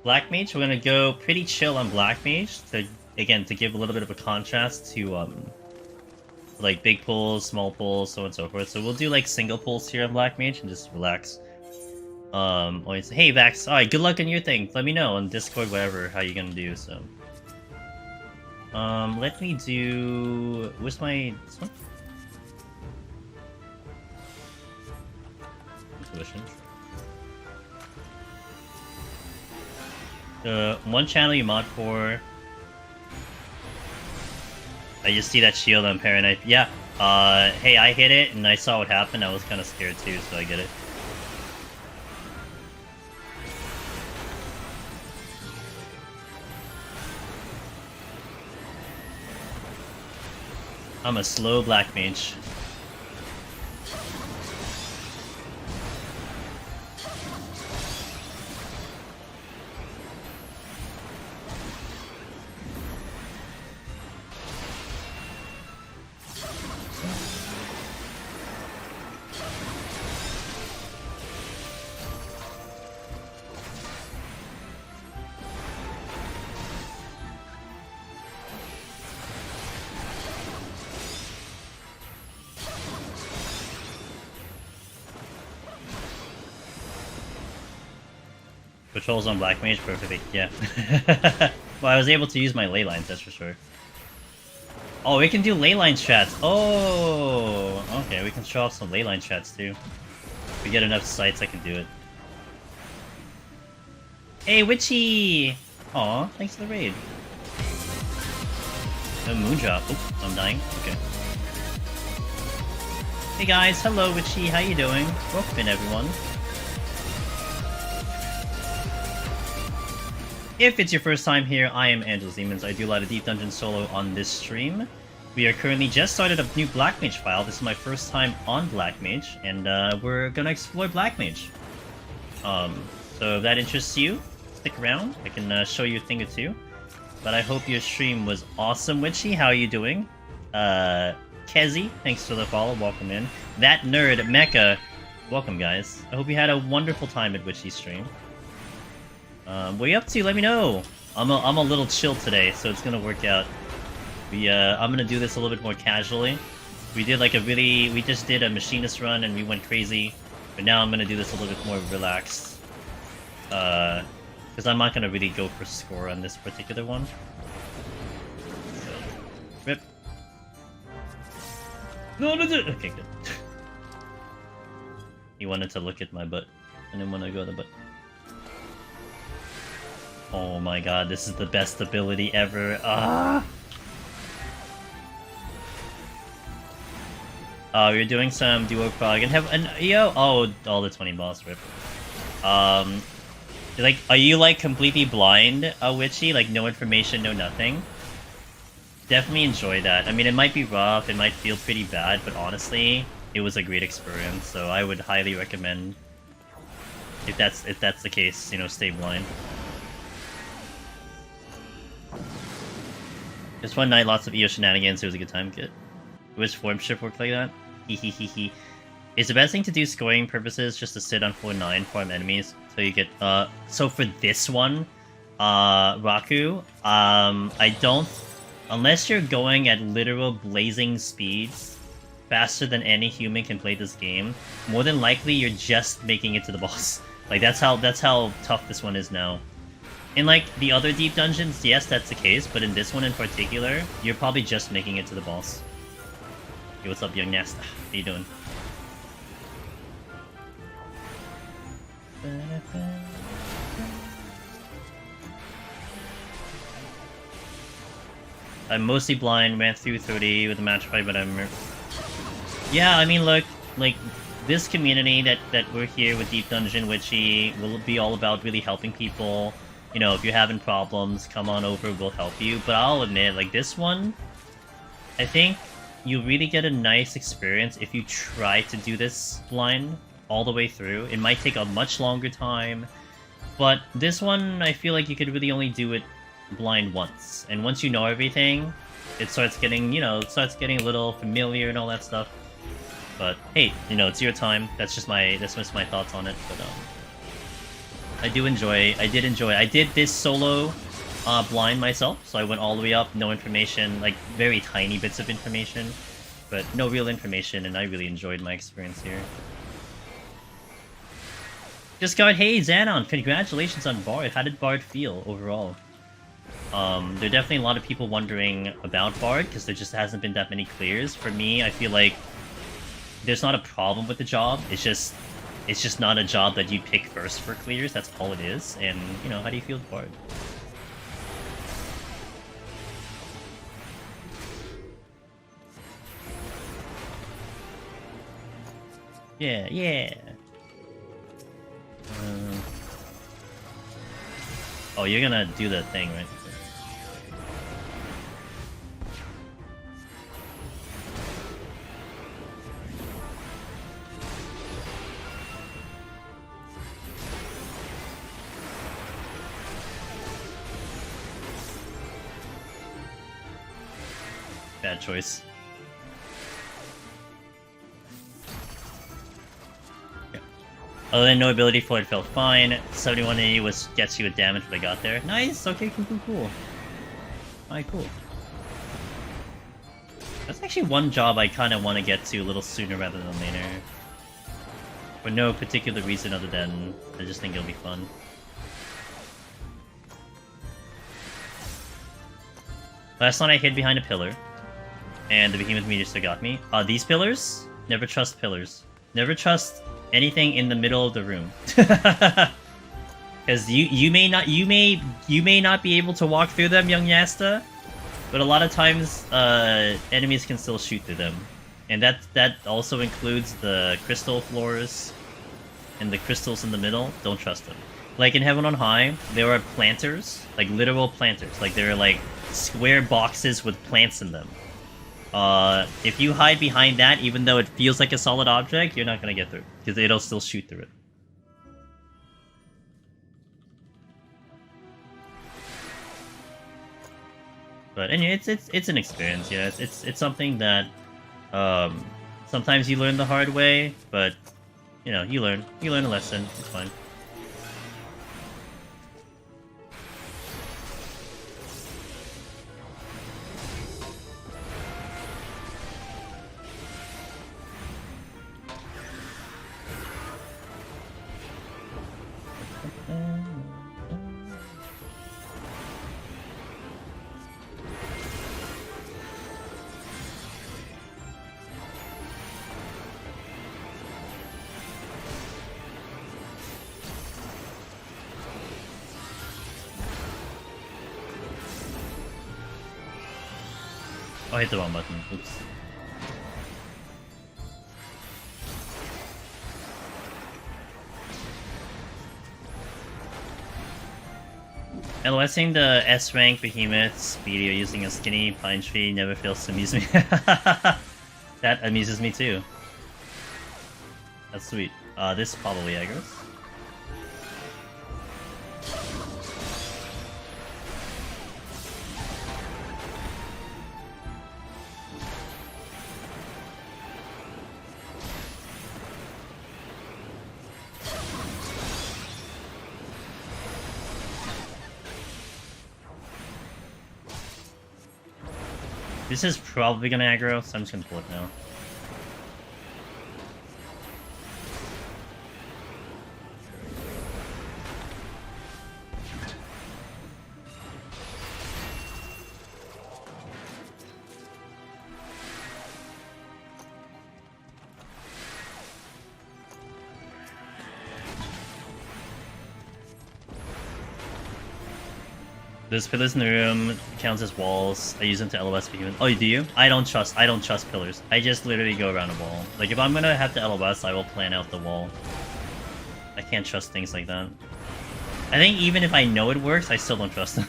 Black Mage, we're gonna go pretty chill on Black Mage to give a little bit of a contrast to like big pulls, small pulls, so on and so forth. So we'll do like single pulls here on Black Mage and just relax. Always, hey Vax, alright, good luck on your thing. Let me know on Discord, whatever, how you gonna do, so. Let me do... Where's my... this one? Intuition. One channel you mod for... I just see that shield on Paranite. Yeah, hey, I hit it, and I saw what happened. I was kind of scared too, so I get it. I'm a slow Black Mage. Patrols on Black Mage, perfectly, yeah. Well, I was able to use my ley lines, that's for sure. Oh, we can do ley line strats. Oh, okay, we can show off some ley line strats too. If we get enough sites, I can do it. Hey, Witchy! Aw, thanks for the raid. A Moondrop. Oops, I'm dying. Okay. Hey guys, hello Witchy, how you doing? Welcome in, everyone. If it's your first time here, I am Angel's Demons. I do a lot of Deep Dungeon solo on this stream. We are currently just started a new Black Mage file. This is my first time on Black Mage, and we're gonna explore Black Mage. So if that interests you, stick around. I can show you a thing or two. But I hope your stream was awesome, Witchy. How are you doing? Kezi, thanks for the follow. Welcome in. That Nerd, Mecha, welcome, guys. I hope you had a wonderful time at Witchy's stream. What are you up to? Let me know. I'm a little chill today, so it's gonna work out. I'm gonna do this a little bit more casually. We just did a machinist run and we went crazy, but now I'm gonna do this a little bit more relaxed. Because I'm not gonna really go for score on this particular one. So, rip. No. Okay, good. He wanted to look at my butt. I didn't want to go to the butt. Oh my god, this is the best ability ever. Ah! We're doing some duo prog and all the 20 boss rip. Like, are you like completely blind, Witchy? Like no information, no nothing? Definitely enjoy that. I mean, it might be rough, it might feel pretty bad, but honestly, it was a great experience. So I would highly recommend, if that's the case, you know, stay blind. Just one night, lots of EO shenanigans, it was a good time, good. Wish form shift worked like that? Hehehehe. Is the best thing to do scoring purposes just to sit on floor 9, farm enemies, so you get, so for this one, Raku, I don't, unless you're going at literal blazing speeds, faster than any human can play this game, more than likely you're just making it to the boss. Like, that's how tough this one is now. In, like, the other deep dungeons, yes, that's the case, but in this one in particular, you're probably just making it to the boss. Hey, what's up, young Nasta? How you doing? I'm mostly blind, ran through 30 with a match fight, but I'm... Yeah, I mean, look, like, this community that we're here with Deep Dungeon Witchy will be all about really helping people. You know, if you're having problems, come on over, we'll help you. But I'll admit, like, this one, I think you really get a nice experience if you try to do this blind all the way through. It might take a much longer time, but this one, I feel like you could really only do it blind once. And once you know everything, it starts getting, you know, a little familiar and all that stuff. But hey, you know, it's your time. That's just my thoughts on it. But I did enjoy. I did this solo blind myself, so I went all the way up, no information, like very tiny bits of information, but no real information, and I really enjoyed my experience here. Just got, hey Xanon, congratulations on Bard. How did Bard feel overall? There are definitely a lot of people wondering about Bard, because there just hasn't been that many clears. For me, I feel like there's not a problem with the job, it's just not a job that you pick first for clears, that's all it is. And, you know, how do you feel with Bard? Yeah, yeah. Oh, you're gonna do the thing, right? Bad choice. Other than no ability for it felt fine. 7180 gets you a damage when I got there. Nice! Okay, cool. Alright, cool. That's actually one job I kind of want to get to a little sooner rather than later. For no particular reason other than I just think it'll be fun. Last night I hid behind a pillar, and the Behemoth Meteor still got me. These pillars? Never trust pillars. Never trust anything in the middle of the room. Because you may not be able to walk through them, young Yasta, but a lot of times enemies can still shoot through them. And that also includes the crystal floors and the crystals in the middle. Don't trust them. Like in Heaven on High, there are planters, like literal planters. Like there are like square boxes with plants in them. If you hide behind that, even though it feels like a solid object, you're not gonna get through, because it'll still shoot through it. But anyway, it's an experience, yeah. It's something that sometimes you learn the hard way, but you know, you learn a lesson. It's fine. Oh, I hit the wrong button. Oops. LOSing the S-rank behemoths, Speedy using a skinny pine tree never fails to amuse me. That amuses me too. That's sweet. This probably aggroes. This is probably gonna aggro, so I'm just gonna pull it now. There's pillars in the room, counts as walls. I use them to LOS behemoth. Oh, do you? I don't trust pillars. I just literally go around a wall. Like, if I'm gonna have to LOS, I will plan out the wall. I can't trust things like that. I think even if I know it works, I still don't trust them.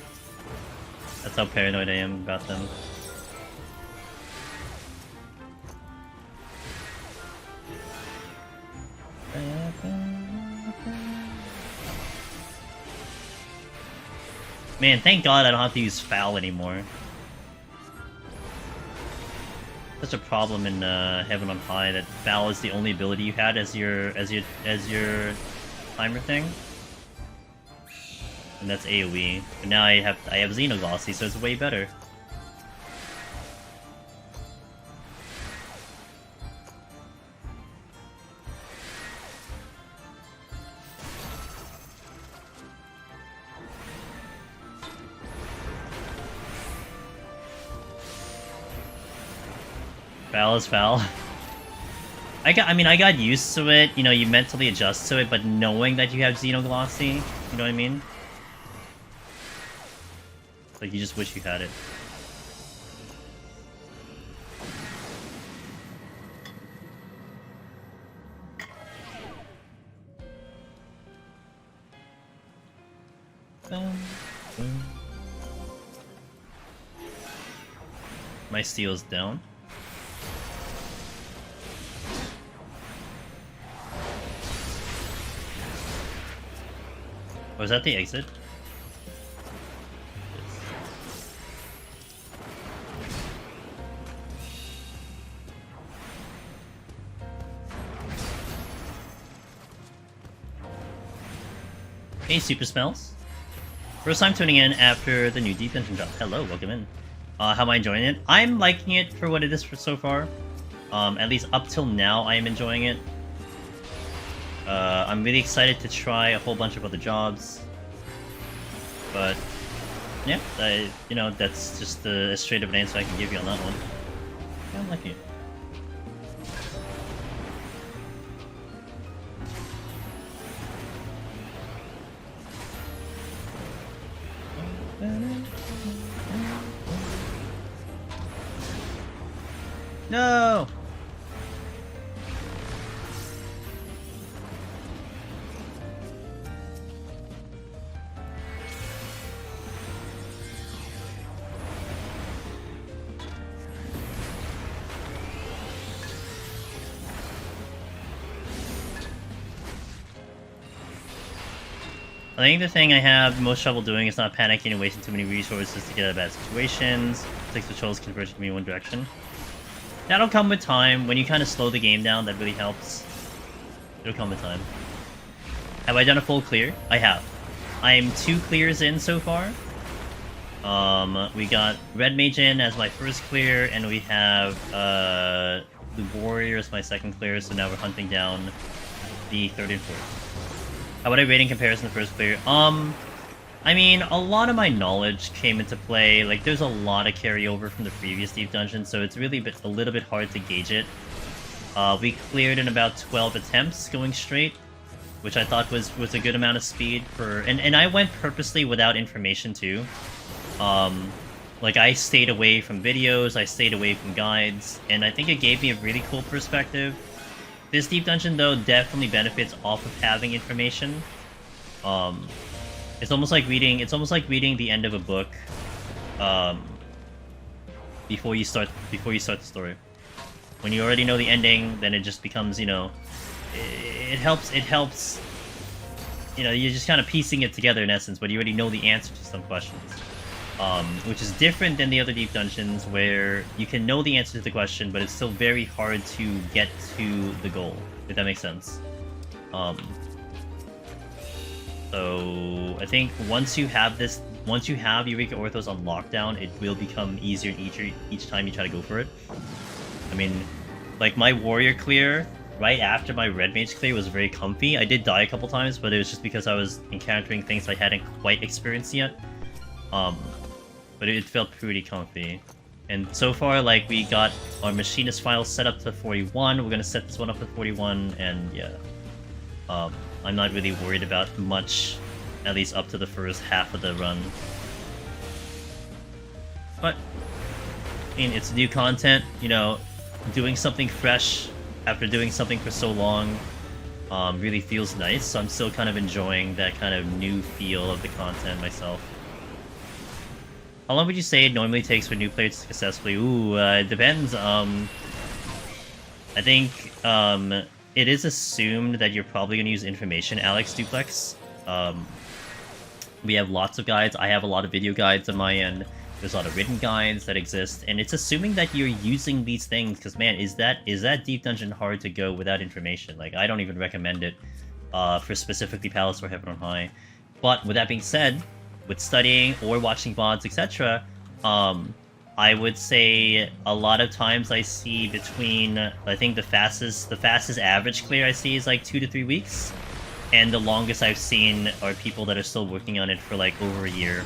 That's how paranoid I am about them. Man, thank God I don't have to use Foul anymore. Such a problem in Heaven on High that Foul is the only ability you had as your timer thing. and that's AoE. But now I have Xenoglossy, so it's way better. Foul is foul. I got used to it, you know, you mentally adjust to it, but knowing that you have Xenoglossy, you know what I mean? Like, you just wish you had it. My steel's down. Was that the exit? Hey, Super Smells. First time tuning in after the new Deep Dungeon drop. Hello, welcome in. How am I enjoying it? I'm liking it for what it is so far. At least up till now, I am enjoying it. I'm really excited to try a whole bunch of other jobs. But, yeah, you know, that's just as straight of an answer I can give you on that one. Yeah, I'm liking it. No! I think the thing I have the most trouble doing is not panicking and wasting too many resources to get out of bad situations. 6 patrols converging to me in one direction. That'll come with time. When you kind of slow the game down, that really helps. It'll come with time. Have I done a full clear? I have. I'm 2 clears in so far. We got Red Mage in as my first clear, and we have the Warrior as my second clear, so now we're hunting down the 3rd and 4th. How would I rate in comparison to the first clear? I mean, a lot of my knowledge came into play. Like, there's a lot of carryover from the previous Deep Dungeon, so it's really a little bit hard to gauge it. We cleared in about 12 attempts going straight, which I thought was a good amount of speed for... And I went purposely without information, too. Like, I stayed away from videos, I stayed away from guides, and I think it gave me a really cool perspective. This Deep Dungeon, though, definitely benefits off of having information. It's almost like reading the end of a book, before you start the story. When you already know the ending, then it just becomes, you know, it helps, you know, you're just kind of piecing it together in essence, but you already know the answer to some questions. Which is different than the other Deep Dungeons, where you can know the answer to the question, but it's still very hard to get to the goal, if that makes sense. So I think once you have Eureka Orthos on lockdown, it will become easier each time you try to go for it. I mean, like, my Warrior clear right after my Red Mage clear was very comfy. I did die a couple times, but it was just because I was encountering things I hadn't quite experienced yet. But it felt pretty comfy. And so far, like, we got our Machinist file set up to 41. We're gonna set this one up to 41, and yeah. I'm not really worried about much, at least up to the first half of the run. But, I mean, it's new content, you know, doing something fresh after doing something for so long really feels nice, so I'm still kind of enjoying that kind of new feel of the content myself. How long would you say it normally takes for new players to successfully? Ooh, it depends. I think it is assumed that you're probably going to use information, Alex Duplex. We have lots of guides. I have a lot of video guides on my end. There's a lot of written guides that exist, and it's assuming that you're using these things, because man, is that Deep Dungeon hard to go without information? Like, I don't even recommend it for specifically Palace or Heaven on High. But with that being said, with studying or watching VODs, etc., I would say a lot of times I see between, I think the fastest average clear I see is like 2 to 3 weeks, and the longest I've seen are people that are still working on it for like over a year.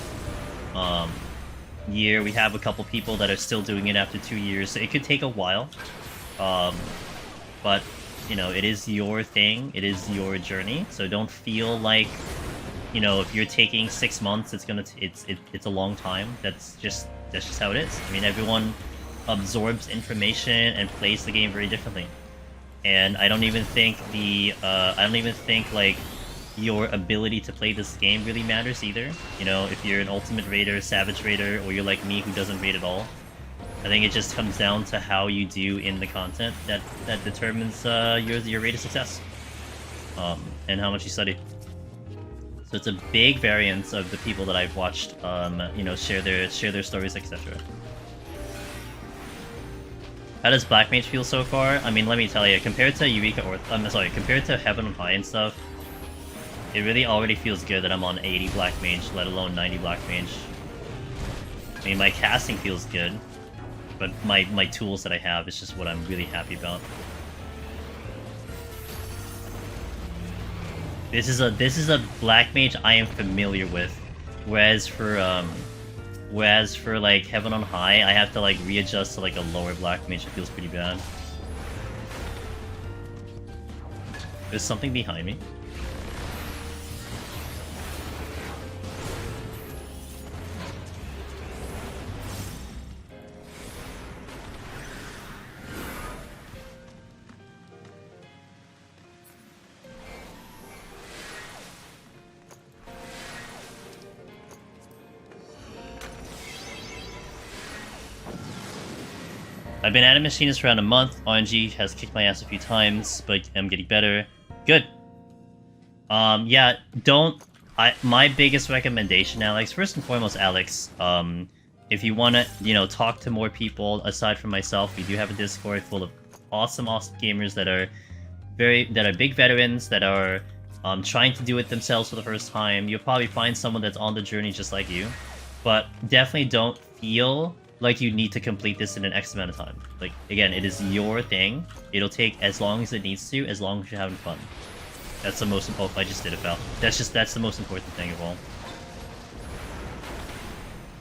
We have a couple people that are still doing it after 2 years, so it could take a while. But you know, it is your thing, it is your journey, so don't feel like, you know, if you're taking 6 months, it's a long time. That's just how it is. I mean, everyone absorbs information and plays the game very differently. And I don't even think like your ability to play this game really matters either. You know, if you're an Ultimate Raider, Savage Raider, or you're like me who doesn't raid at all, I think it just comes down to how you do in the content that determines your rate of success, and how much you study. So it's a big variance of the people that I've watched, you know, share their stories, etc. How does Black Mage feel so far? I mean, let me tell you, compared to Eureka Orthos, compared to Heaven on High and stuff, it really already feels good that I'm on 80 Black Mage, let alone 90 Black Mage. I mean, my casting feels good, but my tools that I have is just what I'm really happy about. This is a Black Mage I am familiar with, whereas for like Heaven on High, I have to like readjust to like a lower Black Mage. It feels pretty bad. There's something behind me. I've been at a machinist for around a month. RNG has kicked my ass a few times, but I'm getting better. Good. Yeah, my biggest recommendation, Alex, first and foremost, Alex, if you want to, you know, talk to more people aside from myself, we do have a Discord full of awesome gamers that are big veterans, that are trying to do it themselves for the first time. You'll probably find someone that's on the journey just like you, but definitely don't feel like you need to complete this in an X amount of time. Like, again, it is your thing. It'll take as long as it needs to, as long as you're having fun. That's the most important. I just did it, pal. That's the most important thing of all.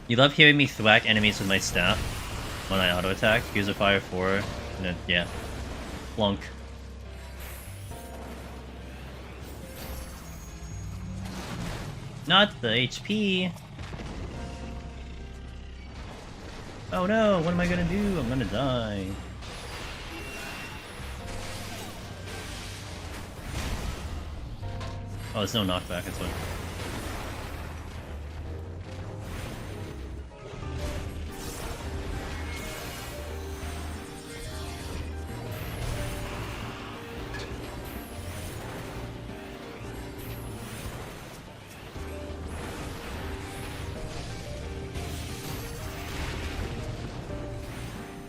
You love hearing me thwack enemies with my staff when I auto attack. Here's a fire 4, and then yeah, plunk. Not the HP. Oh no, what am I gonna do? I'm gonna die. Oh, there's no knockback, that's what.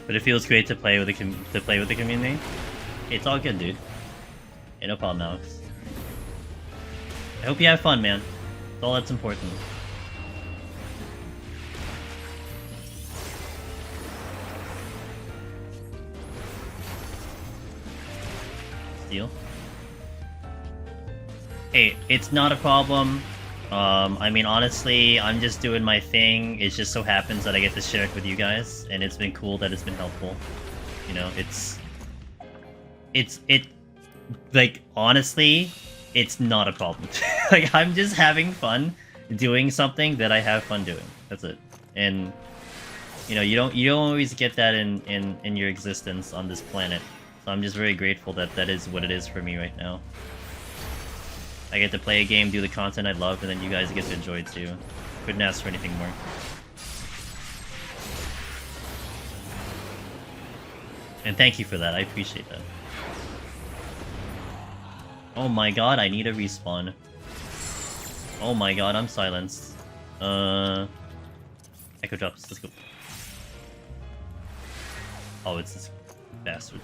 But it feels great to play with the community. It's all good, dude. Ain't no problem, Alex. I hope you have fun, man. That's all that's important. Steal. Hey, it's not a problem. I mean, honestly, I'm just doing my thing. It just so happens that I get to share it with you guys, and it's been cool that it's been helpful. You know, like, honestly, it's not a problem. Like, I'm just having fun doing something that I have fun doing. That's it. And, you know, you don't always get that in your existence on this planet. So I'm just very grateful that that is what it is for me right now. I get to play a game, do the content I love, and then you guys get to enjoy it too. Couldn't ask for anything more. And thank you for that, I appreciate that. Oh my god, I need a respawn. Oh my god, I'm silenced. Echo drops, let's go. Oh, it's this bastard.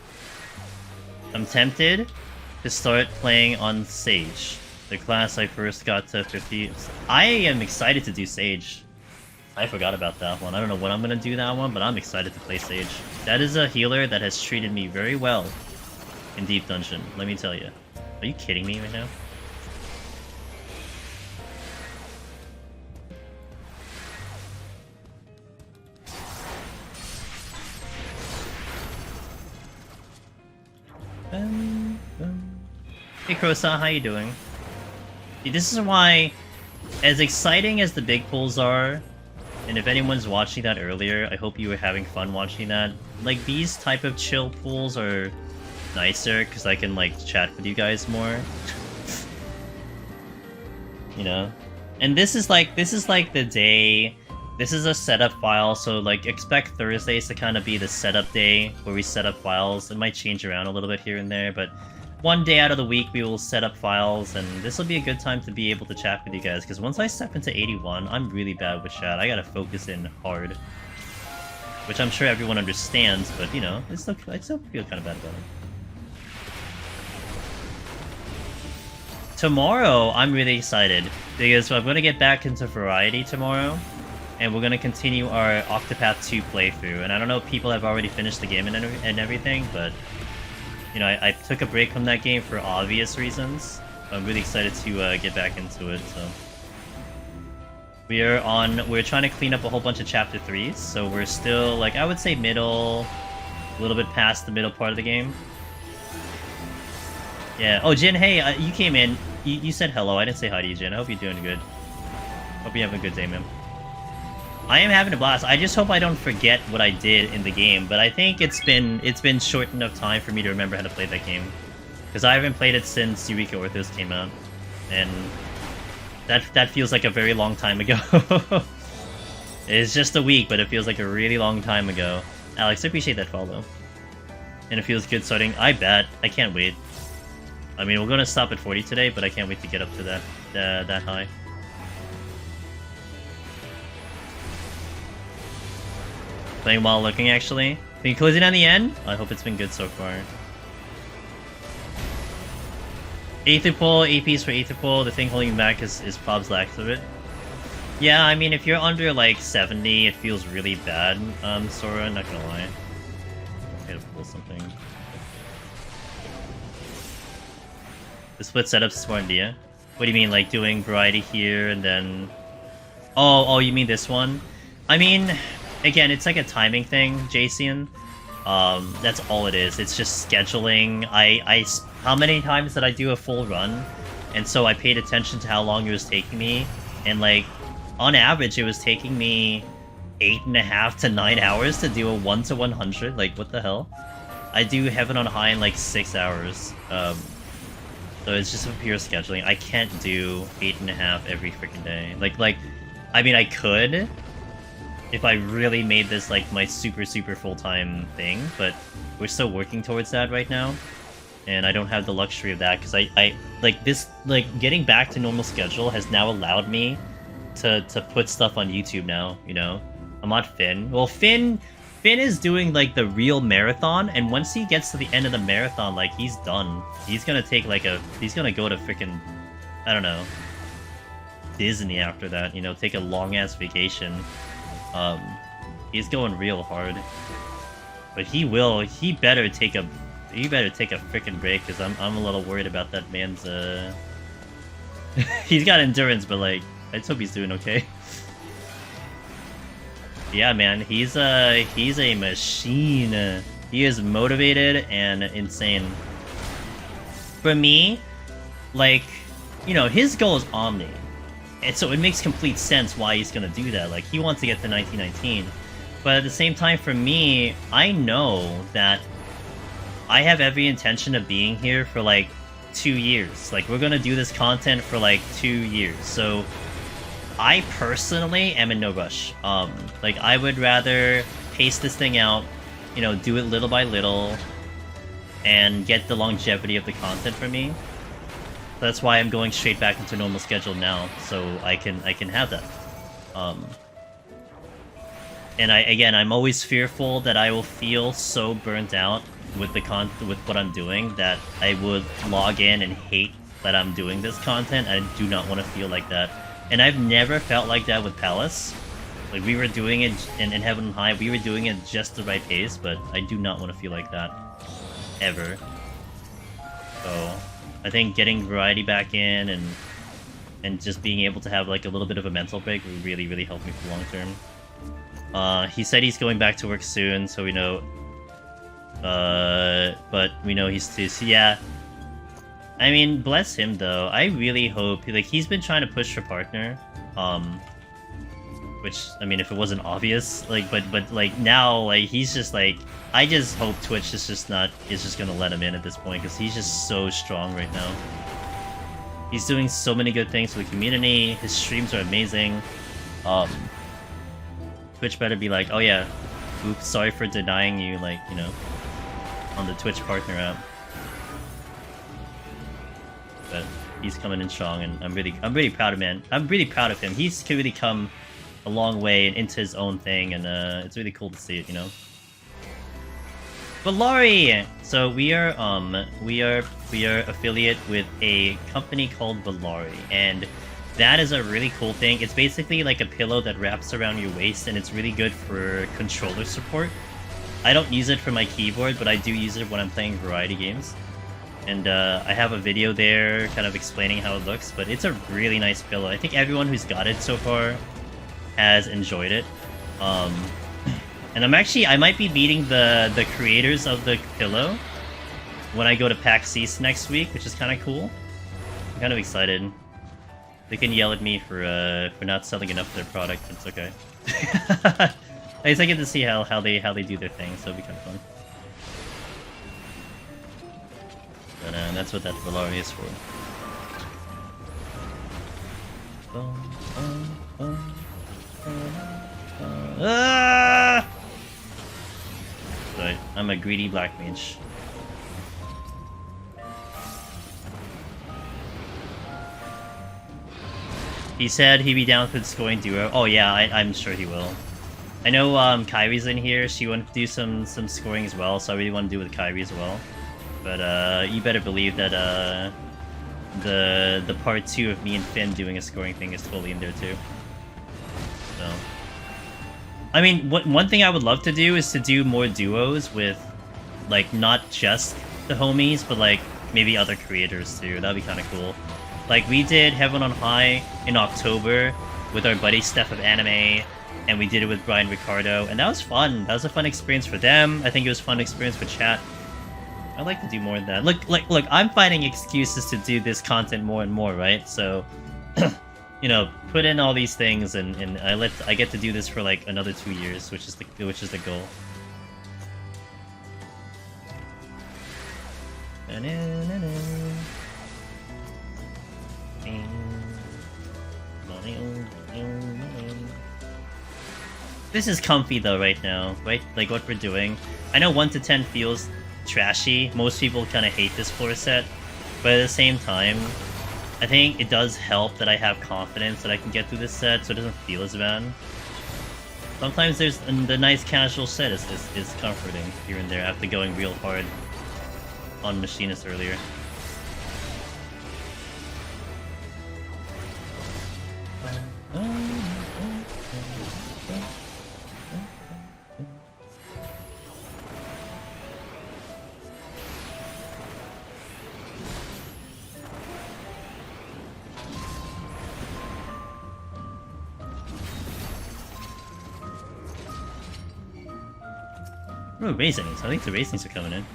I'm tempted to start playing on Sage. The class I first got to 50. I am excited to do Sage. I forgot about that one. I don't know when I'm gonna do that one, but I'm excited to play Sage. That is a healer that has treated me very well in Deep Dungeon, let me tell you. Are you kidding me right now? Hey Krosa, how you doing? See, this is why, as exciting as the big pulls are, and if anyone's watching that earlier, I hope you were having fun watching that. Like, these type of chill pulls are nicer, because I can, like, chat with you guys more. You know? And this is like the day... This is a setup file, so, like, expect Thursdays to kind of be the setup day, where we set up files. It might change around a little bit here and there, but one day out of the week we will set up files, and this will be a good time to be able to chat with you guys, because once I step into 81, I'm really bad with chat. I gotta focus in hard. Which I'm sure everyone understands, but, you know, I still feel kind of bad about it. Tomorrow, I'm really excited, because I'm gonna get back into Variety tomorrow, and we're gonna continue our Octopath 2 playthrough, and I don't know if people have already finished the game and everything, but... You know, I took a break from that game for obvious reasons. I'm really excited to get back into it, so... We're trying to clean up a whole bunch of Chapter 3s, so we're still, like, I would say middle... A little bit past the middle part of the game. Yeah. Oh, Jin, hey, you came in. You said hello. I didn't say hi to you, Jin. I hope you're doing good. Hope you have a good day, man. I am having a blast. I just hope I don't forget what I did in the game, but I think it's been short enough time for me to remember how to play that game. Because I haven't played it since Eureka Orthos came out. And that feels like a very long time ago. It's just a week, but it feels like a really long time ago. Alex, I appreciate that follow. And it feels good starting. I bet. I can't wait. I mean, we're gonna stop at 40 today, but I can't wait to get up to that high. Playing while looking, actually. Been closing on the end? I hope it's been good so far. Aether pull, APs for Aether pull. The thing holding back is Prob's lack of it. Yeah, I mean, if you're under, like, 70, it feels really bad, Sora, not gonna lie. I gotta pull something. The split setup's a smart idea. What do you mean, like, doing Variety here, and then... Oh, you mean this one? I mean... Again, it's like a timing thing, Jason. That's all it is. It's just scheduling. How many times did I do a full run? And so I paid attention to how long it was taking me. And, like, on average, it was taking me 8.5 to 9 hours to do a 1-100. Like, what the hell? I do Heaven on High in, like, 6 hours. So it's just a pure scheduling. I can't do 8.5 every freaking day. Like, I mean, I could... if I really made this, like, my super full-time thing, but we're still working towards that right now, and I don't have the luxury of that, because I getting back to normal schedule has now allowed me to put stuff on YouTube now, you know? I'm not Finn. Well, Finn is doing, like, the real marathon, and once he gets to the end of the marathon, like, he's done. He's gonna take, like, he's gonna go to frickin', I don't know, Disney after that, you know, take a long-ass vacation. He's going real hard, but he better take a freaking break, because I'm a little worried about that man's he's got endurance, but, like, I just hope he's doing okay. Yeah, man, he's a machine. He is motivated and insane. For me, like, you know, his goal is Omni. And so it makes complete sense why he's gonna do that. Like, he wants to get to 1919. But at the same time, for me, I know that I have every intention of being here for, like, 2 years. Like, we're gonna do this content for, like, 2 years. So, I personally am in no rush. Like, I would rather pace this thing out, you know, do it little by little, and get the longevity of the content for me. That's why I'm going straight back into normal schedule now, so I can have that. And I'm always fearful that I will feel so burnt out with with what I'm doing that I would log in and hate that I'm doing this content. I do not want to feel like that. And I've never felt like that with Palace. Like, we were doing it in Heaven and High, we were doing it just the right pace, but I do not want to feel like that. Ever. So, I think getting variety back in and just being able to have like a little bit of a mental break would really, really help me for long term. He said he's going back to work soon, so we know. But we know he's too. So yeah. I mean, bless him though. I really hope, like, he's been trying to push for partner. Which, I mean, if it wasn't obvious, like, but like now, like, he's just like, I just hope Twitch is just gonna let him in at this point, because he's just so strong right now. He's doing so many good things for the community. His streams are amazing. Twitch better be like, oh yeah, oops, sorry for denying you, like, you know, on the Twitch partner app. But he's coming in strong, and I'm really proud of him. I'm really proud of him. He's really come a long way and into his own thing, and it's really cool to see it, you know. But Valari! So we are affiliate with a company called Valari, and that is a really cool thing. It's basically like a pillow that wraps around your waist, and it's really good for controller support. I don't use it for my keyboard, but I do use it when I'm playing variety games. And I have a video there kind of explaining how it looks, but it's a really nice pillow. I think everyone who's got it so far has enjoyed it. And I might be meeting the creators of the pillow when I go to PAX East next week, which is kind of cool. I'm kind of excited. They can yell at me for not selling enough of their product. It's okay. At least I get to see how they do their thing, so it'll be kind of fun. But that's what that Valari is for. Sorry, I'm a greedy black mage. He said he'd be down for the scoring duo. Oh yeah, I'm sure he will. I know Kyrie's in here. She wanted to do some scoring as well, so I really want to do with Kyrie as well. But you better believe that the part 2 of me and Finn doing a scoring thing is totally in there too. So, I mean, one thing I would love to do is to do more duos with, like, not just the homies, but like maybe other creators too. That'd be kind of cool. Like, we did Heaven on High in October with our buddy Steph of Anime, and we did it with Brian Ricardo, and that was fun. That was a fun experience for them. I think it was a fun experience for chat. I'd like to do more of that. Look, I'm finding excuses to do this content more and more, right? So, you know, put in all these things, and I get to do this for like another 2 years, which is the goal. This is comfy though right now, right? Like what we're doing. I know 1 to 10 feels trashy. Most people kind of hate this floor set, but at the same time, I think it does help that I have confidence that I can get through this set, so it doesn't feel as bad. Sometimes the nice casual set is comforting here and there after going real hard on Machinist earlier. Oh, raisins. I think the raisins are coming in.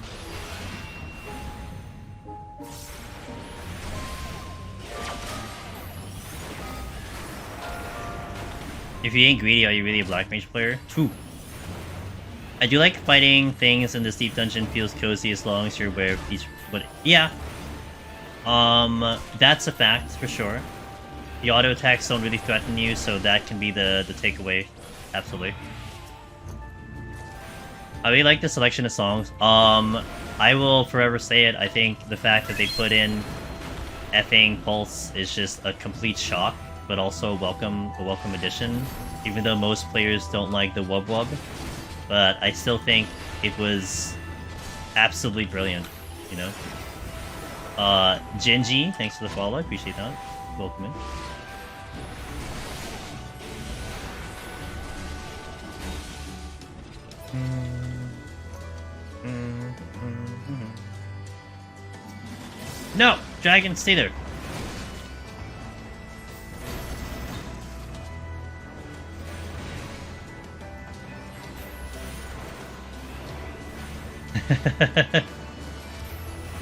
If you ain't greedy, are you really a black mage player? True. I do like fighting things in this deep dungeon. Feels cozy as long as you're aware of each. But yeah, that's a fact for sure. The auto attacks don't really threaten you, so that can be the takeaway. Absolutely. I really like the selection of songs. I will forever say it. I think the fact that they put in effing Pulse is just a complete shock, but also a welcome addition. Even though most players don't like the wub wub, but I still think it was absolutely brilliant. You know. Genji, thanks for the follow, I appreciate that. Welcome in. No! Dragon, stay there!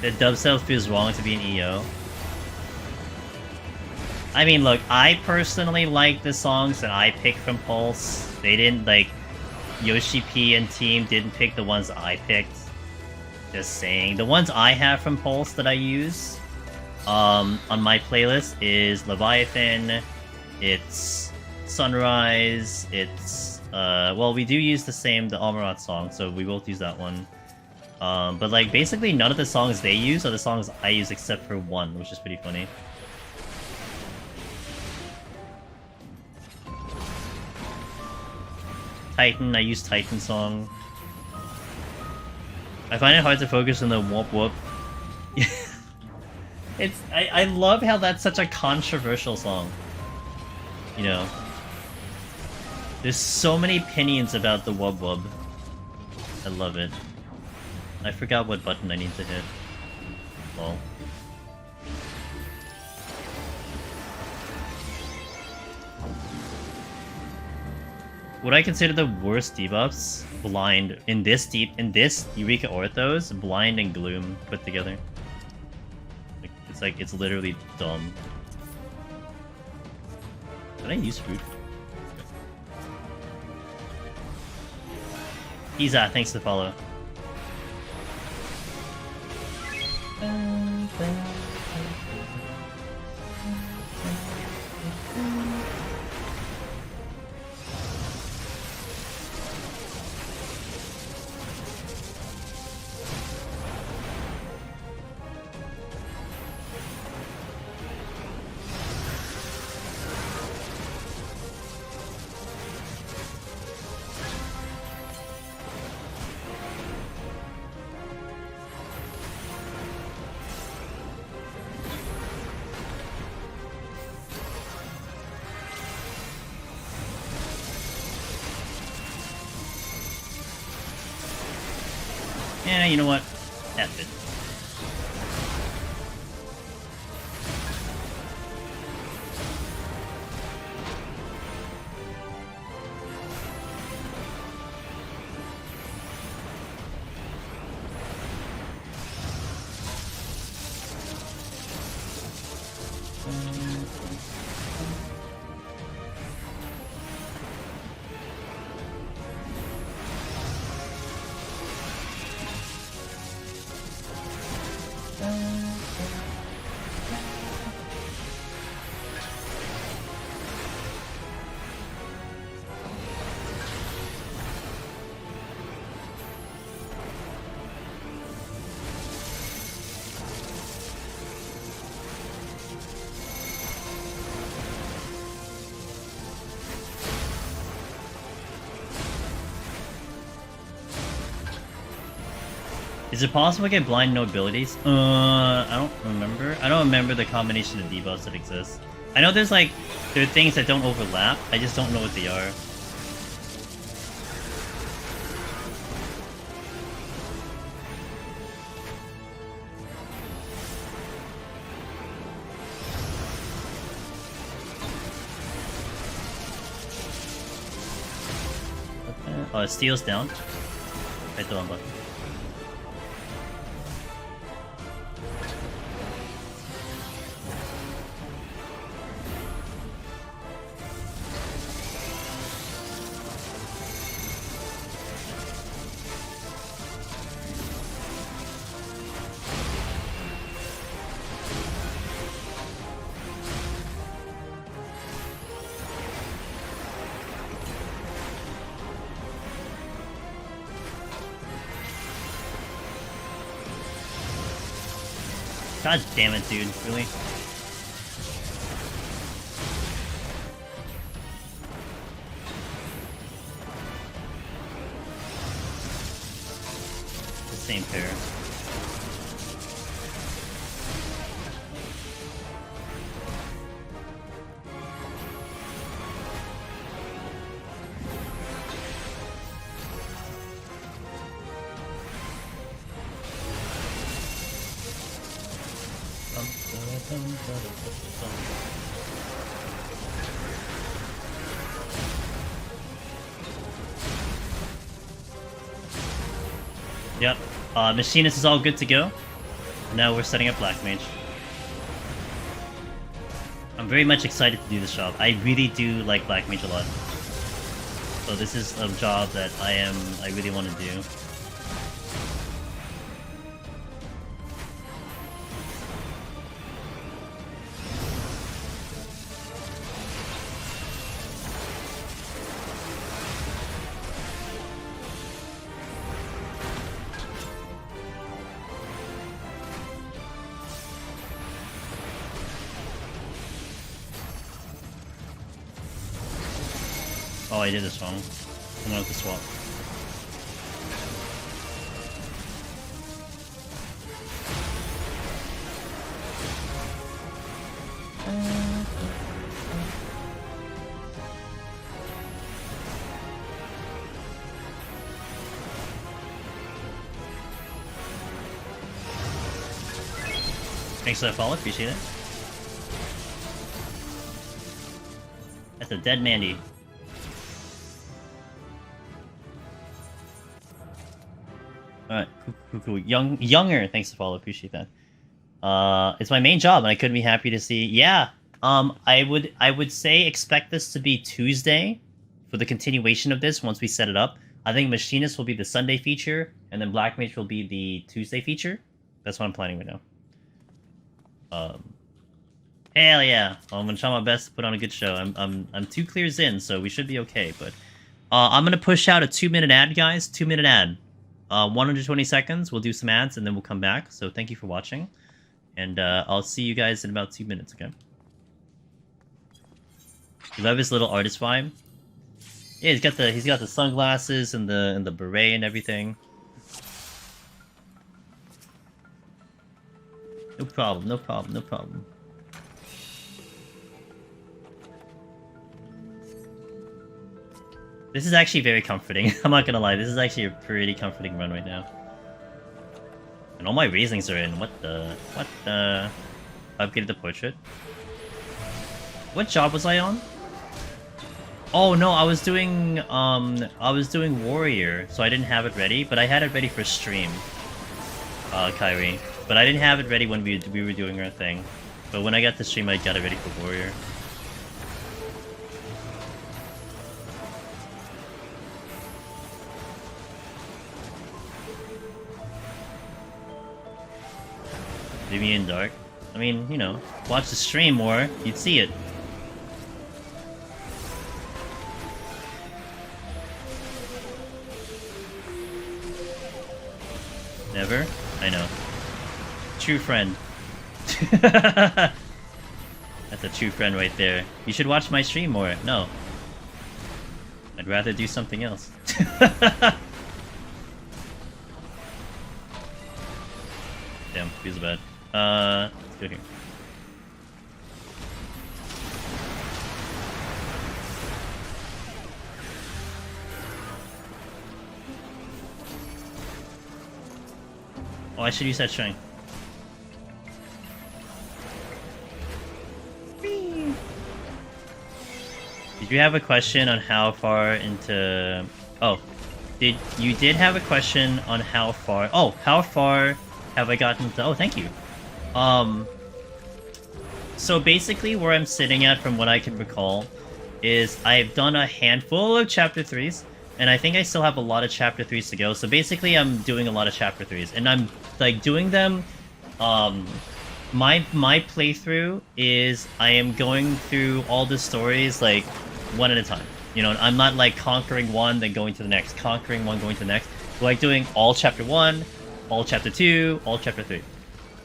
The dubstep feels wrong to be an EO. I mean, look, I personally like the songs that I picked from Pulse. They didn't, like, Yoshi P and team didn't pick the ones I picked. Just saying. The ones I have from Pulse that I use on my playlist is Leviathan, it's Sunrise, it's well, we do use the Almarat song, so we both use that one. But like basically none of the songs they use are the songs I use except for one, which is pretty funny. Titan, I use Titan song. I find it hard to focus on the whoop whoop. I love how that's such a controversial song. You know. There's so many opinions about the wub wub. I love it. I forgot what button I need to hit. Well. Would I consider the worst debuffs Blind in this Eureka Orthos, Blind and Gloom put together? It's literally dumb. Did I use food? Iza, thanks for the follow. Yeah, you know what? F it. Is it possible to get blind no abilities? I don't remember. I don't remember the combination of debuffs that exist. I know there are things that don't overlap. I just don't know what they are. Oh, it steals down. Right, the one button. God damn it, dude. Really? The same pair. Yep. Machinist is all good to go. Now we're setting up Black Mage. I'm very much excited to do this job. I really do like Black Mage a lot. So this is a job that I really want to do. Oh, I did this wrong. I'm gonna have to swap. Thanks for that follow, appreciate it. That's a dead Mandy. Alright, cool. Younger, thanks for follow, appreciate that. It's my main job, and I couldn't be happy to see. Yeah, I would say expect this to be Tuesday for the continuation of this once we set it up. I think Machinist will be the Sunday feature, and then Black Mage will be the Tuesday feature. That's what I'm planning right now. Hell yeah! I'm gonna try my best to put on a good show. I'm 2 clears in, so we should be okay. But I'm gonna push out a 2-minute ad, guys. 2-minute ad. 120 seconds, we'll do some ads, and then we'll come back. So thank you for watching, and I'll see you guys in about 2 minutes, okay? You love his little artist vibe? Yeah, he's got the sunglasses and the beret and everything. No problem. This is actually very comforting. I'm not gonna lie, this is actually a pretty comforting run right now. And all my raisings are in. What the? I upgraded the portrait. What job was I on? Oh no, I was doing warrior, so I didn't have it ready, but I had it ready for stream. Kyrie. But I didn't have it ready when we were doing our thing. But when I got to stream, I got it ready for warrior. Leave me in dark. I mean, you know, watch the stream more, you'd see it. Never? I know. True friend. That's a true friend right there. You should watch my stream more. No. I'd rather do something else. Damn, feels bad. Let's go here. Oh, I should use that shrine. Did you have a question on how far into... Oh. You did have a question on how far... Oh, how far have I gotten to... Oh, thank you. So basically where I'm sitting at from what I can recall is I've done a handful of chapter 3s, and I think I still have a lot of chapter 3s to go. So basically I'm doing a lot of chapter 3s, and I'm like doing them, my playthrough is I am going through all the stories like one at a time. You know, I'm not like conquering one, then going to the next, conquering one, going to the next. We're like doing all chapter 1, all chapter 2, all chapter 3.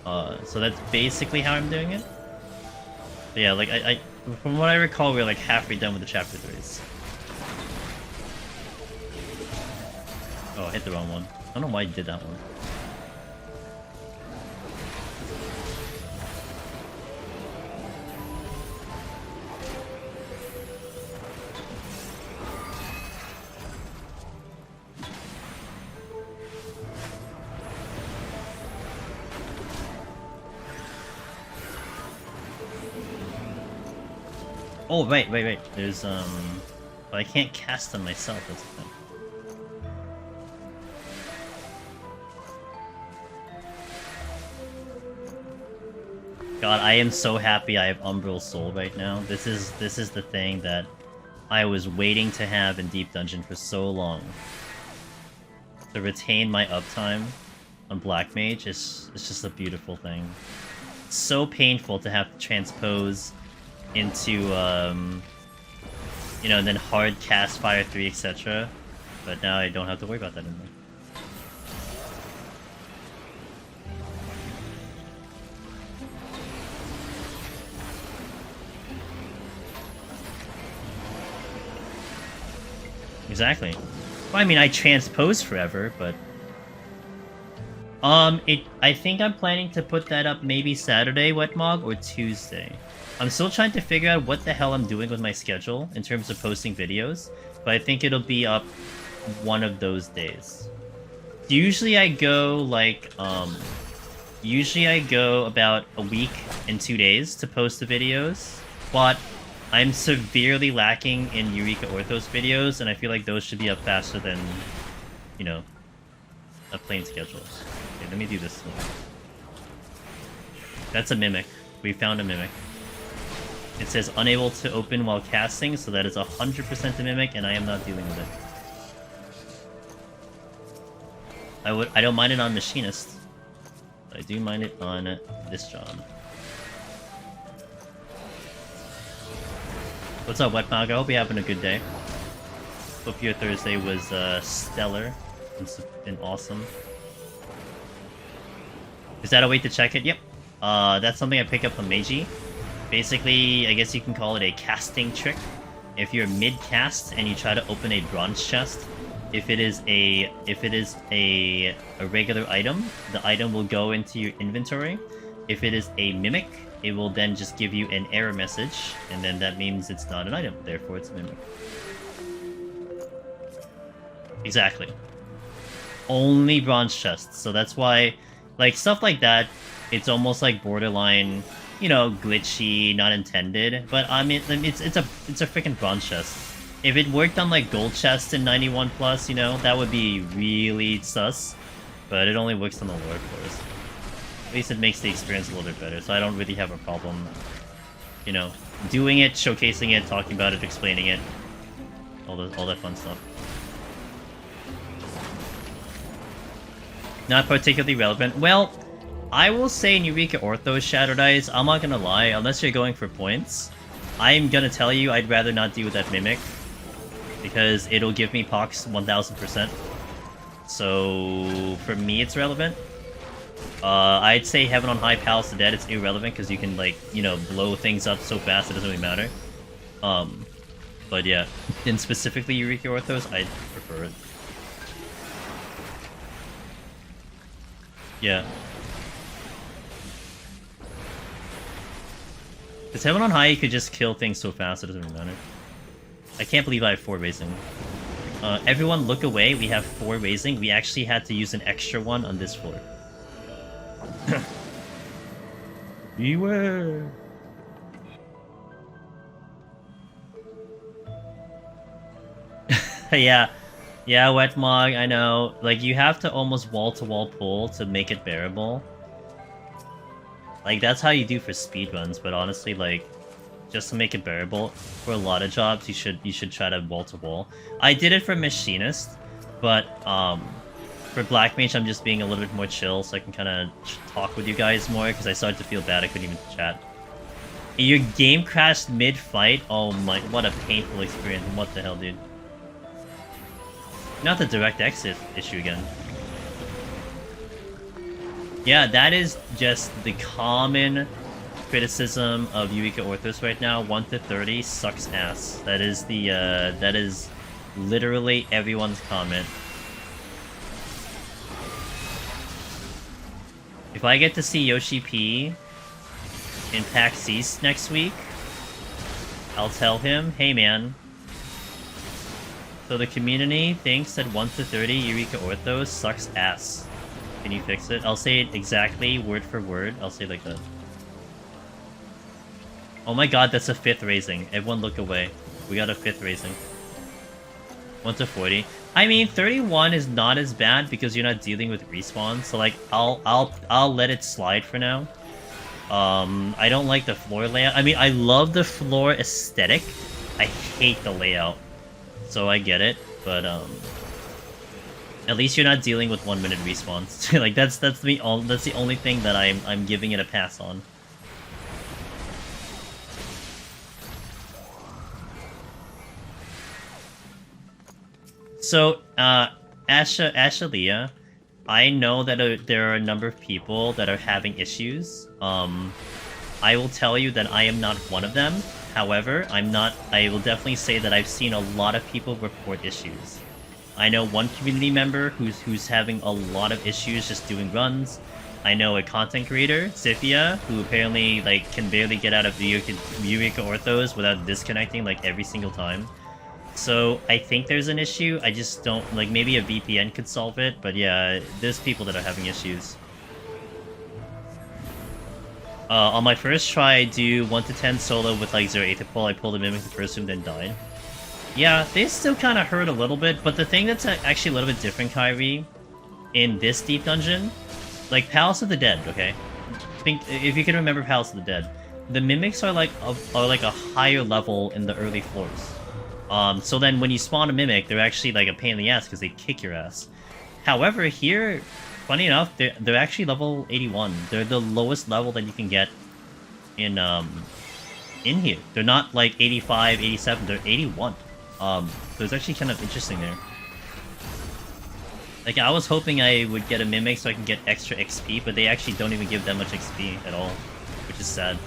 So that's basically how I'm doing it. But yeah, like I from what I recall, we're like halfway done with the chapter 3s. Oh, I hit the wrong one. I don't know why I did that one. Oh, right. There's, but I can't cast them myself, that's the thing. God, I am so happy I have Umbral Soul right now. This is the thing that I was waiting to have in Deep Dungeon for so long. To retain my uptime on Black Mage is just a beautiful thing. It's so painful to have to transpose into, you know, and then hard cast Fire 3, etc. But now I don't have to worry about that anymore. Exactly. Well, I mean, I transpose forever, but... I think I'm planning to put that up maybe Saturday, Wetmog, or Tuesday. I'm still trying to figure out what the hell I'm doing with my schedule in terms of posting videos, but I think it'll be up one of those days. Usually I go, like, usually I go about a week and 2 days to post the videos, but I'm severely lacking in Eureka Orthos videos, and I feel like those should be up faster than, you know, a plain schedule. Okay, let me do this one. That's a mimic. We found a mimic. It says unable to open while casting, so that is 100% a mimic, and I am not dealing with it. I don't mind it on Machinist, but I do mind it on this job. What's up, Wetmog? I hope you're having a good day. Hope your Thursday was stellar and awesome. Is that a way to check it? Yep. That's something I picked up from Meiji. Basically, I guess you can call it a casting trick. If you're mid-cast and you try to open a bronze chest, if it is a regular item, the item will go into your inventory. If it is a mimic, it will then just give you an error message, and then that means it's not an item, therefore it's a mimic. Exactly. Only bronze chests, so that's why, like, stuff like that, it's almost like borderline, you know, glitchy, not intended, but I mean, it's a freaking bronze chest. If it worked on, like, gold chests in 91 plus, you know, that would be really sus, but it only works on the lower floors. At least it makes the experience a little bit better, so I don't really have a problem, you know, doing it, showcasing it, talking about it, explaining it, all that fun stuff. Not particularly relevant. Well, I will say in Eureka Orthos, Shattered Eyes, I'm not gonna lie, unless you're going for points, I'm gonna tell you I'd rather not deal with that Mimic, because it'll give me Pox 1000%. So, for me it's relevant. I'd say Heaven on High, Palace of the Dead, it's irrelevant because you can, like, you know, blow things up so fast it doesn't really matter. But yeah, in specifically Eureka Orthos, I'd prefer it. Yeah. Because Heaven on High, you could just kill things so fast it doesn't really matter. I can't believe I have 4 raising. Everyone look away, we have 4 raising. We actually had to use an extra one on this floor. Beware! Yeah, Wetmog, I know. Like, you have to almost wall-to-wall pull to make it bearable. Like, that's how you do for speedruns, but honestly, like, just to make it bearable, for a lot of jobs, you should try to wall-to-wall. I did it for Machinist, but, for Black Mage, I'm just being a little bit more chill, so I can kind of talk with you guys more, because I started to feel bad I couldn't even chat. Your game crashed mid-fight? Oh my, what a painful experience. What the hell, dude? Not the direct exit issue again. Yeah, that is just the common criticism of Eureka Orthos right now. 1 to 30 sucks ass. That is the, that is literally everyone's comment. If I get to see Yoshi P in PAX East next week, I'll tell him, hey man, so the community thinks that 1 to 30 Eureka Orthos sucks ass. Can you fix it? I'll say it exactly, word for word. I'll say it like that. Oh my god, that's a 5th raising. Everyone look away. We got a 5th raising. 1 to 40. I mean, 31 is not as bad because you're not dealing with respawns. So like, I'll let it slide for now. I don't like the floor layout. I mean, I love the floor aesthetic. I hate the layout. So I get it, but at least you're not dealing with 1-minute respawns. Like that's the only thing that I'm giving it a pass on. So, Ashalia, I know that there are a number of people that are having issues. I will tell you that I am not one of them. However, I will definitely say that I've seen a lot of people report issues. I know one community member who's having a lot of issues just doing runs. I know a content creator, Sifia, who apparently like can barely get out of the Eureka Orthos without disconnecting like every single time. So I think there's an issue. I just don't like, maybe a VPN could solve it, but yeah, there's people that are having issues. On my first try, I do 1 to 10 solo with like 0 8 pull. I pulled a mimic the first room, then died. Yeah, they still kind of hurt a little bit, but the thing that's actually a little bit different, Kyrie, in this deep dungeon, like Palace of the Dead, okay? Think if you can remember Palace of the Dead, the mimics are like a higher level in the early floors. So then when you spawn a mimic, they're actually like a pain in the ass because they kick your ass. However, here, funny enough, they're actually level 81. They're the lowest level that you can get in here. They're not like 85, 87, they're 81. So it's actually kind of interesting there. Like, I was hoping I would get a mimic so I can get extra XP, but they actually don't even give that much XP at all, which is sad.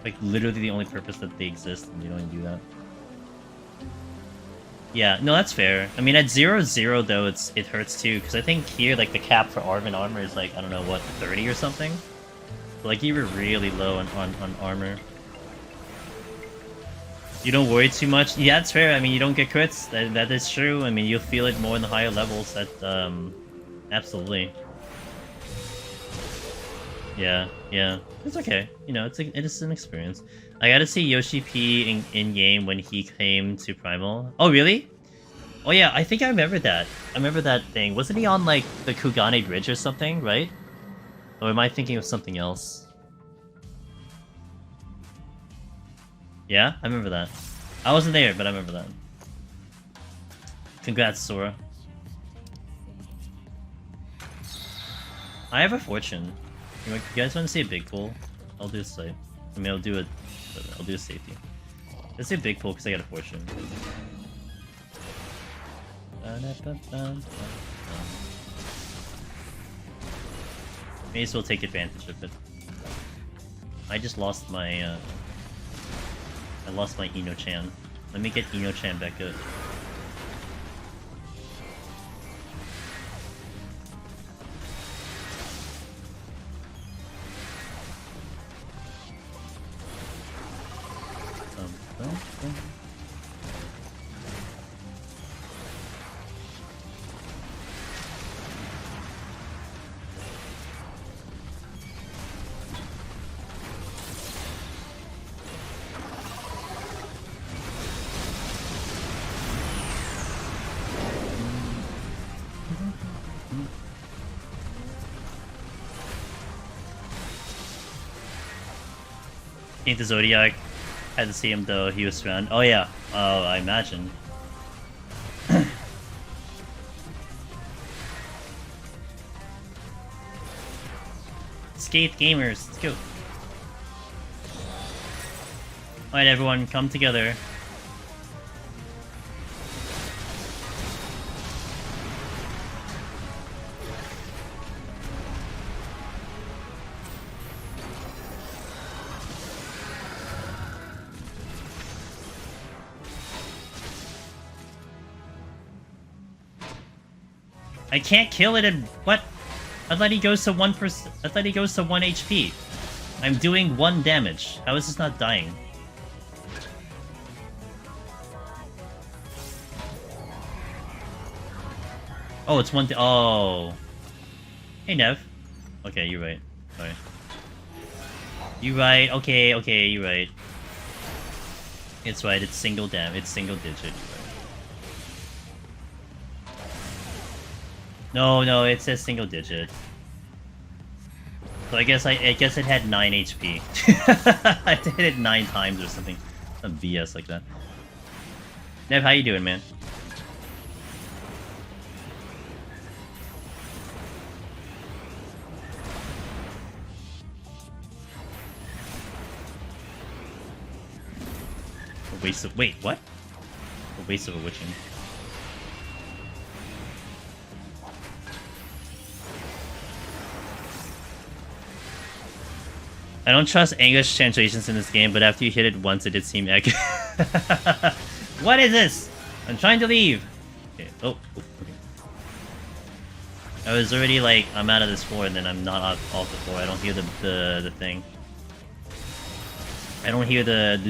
Like, literally the only purpose that they exist, and they don't even do that. Yeah, no, that's fair. I mean, at 0-0 though, it hurts too, because I think here, like, the cap for Arven armor is like, I don't know, what, 30 or something? So, like, you were really low on armor. You don't worry too much. Yeah, that's fair. I mean, you don't get crits. That is true. I mean, you'll feel it more in the higher levels. That, absolutely. Yeah. It's okay. You know, it is an experience. I got to see Yoshi P in game when he came to Primal. Oh, really? Oh, yeah, I think I remember that. I remember that thing. Wasn't he on, like, the Kugane Bridge or something, right? Or am I thinking of something else? Yeah, I remember that. I wasn't there, but I remember that. Congrats, Sora. I have a fortune. You guys want to see a big pool? I'll do a site. I mean, I'll do a safety. Let's say big pool because I got a fortune. May as well take advantage of it. I just lost my I lost my Ino-chan. Let me get Ino-chan back up. The Zodiac, had to see him though, he was around. Oh yeah, I imagine. Skate gamers, let's go. Alright everyone, come together. I can't kill it and what? I thought he goes to 1%. I thought he goes to 1 HP. I'm doing 1 damage. How is this not dying? Oh, it's 1. Oh. Hey, Nev. Okay, you're right. Sorry. You're right. Okay, you're right. It's right, it's single it's single digit. No, it says single digit. So I guess it had 9 HP. I hit it 9 times or something. Some BS like that. Nev, how you doing, man? A waste of... Wait, what? A waste of a witching. I don't trust English translations in this game, but after you hit it once, it did seem accurate. What is this? I'm trying to leave. Okay. Oh, okay. I was already like, I'm out of this floor, and then I'm not off the floor. I don't hear the thing. I don't hear the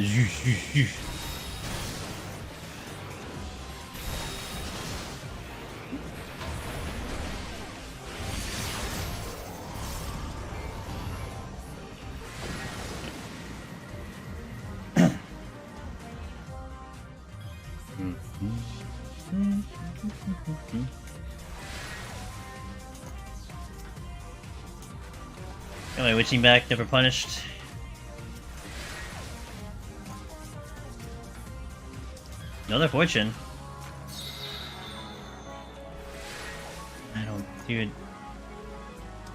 Anyway, witching back, never punished. Another fortune. I don't, dude.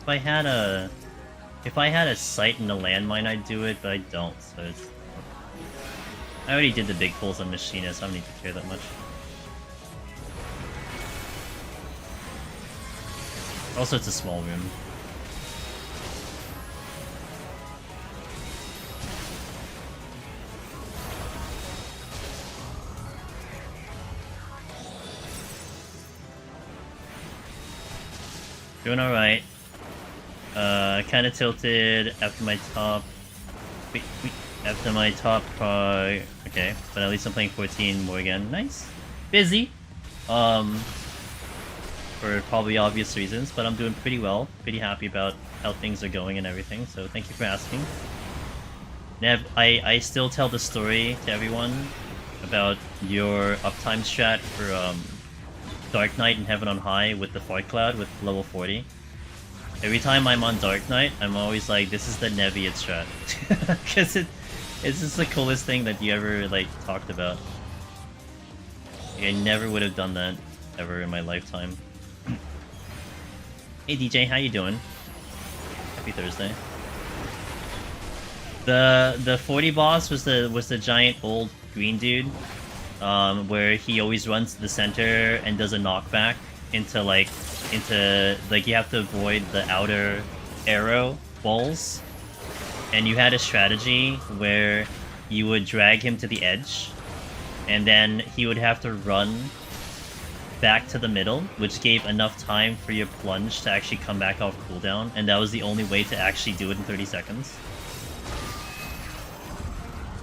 If I had a sight and a landmine, I'd do it, but I don't. So it's. I already did the big pulls on Machinist. I don't need to care that much. Also, it's a small room. Doing alright. Kinda tilted after my top. After my top car. Okay, but at least I'm playing 14 more again. Nice. Busy. For probably obvious reasons, but I'm doing pretty well. Pretty happy about how things are going and everything, so thank you for asking. Nev, I still tell the story to everyone about your uptime strat for, Dark Knight and Heaven on High with the Fart Cloud with level 40. Every time I'm on Dark Knight, I'm always like, this is the Neviate strat. Because it's just the coolest thing that you ever, like, talked about. Like, I never would have done that ever in my lifetime. Hey DJ, how you doing? Happy Thursday. The 40 boss was the giant old green dude. Where he always runs to the center and does a knockback into like you have to avoid the outer arrow balls, and you had a strategy where you would drag him to the edge, and then he would have to run back to the middle, which gave enough time for your plunge to actually come back off cooldown, and that was the only way to actually do it in 30 seconds.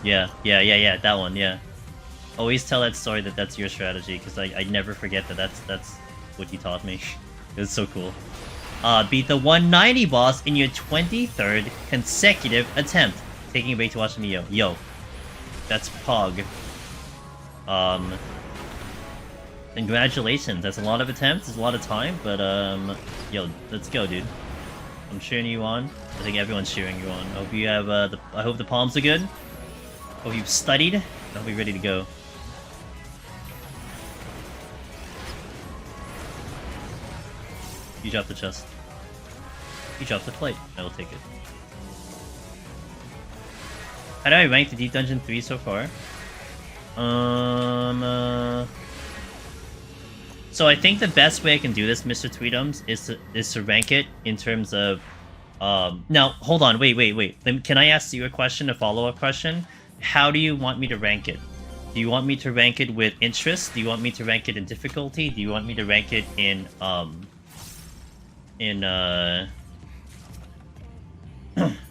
Yeah, that one, yeah. Always tell that story that that's your strategy, because I never forget that that's what you taught me. It was so cool. Beat the 190 boss in your 23rd consecutive attempt. Taking a break to watch me, yo. That's Pog. Congratulations, that's a lot of attempts, it's a lot of time, but yo, let's go, dude. I'm cheering you on. I think everyone's cheering you on. I hope you have I hope the palms are good. Hope you've studied. I hope you're ready to go. You drop the chest. You drop the plate. I will take it. How do I rank the Deep Dungeon 3 so far? So I think the best way I can do this, Mr. Tweetums, is to rank it in terms of now hold on, wait. Can I ask you a question, a follow-up question? How do you want me to rank it? Do you want me to rank it with interest? Do you want me to rank it in difficulty? Do you want me to rank it in I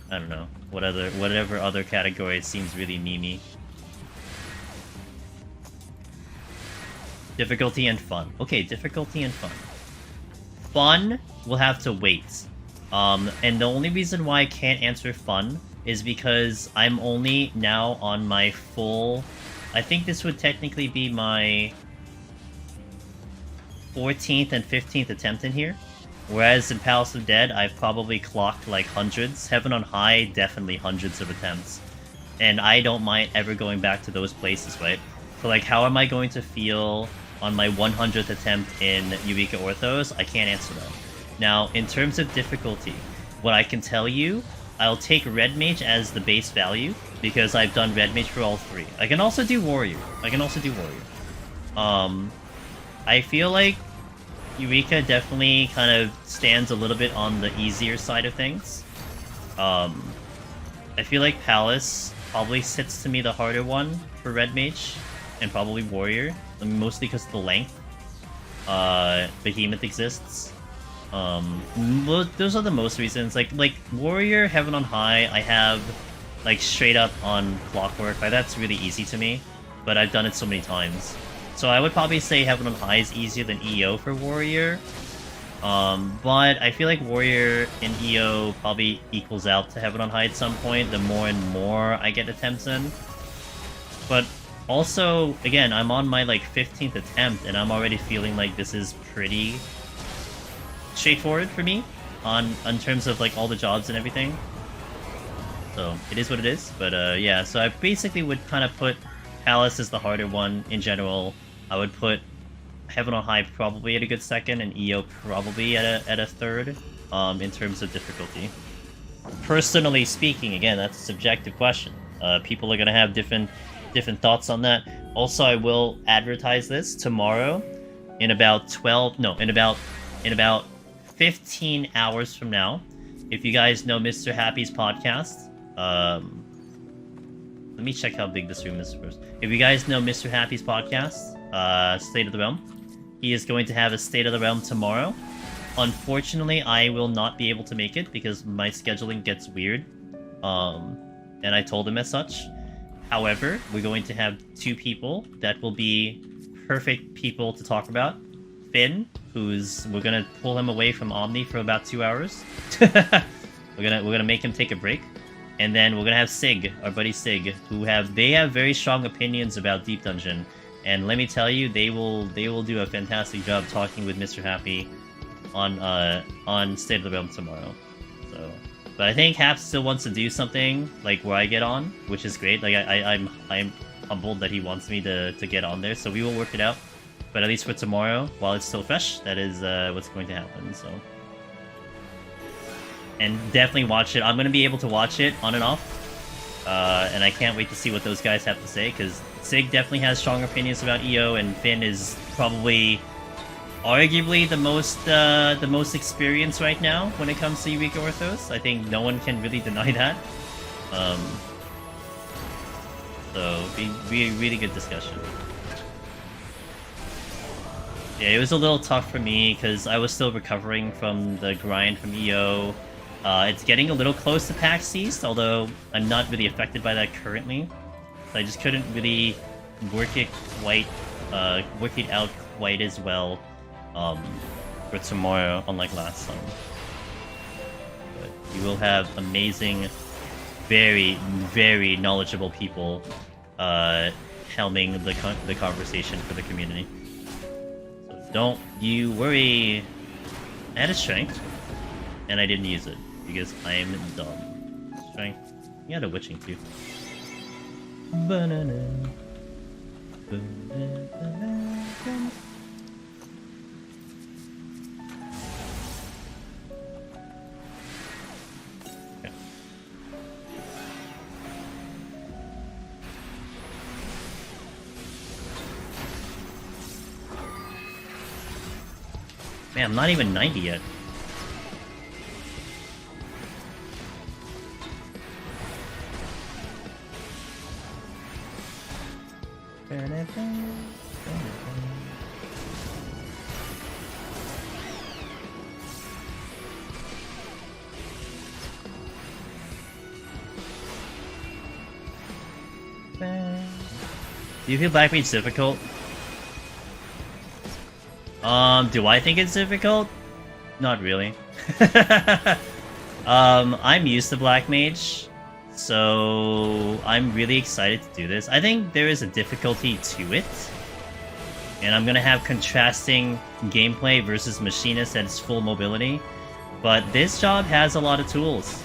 don't know, whatever other category seems really memey. Difficulty and fun. Okay, difficulty and fun. Fun will have to wait. And the only reason why I can't answer fun is because I'm only now on my full I think this would technically be my 14th and 15th attempt in here. Whereas in Palace of Dead, I've probably clocked like hundreds. Heaven on High, definitely hundreds of attempts. And I don't mind ever going back to those places, right? So like, how am I going to feel on my 100th attempt in Eureka Orthos? I can't answer that. Now, in terms of difficulty, what I can tell you, I'll take Red Mage as the base value, because I've done Red Mage for all three. I can also do Warrior. I feel like Eureka definitely kind of stands a little bit on the easier side of things. I feel like Palace probably sits to me the harder one for Red Mage, and probably Warrior, mostly because of the length. Behemoth exists. Those are the most reasons. Like Warrior, Heaven on High, I have like straight up on Clockwork. Like, that's really easy to me, but I've done it so many times. So I would probably say Heaven on High is easier than EO for Warrior. But I feel like Warrior in EO probably equals out to Heaven on High at some point, the more and more I get attempts in. But also, again, I'm on my like 15th attempt, and I'm already feeling like this is pretty straightforward for me in terms of like all the jobs and everything. So it is what it is. But yeah, so I basically would kind of put Palace as the harder one in general. I would put Heaven on High probably at a good second, and EO probably at a third, in terms of difficulty. Personally speaking, again, that's a subjective question. People are gonna have different thoughts on that. Also, I will advertise this tomorrow, in about 15 hours from now. If you guys know Mr. Happy's podcast, let me check how big this room is first. If you guys know Mr. Happy's podcast, State of the Realm, he is going to have a State of the Realm tomorrow. Unfortunately, I will not be able to make it because my scheduling gets weird. And I told him as such. However, we're going to have two people that will be perfect people to talk about. Finn, we're gonna pull him away from Omni for about 2 hours. we're gonna make him take a break. And then we're gonna have Sig, our buddy Sig, they have very strong opinions about Deep Dungeon. And let me tell you, they will do a fantastic job talking with Mr. Happy on State of the Realm tomorrow. So, but I think Hap still wants to do something like where I get on, which is great. Like I'm humbled that he wants me to get on there. So we will work it out. But at least for tomorrow, while it's still fresh, that is what's going to happen. So, and definitely watch it. I'm going to be able to watch it on and off. And I can't wait to see what those guys have to say, because Sig definitely has strong opinions about EO, and Finn is probably, arguably, the most experienced right now when it comes to Eureka Orthos. I think no one can really deny that. So, be really good discussion. Yeah, it was a little tough for me because I was still recovering from the grind from EO. It's getting a little close to PAX East, although I'm not really affected by that currently. So I just couldn't really work it out quite as well for tomorrow, unlike last time. But you will have amazing, very, very knowledgeable people helming the conversation for the community. So don't you worry. I had a strength, and I didn't use it because I am dumb. Strength. You had a witching too. Banana. Banana. Okay. Man, I'm not even 90 yet. Do you feel Black Mage's difficult? Do I think it's difficult? Not really. I'm used to Black Mage, So I'm really excited to do this. I think there is a difficulty to it. And I'm gonna have contrasting gameplay versus Machinist at its full mobility. But this job has a lot of tools.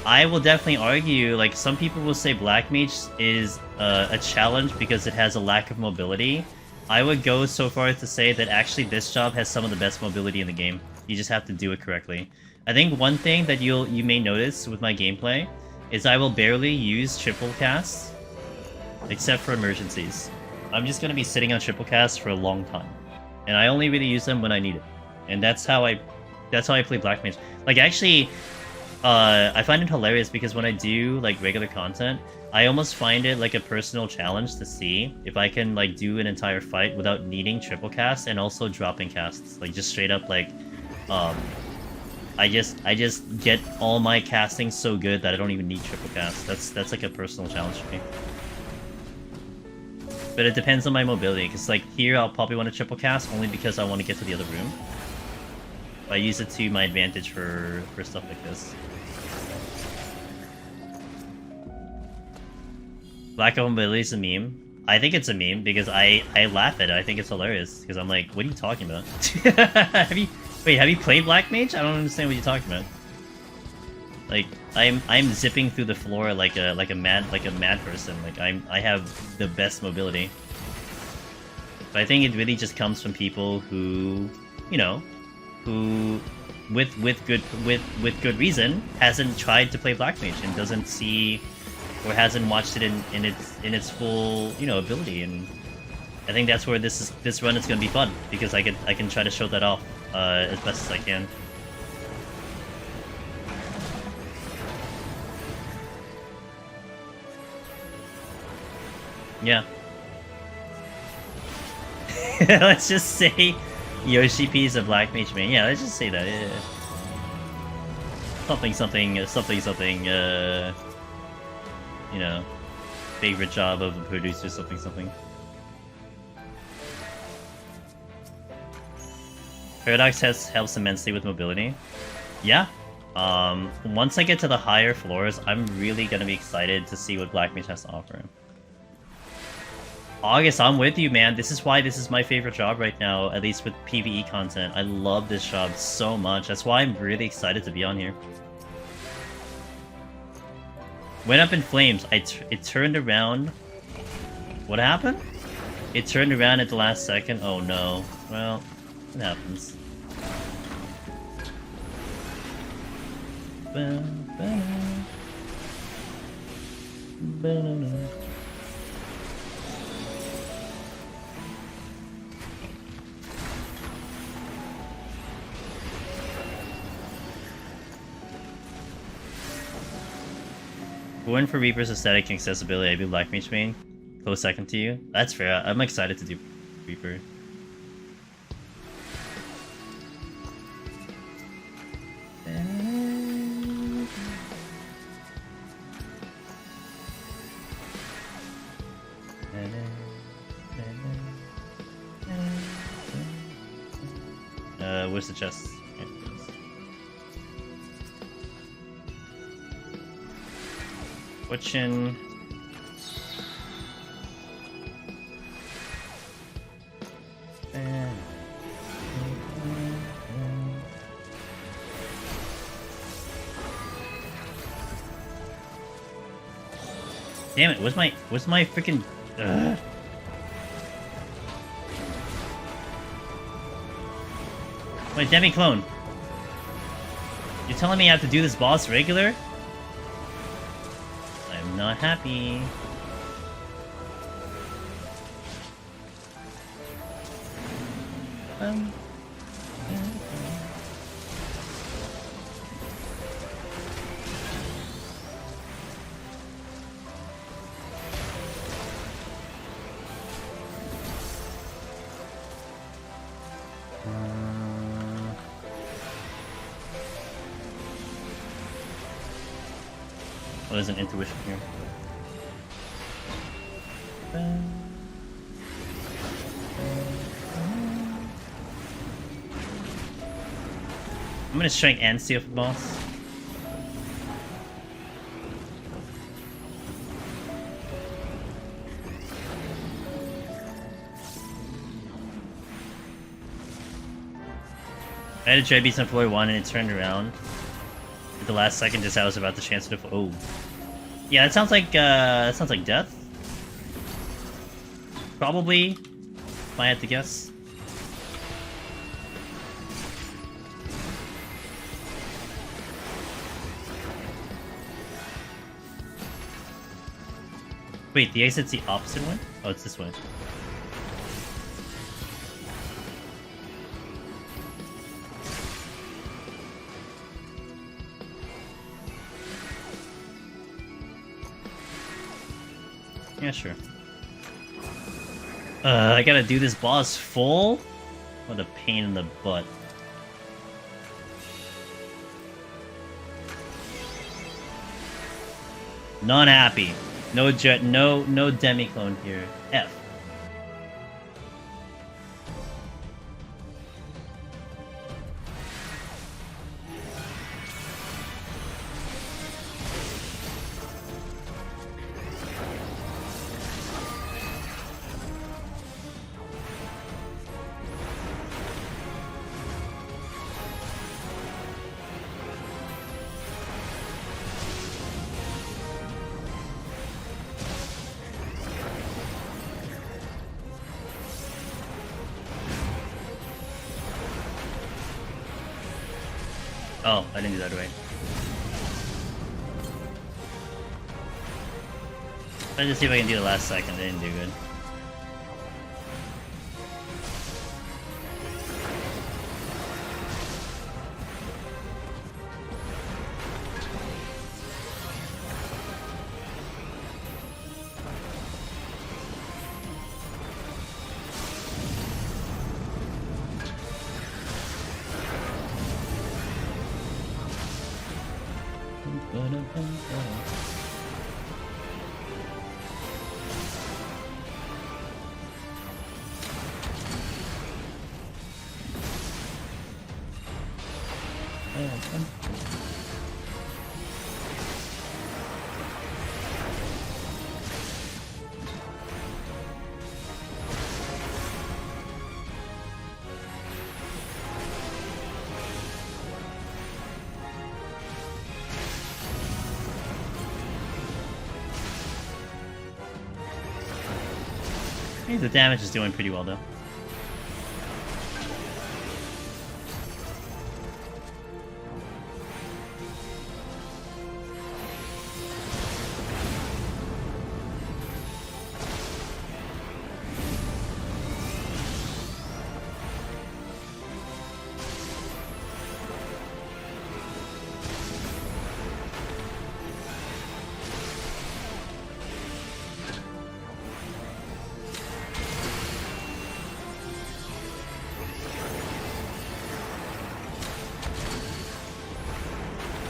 I will definitely argue, like, some people will say Black Mage is a challenge because it has a lack of mobility. I would go so far as to say that actually this job has some of the best mobility in the game. You just have to do it correctly. I think one thing that you may notice with my gameplay is I will barely use triple casts, except for emergencies. I'm just gonna be sitting on triple casts for a long time, and I only really use them when I need it. And that's how I play Black Mage. Like, actually, I find it hilarious because when I do like regular content, I almost find it like a personal challenge to see if I can like do an entire fight without needing triple casts and also dropping casts. Like, just straight up, like, I just get all my casting so good that I don't even need triple casts. That's like a personal challenge for me. But it depends on my mobility, because like here I'll probably want to triple cast only because I want to get to the other room. I use it to my advantage for stuff like this. Lack of mobility is a meme. I think it's a meme because I laugh at it. I think it's hilarious because I'm like, what are you talking about? have you played Black Mage? I don't understand what you're talking about. Like, I'm zipping through the floor like a mad person. Like, I have the best mobility. But I think it really just comes from people who, you know, who with good reason hasn't tried to play Black Mage and doesn't see or hasn't watched it in its full, you know, ability. And I think that's where this run is going to be fun because I can try to show that off as best as I can. Yeah. Let's just say Yoshi P is a Black Mage main. Yeah, let's just say that. Yeah. Something, you know, favorite job of a producer, something. Paradox helps immensely with mobility. Yeah. Once I get to the higher floors, I'm really gonna be excited to see what Black Mage has to offer. August, I'm with you, man. This is why this is my favorite job right now, at least with PvE content. I love this job so much. That's why I'm really excited to be on here. Went up in flames. It turned around. What happened? It turned around at the last second. Oh no. Well, it happens. Going for Reaper's aesthetic and accessibility, I'd be Black Mage main. Close second to you. That's fair. I'm excited to do Reaper. Where's the chest? Switching. Damn it! Where's my freaking? My demi clone. You're telling me I have to do this boss regular? I'm not happy. What is an intuition here? I'm gonna strength and steal for the boss. I had a Dread Beast on floor 1 and it turned around at the last second just as I was about to chance it. Oh. Yeah, that sounds like death. Probably, if I had to guess. Wait, the exit's the opposite way? Oh, it's this way. Yeah, sure. I gotta do this boss full? What a pain in the butt. Not happy. No demi-clone here. F. Oh, I didn't do that right. Let's just see if I can do the last second. I didn't do good. I think the damage is doing pretty well though.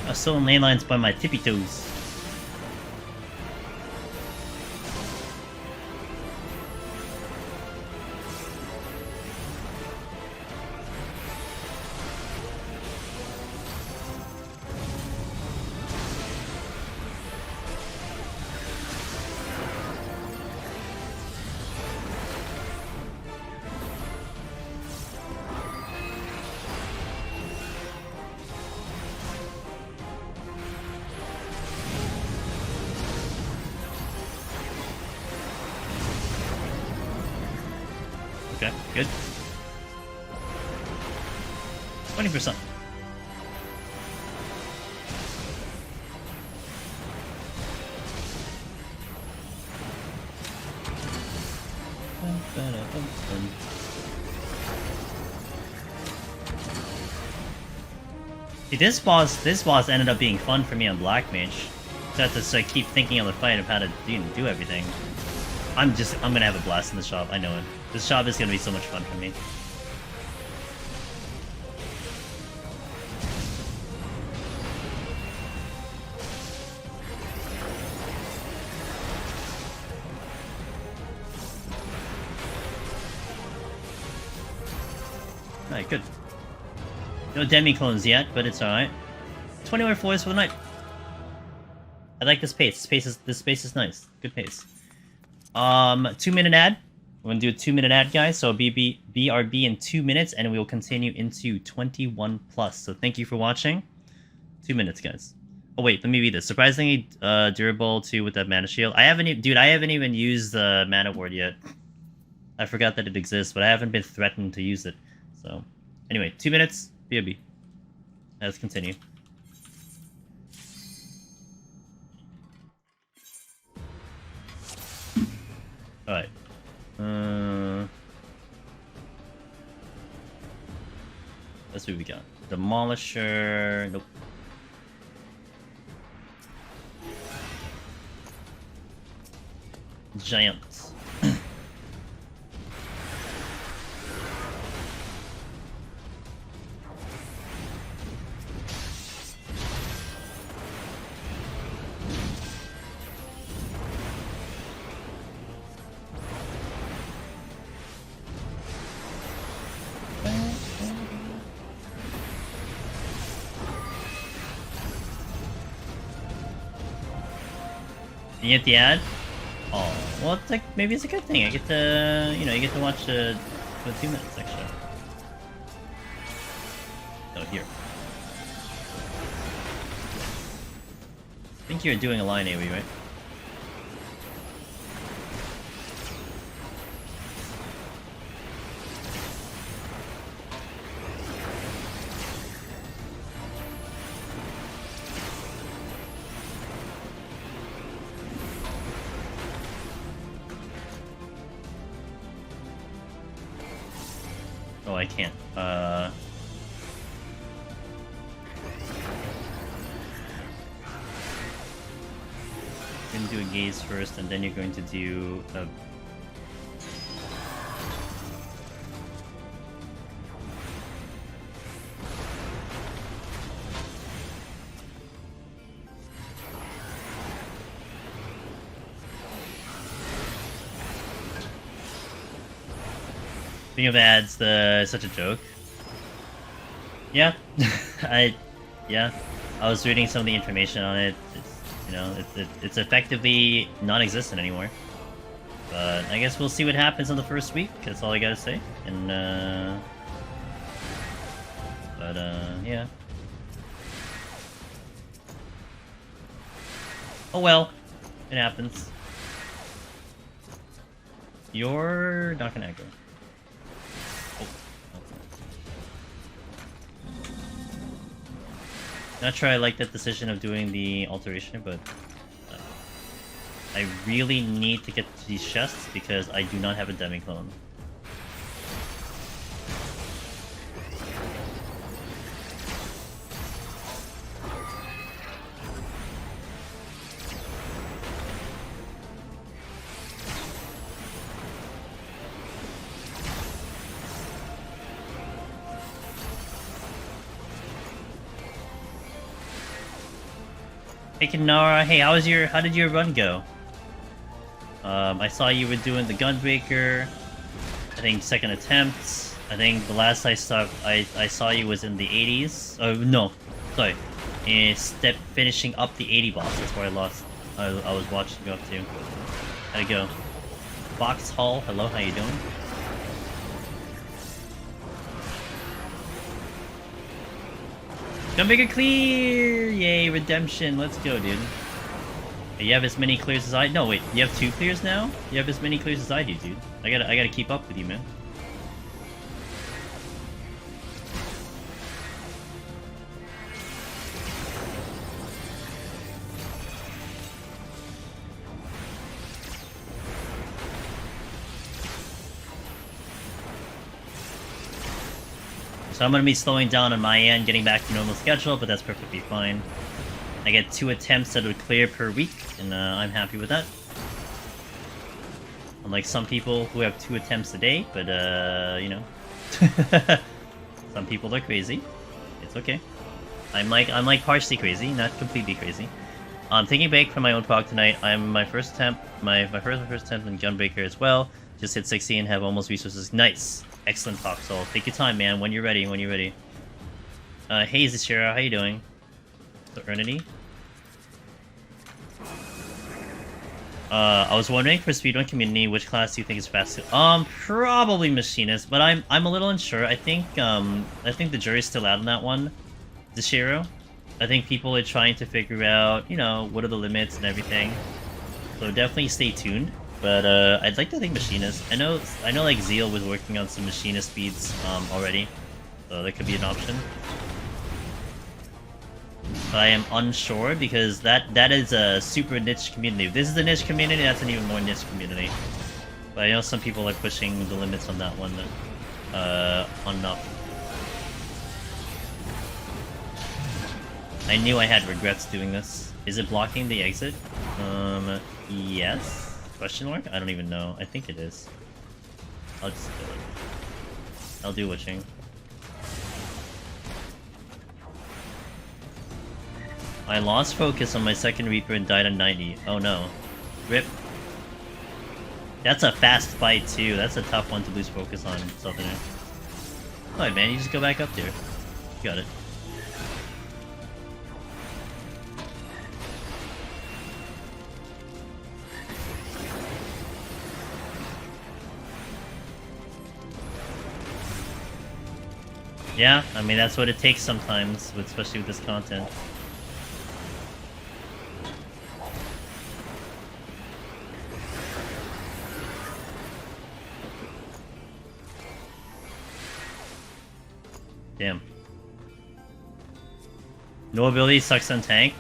I was still in lane lines by my tippy toes. Okay, good. 20%. See, this boss ended up being fun for me on Black Mage. So I have to keep thinking on the fight of how to do everything. I'm gonna have a blast in the shop, I know it. This shop is gonna be so much fun for me. Alright, good. No demi-clones yet, but it's alright. 21 floors for the night. I like this pace. This pace is nice. Good pace. 2-minute ad. We're gonna do a 2-minute ad, guys. So BRB in 2 minutes, and we will continue into 21 plus. So thank you for watching. 2 minutes, guys. Oh wait, let me read this. Surprisingly durable too with that mana shield. I haven't even used the mana ward yet. I forgot that it exists, but I haven't been threatened to use it. So anyway, 2 minutes. BRB. Let's continue. All right. Let's see what we got. Demolisher. Nope. Giant. You get the ad? Oh, well, it's like, maybe it's a good thing. I get to, you get to watch for 2 minutes extra. Oh, here. I think you're doing a line AoE, right? Oh, I can't. You're gonna do a gaze first, and then you're going to do a... Speaking of ads, such a joke. Yeah, I was reading some of the information on it. It's effectively non-existent anymore. But I guess we'll see what happens on the first week. That's all I gotta say. And yeah. Oh well, it happens. You're not gonna aggro. Not sure I like that decision of doing the alteration, but I really need to get to these chests because I do not have a demi-clone. Hey Kinara, hey, how did your run go? I saw you were doing the Gunbreaker. I think second attempt. I think the last I saw you was in the 80s. Oh no, sorry. Finishing up the 80 boss. That's where I lost. I was watching you up to. How'd it go? Box Hall, hello, how you doing? Gunbreaker clear! Yay, redemption. Let's go, dude. You have as many clears as I... No, wait. You have 2 clears now? You have as many clears as I do, dude. I gotta keep up with you, man. So I'm going to be slowing down on my end, getting back to normal schedule, but that's perfectly fine. I get 2 attempts that would clear per week, and I'm happy with that. Unlike some people who have 2 attempts a day, but you know. Some people are crazy. It's okay. I'm like partially crazy, not completely crazy. I'm taking a break from my own prog tonight. I'm my first attempt, my first attempt on Gunbreaker as well. Just hit 60 and have almost resources. Nice. Excellent talk, Soul. Take your time, man. When you're ready, when you're ready. Hey, Zashira, how you doing? So, Ernity? I was wondering for speedrun community, which class do you think is fast? Probably machinist, but I'm a little unsure. I think the jury's still out on that one. Zashiro. I think people are trying to figure out, you know, what are the limits and everything. So definitely stay tuned. But I'd like to think machinist. I know like Zeal was working on some machinist speeds already, so that could be an option. But I am unsure because that is a super niche community. If this is a niche community, that's an even more niche community. But I know some people are pushing the limits on that one enough. I knew I had regrets doing this. Is it blocking the exit? Yes? Question mark? I don't even know. I think it is. I'll just do it. I'll do witching. I lost focus on my second Reaper and died on 90. Oh no. RIP. That's a fast fight too. That's a tough one to lose focus on, Southerner. Alright man, you just go back up there. You got it. Yeah, I mean that's what it takes sometimes, especially with this content. Damn. No ability sucks on tank?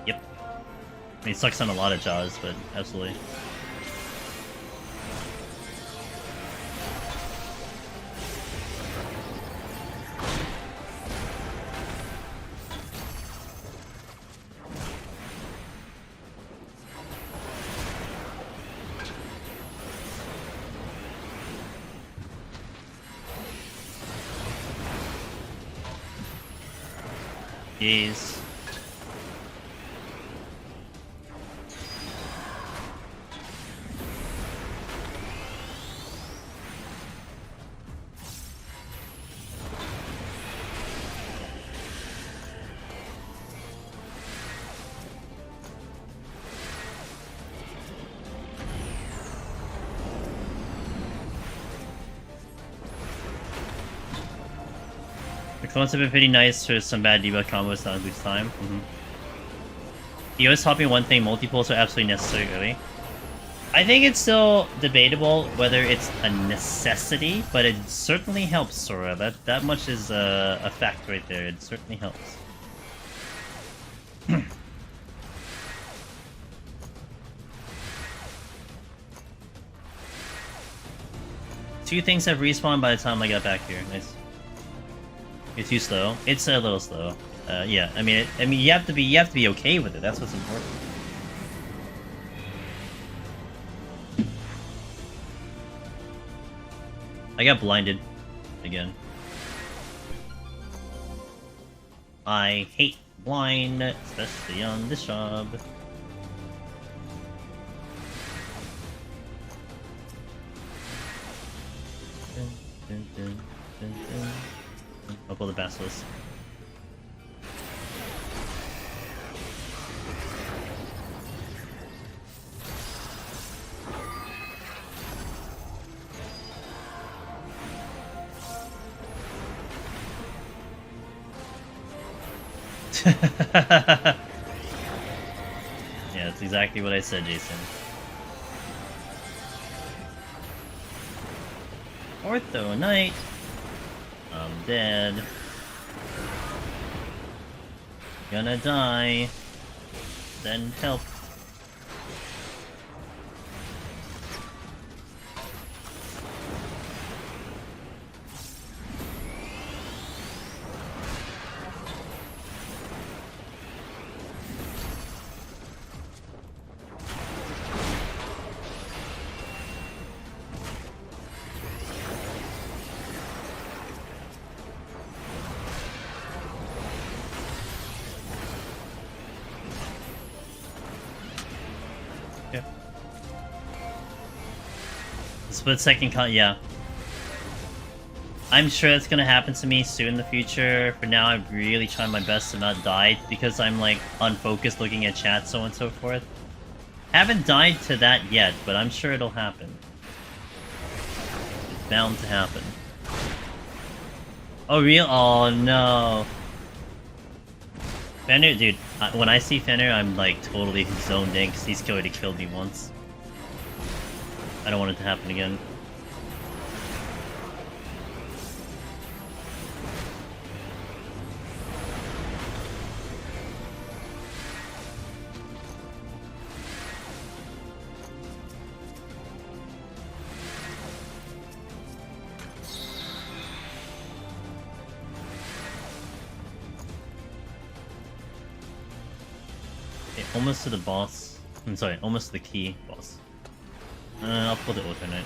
Yep. I mean, it sucks on a lot of jaws, but absolutely. Jeez. The clones have been pretty nice for some bad debug combos that lose time. EOS hopping one thing, multiples are absolutely necessary, really. I think it's still debatable whether it's a necessity, but it certainly helps, Sora. That much is a fact right there. It certainly helps. Two things have respawned by the time I got back here. Nice. You're too slow. It's a little slow. Yeah. I mean, you have to be okay with it. That's what's important. I got blinded again. I hate blind, especially on this job. I'll pull the Basilisk. Yeah, that's exactly what I said, Jason. Ortho Knight. I'm dead. Gonna die. Send help. Split second yeah. I'm sure that's gonna happen to me soon in the future. For now, I'm really trying my best to not die because I'm like unfocused looking at chat, so on and so forth. Haven't died to that yet, but I'm sure it'll happen. It's bound to happen. Oh, real? Oh, no. Fenrir, dude, when I see Fenrir, I'm like totally zoned in because he's already killed me once. I don't want it to happen again. Almost to the boss. I'm sorry, almost to the key boss. I'll pull the alternate.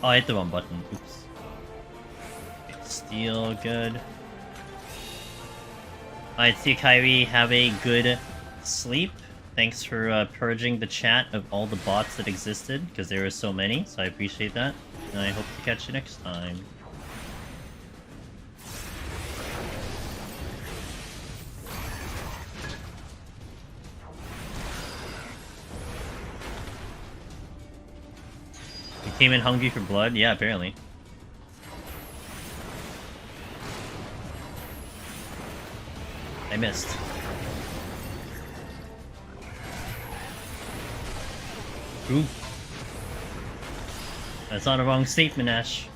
Oh, I hit the wrong button. Oops. Okay, steal, good. Alright, see Kyrie, have a good sleep. Thanks for purging the chat of all the bots that existed, because there were so many, so I appreciate that. And I hope to catch you next time. You came in hungry for blood? Yeah, apparently. I missed. Ooh. That's not a wrong statement, Ash.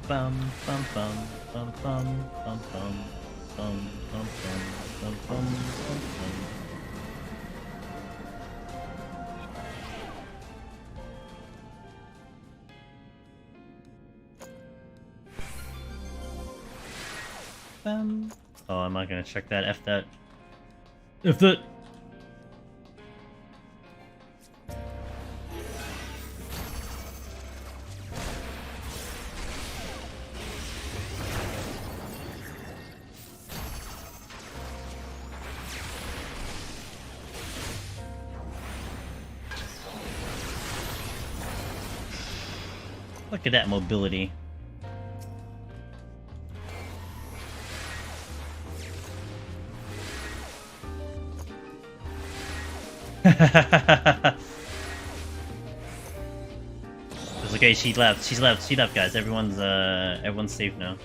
Bum bum bum bum bum bum bum bum bum bum bum bum bum. Oh, I'm not gonna check that. F that. F that. Look at that mobility. It's okay, she left. She left, guys. Everyone's safe now.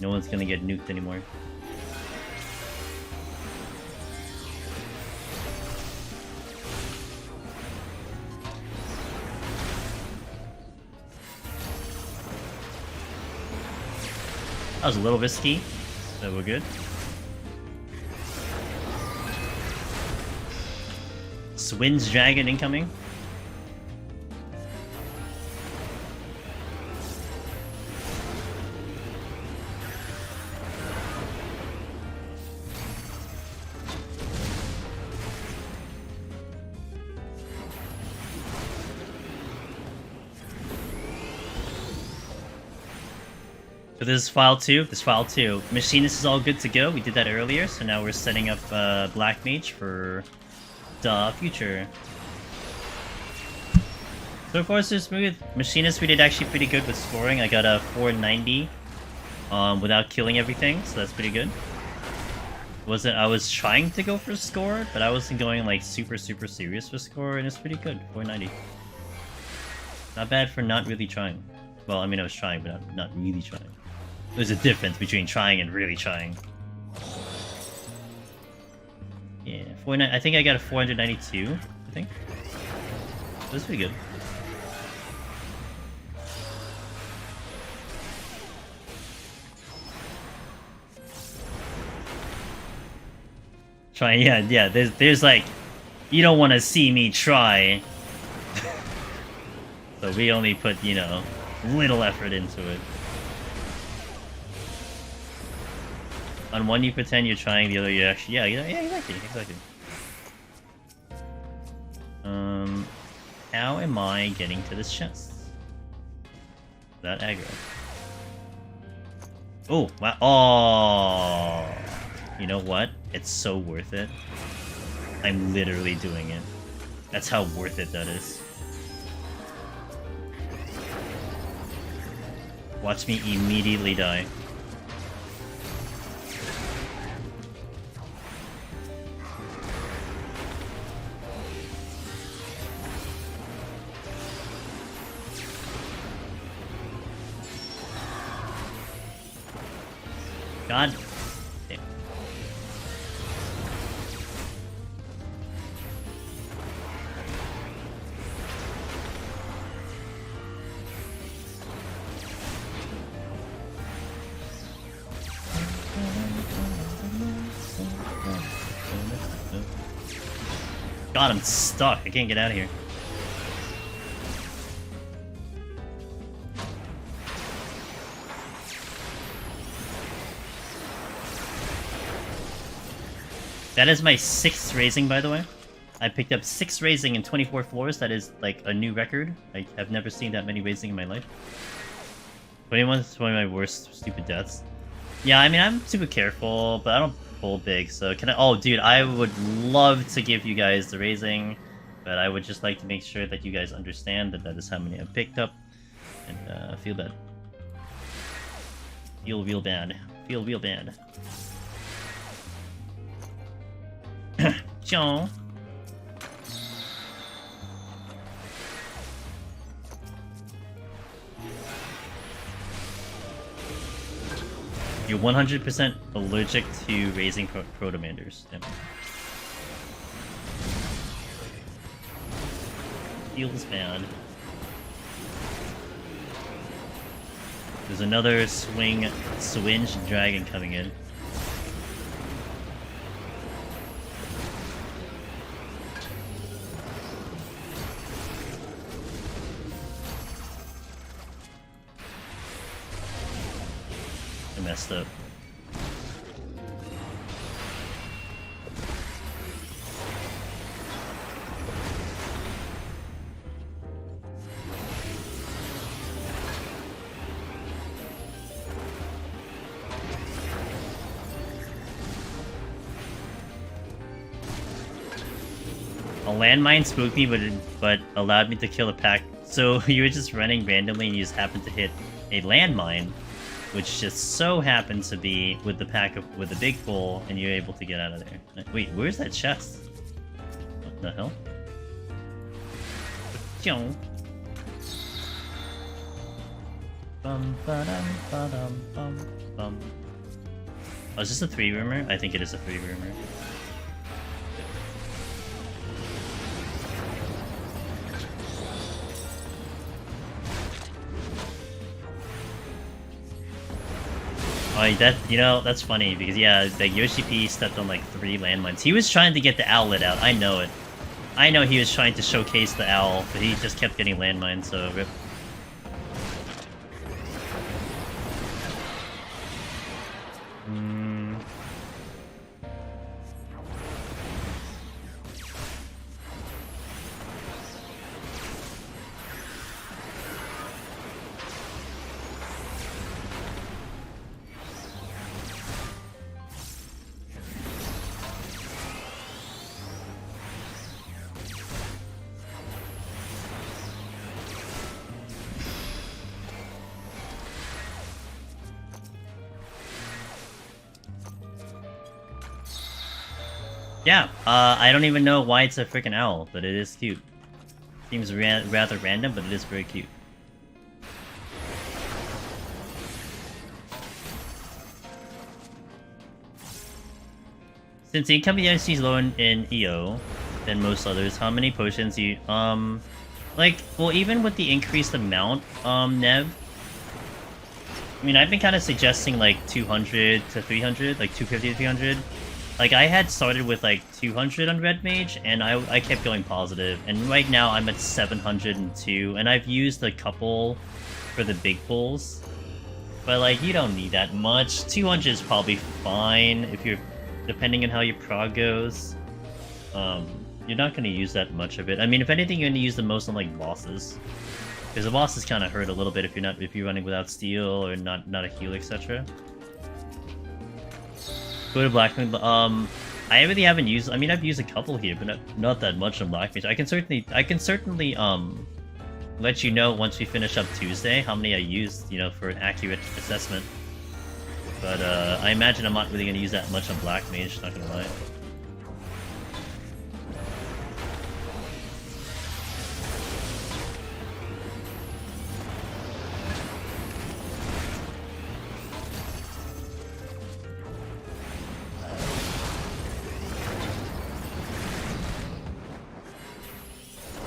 No one's gonna get nuked anymore. That was a little risky, but we're good. Swin's Dragon incoming. So this is file 2. This file 2. Machinist is all good to go. We did that earlier, so now we're setting up Black Mage for the future. So far so smooth. Machinist we did actually pretty good with scoring. I got a 490 without killing everything, so that's pretty good. I was trying to go for score, but I wasn't going like super serious for score, and it's pretty good. 490. Not bad for not really trying. Well, I mean I was trying, but not really trying. There's a difference between trying and really trying. Yeah, I think I got a 492, I think. That's pretty good. Try, yeah, there's like, you don't want to see me try. So we only put, you know, little effort into it. On one you pretend you're trying, the other you actually... Yeah, exactly. How am I getting to this chest? That aggro. Oh, wow. Oh! You know what? It's so worth it. I'm literally doing it. That's how worth it that is. Watch me immediately die. God damn. God, I'm stuck. I can't get out of here. That is my 6th raising, by the way. I picked up 6 raising in 24 floors. That is, like, a new record. I have never seen that many raising in my life. 21 is one of my worst stupid deaths. Yeah, I mean, I'm super careful, but I don't pull big, so can I... Oh, dude, I would love to give you guys the raising, but I would just like to make sure that you guys understand that that is how many I picked up. And, feel bad. Feel real bad. Feel real bad. John. You're 100% allergic to raising Protomanders. Damn. Feels bad. There's another swinge dragon coming in. Messed up. A landmine spooked me, but allowed me to kill a pack. So you were just running randomly and you just happened to hit a landmine, which just so happens to be with the with the big bull, and you're able to get out of there. Wait, where's that chest? What the hell? Bum ba-dum ba-dum bum bum. Oh, is this a 3-roomer? I think it is a 3-roomer. Oh, that's funny, because yeah, like Yoshi P stepped on like 3 landmines. He was trying to get the owlet out, I know it. I know he was trying to showcase the owl, but he just kept getting landmines, so rip. Yeah, I don't even know why it's a freaking owl, but it is cute. Seems rather random, but it is very cute. Since the incoming density is lower in EO than most others, how many potions you well, even with the increased amount, Nev, I mean, I've been kind of suggesting like 200 to 300, like 250 to 300. Like, I had started with, like, 200 on Red Mage, and I kept going positive. And right now, I'm at 702, and I've used a couple for the big pulls. But, like, you don't need that much. 200 is probably fine if you're... depending on how your prog goes. You're not going to use that much of it. I mean, if anything, you're going to use the most on, like, bosses. Because the bosses kind of hurt a little bit if you're running without steel or not a heal, etc. Go to Blackmoon, I really haven't used. I mean, I've used a couple here, but not that much on Black Mage. I can certainly let you know once we finish up Tuesday how many I used, you know, for an accurate assessment. But I imagine I'm not really gonna use that much on Black Mage. Not gonna lie.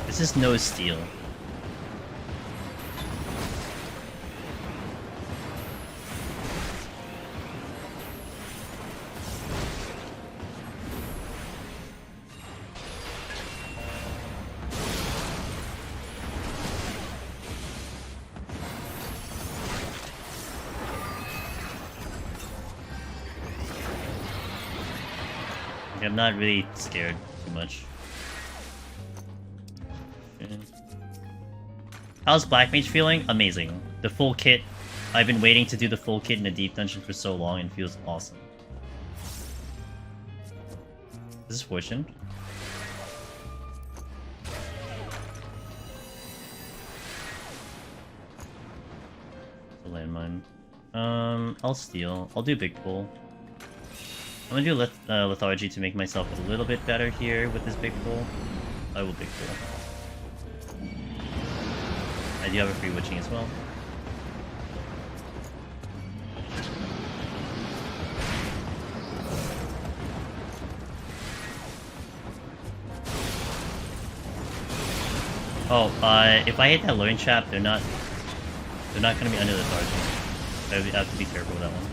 This is no steal. I'm not really scared too much. How's Black Mage feeling? Amazing. The full kit. I've been waiting to do the full kit in a deep dungeon for so long and it feels awesome. This is Fortune. The landmine. I'll steal. I'll do big pull. I'm gonna do lethargy to make myself a little bit better here with this big pull. I will big pull. I do have a free witching as well. Oh, if I hit that luring trap, they're not gonna be under the lethargy. I have to be careful with that one.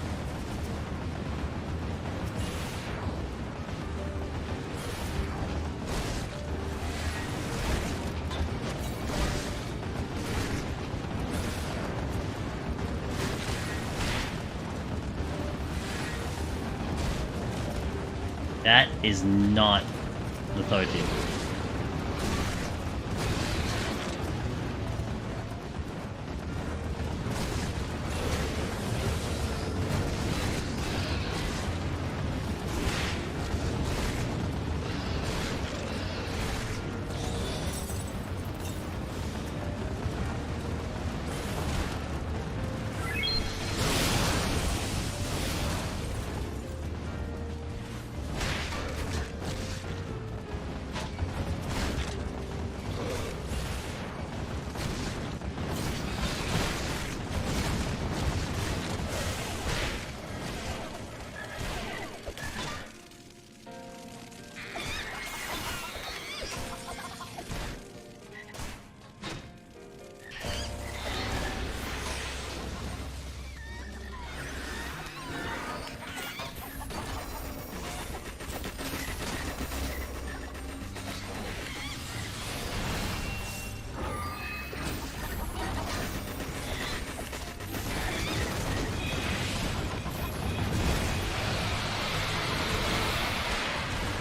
That is not lethargy.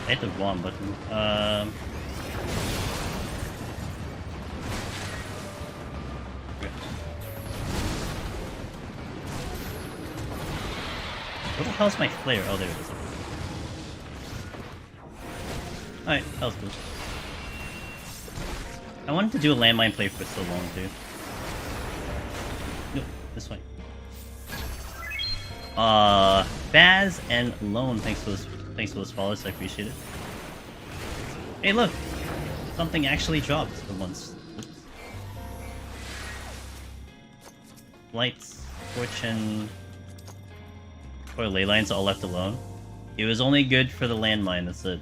I hit the wrong button. Where the hell's my flare? Oh, there it is. Alright, that was cool. I wanted to do a landmine play for so long, too. Nope, this way. Baz and Lone, thanks for those follows, I appreciate it. Hey, look! Something actually dropped for once. Oops. Lights, Fortune, or ley lines all left alone. It was only good for the landmine, that's it.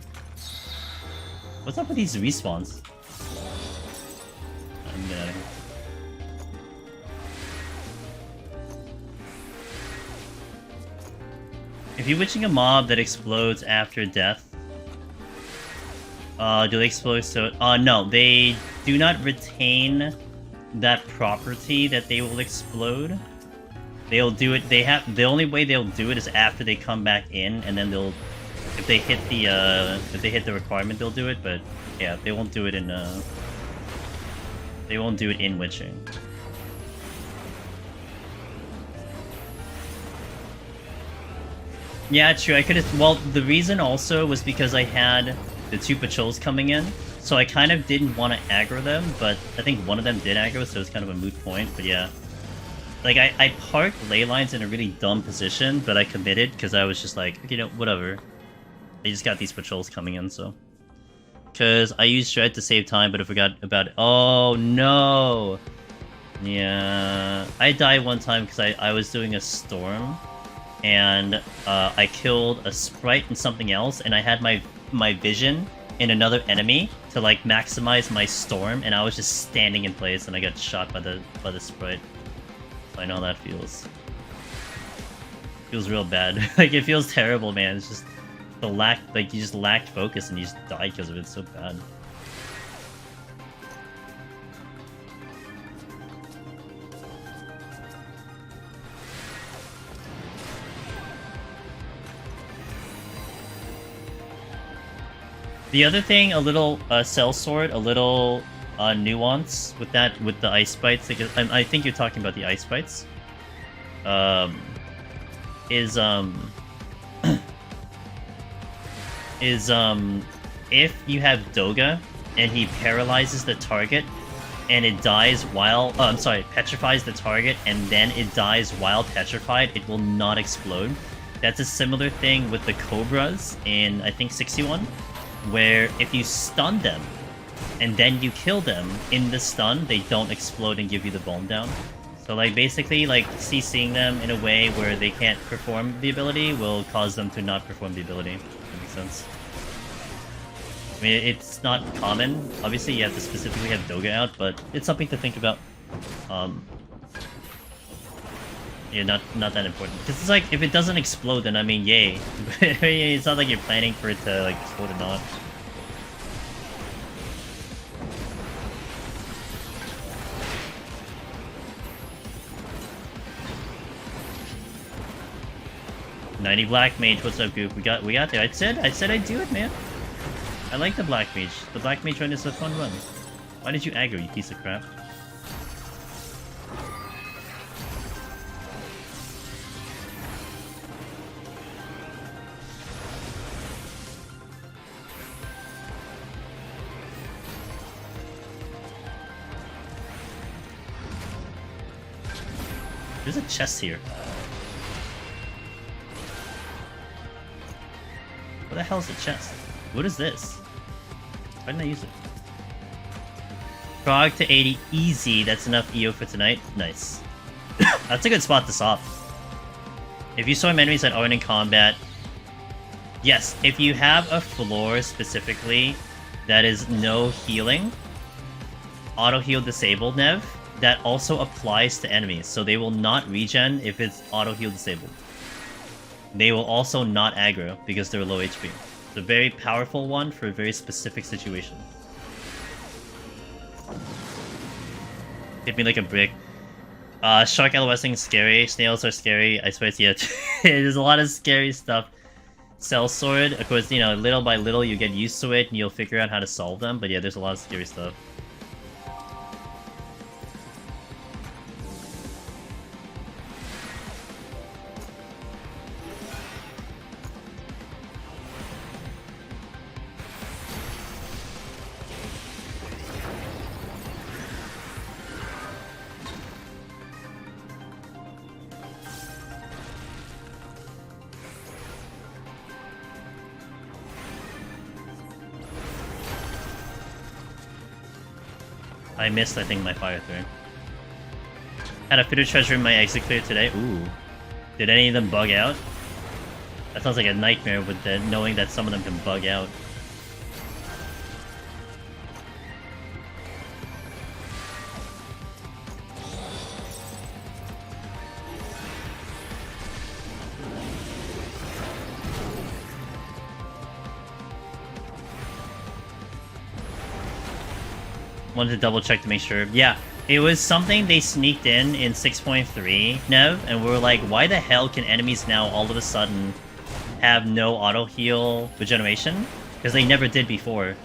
What's up with these respawns? I'm gonna... If you're witching a mob that explodes after death, do they explode so... no, they do not retain that property that they will explode. They'll do it, the only way they'll do it is after they come back in, and then they'll... If they hit the requirement, they'll do it, but yeah, they won't do it in, they won't do it in witching. Yeah, true. I could have. Well, the reason also was because I had the 2 patrols coming in, so I kind of didn't want to aggro them, but I think one of them did aggro, so it was kind of a moot point. But yeah, like I parked ley lines in a really dumb position, but I committed because I was just like, you know, whatever. I just got these patrols coming in, so. Because I used Shred to save time, but I forgot about it. Oh no! Yeah, I died one time because I was doing a storm, and I killed a sprite and something else, and I had my vision in another enemy to like maximize my storm, and I was just standing in place, and I got shot by the sprite. So I know how that feels. Feels real bad. Like it feels terrible, man. It's just the lack, like you just lacked focus and you just died because of it. It's so bad. The other thing, a little cell sword, a little nuance with that, with the ice bites. Like, I think you're talking about the ice bites. If you have Doga and he paralyzes the target and it dies while, petrifies the target and then it dies while petrified, it will not explode. That's a similar thing with the Cobras in, I think, 61, where if you stun them and then you kill them in the stun, they don't explode and give you the bone down. So like basically like CCing them in a way where they can't perform the ability will cause them to not perform the ability. That makes sense. I mean, it's not common. Obviously, you have to specifically have Doga out, but it's something to think about. Yeah, not that important. Because it's like, if it doesn't explode, then I mean, yay. But it's not like you're planning for it to like explode or not. "90 Black Mage, what's up, Goop? We got there. I said I'd do it, man. I like the Black Mage. The Black Mage run is a fun run. Why did you aggro, you piece of crap? There's a chest here. What the hell is the chest? What is this? Why didn't I use it? Frog to 80, easy. That's enough EO for tonight. Nice. That's a good spot to stop. If you storm enemies that aren't in combat, yes. If you have a floor specifically that is no healing, auto heal disabled, Nev, that also applies to enemies, so they will not regen if it's auto heal disabled. They will also not aggro because they're low HP. It's a very powerful one for a very specific situation. Hit me like a brick. Shark LOSing is scary. Snails are scary. I suppose, yeah. There's a lot of scary stuff. Cell Sword, of course, you know, little by little you get used to it and you'll figure out how to solve them. But yeah, there's a lot of scary stuff. I missed, I think, my fire through. Had a fitted treasure in my exit clear today. Ooh. Did any of them bug out? That sounds like a nightmare with the knowing that some of them can bug out. Wanted to double check to make sure. Yeah, it was something they sneaked in 6.3, Nev, and we were like, why the hell can enemies now all of a sudden have no auto heal regeneration? Because they never did before.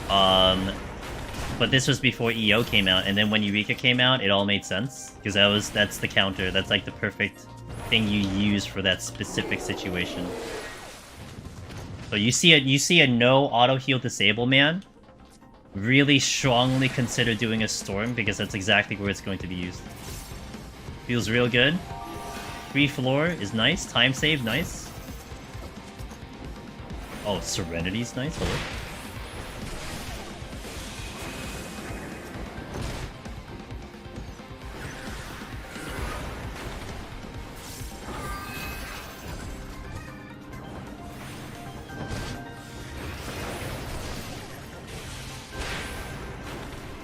But this was before EO came out, and then when Eureka came out, it all made sense. Because that's the counter. That's like the perfect thing you use for that specific situation. So you see a no auto heal disable man, really strongly consider doing a storm because that's exactly where it's going to be used. Feels real good. Free floor is nice. Time save, nice. Oh, Serenity's nice. Hello.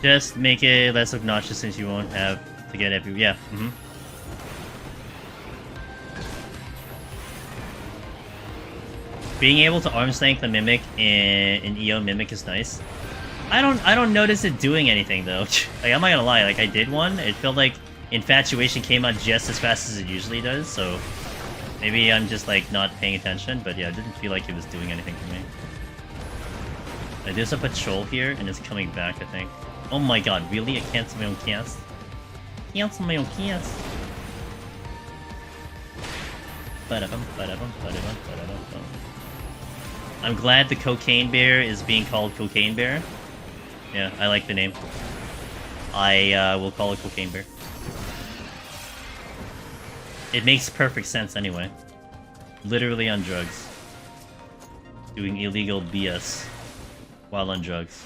Just make it less obnoxious since you won't have to get every... Yeah, Being able to arm's length the Mimic in EO Mimic is nice. I don't notice it doing anything though. Like, I'm not gonna lie, like I did one, it felt like Infatuation came out just as fast as it usually does, so maybe I'm just like not paying attention, but yeah, it didn't feel like it was doing anything for me. Like, there's a patrol here and it's coming back, I think. Oh my god, really? I cancel my own cast? Cancel my own cast? I'm glad the Cocaine Bear is being called Cocaine Bear. Yeah, I like the name. I will call it Cocaine Bear. It makes perfect sense anyway. Literally on drugs. Doing illegal BS while on drugs.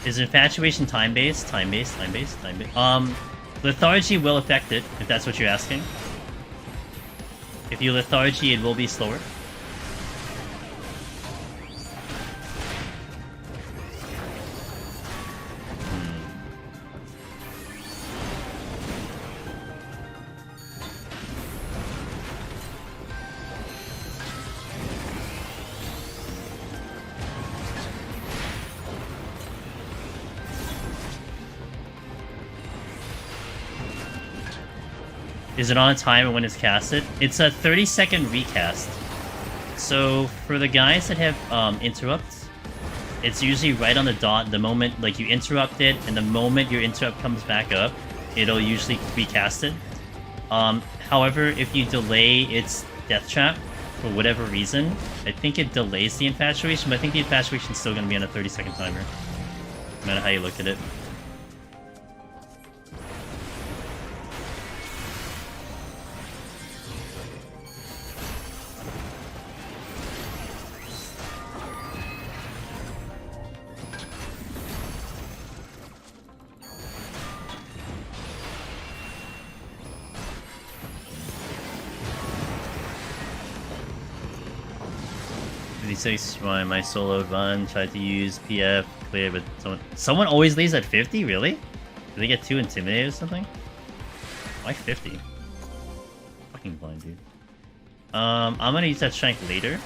Is Infatuation time-based? Time-based? Time-based? Time-based? Lethargy will affect it, if that's what you're asking. If you Lethargy, it will be slower. Is it on a timer when it's casted? It's a 30-second recast. So for the guys that have interrupts, it's usually right on the dot. The moment like you interrupt it, and the moment your interrupt comes back up, it'll usually recast it. However, if you delay its death trap for whatever reason, I think it delays the Infatuation, but I think the Infatuation's still going to be on a 30-second timer, no matter how you look at it. My solo run tried to use PF clear, but someone always leaves at 50. Really? Do they get too intimidated or something? Why 50? Fucking blind, dude. I'm gonna use that strength later.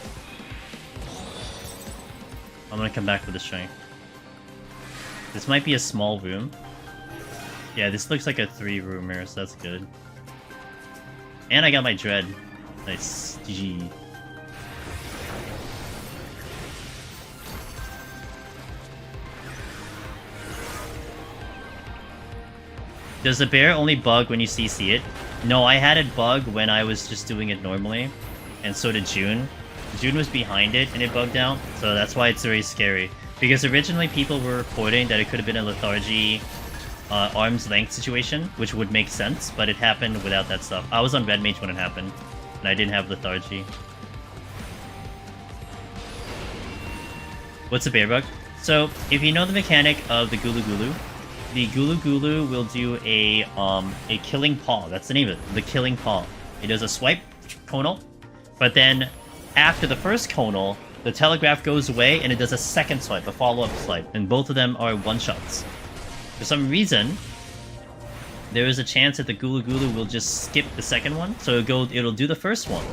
I'm gonna come back with the strength. This might be a small room. Yeah, this looks like a 3-roomer, so that's good. And I got my dread. Nice. GG. Does the bear only bug when you CC it? No, I had it bug when I was just doing it normally. And so did June. June was behind it and it bugged out. So that's why it's very scary. Because originally people were reporting that it could have been a lethargy arm's length situation, which would make sense, but it happened without that stuff. I was on Red Mage when it happened, and I didn't have lethargy. What's a bear bug? So, if you know the mechanic of the Gulu Gulu, the Gulu Gulu will do a killing paw. That's the name of it. The killing paw. It does a swipe, conal, but then after the first conal, the telegraph goes away and it does a second swipe, a follow-up swipe, and both of them are one-shots. For some reason, there is a chance that the Gulu Gulu will just skip the second one, so it'll do the first one,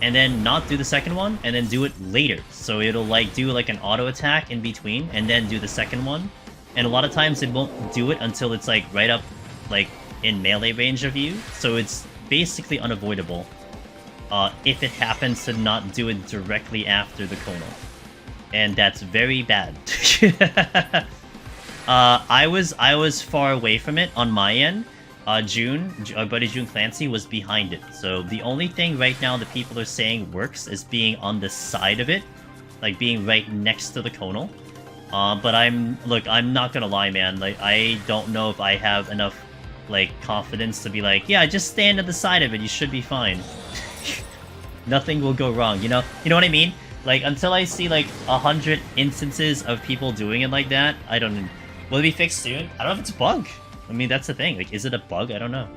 and then not do the second one, and then do it later. So it'll like do like an auto attack in between, and then do the second one. And a lot of times it won't do it until it's like right up like, in melee range of you, so it's basically unavoidable. If it happens to not do it directly after the Conal. And that's very bad. I was far away from it on my end. Our buddy June Clancy was behind it. So the only thing right now that people are saying works is being on the side of it. Like being right next to the Conal. But I'm not gonna lie, man. Like, I don't know if I have enough, like, confidence to be like, yeah, just stand at the side of it, you should be fine. Nothing will go wrong, you know what I mean? Like, until I see, like, 100 instances of people doing it like that, I don't... Will it be fixed soon? I don't know if it's a bug. I mean, that's the thing. Like, is it a bug? I don't know.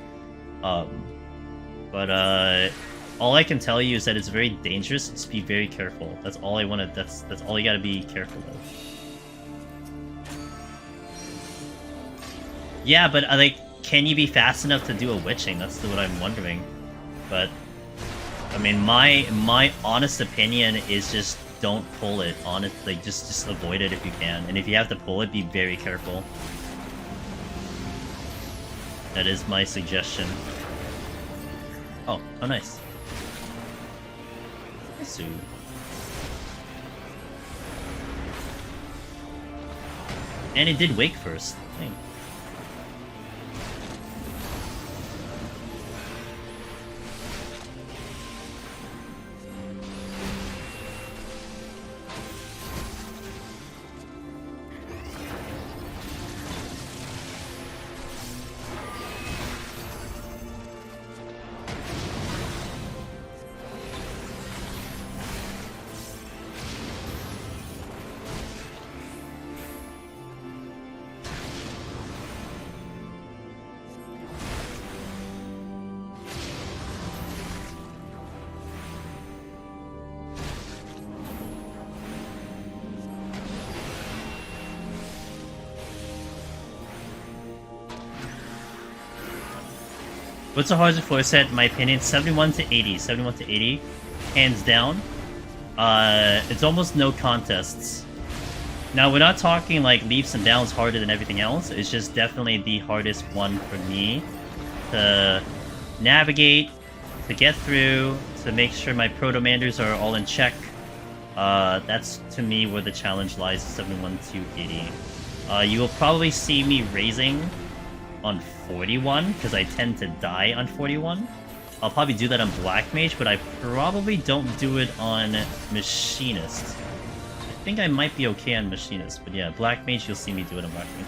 All I can tell you is that it's very dangerous. Just be very careful. That's all I want to... That's all you gotta be careful of. Yeah, but, like, can you be fast enough to do a witching? That's what I'm wondering. But... I mean, my honest opinion is just don't pull it. Honestly, just avoid it if you can. And if you have to pull it, be very careful. That is my suggestion. Oh nice. Nice. And it did wake first. Dang. What's the hardest floor set? In my opinion, 71 to 80. 71 to 80. Hands down. It's almost no contests. Now, we're not talking like leaps and downs harder than everything else. It's just definitely the hardest one for me to navigate, to get through, to make sure my Proto-Manders are all in check. That's, to me, where the challenge lies, 71 to 80. You will probably see me raising on 41, because I tend to die on 41. I'll probably do that on Black Mage, but I probably don't do it on Machinist. I think I might be okay on Machinist, but yeah, Black Mage, you'll see me do it on Black Mage.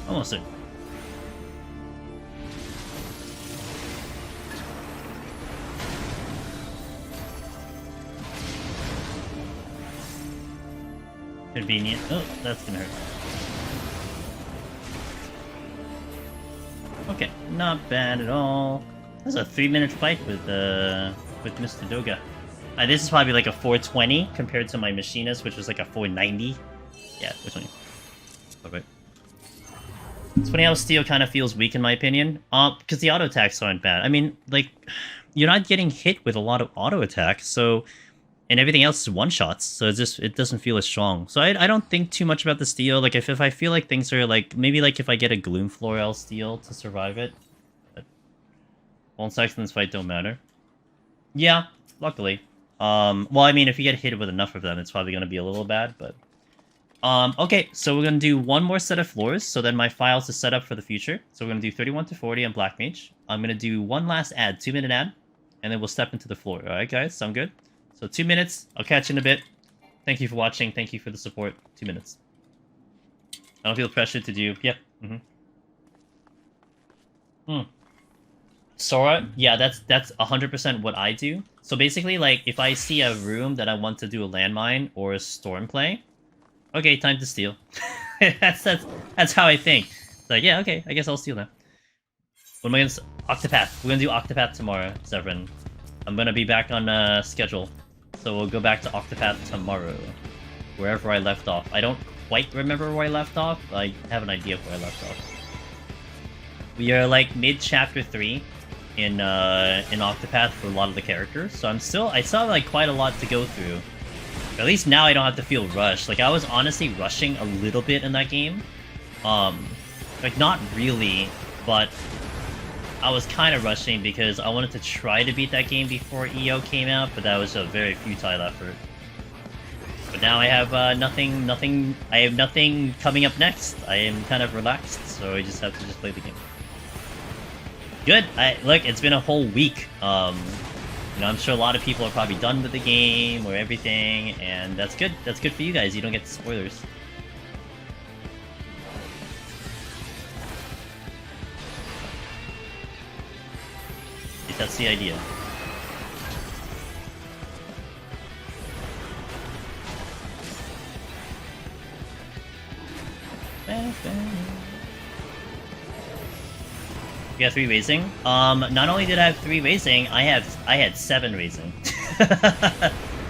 Almost there. Convenient. Oh, that's gonna hurt. Okay, not bad at all. That's a 3-minute fight with Mr. Doga. This is probably like a 420 compared to my Machinist, which was like a 490. Yeah, 420. Perfect. It's funny how Steel kind of feels weak in my opinion. Because the auto attacks aren't bad. I mean, like, you're not getting hit with a lot of auto attacks, so, and everything else is one shots, so it's just, it doesn't feel as strong. So I don't think too much about the Steel. Like, if I feel like things are like, maybe like if I get a Gloom Florel Steel to survive it, but won't sex in this fight don't matter. Yeah, luckily. Well, I mean, if you get hit with enough of them, it's probably gonna be a little bad, but. Okay, so we're gonna do one more set of floors, so then my files is set up for the future. So we're gonna do 31 to 40 on Black Mage. I'm gonna do one last ad, 2-minute ad, and then we'll step into the floor. Alright, guys? Sound good? So 2 minutes. I'll catch you in a bit. Thank you for watching. Thank you for the support. 2 minutes. I don't feel pressured to do... Yep. Sora, yeah, that's 100% what I do. So basically, like, if I see a room that I want to do a landmine or a storm play, okay, time to steal. that's how I think. It's like, yeah, okay, I guess I'll steal now. What am I gonna... Octopath. We're gonna do Octopath tomorrow, Severin. I'm gonna be back on schedule. So we'll go back to Octopath tomorrow. Wherever I left off. I don't quite remember where I left off. I have an idea of where I left off. We are like mid-chapter 3 in Octopath for a lot of the characters. So I still have like quite a lot to go through. At least now I don't have to feel rushed. Like I was honestly rushing a little bit in that game. Like not really, but I was kind of rushing because I wanted to try to beat that game before EO came out, but that was a very futile effort. But now I have nothing. I have nothing coming up next. I am kind of relaxed, so I just have to play the game. Good. Look, it's been a whole week. You know, I'm sure a lot of people are probably done with the game or everything, and that's good. That's good for you guys. You don't get the spoilers. That's the idea. You got 3 raising? Not only did I have 3 raising, I had 7 raising.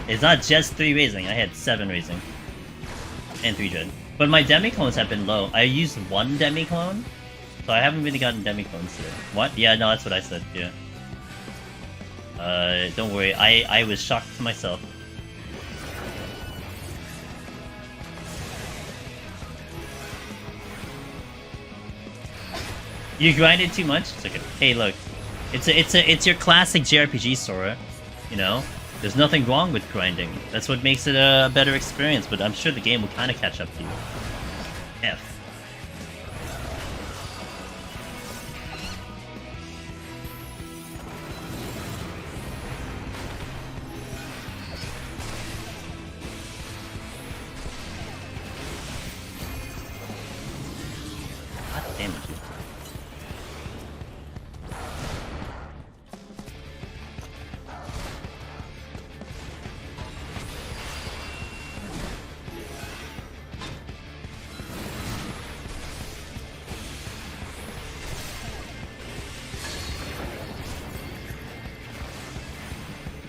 It's not just 3 raising, I had 7 raising. And 3 dread. But my demi-clones have been low. I used 1 demi-clone, so I haven't really gotten demi-clones yet. What? Yeah, no, that's what I said, yeah. Don't worry, I was shocked to myself. You grinded too much? It's okay. Hey, look, it's your classic JRPG, Sora. You know, there's nothing wrong with grinding. That's what makes it a better experience. But I'm sure the game will kind of catch up to you. F. God damn it.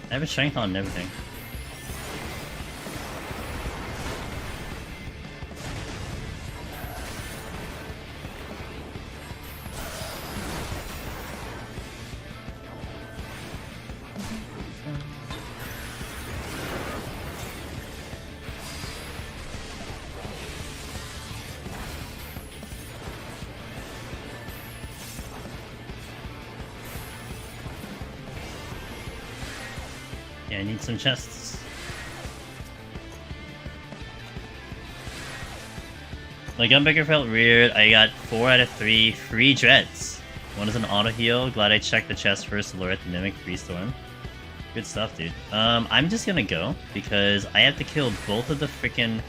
I have a strength on everything. Yeah, I need some chests. My gunbreaker felt weird. I got 4 out of 3 free dreads. One is an auto heal. Glad I checked the chest first to lure at the mimic free storm. Good stuff, dude. I'm just gonna go because I have to kill both of the freaking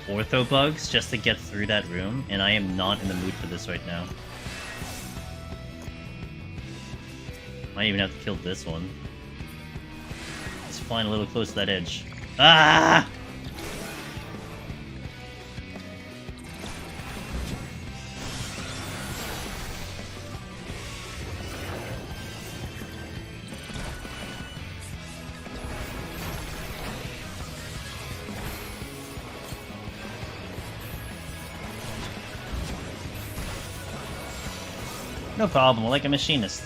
ortho bugs just to get through that room, and I am not in the mood for this right now. Might even have to kill this one. It's flying a little close to that edge. Ah! No problem, like a machinist.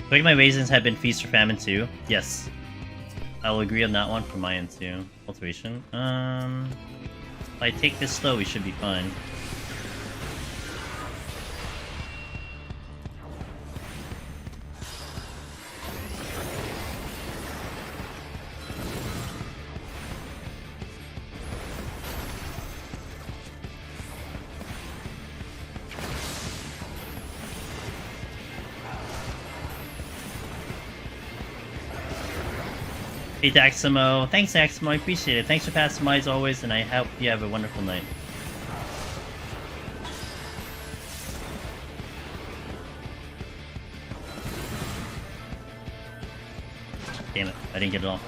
I think my raisins have been feast or famine too. Yes. I'll agree on that one for my end too. Alteration. If I take this slow, we should be fine. Hey Daximo, thanks Daximo, I appreciate it. Thanks for passing by as always, and I hope you have a wonderful night. Damn it, I didn't get it all.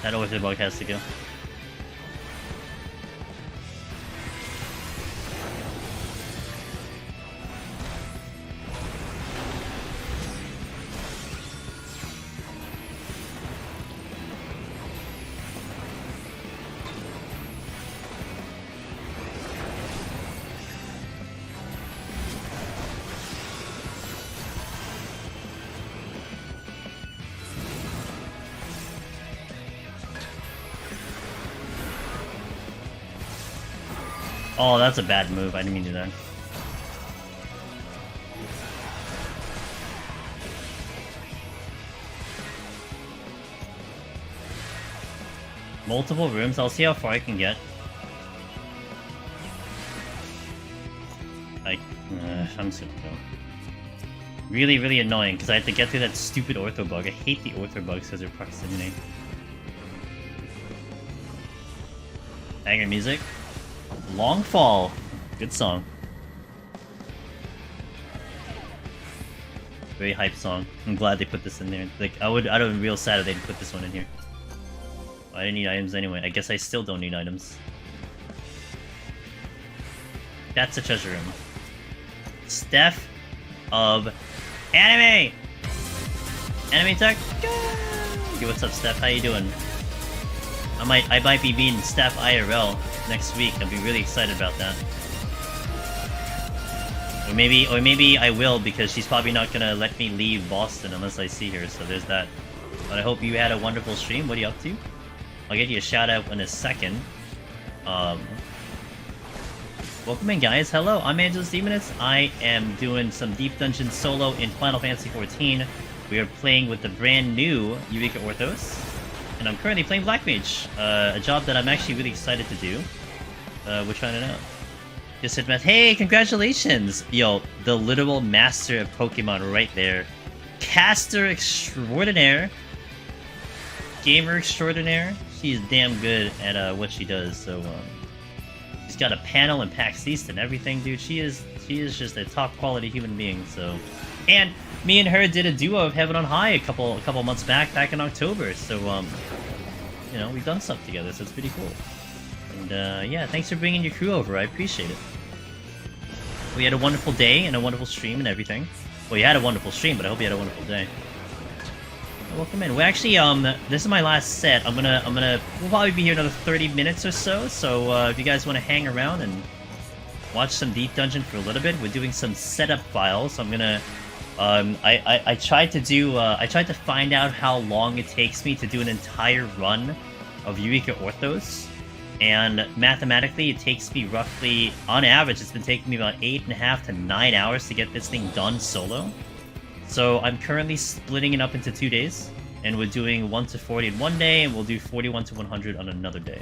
That Ortho bug has to go. Oh, that's a bad move. I didn't mean to do that. Multiple rooms. I'll see how far I can get. I'm just gonna go. Really, really annoying because I have to get through that stupid Ortho bug. I hate the Ortho bugs because they're proximity. Banger music. Long Fall. Good song. Very hype song. I'm glad they put this in there. Like, I'd have been real sad if they didn't put this one in here. I didn't need items anyway. I guess I still don't need items. That's a treasure room. Steph of Anime! Anime Tech! Hey, what's up, Steph? How you doing? I might be beating Steph IRL next week. I'll be really excited about that. Or maybe I will, because she's probably not gonna let me leave Boston unless I see her, so there's that. But I hope you had a wonderful stream. What are you up to? I'll get you a shout out in a second. Welcome in, guys. Hello, I'm Angelus Demonist. I am doing some Deep Dungeon solo in Final Fantasy XIV. We are playing with the brand new Eureka Orthos. And I'm currently playing Black Mage, a job that I'm actually really excited to do. We're trying it out. Just said, Matt, hey, congratulations! Yo, the literal master of Pokemon right there. Caster extraordinaire. Gamer extraordinaire. She's damn good at what she does, so she's got a panel and PAX East and everything, dude. She is just a top quality human being, so. And me and her did a duo of Heaven on High a couple months back in October, so you know, we've done stuff together, so it's pretty cool. And yeah, thanks for bringing your crew over. I appreciate it. We had a wonderful day and a wonderful stream and everything. Well, you had a wonderful stream, but I hope you had a wonderful day. Welcome in. We're actually this is my last set. We'll probably be here another 30 minutes or so. So if you guys want to hang around and watch some Deep Dungeon for a little bit, we're doing some setup files. So I'm gonna I tried to find out how long it takes me to do an entire run of Eureka Orthos. And mathematically, it takes me roughly, on average, it's been taking me about 8.5 to 9 hours to get this thing done solo. So I'm currently splitting it up into 2 days, and we're doing 1 to 40 in one day, and we'll do 41 to 100 on another day.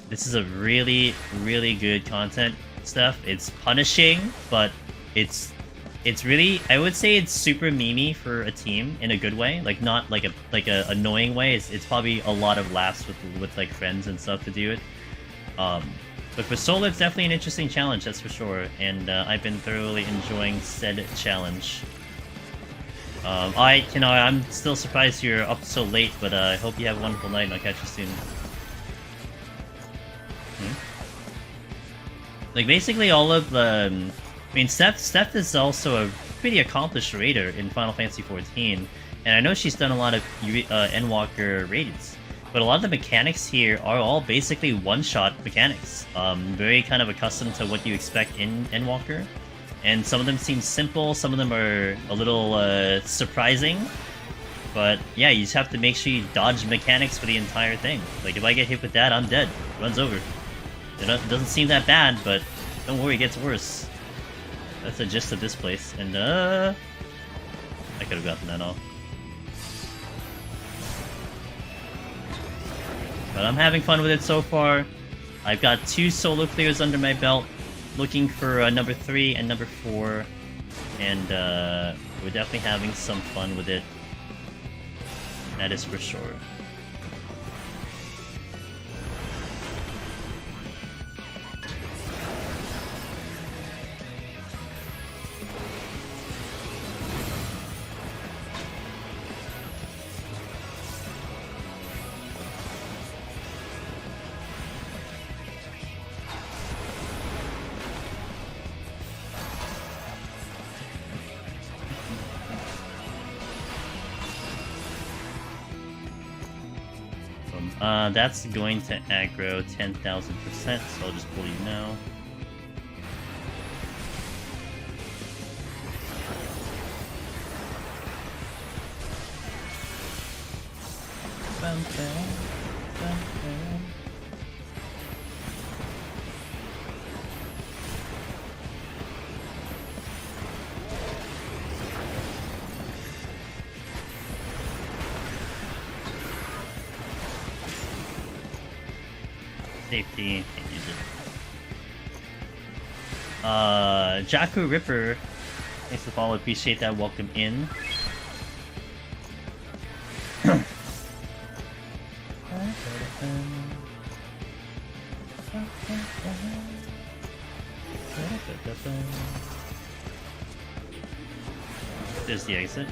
This is a really, really good content stuff. It's punishing, but it's really, I would say it's super memey for a team in a good way, like not like a annoying way. It's probably a lot of laughs with like friends and stuff to do it. But for solo, it's definitely an interesting challenge, that's for sure. And I've been thoroughly enjoying said challenge. I'm still surprised you're up so late, but I hope you have a wonderful night and I'll catch you soon. Like basically all of the. I mean, Steph is also a pretty accomplished raider in Final Fantasy XIV, and I know she's done a lot of Endwalker raids, but a lot of the mechanics here are all basically one-shot mechanics. Very kind of accustomed to what you expect in Endwalker, and some of them seem simple, some of them are a little surprising, But yeah, you just have to make sure you dodge mechanics for the entire thing. Like if I get hit with that, I'm dead. Runs over. It doesn't seem that bad, but don't worry, it gets worse. That's the gist of this place. And I could have gotten that off. But I'm having fun with it so far. I've got 2 solo clears under my belt, looking for number 3 and number 4, and we're definitely having some fun with it. That is for sure. That's going to aggro 10,000%, so I'll just pull you now. Safety, can't use it. Jakku Ripper, thanks for the follow, appreciate that, welcome in. There's the exit.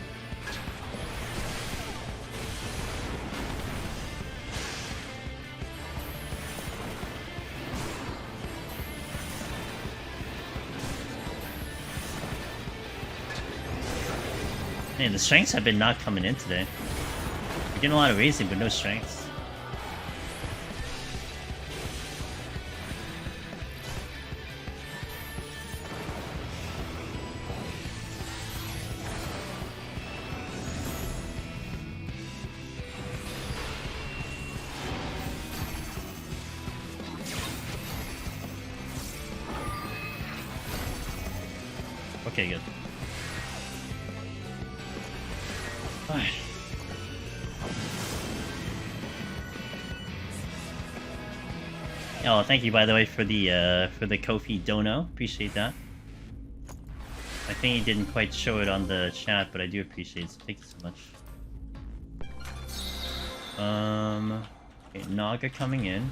Man, the strengths have been not coming in today. We're getting a lot of raising, but no strengths. Okay, good. Alright. Oh, thank you by the way for the Kofi dono. Appreciate that. I think he didn't quite show it on the chat, but I do appreciate it. So thank you so much. Okay, Naga coming in.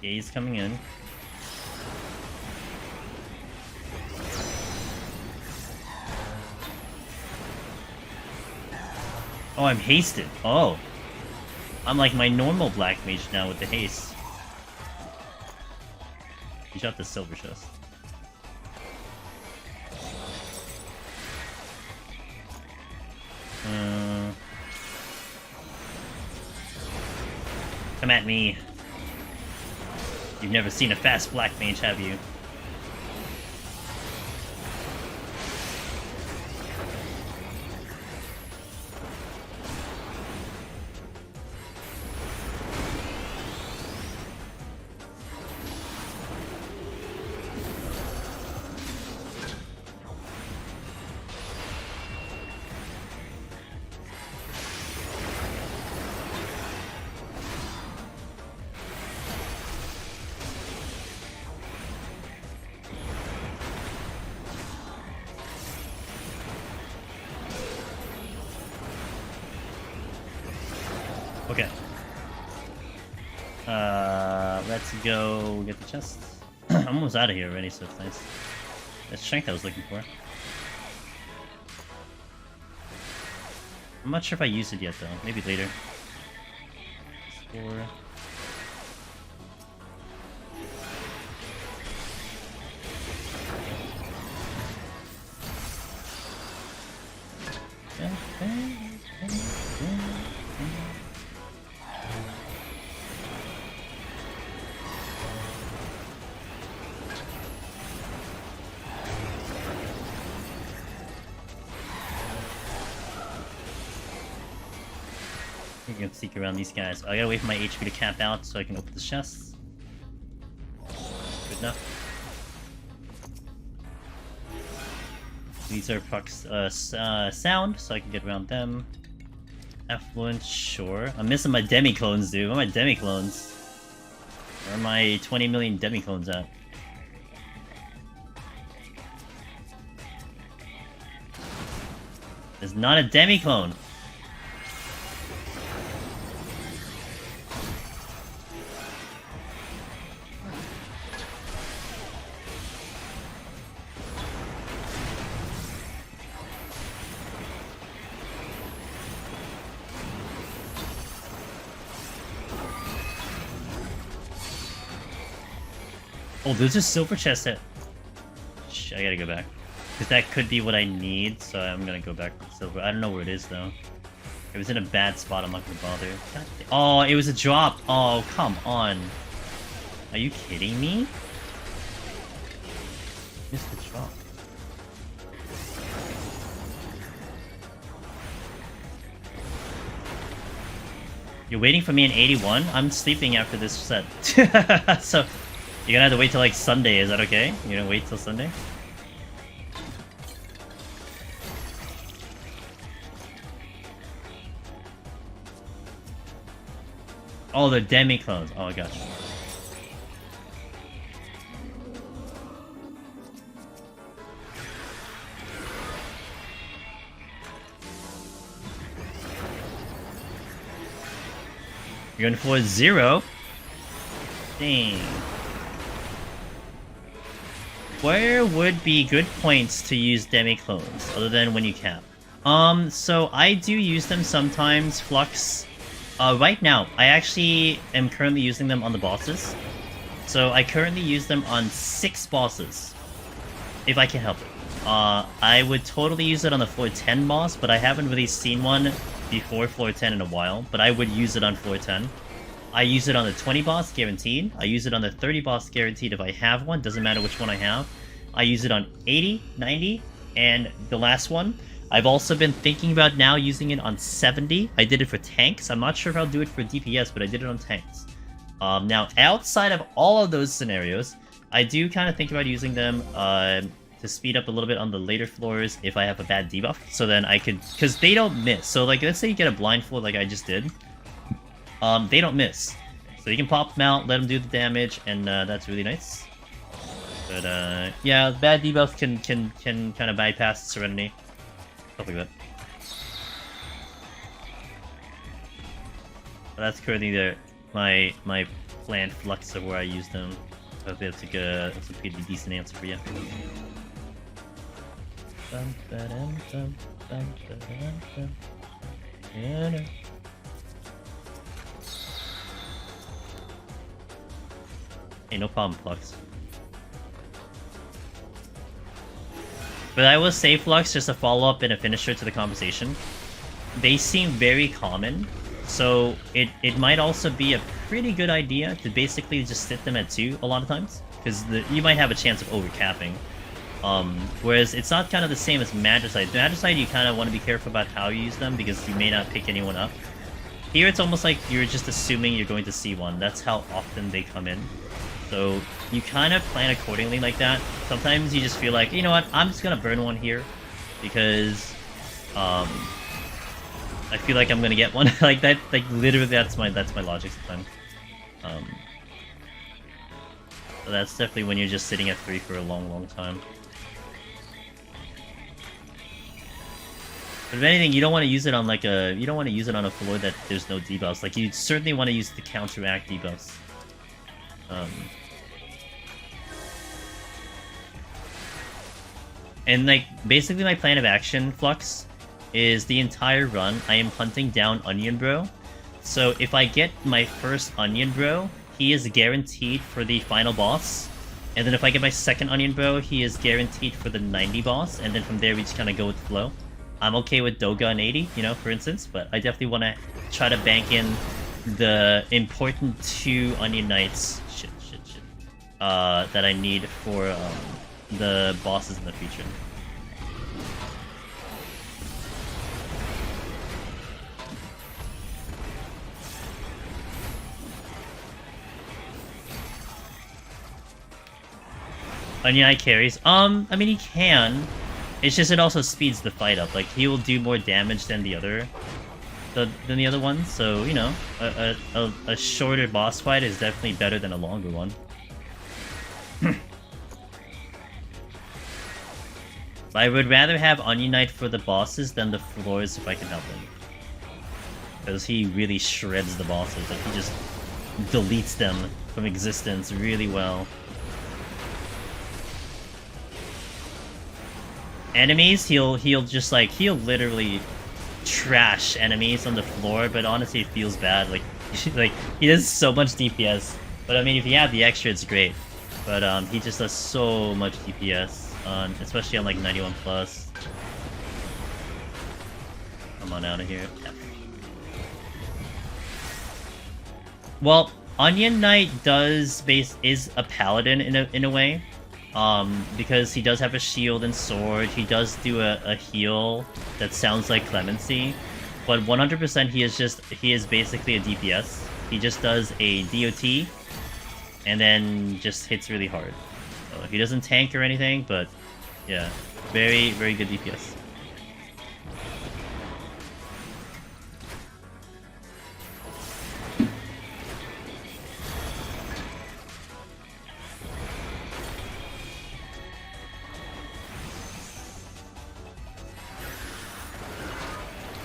Gaze coming in. Oh, I'm hasted. Oh. I'm like my normal black mage now with the haste. He shot the silver chest. Come at me. You've never seen a fast black mage, have you? Okay. Let's go get the chest. I'm almost out of here already, so it's nice. That's strength I was looking for. I'm not sure if I used it yet, though. Maybe later. 4. I'm gonna sneak around these guys. I gotta wait for my HP to cap out so I can open the chests. Good enough. These are pucks, sound, so I can get around them. Affluent, sure. I'm missing my demi-clones, dude. Where are my demi-clones? Where are my 20 million demi-clones at? There's not a demi-clone! Oh, there's a silver chest that... I gotta go back. Because that could be what I need, so I'm gonna go back to silver. I don't know where it is, though. It was in a bad spot, I'm not gonna bother. Oh, it was a drop! Oh, come on. Are you kidding me? Missed the drop. You're waiting for me in 81? I'm sleeping after this set. So... You're gonna have to wait till like Sunday, is that okay? You're gonna wait till Sunday? Oh, they're demi-clones. Oh, I got you. You're going for 0? Dang. Where would be good points to use demi-clones, other than when you cap? So I do use them sometimes, Flux. Right now, I actually am currently using them on the bosses. So I currently use them on 6 bosses, if I can help it. I would totally use it on the floor 10 boss, but I haven't really seen one before floor 10 in a while, but I would use it on floor 10. I use it on the 20 boss, guaranteed. I use it on the 30 boss, guaranteed if I have one. Doesn't matter which one I have. I use it on 80, 90, and the last one. I've also been thinking about now using it on 70. I did it for tanks. I'm not sure if I'll do it for DPS, but I did it on tanks. Now, outside of all of those scenarios, I do kind of think about using them to speed up a little bit on the later floors if I have a bad debuff. So then I could... Because they don't miss. So, like, let's say you get a blind floor like I just did. They don't miss. So you can pop them out, let them do the damage, and that's really nice. But yeah, bad debuffs can kind of bypass Serenity. Stuff like that. But that's currently my planned flux of where I use them. So that's a pretty decent answer for you. Hey, no problem, Flux. But I will say, Flux, just a follow-up and a finisher to the conversation. They seem very common, so it might also be a pretty good idea to basically just sit them at 2 a lot of times, because you might have a chance of overcapping. Whereas it's not kind of the same as Magicite. Magicite, you kind of want to be careful about how you use them, because you may not pick anyone up. Here, it's almost like you're just assuming you're going to see one. That's how often they come in. So you kind of plan accordingly like that. Sometimes you just feel like, you know what, I'm just gonna burn one here because I feel like I'm gonna get one. Like that, like literally that's my logic sometimes. So that's definitely when you're just sitting at 3 for a long time. But if anything, you don't want to use it on like you don't want to use it on a floor that there's no debuffs. Like you certainly want to use it to counteract debuffs. And like basically my plan of action, Flux, is the entire run I am hunting down Onion Bro. So if I get my first Onion Bro, he is guaranteed for the final boss. And then if I get my second Onion Bro, he is guaranteed for the 90 boss. And then from there we just kind of go with the flow. I'm okay with Doga on 80, you know, for instance, but I definitely want to try to bank in the important 2 Onion Knights that I need for the bosses in the future. Onion Eye carries. I mean he can. It's just it also speeds the fight up. Like he will do more damage than the other one. So you know, a shorter boss fight is definitely better than a longer one. I would rather have Onion Knight for the bosses than the floors if I can help him. Because he really shreds the bosses. Like he just deletes them from existence really well. Enemies, he'll just like he'll literally trash enemies on the floor, but honestly it feels bad. Like like he does so much DPS. But I mean if you have the extra it's great. But he just does so much DPS on especially on like 91 plus. Come on out of here. Yeah. Well, Onion Knight is a paladin in a way. Because he does have a shield and sword, he does do a heal that sounds like Clemency, but 100% he is basically a DPS. He just does a DOT, and then just hits really hard. So he doesn't tank or anything, but yeah, very, very good DPS.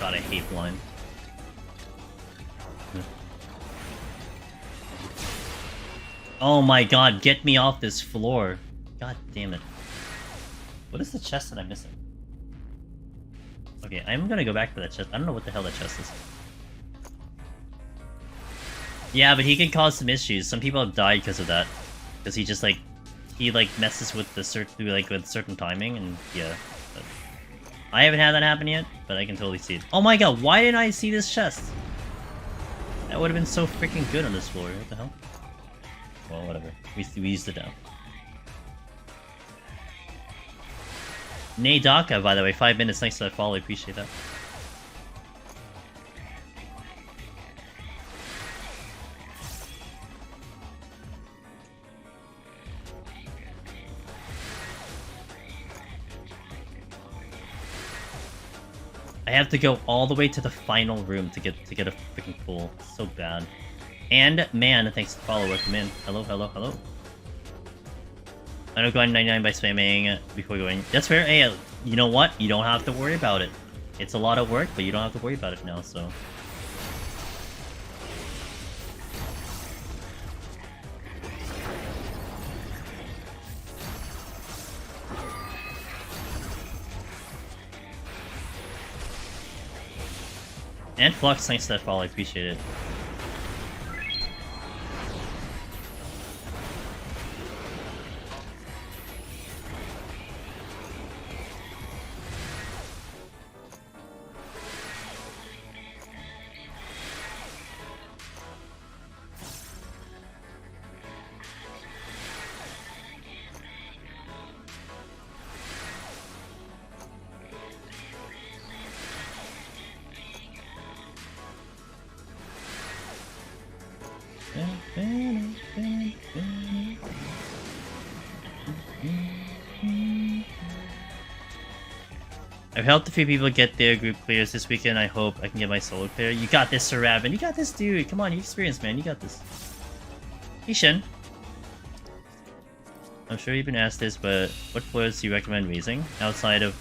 God, I hate blind. Oh my god, get me off this floor. God damn it. What is the chest that I'm missing? Okay, I'm gonna go back to that chest. I don't know what the hell that chest is. Yeah, but he can cause some issues. Some people have died because of that. Because he just like... He like messes with the with certain timing and yeah. But I haven't had that happen yet, but I can totally see it. Oh my god, why didn't I see this chest? That would have been so freaking good on this floor. What the hell? Well, whatever. We used it now. Naydaka, by the way, 5 minutes. Thanks for that follow. I appreciate that. I have to go all the way to the final room to get a freaking pull. So bad. And man, thanks for the follow. Welcome in. Hello, hello, hello. I don't go on 99 by spamming before going. That's fair. Hey, you know what? You don't have to worry about it. It's a lot of work, but you don't have to worry about it now. So. And Flux, thanks for that follow, I appreciate it. I've helped a few people get their group clears this weekend. I hope I can get my solo clear. You got this, Sir Raven. You got this, dude. Come on, you experienced, man. You got this. Hey, Shen. I'm sure you've been asked this, but what floors do you recommend raising outside of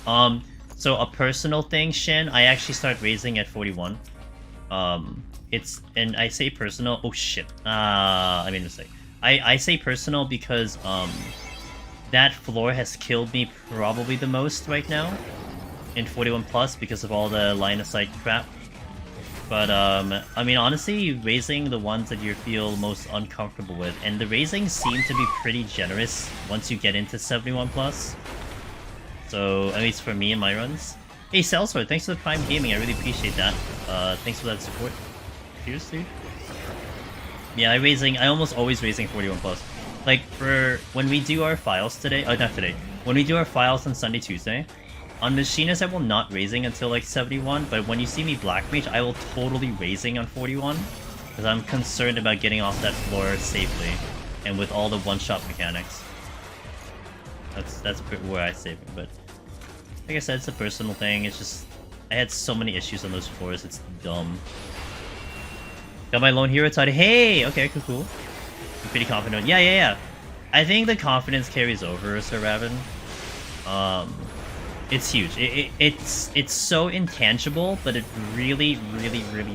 so a personal thing, Shen? I actually start raising at 41. And I say personal. Oh shit. I made a mistake. I say personal because that floor has killed me probably the most right now in 41 plus because of all the line of sight crap. But I mean honestly, raising the ones that you feel most uncomfortable with, and the raisings seem to be pretty generous once you get into 71 plus. So at least for me and my runs. Hey Salesforce, thanks for the Prime Gaming. I really appreciate that. Thanks for that support. Cheers, dude. Yeah, I almost always raising 41 plus. Like for when we do our files today, not today. When we do our files on Sunday, Tuesday, on Machinists I will not raising until like 71, but when you see me Black Mage, I will totally raising on 41. Because I'm concerned about getting off that floor safely. And with all the one-shot mechanics. That's where I save him. But like I said, it's a personal thing. It's just I had so many issues on those floors. It's dumb. Got my lone hero tied. Hey, okay, cool. I'm pretty confident. Yeah. I think the confidence carries over, Sir Raven. It's huge. It's so intangible, but it really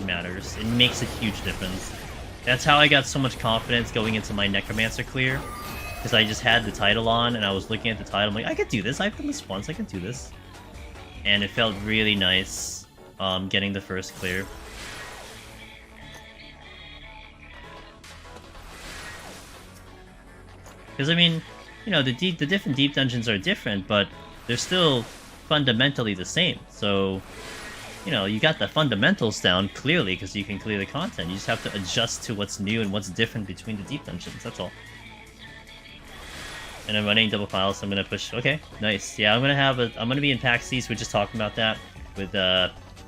matters. It makes a huge difference. That's how I got so much confidence going into my Necromancer clear. Because I just had the title on, and I was looking at the title, I'm like, I could do this, I've done this once, I can do this. And it felt really nice, getting the first clear. Because, I mean, you know, the different deep dungeons are different, but they're still fundamentally the same. So, you know, you got the fundamentals down clearly, because you can clear the content. You just have to adjust to what's new and what's different between the deep dungeons, that's all. And I'm running double files, so I'm gonna push. Okay, nice. Yeah, I'm gonna be in PAX East. We're just talking about that with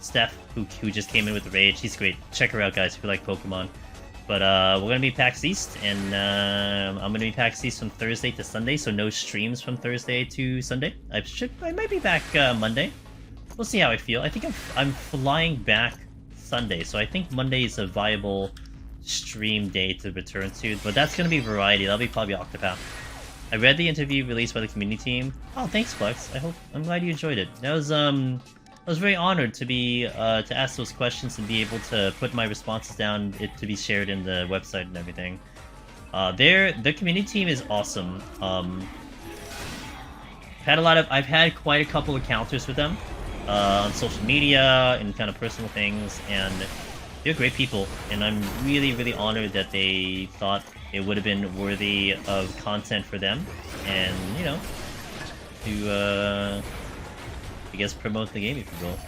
Steph, who just came in with the rage. She's great. Check her out, guys, if you like Pokemon. But we're gonna be PAX East, and I'm gonna be PAX East from Thursday to Sunday, so no streams from Thursday to Sunday. I might be back Monday. We'll see how I feel. I think I'm flying back Sunday, so I think Monday is a viable stream day to return to. But that's gonna be variety. That'll be probably Octopath. I read the interview released by the community team. Oh, thanks, Flex. I'm glad you enjoyed it. I was very honored to be to ask those questions and be able to put my responses down, to be shared in the website and everything. The community team is awesome. I've had quite a couple encounters with them on social media and kind of personal things, and they're great people. And I'm really honored that they thought it would have been worthy of content for them, and, you know, to, I guess, promote the game, if you will.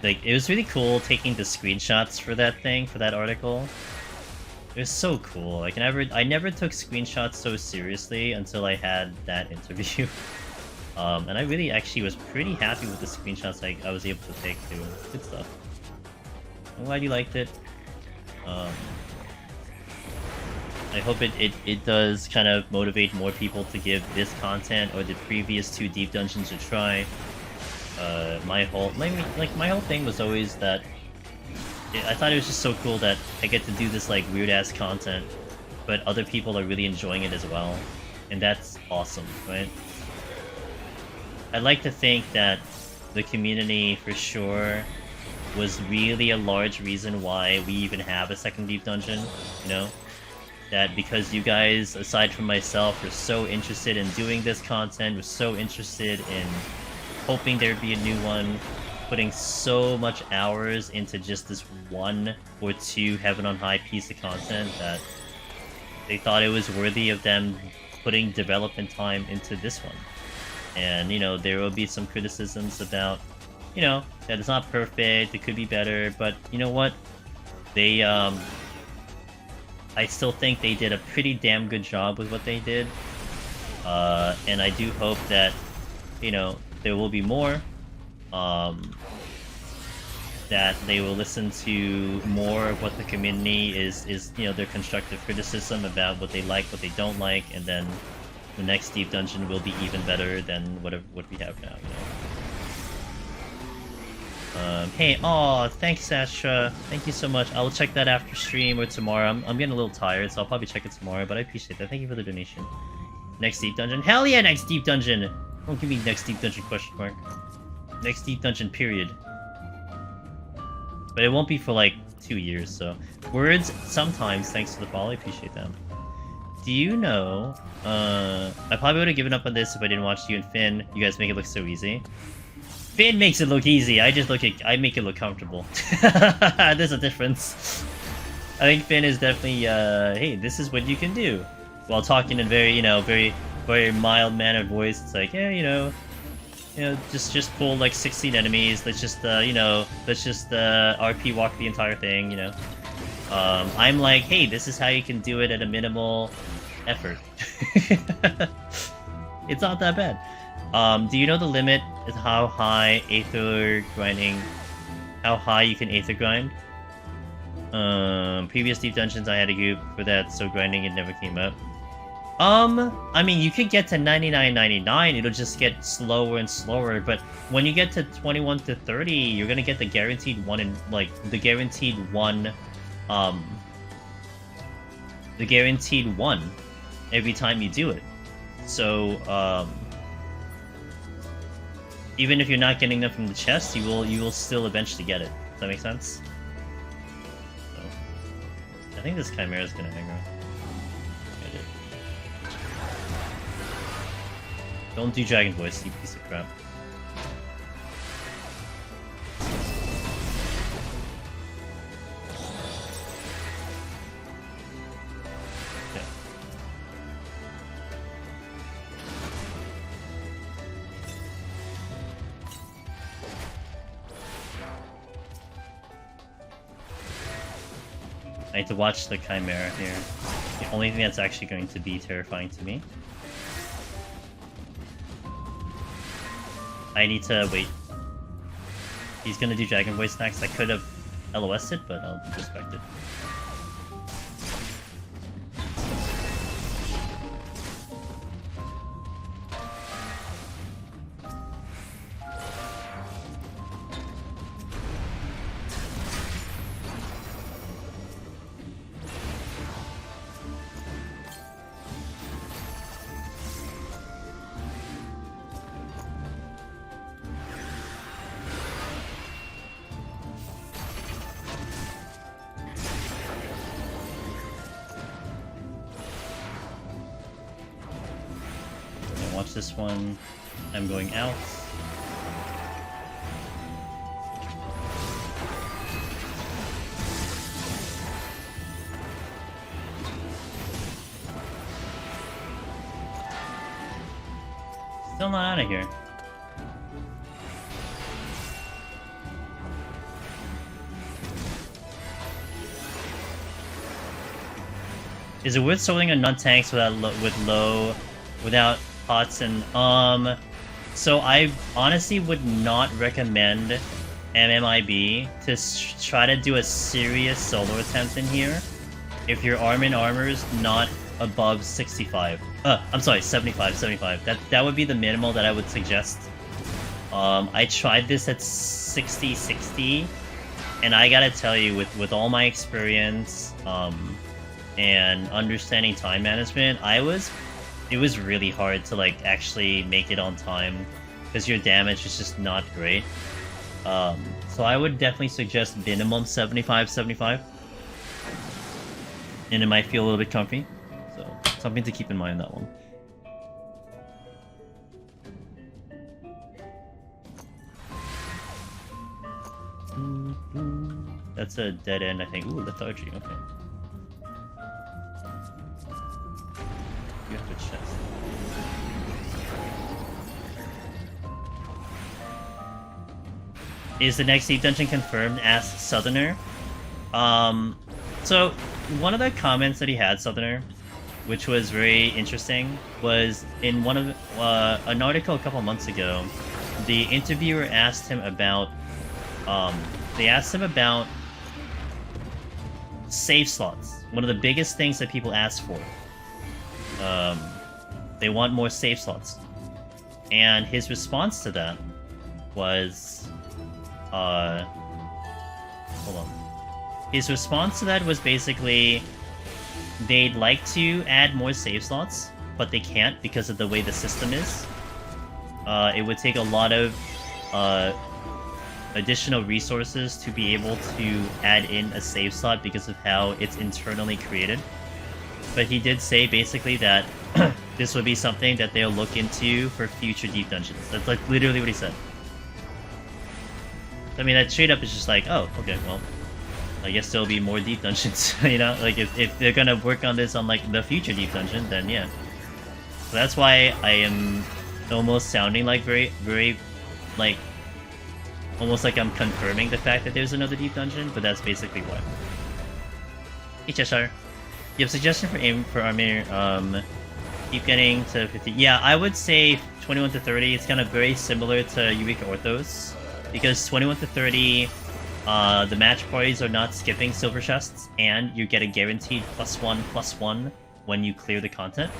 Like, it was really cool taking the screenshots for that thing, for that article. It was so cool. Like, I never took screenshots so seriously until I had that interview. And I really actually was pretty happy with the screenshots I was able to take, too. Good stuff. I'm glad you liked it. I hope it does kind of motivate more people to give this content or the previous 2 deep dungeons a try. My whole thing was always that I thought it was just so cool that I get to do this like weird ass content, but other people are really enjoying it as well, and that's awesome, right? I'd like to think that the community for sure was really a large reason why we even have a second deep dungeon, you know? That because you guys, aside from myself, were so interested in doing this content, were so interested in hoping there'd be a new one, putting so much hours into just this 1 or 2 Heaven on High piece of content that they thought it was worthy of them putting development time into this one. And, you know, there will be some criticisms about, you know, that it's not perfect, it could be better, but you know what? They, I still think they did a pretty damn good job with what they did. And I do hope that, you know, there will be more. That they will listen to more of what the community is, you know, their constructive criticism about what they like, what they don't like, and then the next deep dungeon will be even better than what we have now, you know. Hey, thanks, Astra. Thank you so much. I'll check that after stream or tomorrow. I'm getting a little tired, so I'll probably check it tomorrow, but I appreciate that. Thank you for the donation. Next deep dungeon. Hell yeah, next deep dungeon! Don't give me next deep dungeon question mark. Next deep dungeon, period. But it won't be for like 2 years, so. Words sometimes, thanks to the follow, I appreciate them. Do you know, I probably would have given up on this if I didn't watch you and Finn. You guys make it look so easy. Finn makes it look easy, I make it look comfortable. There's a difference. I think Finn is definitely, hey, this is what you can do. While talking in very, you know, very mild-mannered voice, it's like, yeah, you know, just pull like 16 enemies, let's just, you know, RP walk the entire thing, you know. I'm like, hey, this is how you can do it at a minimal effort. It's not that bad. Do you know the limit is how high Aether grinding, how high you can Aether grind? Previous deep dungeons I had a group for that, so grinding it never came up. I mean, you could get to 99.99, it'll just get slower and slower, but when you get to 21 to 30, you're gonna get the guaranteed one and, like, the guaranteed one every time you do it. So, even if you're not getting them from the chest, you will still eventually get it. Does that make sense? So, I think this Chimera is gonna hang around. Don't do Dragon Voice, you piece of crap. Okay. I need to watch the Chimera here. The only thing that's actually going to be terrifying to me. I need to wait. He's gonna do Dragon Voice next. I could have LOS'd it, but I'll respect it. Watch this one. I'm going out. Still not out of here. Is it worth soloing a non-tanks without pots and so I honestly would not recommend MMIB to try to do a serious solo attempt in here if your arm and armor is not above 65. I'm sorry, 75. That would be the minimal that I would suggest. I tried this at 60, and I gotta tell you, with all my experience and understanding time management, it was really hard to, like, actually make it on time because your damage is just not great. So I would definitely suggest minimum 75, and it might feel a little bit comfy. So something to keep in mind, that one. That's a dead end, I think. Ooh, lethargy, okay. You have a chest. Is the next deep dungeon confirmed? Asked Southerner. So one of the comments that he had, Southerner, which was very interesting, was in one of an article a couple months ago. The interviewer asked him about save slots. One of the biggest things that people ask for. They want more save slots. And his response to that was, hold on. His response to that was basically, they'd like to add more save slots, but they can't because of the way the system is. It would take a lot of additional resources to be able to add in a save slot because of how it's internally created. But he did say basically that this would be something that they'll look into for future deep dungeons. That's like literally what he said. I mean, that straight up is just like, oh, okay, well, I guess there'll be more deep dungeons, you know? Like, if they're gonna work on this on, like, the future deep dungeon, then yeah. So that's why I am almost sounding like very, like, almost like I'm confirming the fact that there's another deep dungeon, but that's basically why. Hey, Cheshire. You have a suggestion for aim for armor, keep getting to 50. Yeah, I would say 21 to 30. It's kind of very similar to Eureka Orthos, because 21 to 30, the match parties are not skipping silver chests, and you get a guaranteed +1/+1 when you clear the content.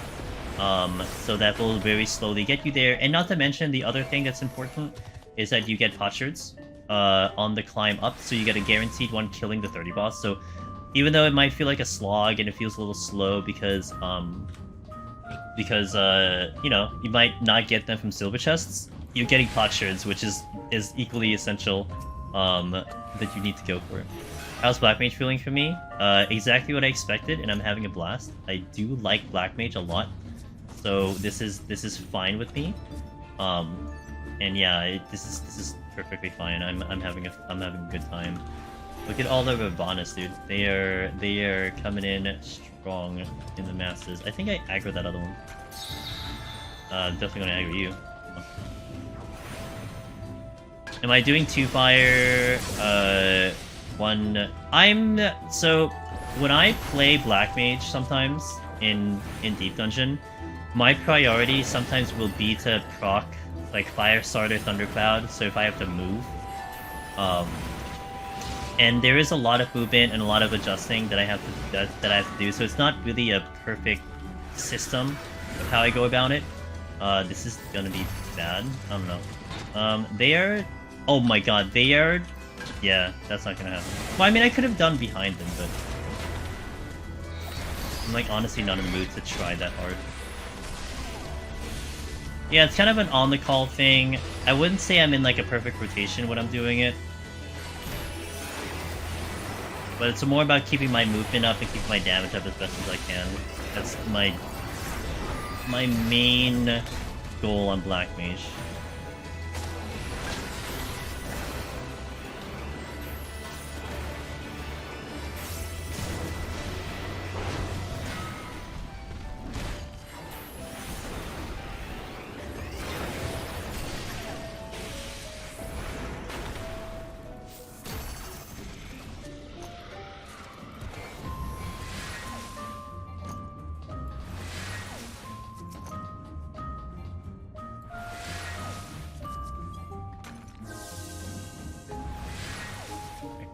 So that will very slowly get you there. And not to mention, the other thing that's important is that you get potsherds on the climb up, so you get a guaranteed one killing the 30 boss. So even though it might feel like a slog and it feels a little slow because you know, you might not get them from silver chests, you're getting potsherds, which is equally essential that you need to go for. How's Black Mage feeling for me? Exactly what I expected, and I'm having a blast. I do like Black Mage a lot, so this is fine with me. And yeah, this is perfectly fine. I'm having a good time. Look at all the Rabanas, dude. They are coming in strong in the masses. I think I aggroed that other one. Definitely gonna aggro you. Am I doing 2 fire? So when I play Black Mage sometimes in Deep Dungeon, my priority sometimes will be to proc like Fire Starter, Thundercloud. So if I have to move, and there is a lot of movement and a lot of adjusting that I have to do. So it's not really a perfect system of how I go about it. This is gonna be bad. I don't know. They are. Oh my god, they are... Yeah, that's not gonna happen. Well, I mean, I could have done behind them, but... I'm, like, honestly not in the mood to try that hard. Yeah, it's kind of an on-the-call thing. I wouldn't say I'm in, like, a perfect rotation when I'm doing it. But it's more about keeping my movement up and keeping my damage up as best as I can. That's my main goal on Black Mage.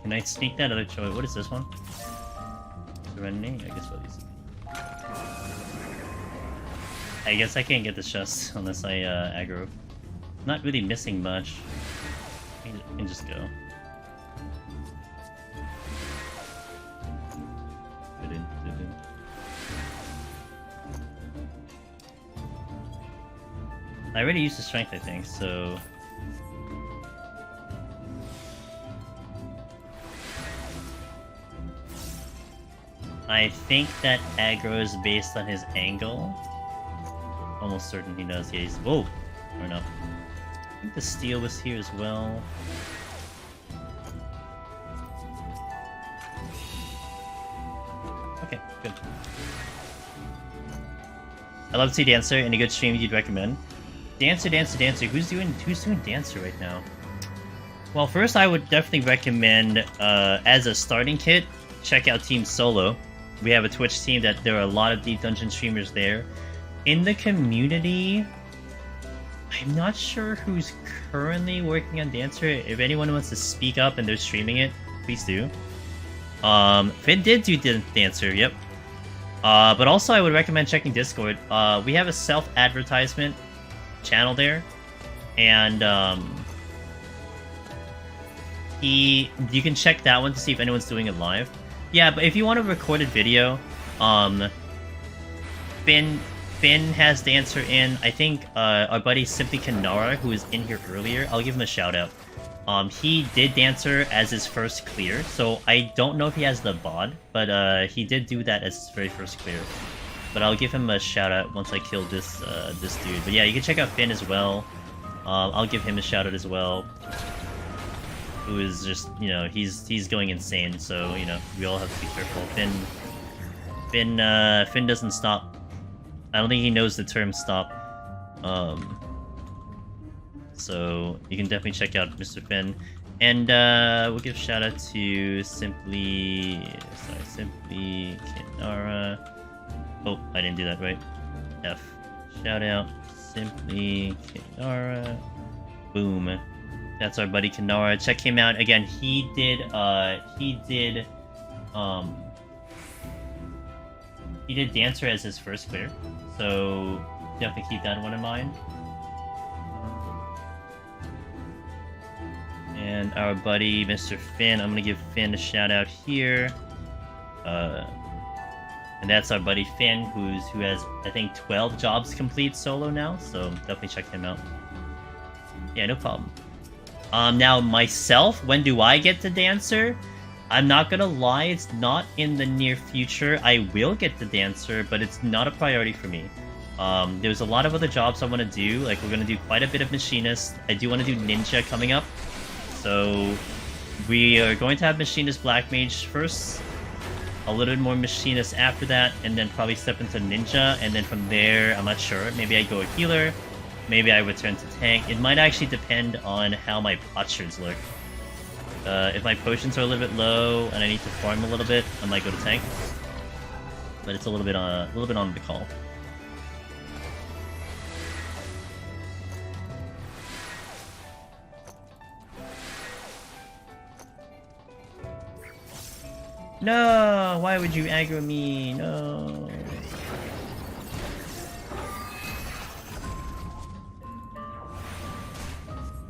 Can I sneak that other choice? What is this one? Serenity? I guess what these. I guess I can't get the chest unless I aggro. Not really missing much. I can just go. Good in. I already used the strength, I think, so... I think that aggro is based on his angle. Almost certain he does. Yeah, he's... Whoa! Or no. I think the steel was here as well. Okay, good. I love to see Dancer. Any good stream you'd recommend? Dancer. Who's doing Dancer right now? Well, first I would definitely recommend, as a starting kit, check out Team Solo. We have a Twitch team that there are a lot of Deep Dungeon streamers there. In the community, I'm not sure who's currently working on Dancer. If anyone wants to speak up and they're streaming it, please do. Finn did do Dancer, yep. But also I would recommend checking Discord. We have a self-advertisement channel there, and you can check that one to see if anyone's doing it live. Yeah, but if you want a recorded video, Finn has Dancer in. I think our buddy Simply Kanara, who was in here earlier, I'll give him a shout out. He did Dancer as his first clear, so I don't know if he has the bod, but he did do that as his very first clear. But I'll give him a shout out once I kill this this dude. But yeah, you can check out Finn as well. I'll give him a shout out as well. Who is just, you know, he's going insane, so, you know, we all have to be careful. Finn doesn't stop. I don't think he knows the term stop. So you can definitely check out Mr. Finn. And we'll give a shout out to Simply Kinara. Oh, I didn't do that right. F. Shout out Simply Kinara. Boom. That's our buddy Kanara. Check him out again. He did Dancer as his first clear, so definitely keep that one in mind. And our buddy Mr. Finn, I'm gonna give Finn a shout out here. And that's our buddy Finn, who has I think 12 jobs complete solo now, so definitely check him out. Yeah, no problem. Now myself, when do I get to Dancer? I'm not gonna lie, it's not in the near future. I will get the Dancer, but it's not a priority for me. There's a lot of other jobs I want to do, like we're gonna do quite a bit of Machinist. I do want to do Ninja coming up. So we are going to have Machinist Black Mage first, a little bit more Machinist after that, and then probably step into Ninja, and then from there, I'm not sure, maybe I go a Healer, maybe I return to Tank. It might actually depend on how my postures look. If my potions are a little bit low and I need to farm a little bit, I might go to Tank. But it's a little bit on the call. No! Why would you aggro me? No.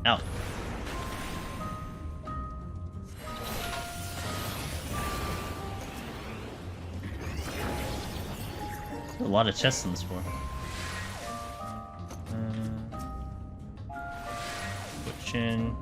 Ow. A lot of chests in this floor. Push in.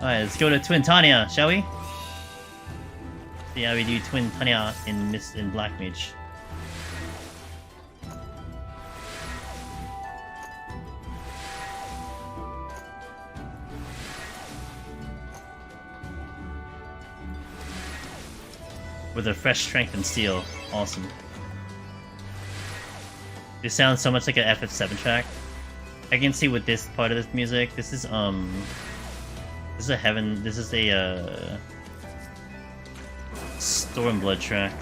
Alright, let's go to Twintania, shall we? See how we do Twintania in Black Mage. With a fresh strength and steel. Awesome. This sounds so much like an FF7 track. I can see with this part of this music, this is a Stormblood track.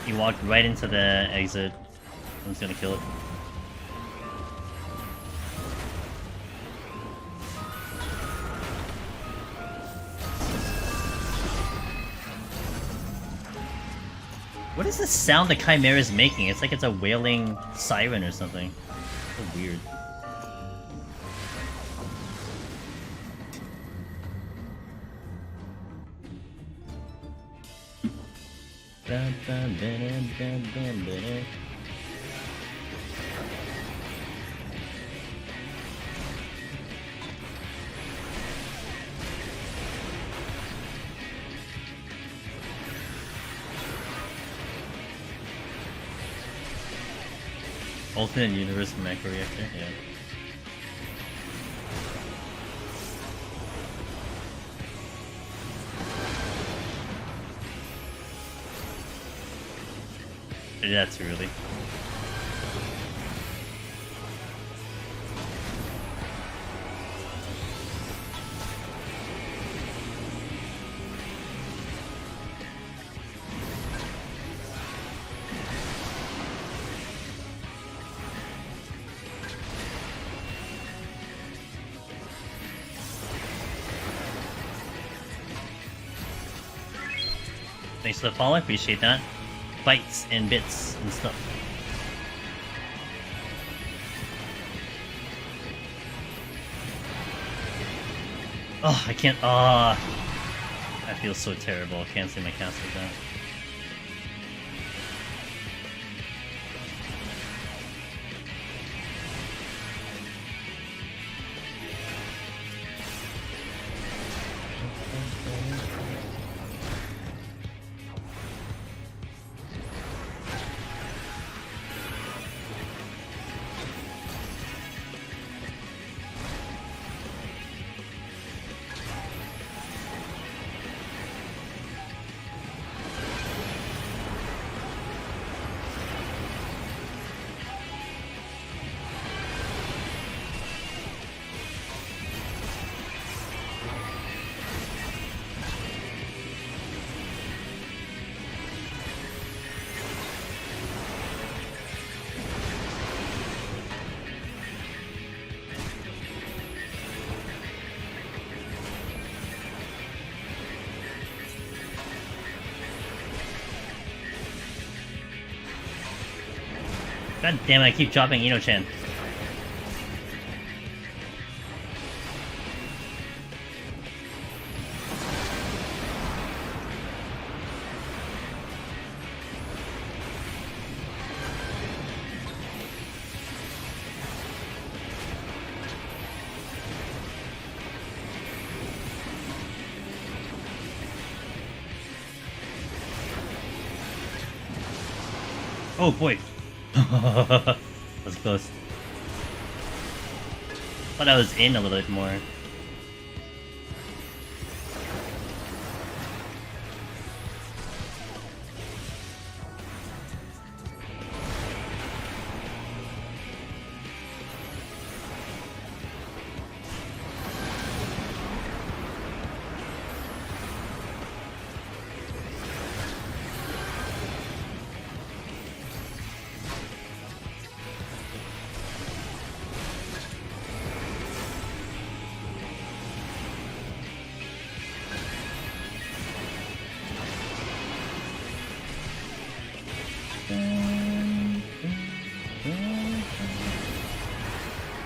He walked right into the exit. I'm just gonna kill it. What is the sound the Chimera is making? It's like it's a wailing siren or something. So weird. Alternate universe macro reactor, yeah. I did that too early. Thanks for the follow, appreciate that. Bytes and bits and stuff. Oh, I can't. Ah, I feel so terrible. I can't see my cast like that. God damn it, I keep dropping Ino-chan. Oh boy. That's close. Thought I was in a little bit more.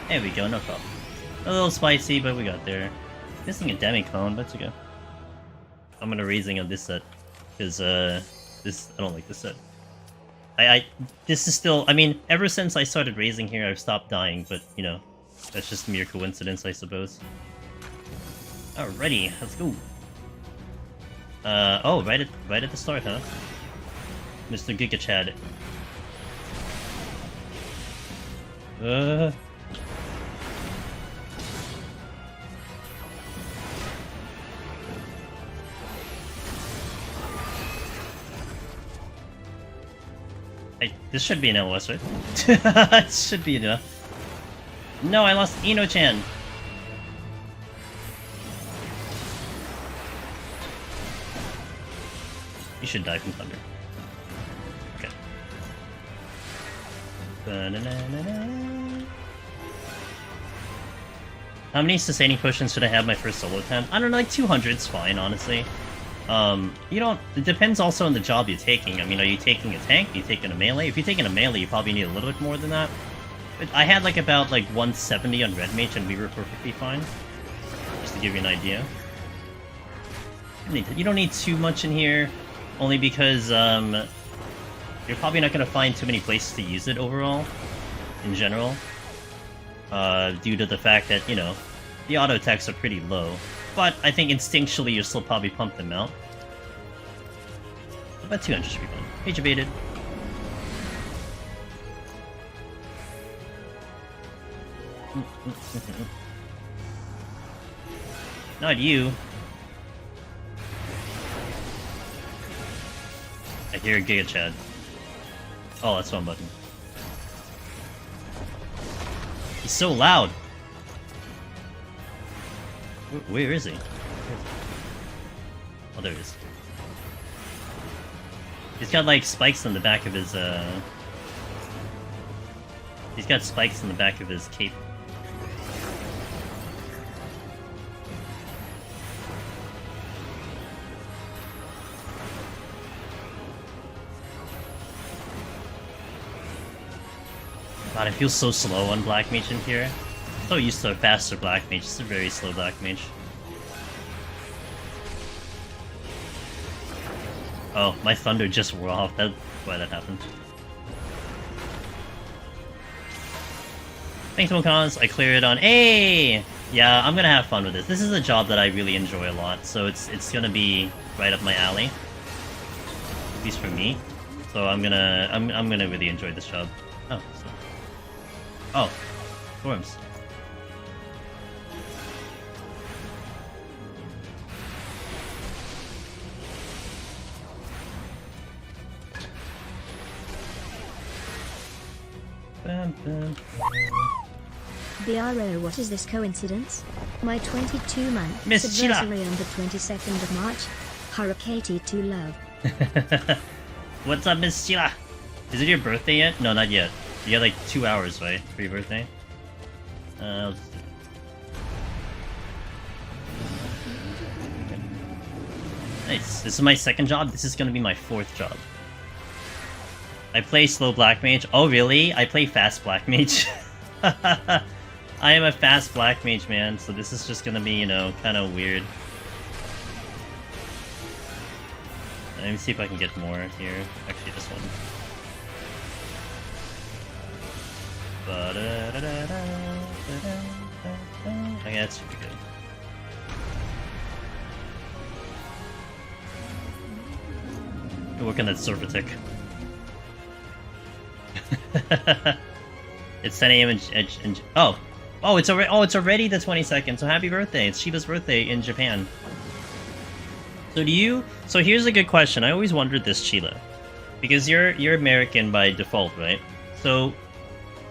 There we go, no problem. A little spicy, but we got there. Missing a demi-clone, but it's okay. I'm gonna raising on this set. Because, this, I don't like this set. This is still, I mean, ever since I started raising here, I've stopped dying, but, you know, that's just mere coincidence, I suppose. Alrighty, let's go. Oh, right at the start, huh? Mr. Giga Chad. Hey, this should be an LOS, right? It should be enough. No, I lost Ino-chan! You should die from thunder. Okay. Ba-na-na-na-na. How many sustaining potions should I have my first solo attempt? I don't know, like 200's fine, honestly. You don't... It depends also on the job you're taking. I mean, are you taking a tank? Are you taking a melee? If you're taking a melee, you probably need a little bit more than that. But I had like about like 170 on Red Mage and we were perfectly fine. Just to give you an idea. You don't need too much in here. Only because, you're probably not going to find too many places to use it overall. In general. Due to the fact that, you know, the auto attacks are pretty low. But I think instinctually you'll still probably pump them out. About 200 should be fine. Page evaded. Not you. I hear a Giga Chad. Oh, that's one button. He's so loud! Where is he? Oh, there he is. He's got like spikes on the back of his He's got spikes on the back of his cape. God, I feel so slow on Black Mage in here. So used to a faster Black Mage, it's a very slow Black Mage. Oh, my thunder just wore off. That's why that happened. Thanks, Mokons. I cleared on. Hey! Yeah, I'm gonna have fun with this. This is a job that I really enjoy a lot, so it's gonna be right up my alley. At least for me. So I'm gonna really enjoy this job. Oh, so. Oh, storms. BRO, what is this coincidence? My 22-month Miss Sheila. anniversary on the 22nd of March. Hurricane to love. What's up, Miss Sheila? Is it your birthday yet? No, not yet. You got like 2 hours, right, for your birthday? Okay. Nice. This is my second job. This is gonna be my fourth job. I play slow black mage. Oh, really? I play fast black mage. I am a fast black mage, man. So this is just gonna be, you know, kind of weird. Let me see if I can get more here. Actually, this one. Okay, that's pretty good. Work on that Servotech. It's 10 a.m. and oh, it's already the 22nd. So happy birthday! It's Shiba's birthday in Japan. So here's a good question. I always wondered this, Sheila, because you're American by default, right? So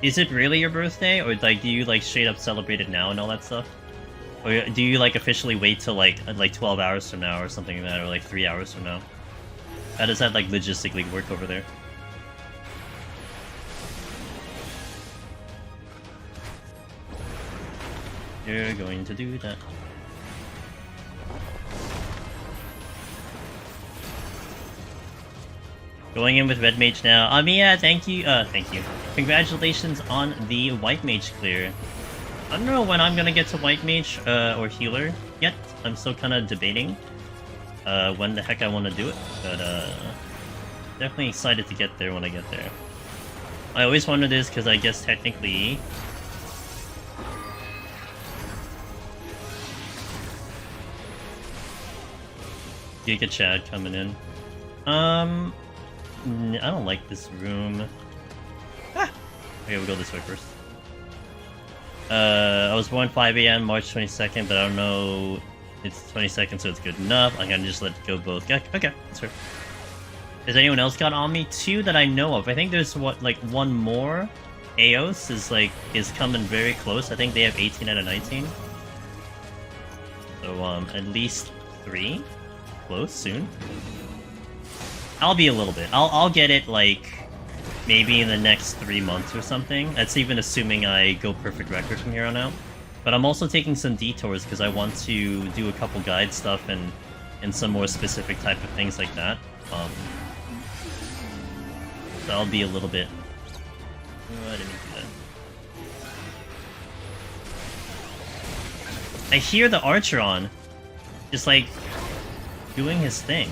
is it really your birthday, or like do you like straight up celebrate it now and all that stuff, or do you like officially wait till like 12 hours from now or something like that, or like 3 hours from now? How does that like logistically work over there? You're going to do that. Going in with red mage now. Yeah, thank you. Thank you. Congratulations on the white mage clear. I don't know when I'm gonna get to white mage or healer yet. I'm still kind of debating when the heck I want to do it, but definitely excited to get there when I get there. I always wondered this because I guess technically. Giga Chad coming in. I don't like this room. Okay, we'll go this way first. I was born 5 a.m. March 22nd, but I don't know. It's 22nd, so it's good enough. I can just let go both. Okay, that's fair. Has anyone else got on me? 2 that I know of. I think there's one more. Eos is coming very close. I think they have 18 out of 19. So at least 3. Close soon. I'll be a little bit. I'll get it like maybe in the next 3 months or something. That's even assuming I go perfect record from here on out. But I'm also taking some detours because I want to do a couple guide stuff and some more specific type of things like that. So I'll be a little bit. Oh, I didn't do that. I hear the archer on, just like doing his thing.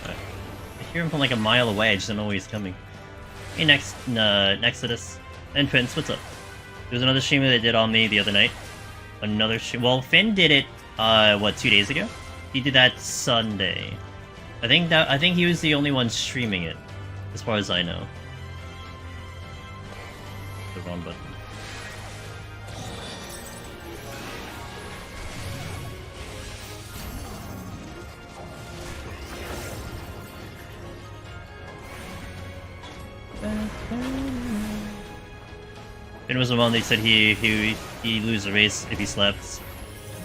I hear him from like a mile away. I just don't know where he's coming. Hey, next to this. And Prince, what's up? There's another stream that they did on me the other night. Another stream. Well, Finn did it. 2 days ago? He did that Sunday. I think he was the only one streaming it, as far as I know. The wrong button. Finn was the one they said he lose the race if he slept.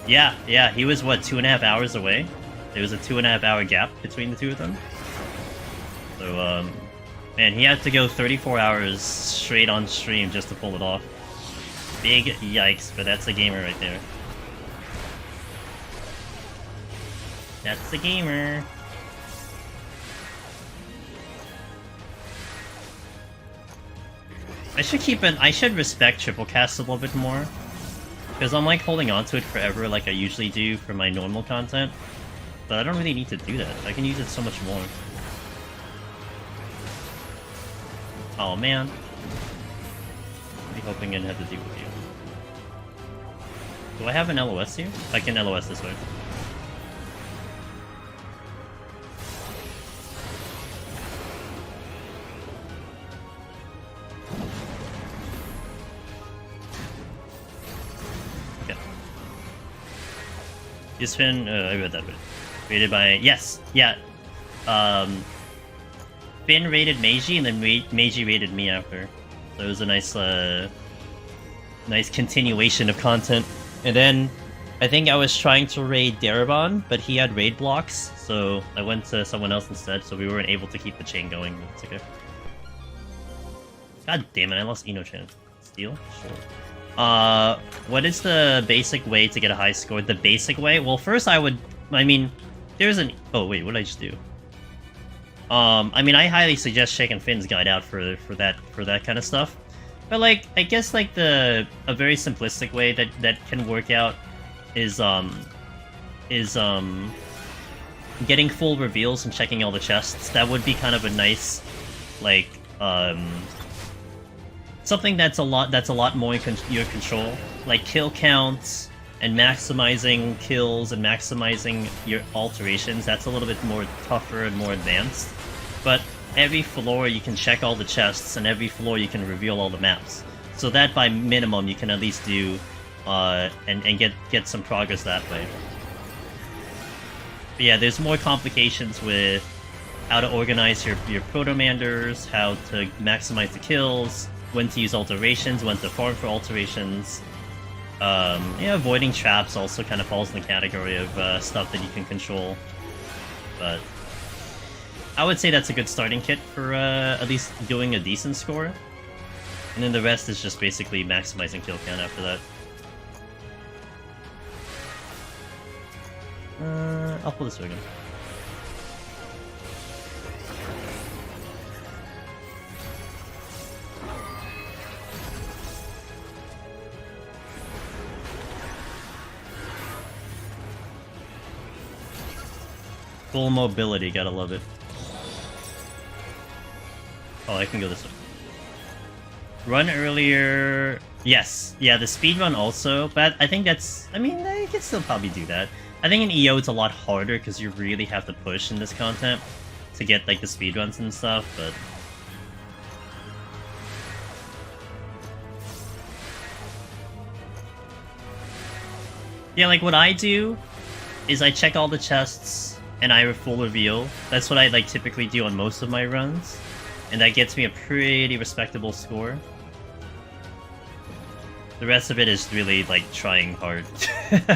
Yeah, he was what, 2.5 hours away? There was a 2.5 hour gap between the two of them. So man, he had to go 34 hours straight on stream just to pull it off. Big yikes, but that's a gamer right there. That's a gamer. I should respect triple cast a little bit more, Because I'm like holding on to it forever like I usually do for my normal content. But I don't really need to do that. I can use it so much more. Oh man. I'll be hoping I didn't have to deal with you. Do I have an LOS here? I can LOS this way. Okay. It's been, I read that bit. Rated by, yes, yeah. Finn rated Meiji, and then Meiji rated me after. So it was a nice, nice continuation of content. And then, I think I was trying to raid Darabon, but he had raid blocks, so I went to someone else instead, so we weren't able to keep the chain going, but it's okay. God damn it, I lost Eno-chan. Steal? Sure. What is the basic way to get a high score? The basic way? Well, first I mean, there's an... Oh, wait, what did I just do? I mean, I highly suggest checking Finn's guide out for that kind of stuff. But, like, I guess, like, a very simplistic way that can work out is getting full reveals and checking all the chests. That would be kind of a nice, like, something that's a lot more in your control. Like, kill counts and maximizing kills and maximizing your alterations. That's a little bit more tougher and more advanced. But every floor you can check all the chests, and every floor you can reveal all the maps. So that by minimum you can at least do and get some progress that way. But yeah, there's more complications with how to organize your Proto-Manders, how to maximize the kills, when to use alterations, when to farm for alterations. Yeah, avoiding traps also kind of falls in the category of stuff that you can control. But I would say that's a good starting kit for at least doing a decent score. And then the rest is just basically maximizing kill count after that. I'll pull this way again. Full mobility, gotta love it. Oh, I can go this way. Run earlier... Yes. Yeah, the speed run also, but I think that's... I mean, I can still probably do that. I think in EO it's a lot harder because you really have to push in this content to get, like, the speed runs and stuff, but... Yeah, like, what I do is I check all the chests and I full reveal. That's what I, like, typically do on most of my runs. And that gets me a pretty respectable score. The rest of it is really, like, trying hard.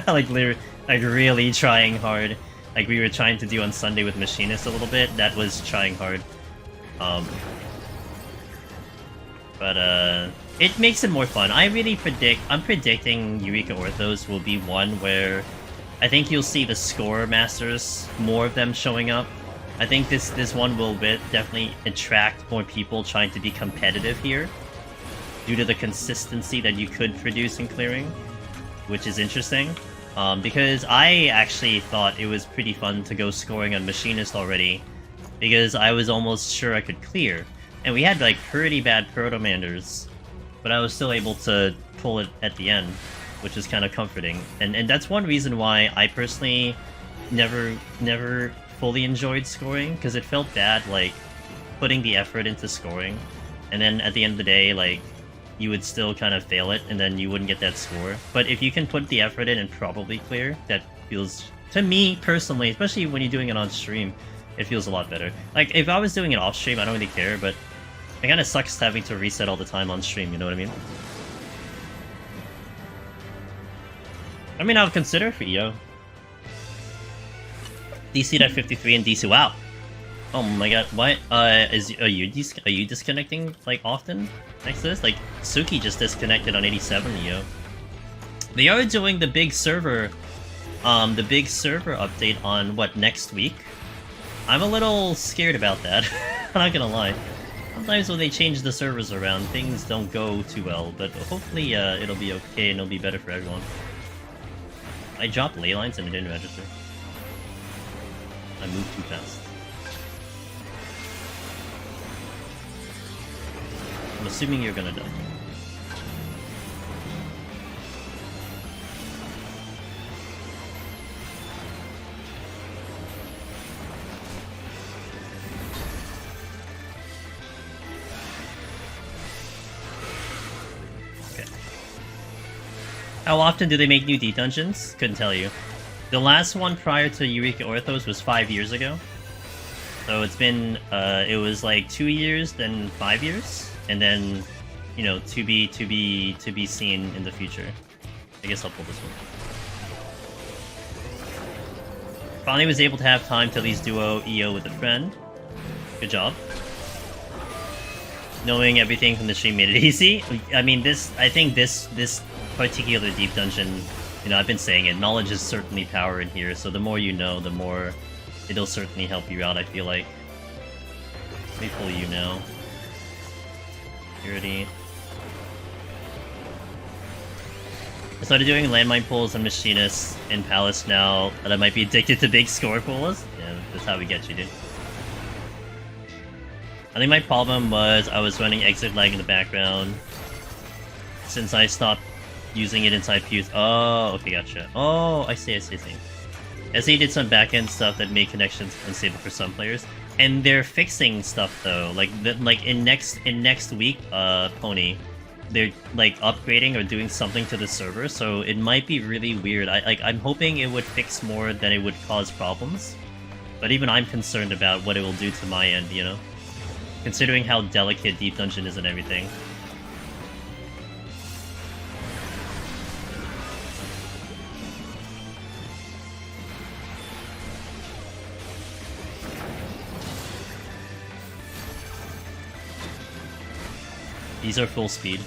like, really trying hard. Like we were trying to do on Sunday with Machinist a little bit. That was trying hard. But it makes it more fun. I'm predicting Eureka Orthos will be one where I think you'll see the score masters, more of them showing up. I think this one will definitely attract more people trying to be competitive here, due to the consistency that you could produce in clearing, which is interesting. Because I actually thought it was pretty fun to go scoring on Machinist already, because I was almost sure I could clear. And we had, like, pretty bad Proto-Manders, but I was still able to pull it at the end, which is kind of comforting. And that's one reason why I personally never fully enjoyed scoring, because it felt bad, like, putting the effort into scoring, and then at the end of the day, like, you would still kind of fail it, and then you wouldn't get that score. But if you can put the effort in and probably clear, that feels, to me personally, especially when you're doing it on stream, it feels a lot better. Like, if I was doing it off stream, I don't really care, but it kind of sucks having to reset all the time on stream, you know what I mean? I mean, I would consider for EO. DC at 53 and DC. Wow. Oh my god. What? Are you disconnecting, like, often next to this? Like, Suki just disconnected on 87 EO. They are doing the big server update on what, next week? I'm a little scared about that. I'm not gonna lie. sometimes when they change the servers around, things don't go too well, but hopefully it'll be okay and it'll be better for everyone. I dropped ley lines and it didn't register. I moved too fast. I'm assuming you're gonna die. How often do they make new deep dungeons? Couldn't tell you. The last one prior to Eureka Orthos was 5 years ago. So it's been, it was like 2 years, then 5 years, and then, you know, to be seen in the future. I guess I'll pull this one. Finally was able to have time to at least duo EO with a friend. Good job. Knowing everything from the stream made it easy. I mean, I think this particular deep dungeon, you know, I've been saying it, knowledge is certainly power in here, so the more you know, the more it'll certainly help you out, I feel like. Let me pull you now. Security. I started doing landmine pulls on Machinists in Palace now that I might be addicted to big score pulls. Yeah, that's how we get you, dude. I think my problem was I was running exit lag in the background. Since I stopped using it inside Fuse. Oh, okay, gotcha. Oh, I see. SE did some backend stuff that made connections unstable for some players, and they're fixing stuff though. Like in next week, Pony, they're like upgrading or doing something to the server, so it might be really weird. I'm hoping it would fix more than it would cause problems, but even I'm concerned about what it will do to my end. You know, considering how delicate Deep Dungeon is and everything. These are full speed.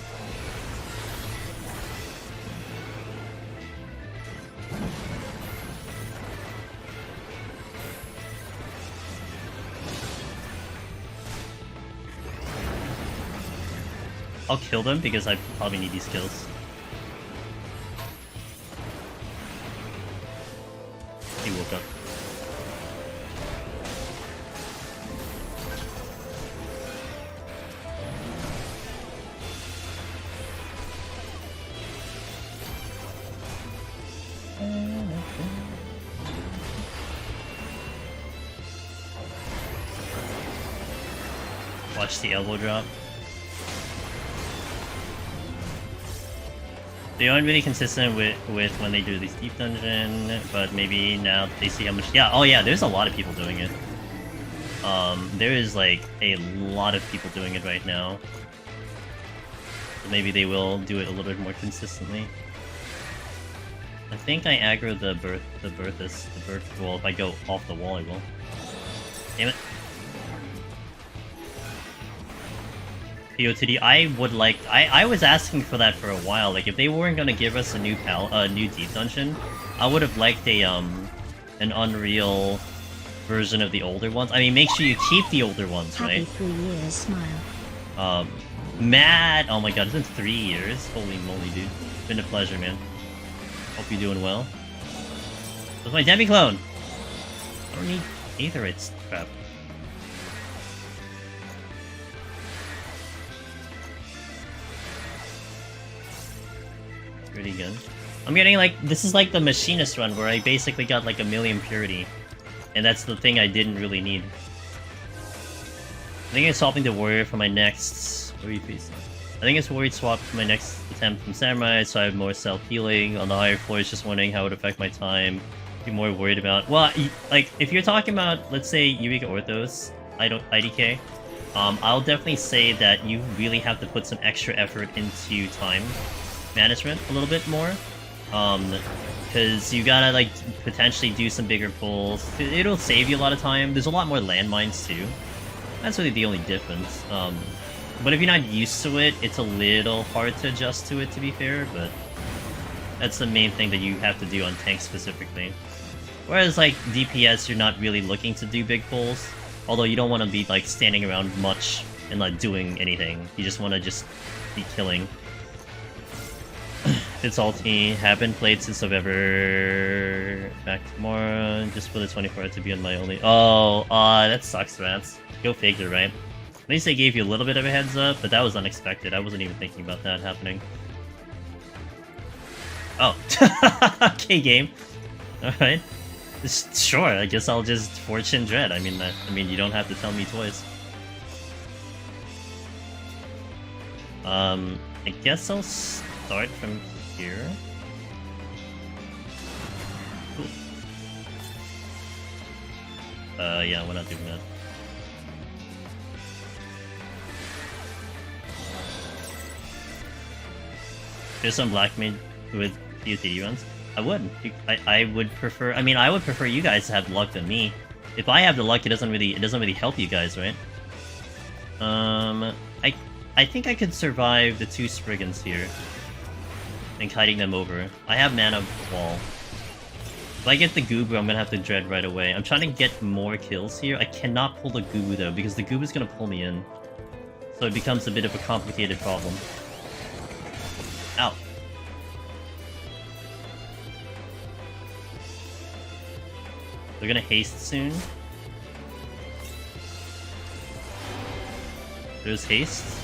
I'll kill them because I probably need these kills. He woke up. Watch the elbow drop. They aren't really consistent with when they do these deep dungeon, but maybe now they see how much. Yeah, oh yeah, there's a lot of people doing it. There is like a lot of people doing it right now. So maybe they will do it a little bit more consistently. I think I aggro the birth wall. If I go off the wall, I will. Damn it. POTD, I would like. I was asking for that for a while. Like, if they weren't gonna give us a new deep dungeon, I would have liked a an Unreal version of the older ones. I mean, make sure you keep the older ones, Happy right? 3 years, smile. Matt, oh my god, it's been 3 years. Holy moly, dude. It's been a pleasure, man. Hope you're doing well. Where's my Demi clone? I don't need Aetherytes crap. Pretty good. I'm getting like, this is like the Machinist run where I basically got like 1,000,000 purity. And that's the thing I didn't really need. I think I'm swapping the warrior for my next... Where are you facing? I think it's warrior swap for my next attempt from Samurai, so I have more self-healing. On the higher floors, just wondering how it would affect my time. Be more worried about... Well, like, if you're talking about, let's say, Eureka Orthos, IDK, I'll definitely say that you really have to put some extra effort into time management a little bit more, because you gotta like potentially do some bigger pulls. It'll save you a lot of time. There's a lot more landmines too. That's really the only difference. But if you're not used to it, it's a little hard to adjust to it, to be fair, but that's the main thing that you have to do on tanks specifically. Whereas like DPS, you're not really looking to do big pulls, although you don't want to be like standing around much and not doing anything. You just want to just be killing. It's ulti, haven't played since November. Back tomorrow, just for the 24 to be on my only. Oh, that sucks, Rats. Go figure, right? At least they gave you a little bit of a heads up, but that was unexpected. I wasn't even thinking about that happening. Oh, okay, game. All right, sure. I guess I'll just Fortune Dread. I mean, you don't have to tell me twice. I guess I'll start from here. Ooh. Yeah, we're not doing that. There's some black mid with POTD runs. I would. I would prefer. I mean, I would prefer you guys to have the luck than me. If I have the luck, it doesn't really help you guys, right? I think I could survive the 2 Spriggans here and kiting them over. I have mana wall. If I get the Goober, I'm gonna have to Dread right away. I'm trying to get more kills here. I cannot pull the Goober though, because the Goober's gonna pull me in. So it becomes a bit of a complicated problem. Ow. They're gonna haste soon. There's haste.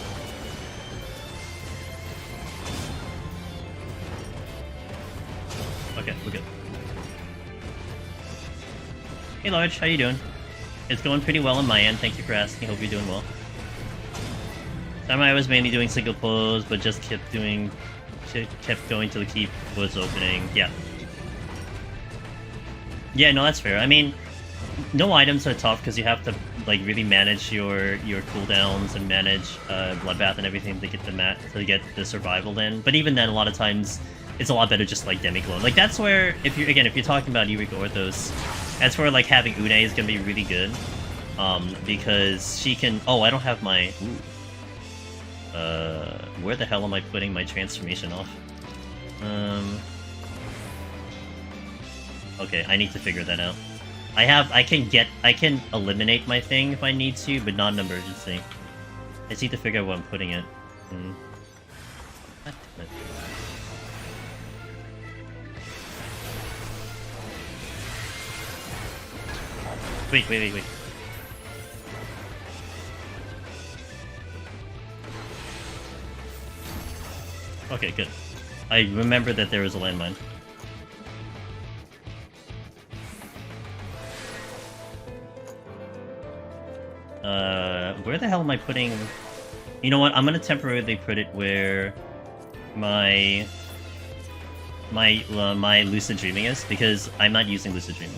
Okay, we're good. Hey Large, how you doing? It's going pretty well on my end, thank you for asking, hope you're doing well. Samurai was mainly doing single pose, but just kept going till the keep was opening, yeah. Yeah, no, that's fair. I mean, no items are tough because you have to like really manage your cooldowns and manage bloodbath and everything to get the survival in. But even then, a lot of times it's a lot better just like Demiglow. Like that's where if you're talking about Eureka Orthos, that's where like having Une is gonna be really good, because she can. Oh, I don't have my. Where the hell am I putting my transformation off? Okay, I need to figure that out. I can eliminate my thing if I need to, but not an emergency. I just need to figure out where I'm putting it. God damn it. Wait. Okay, good. I remember that there was a landmine. Where the hell am I putting... You know what, I'm gonna temporarily put it where my Lucid Dreaming is, because I'm not using Lucid Dreaming.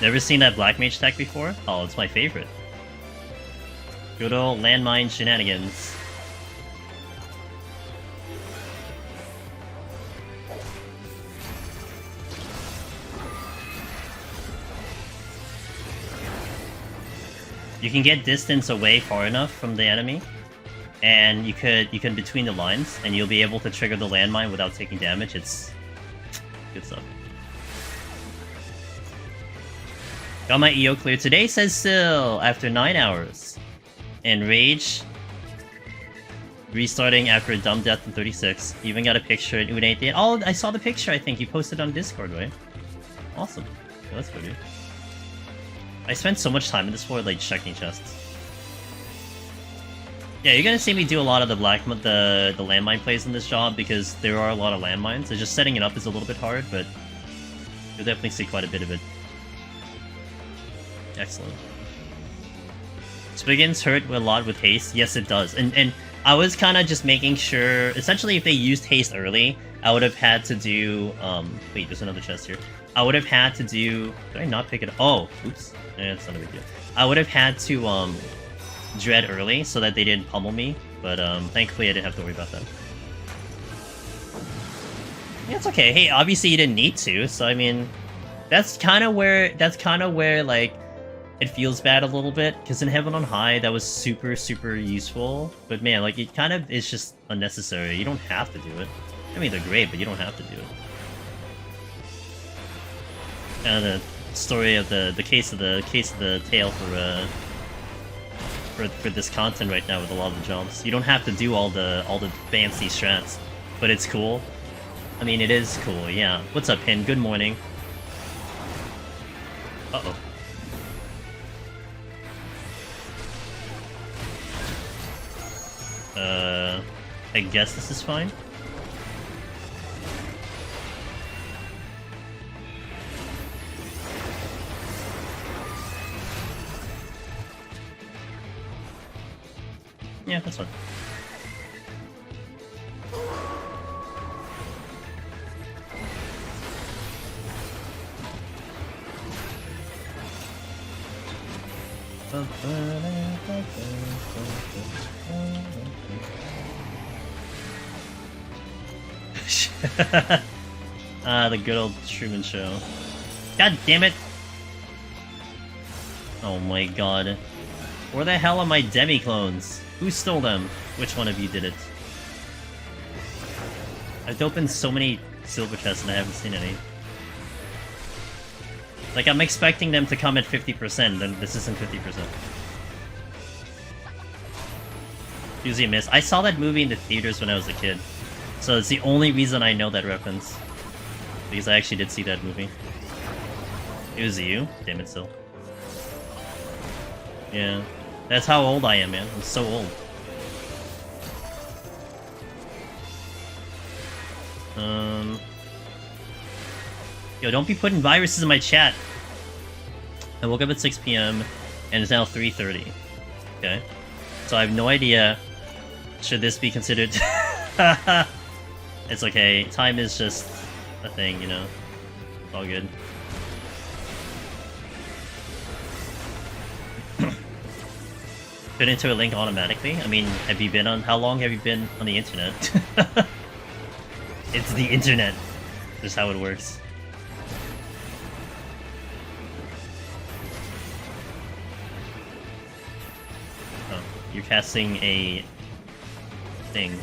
Never seen that Black Mage tech before? Oh, it's my favorite. Good old landmine shenanigans. You can get distance away far enough from the enemy, and you can between the lines, and you'll be able to trigger the landmine without taking damage. It's good stuff. Got my EO cleared today, says Sil, after 9 hours. And Rage restarting after a dumb death in 36. Even got a picture in Une. Oh, I saw the picture, I think. You posted on Discord, right? Awesome. Yeah, that's good, dude. I spent so much time in this floor, like, checking chests. Yeah, you're gonna see me do a lot of the landmine plays in this job, because there are a lot of landmines. So just setting it up is a little bit hard, but you'll definitely see quite a bit of it. Excellent. Spiggins hurt a lot with haste. Yes, it does. And I was kind of just making sure... Essentially, if they used haste early, I would have had to do... Wait, there's another chest here. I would have had to do... Did I not pick it up? Oh, oops. It's not a big deal. I would have had to Dread early so that they didn't pummel me, but thankfully I didn't have to worry about that. Yeah, it's okay. Hey, obviously you didn't need to, so I mean... That's kind of where, like... It feels bad a little bit, because in Heaven on High, that was super, super useful. But man, like, it kind of is just unnecessary. You don't have to do it. I mean, they're great, but you don't have to do it. The story of the case of the tale for for this content right now with a lot of the jobs. You don't have to do all the fancy strats, but it's cool. I mean, it is cool, yeah. What's up, Pin? Good morning. Uh-oh. I guess this is fine. Yeah, that's fine. The good old Truman Show. God damn it! Oh my god. Where the hell are my demi-clones? Who stole them? Which one of you did it? I've opened so many silver chests and I haven't seen any. Like, I'm expecting them to come at 50%, and this isn't 50%. Usually a miss. I saw that movie in the theaters when I was a kid. So it's the only reason I know that reference. Because I actually did see that movie. It was you? Damn it, still. Yeah. That's how old I am, man. I'm so old. Yo, don't be putting viruses in my chat. I woke up at 6 p.m. and it's now 3:30. Okay. So I have no idea. Should this be considered... It's okay. Time is just a thing, you know. It's all good. Put into a link automatically? I mean, have you been on... How long have you been on the internet? It's the internet. Just how it works. Oh, you're casting a... thing.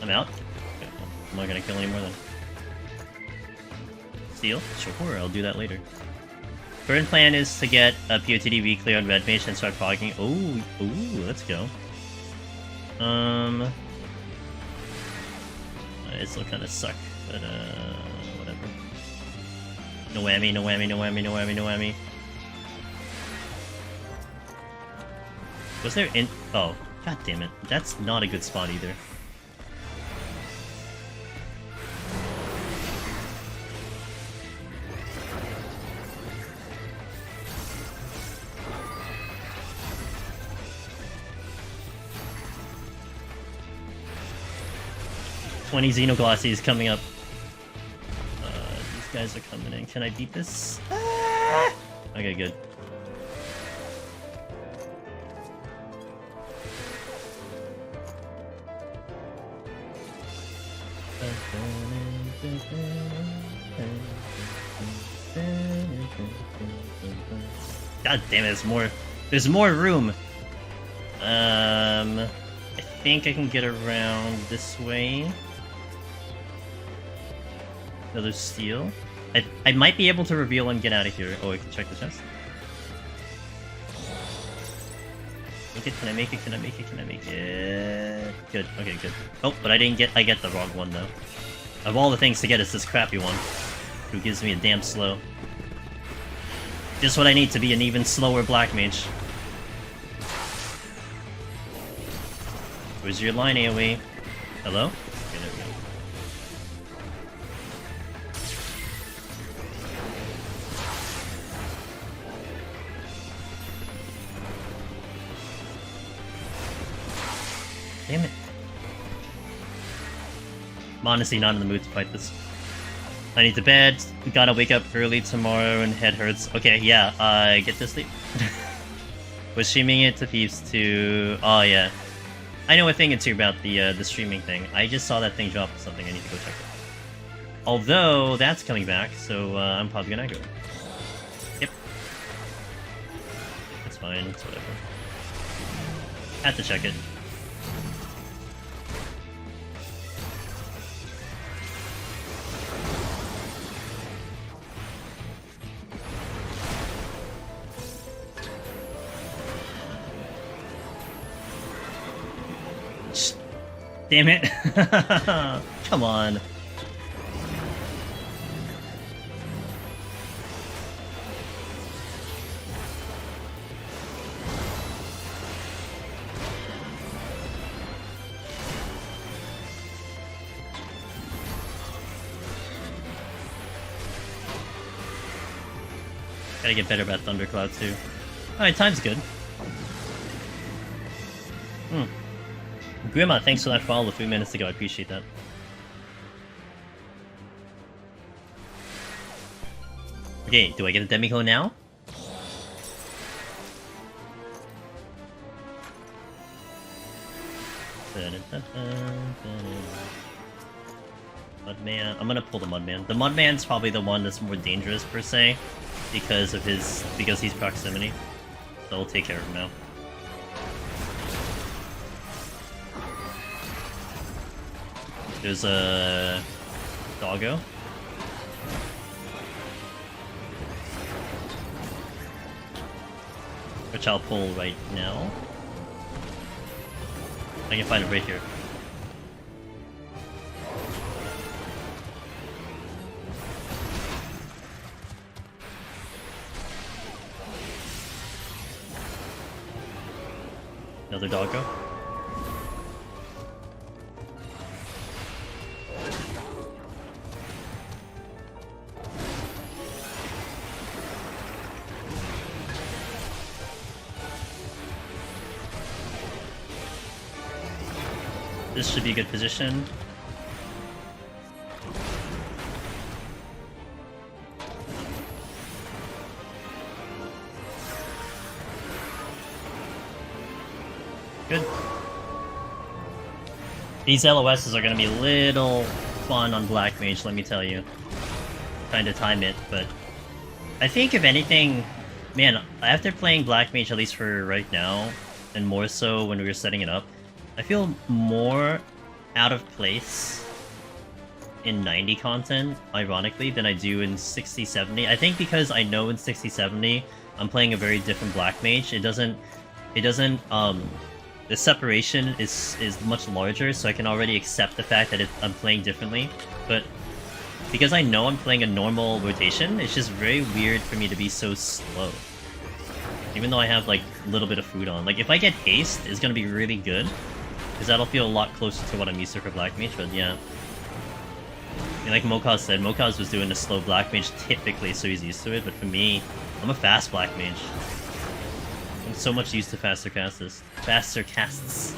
I'm out? Okay, well, I'm not gonna kill anymore then. Steal? Sure, I'll do that later. Current plan is to get a POTD weekly on Red Mage and start fogging. Ooh, let's go. It still kind of suck, but whatever. No whammy, no whammy, no whammy, no whammy, no whammy. Was there in? Oh, god damn it! That's not a good spot either. Xenoglossies coming up. These guys are coming in. Can I beat this? Ah! Okay, good. God damn it, there's more. There's more room. I think I can get around this way. Another steal. I might be able to reveal and get out of here. Oh, I can check the chest. Make it, can I make it, can I make it, can I make it? Good, okay, good. Oh, but I get the wrong one though. Of all the things to get, it's this crappy one. Who gives me a damn slow. Just what I need to be an even slower Black Mage. Where's your line, AoE? Hello? Okay, there we go. Damn it. I'm honestly not in the mood to fight this. I need to bed, gotta wake up early tomorrow and head hurts. Okay, yeah, get to sleep. Was streaming it to Thieves too. Oh yeah. I know a thing or two about the streaming thing. I just saw that thing drop something, I need to go check it. Although, that's coming back, so I'm probably gonna go. Yep. It's fine, it's whatever. Had to check it. Damn it. Come on. Gotta get better about Thundercloud too. Alright, time's good. Grima, thanks for that follow a few minutes ago, I appreciate that. Okay, do I get a Demico now? Mudman, I'm gonna pull the Mudman. The Mudman's probably the one that's more dangerous per se, because he's proximity. So we'll take care of him now. There's a Doggo. Which I'll pull right now. I can find it right here. Another Doggo. This should be a good position. Good. These LOSs are gonna be a little fun on Black Mage, let me tell you. Trying to time it, but I think if anything, man, after playing Black Mage, at least for right now, and more so when we were setting it up, I feel more out of place in 90 content, ironically, than I do in 60-70. I think because I know in 60-70 I'm playing a very different Black Mage. The separation is much larger, so I can already accept the fact that I'm playing differently. But because I know I'm playing a normal rotation, it's just very weird for me to be so slow. Even though I have like a little bit of food on. Like if I get haste, it's gonna be really good. Because that'll feel a lot closer to what I'm used to for Black Mage, but yeah. And like Mokaz said, Mokaz was doing a slow Black Mage typically, so he's used to it, but for me, I'm a fast Black Mage. I'm so much used to faster casts. Faster casts.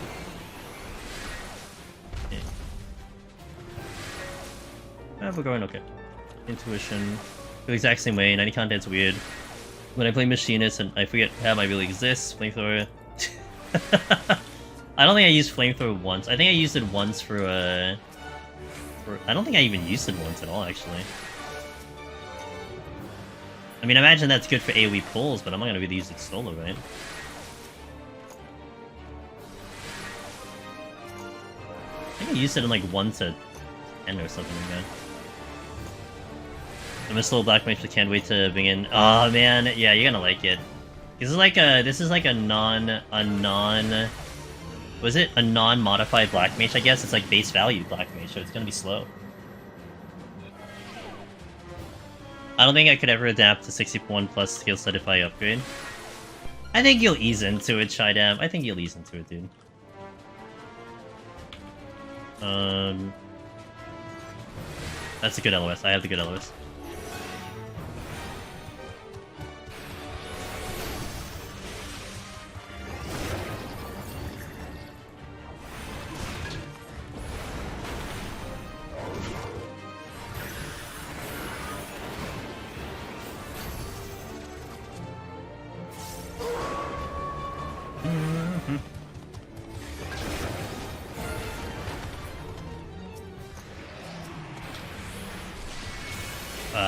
Okay. We're going okay. Intuition. The exact same way, 90 content's weird. When I play Machinist and I forget how I really exist, Flamethrower. I don't think I used Flamethrower once. I think I used it once for I don't think I even used it once at all, actually. I mean, I imagine that's good for AoE pulls, but I'm not gonna really use it solo, right? I think I used it in like 1 to 10 or something like that. I'm a slow Black Mage, but can't wait to bring in. Oh man, yeah, you're gonna like it. This is like a non-modified Black Mage, I guess. It's like base value Black Mage, so it's gonna be slow. I don't think I could ever adapt to 61 plus skill set if I upgrade. I think you'll ease into it, Shydam. I think you'll ease into it, dude. That's a good LOS. I have the good LOS.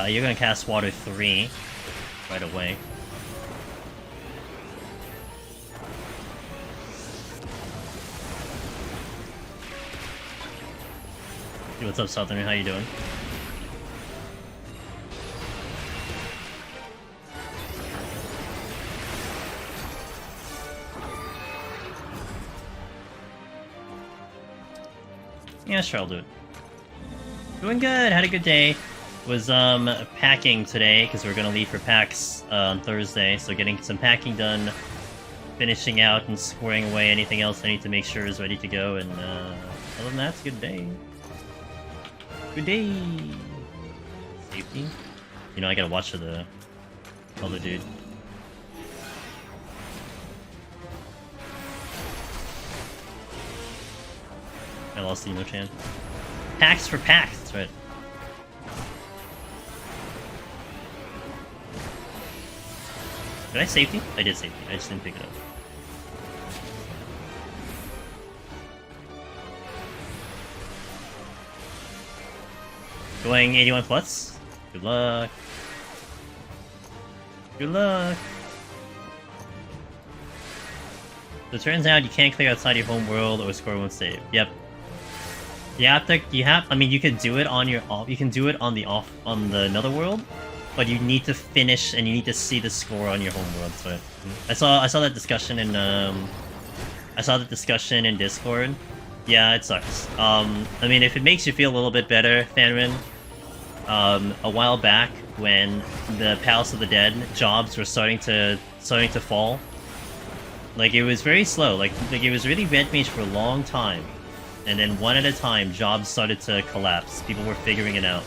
You're gonna cast Water 3 right away. Hey, what's up, Southern? How you doing? Yeah, sure, I'll do it. Doing good, had a good day. Was packing today, because we're gonna leave for PAX on Thursday, so getting some packing done, finishing out and squaring away anything else I need to make sure is ready to go, and other than that, it's a good day. Good day! Safety? You know, I gotta watch for the other dude. I lost the Emo-chan. Packs for packs, that's right. Did I safety? I did safety, I just didn't pick it up. Going 81 plus. Good luck. Good luck. So it turns out you can't clear outside your home world or score one save. Yep. I mean, you could do it on your off. You can do it on the another world, but you need to finish and you need to see the score on your home world. So I saw that discussion in Discord. Yeah, it sucks. I mean, if it makes you feel a little bit better, Fanrin, a while back when the Palace of the Dead jobs were starting to fall, like it was very slow. Like it was really red mage for a long time. And then one at a time, jobs started to collapse. People were figuring it out.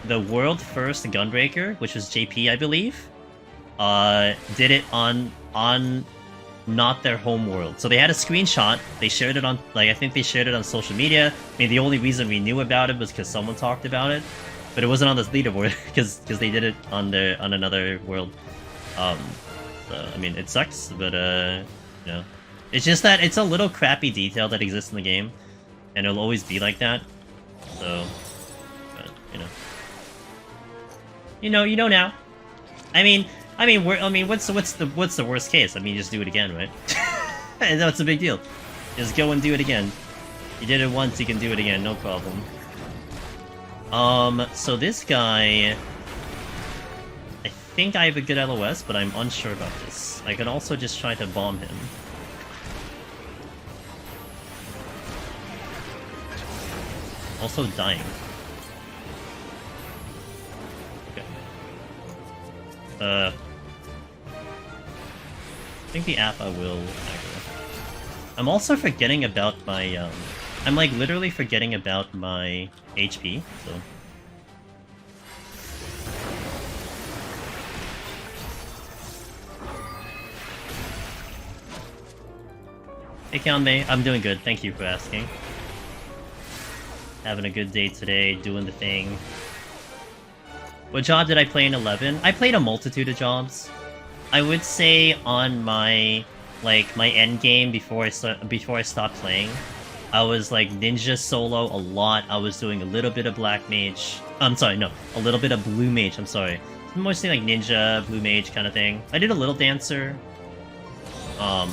The world first Gunbreaker, which was JP, I believe, did it on not their home world. So they had a screenshot. They shared it on, like, I think they shared it on social media. I mean, the only reason we knew about it was because someone talked about it, but it wasn't on this leaderboard because they did it on another world. So I mean, it sucks, but you know, it's just that it's a little crappy detail that exists in the game. And it'll always be like that. So, but, you know now. I mean, what's the worst case? I mean, you just do it again, right? That's a big deal. Just go and do it again. You did it once, you can do it again, no problem. So this guy, I think I have a good LOS, but I'm unsure about this. I could also just try to bomb him. Also dying. Okay. I think the app I will aggro. I'm also forgetting about my, I'm like literally forgetting about my HP, so... Hey Kanbei, I'm doing good, thank you for asking. Having a good day today, doing the thing. What job did I play in 11? I played a multitude of jobs. I would say on my, like, my end game before I stopped playing, I was like ninja solo a lot. I was doing a little bit of black mage. I'm sorry, no, a little bit of blue mage. I'm sorry, mostly like ninja, blue mage kind of thing. I did a little dancer. I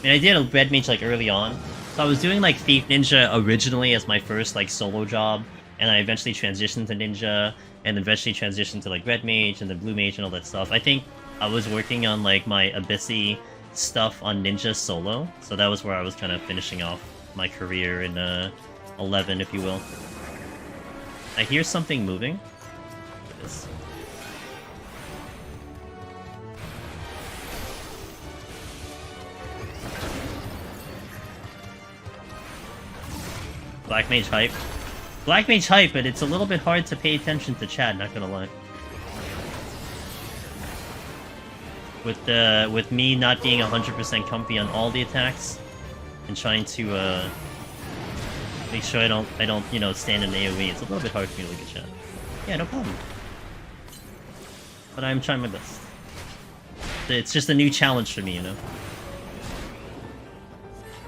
mean, I did a red mage like early on. So I was doing like Thief Ninja originally as my first like solo job, and I eventually transitioned to Ninja, and eventually transitioned to like Red Mage and then Blue Mage and all that stuff. I think I was working on like my Abyssy stuff on Ninja solo, so that was where I was kind of finishing off my career in 11, if you will. I hear something moving. Look at this. Black Mage hype. Black Mage hype, but it's a little bit hard to pay attention to chat, not gonna lie. With me not being 100% comfy on all the attacks, and trying to make sure I don't, you know, stand in AoE, it's a little bit hard for me to look at chat. Yeah, no problem. But I'm trying my best. It's just a new challenge for me, you know?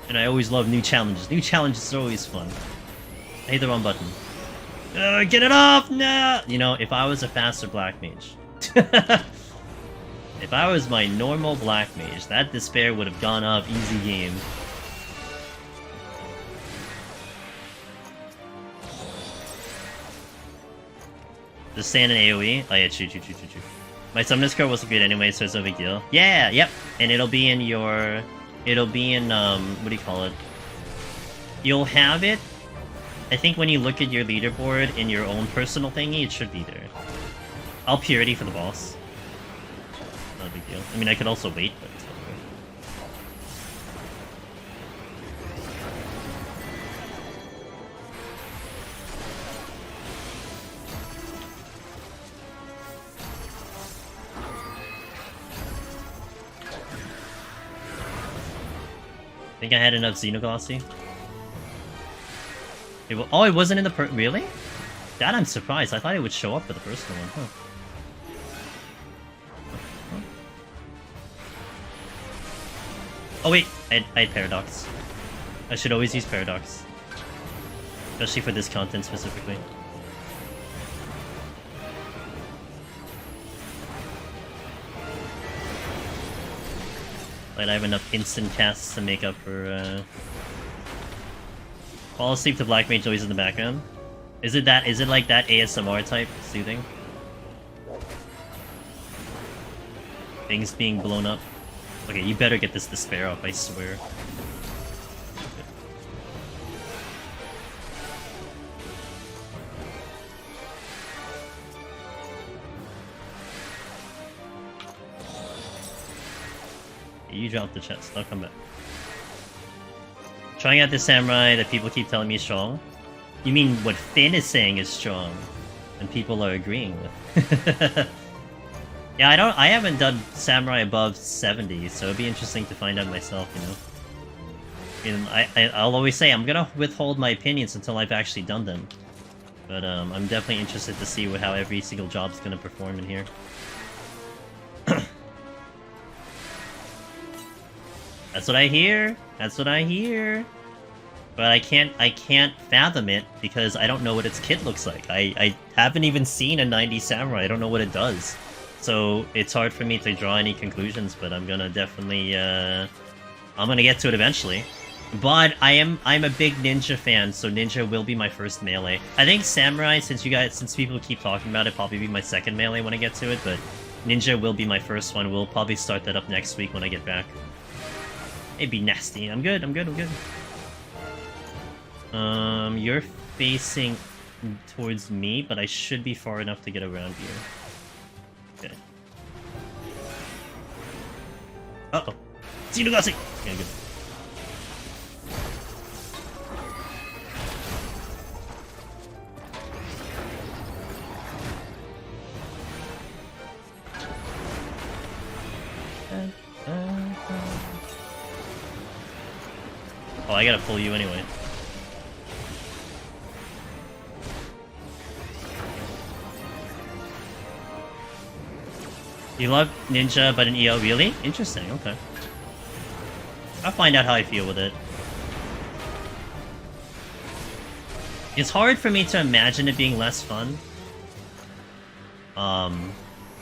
And I always love new challenges. New challenges are always fun. I hit the wrong button. Get it off! No! You know, if I was a faster black mage... if I was my normal black mage, that despair would have gone off easy game. Just stand in AoE? Oh yeah, shoot. My summoner scroll wasn't good anyway, so it's no big deal. Yeah, yep! And it'll be in your... It'll be in, what do you call it? You'll have it. I think when you look at your leaderboard in your own personal thingy, it should be there. I'll purity for the boss. Not a big deal. I mean, I could also wait, but it's not good. I think I had enough Xenoglossy. Oh, it wasn't in the really? That I'm surprised. I thought it would show up for the personal one, huh? Oh wait, I had Paradox. I should always use Paradox. Especially for this content specifically. Like I have enough instant casts to make up for fall asleep to Black Mage noise in the background. Is it like that ASMR type soothing? Things being blown up. Okay, you better get this despair up, I swear. You drop the chest, I'll come back. Trying out the samurai that people keep telling me is strong. You mean what Finn is saying is strong, and people are agreeing with. Yeah, I haven't done samurai above 70, so it'd be interesting to find out myself, you know. I'll always say I'm gonna withhold my opinions until I've actually done them. But I'm definitely interested to see how every single job's gonna perform in here. That's what I hear. That's what I hear. But I can't fathom it because I don't know what its kit looks like. I haven't even seen a 90 samurai. I don't know what it does. So it's hard for me to draw any conclusions, but I'm gonna definitely I'm gonna get to it eventually. But I'm a big ninja fan, so ninja will be my first melee. I think samurai, since people keep talking about it, probably be my second melee when I get to it, but ninja will be my first one. We'll probably start that up next week when I get back. It'd be nasty. I'm good. You're facing towards me, but I should be far enough to get around you. Okay. Uh-oh. Xenoglossy! Okay, good. Oh, I gotta pull you anyway. You love ninja, but an EO, really? Interesting, okay. I'll find out how I feel with it. It's hard for me to imagine it being less fun.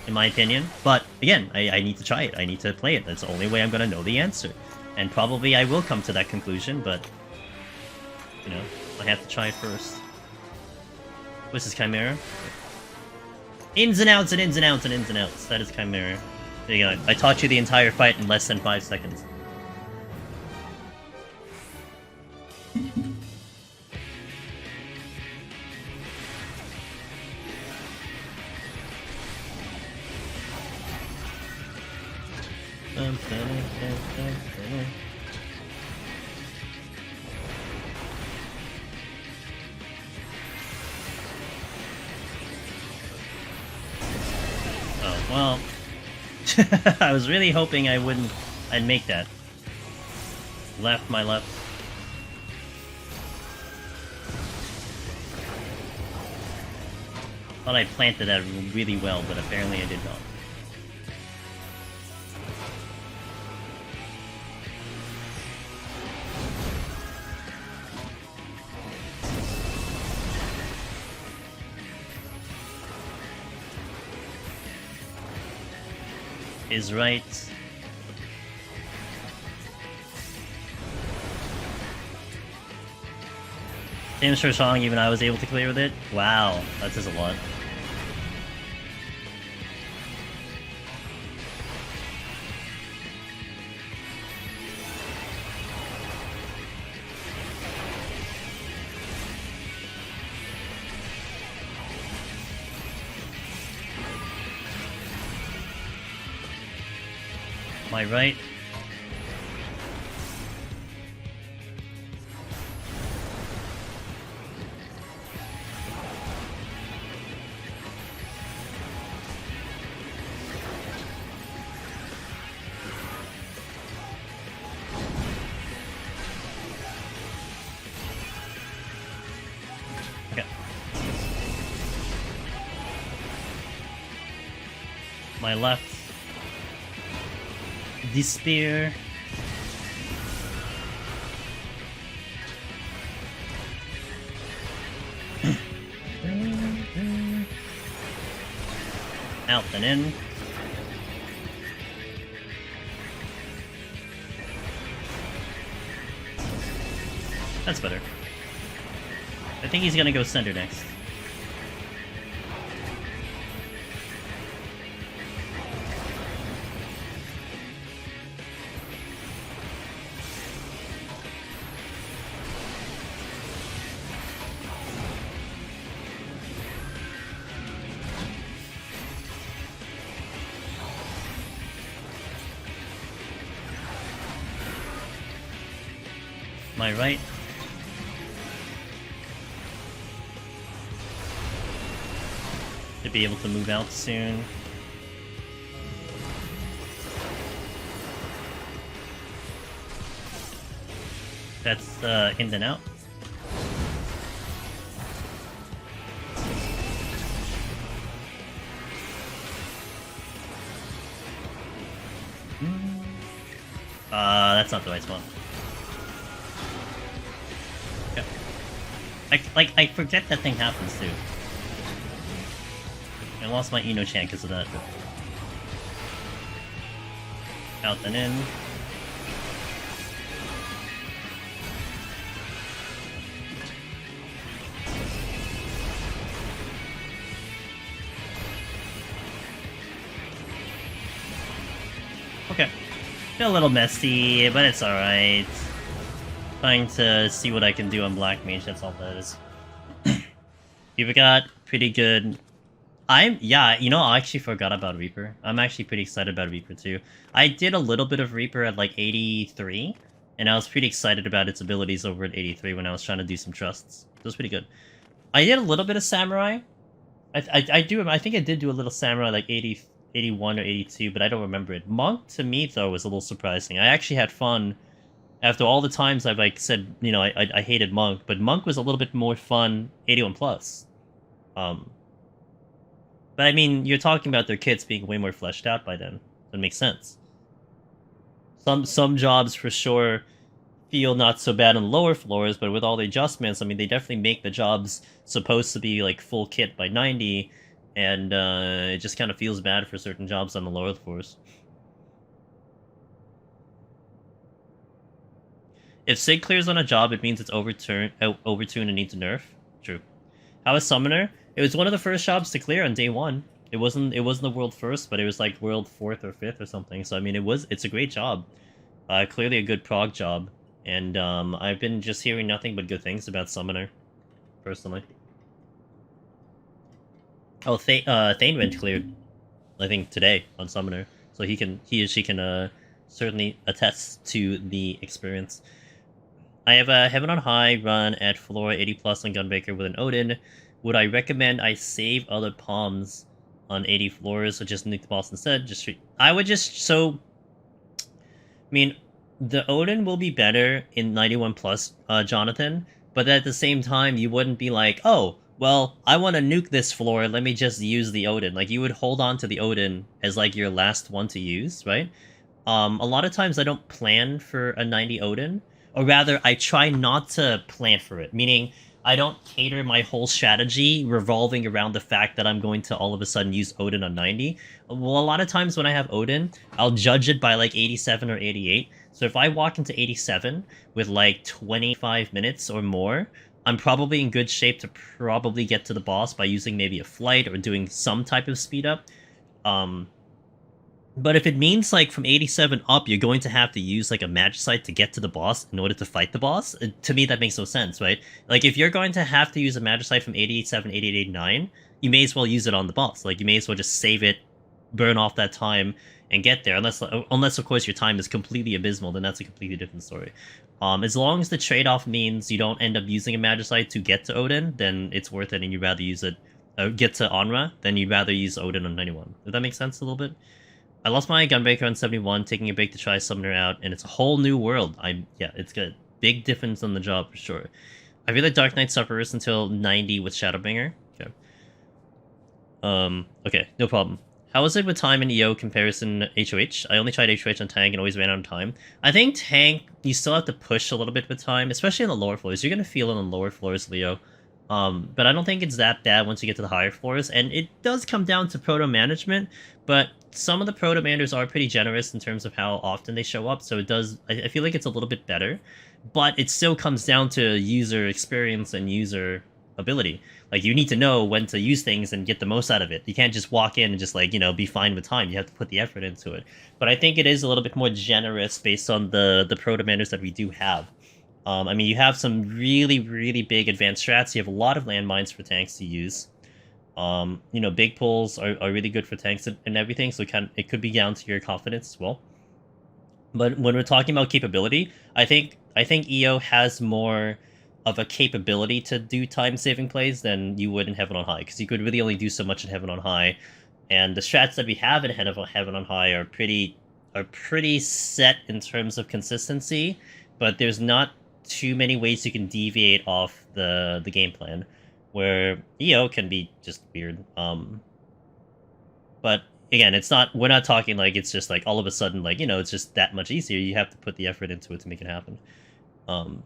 In my opinion. But, again, I need to try it. I need to play it. That's the only way I'm gonna know the answer. And probably I will come to that conclusion, but... You know, I have to try it first. What's this, Chimera? Ins and outs and ins and outs and ins and outs. That is Chimera. There you go. I taught you the entire fight in less than 5 seconds. Oh, well. I was really hoping I'd make that. Left, my left. Thought I planted that really well, but apparently I did not. Is right. Same short song, even I was able to clear with it. Wow, that says a lot. My right. Okay. My left. Despair. Out and in. That's better. I think he's gonna go center next. My right. To be able to move out soon. That's in and out. That's not the right spot. I forget that thing happens too. I lost my Eno-chan because of that. Out and in. Okay. Feel a little messy, but it's alright. Trying to see what I can do on Black Mage, that's all that is. You've got pretty good... yeah, you know, I actually forgot about Reaper. I'm actually pretty excited about Reaper too. I did a little bit of Reaper at like 83, and I was pretty excited about its abilities over at 83 when I was trying to do some trusts. It was pretty good. I did a little bit of Samurai. I think I did do a little Samurai like 80, 81 or 82, but I don't remember it. Monk, to me, though, was a little surprising. I actually had fun. After all the times I've like said, you know, I hated Monk, but Monk was a little bit more fun 81 plus. But I mean, you're talking about their kits being way more fleshed out by then. That makes sense. Some jobs for sure feel not so bad on the lower floors, but with all the adjustments, I mean, they definitely make the jobs supposed to be like full kit by 90, and it just kind of feels bad for certain jobs on the lower floors. If Sig clears on a job, it means it's overtuned and needs a nerf. True. How is Summoner? It was one of the first jobs to clear on day 1. It wasn't the world first, but it was like world 4th or 5th or something. So I mean, it's a great job. Clearly a good prog job, and I've been just hearing nothing but good things about Summoner, personally. Oh, Thainwind cleared, I think today on Summoner, so he or she can certainly attest to the experience. I have a Heaven on High run at floor 80 plus on Gunbreaker with an Odin. Would I recommend I save other palms on 80 floors or just nuke the boss instead? I would just, I mean, the Odin will be better in 91 plus, Jonathan, but at the same time, you wouldn't be like, oh, well, I want to nuke this floor, let me just use the Odin. Like, you would hold on to the Odin as, like, your last one to use, right? A lot of times I don't plan for a 90 Odin, or rather, I try not to plan for it, meaning I don't cater my whole strategy revolving around the fact that I'm going to all of a sudden use Odin on 90. Well, a lot of times when I have Odin, I'll judge it by like 87 or 88. So if I walk into 87 with like 25 minutes or more, I'm probably in good shape to probably get to the boss by using maybe a flight or doing some type of speed up. But if it means, like, from 87 up, you're going to have to use, like, a Magicite to get to the boss in order to fight the boss, to me, that makes no sense, right? Like, if you're going to have to use a Magicite from 87, 88, 89, you may as well use it on the boss. Like, you may as well just save it burn off that time and get there. Unless of course your time is completely abysmal, then that's a completely different story. As long as the trade-off means you don't end up using a Magicite to get to Odin, then it's worth it, and you'd rather use it, get to Onra, then you'd rather use Odin on 91. Does that make sense a little bit? I lost my Gunbreaker on 71, taking a break to try Summoner out, and it's a whole new world. Yeah, it's good. Big difference on the job for sure. I really like Dark Knight Sufferers until 90 with Shadowbringer. Okay. Okay, no problem. How is it with time in EO comparison HOH? I only tried HOH on tank and always ran out of time. I think tank, you still have to push a little bit with time, especially on the lower floors. You're going to feel it on the lower floors, Leo. But I don't think it's that bad once you get to the higher floors. And it does come down to proto management, but some of the proto manders are pretty generous in terms of how often they show up. So it does, I feel like it's a little bit better, but it still comes down to user experience and user ability. Like, you need to know when to use things and get the most out of it. You can't just walk in and just, like, you know, be fine with time. You have to put the effort into it. But I think it is a little bit more generous based on the proto-manders that we do have. I mean, you have some really, really big advanced strats. You have a lot of landmines for tanks to use. You know, big pulls are really good for tanks and everything, so it could be down to your confidence as well. But when we're talking about capability, I think EO has more of a capability to do time-saving plays than you would in Heaven on High, because you could really only do so much in Heaven on High, and the strats that we have in Heaven on High are pretty set in terms of consistency, but there's not too many ways you can deviate off the game plan, where EO can be just weird. But again, we're not talking like it's just like all of a sudden, like, you know, it's just that much easier. You have to put the effort into it to make it happen. To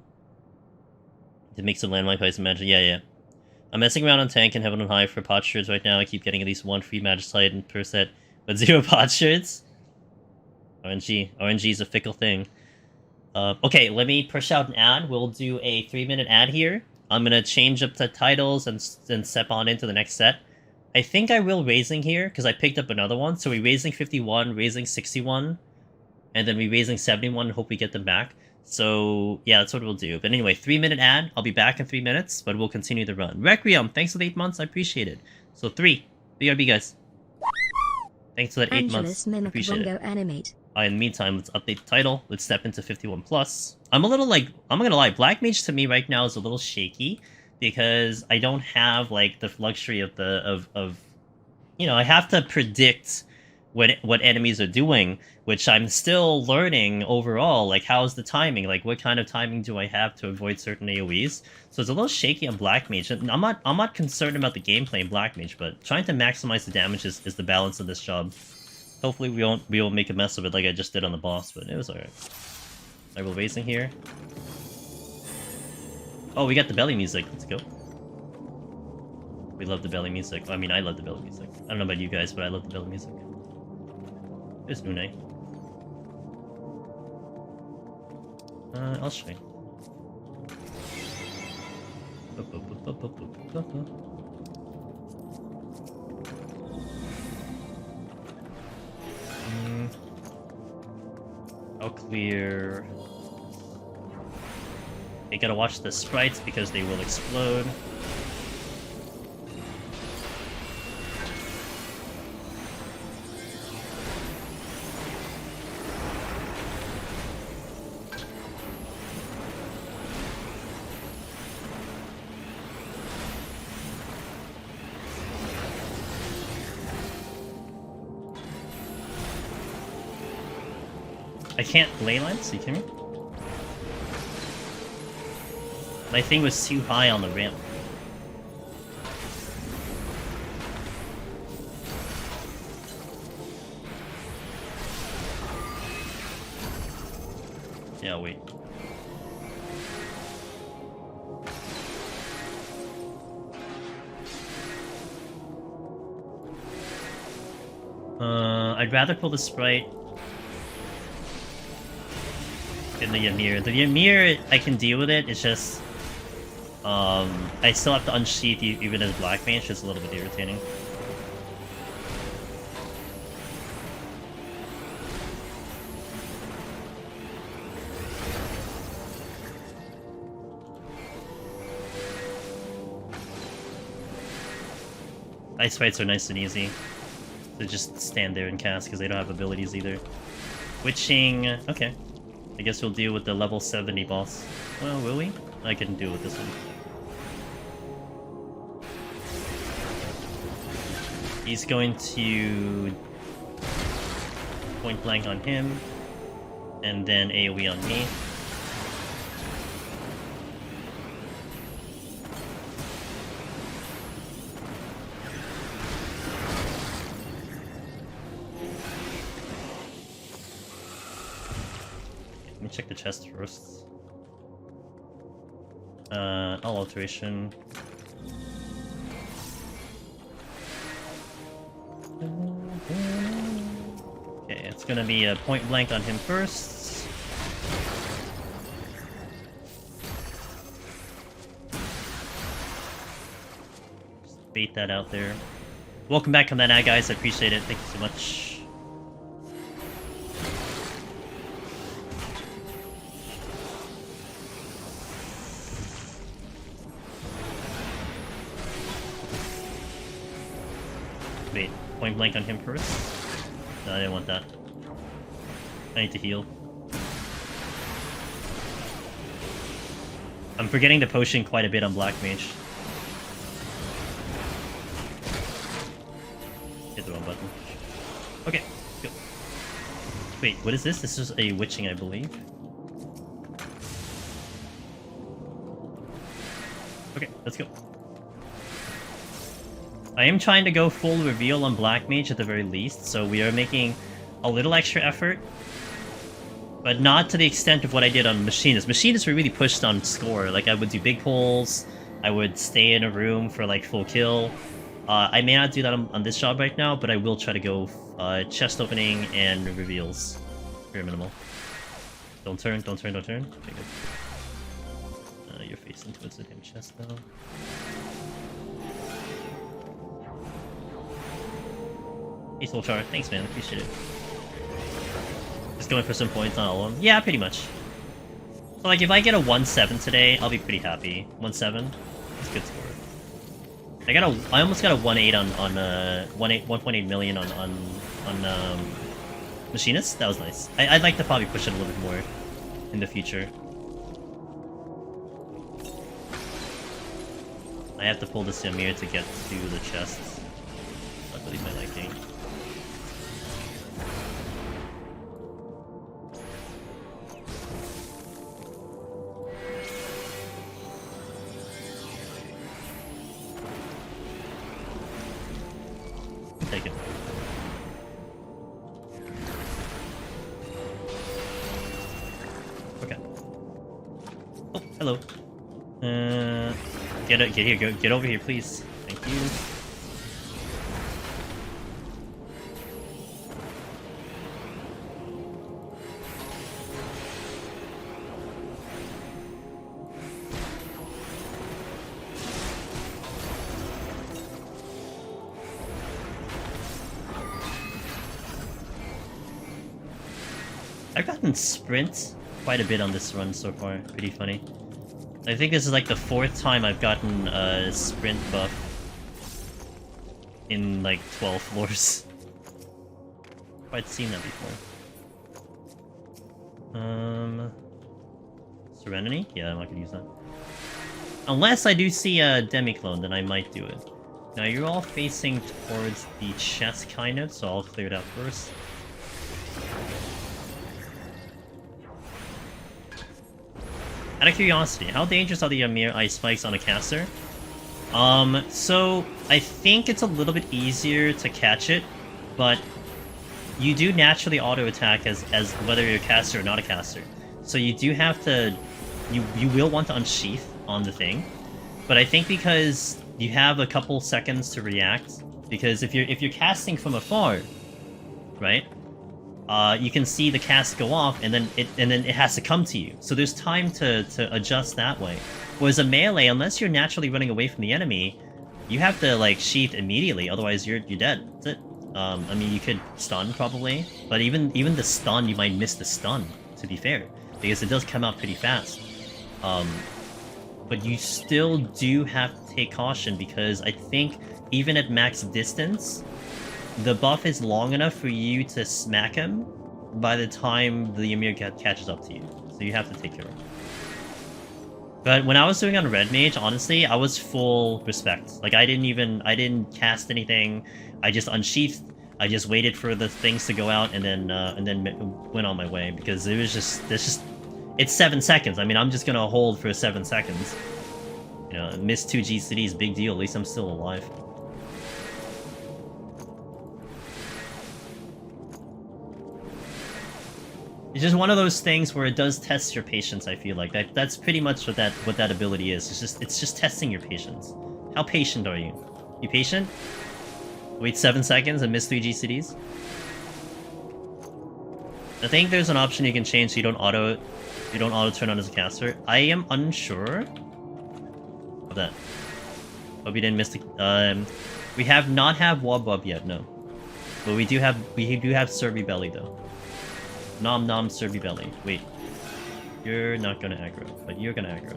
make some landmine plays and magic. Yeah. I'm messing around on tank and Heaven on High for pot shards right now. I keep getting at least one free Magicite per set, but 0 pot shards. RNG is a fickle thing. Okay, let me push out an ad. We'll do a 3-minute ad here. I'm gonna change up the titles and step on into the next set. I think I will raising here because I picked up another one. So we're raising 51, raising 61, and then we're raising 71 and hope we get them back. So, yeah, that's what we'll do. But anyway, 3-minute ad. I'll be back in 3 minutes, but we'll continue the run. Requiem, thanks for the 8 months. I appreciate it. So, 3. BRB, guys. Thanks for that 8 months. Appreciate it. Animate. In the meantime, let's update the title. Let's step into 51+. I'm a little, like, I'm not gonna lie. Black Mage, to me, right now, is a little shaky, because I don't have, like, the luxury of you know, I have to predict what enemies are doing, which I'm still learning overall. Like, how's the timing? Like, what kind of timing do I have to avoid certain AoEs? So it's a little shaky on Black Mage. I'm not concerned about the gameplay in Black Mage, but trying to maximize the damage is the balance of this job. Hopefully we won't make a mess of it like I just did on the boss, but it was alright. I will raising here. Oh, we got the belly music. Let's go. We love the belly music. I mean, I love the belly music. I don't know about you guys, but I love the belly music. There's Nune. I'll show you. I'll clear. You gotta watch the sprites because they will explode. I can't ley line, so you kidding me? My thing was too high on the ramp. Yeah, wait. I'd rather pull the sprite than the Ymir. The Ymir, I can deal with it. It's just, I still have to unsheath even as Black Mage. It's a little bit irritating. Ice fights are nice and easy. to just stand there and cast because they don't have abilities either. Witching... Okay. I guess we'll deal with the level 70 boss. Well, will we? I can deal with this one. He's going to point blank on him, and then AoE on me. Let me check the chest first. All alteration. Okay, it's gonna be a point blank on him first. Just bait that out there. Welcome back, Gancanagh, guys. I appreciate it. Thank you so much. Wait, point blank on him first? No, I didn't want that. I need to heal. I'm forgetting the potion quite a bit on Black Mage. Hit the wrong button. Okay, go. Wait, what is this? This is a witching, I believe. Okay, let's go. I am trying to go full reveal on Black Mage at the very least, so we are making a little extra effort. But not to the extent of what I did on Machinist. Machinist were really pushed on score. Like, I would do big pulls, I would stay in a room for, like, full kill. I may not do that on this job right now, but I will try to go chest opening and reveals. Very minimal. Don't turn, don't turn, don't turn. Okay, good. You're facing towards the damn chest now. Peaceful char. Thanks, man. Appreciate it. Just going for some points on all of them. Yeah, pretty much. So, like, if I get a 1-7 today, I'll be pretty happy. 1-7? That's a good score. I almost got a 1-8 on 1.8 million on Machinist. That was nice. I'd like to probably push it a little bit more in the future. I have to pull the Chimera to get to the chests. Not really my liking. Take it. Okay. Oh, hello. Get over here, please. Thank you. I've gotten sprint quite a bit on this run so far. Pretty funny. I think this is like the 4th time I've gotten a sprint buff in like 12 floors. Quite seen that before. Serenity? Yeah, I'm not gonna use that. Unless I do see a demi-clone, then I might do it. Now you're all facing towards the chest kind of, so I'll clear it out first. Out of curiosity, how dangerous are the Ymir ice spikes on a caster? So I think it's a little bit easier to catch it, but you do naturally auto attack as whether you're a caster or not a caster. So you do have to, you will want to unsheath on the thing, but I think because you have a couple seconds to react, because if you're casting from afar, right? You can see the cast go off, and then it has to come to you. So there's time to adjust that way. Whereas a melee, unless you're naturally running away from the enemy, you have to like sheath immediately. Otherwise, you're dead. That's it. I mean, you could stun probably, but even the stun, you might miss the stun. To be fair, because it does come out pretty fast. But you still do have to take caution, because I think even at max distance, the buff is long enough for you to smack him by the time the Ymir catches up to you. So you have to take care of him. But when I was doing on Red Mage, honestly, I was full respect. Like, I didn't cast anything. I just unsheathed. I just waited for the things to go out and then went on my way because it was just, it's 7 seconds. I mean, I'm just gonna hold for 7 seconds. You know, miss 2 GCDs, big deal. At least I'm still alive. It's just one of those things where it does test your patience. I feel like that's pretty much what that ability is. It's just testing your patience. How patient are you? You patient? Wait 7 seconds and miss 3 GCDs? I think there's an option you can change so you don't auto turn on as a caster. I am unsure of that. Hope you didn't miss the we have not have Wobwub yet, no. But we do have Servi Belly though. Nom nom Servi Belly. Wait. You're not gonna aggro, but you're gonna aggro.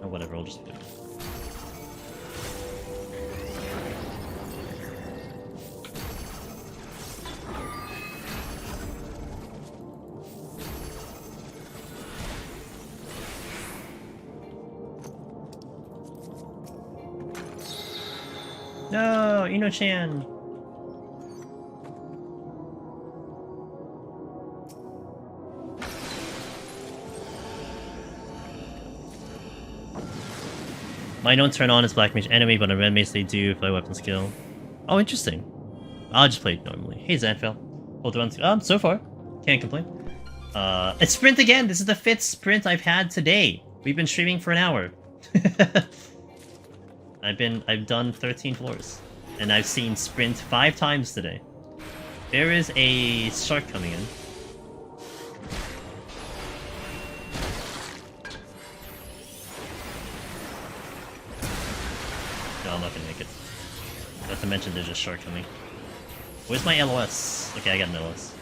Oh whatever, I'll just do it. No, Ino-chan! Mine don't turn on as Black Mage enemy, but on Red Mage they do if I weapon skill. Oh, interesting. I'll just play it normally. Hey, Zanfil. Hold on. So far. Can't complain. It's sprint again! This is the 5th sprint I've had today! We've been streaming for an hour. I've done 13 floors. And I've seen sprint 5 times today. There is a shark coming in. No, I'm not gonna make it. Not to mention there's a shark coming. Where's my LOS? Okay, I got an LOS.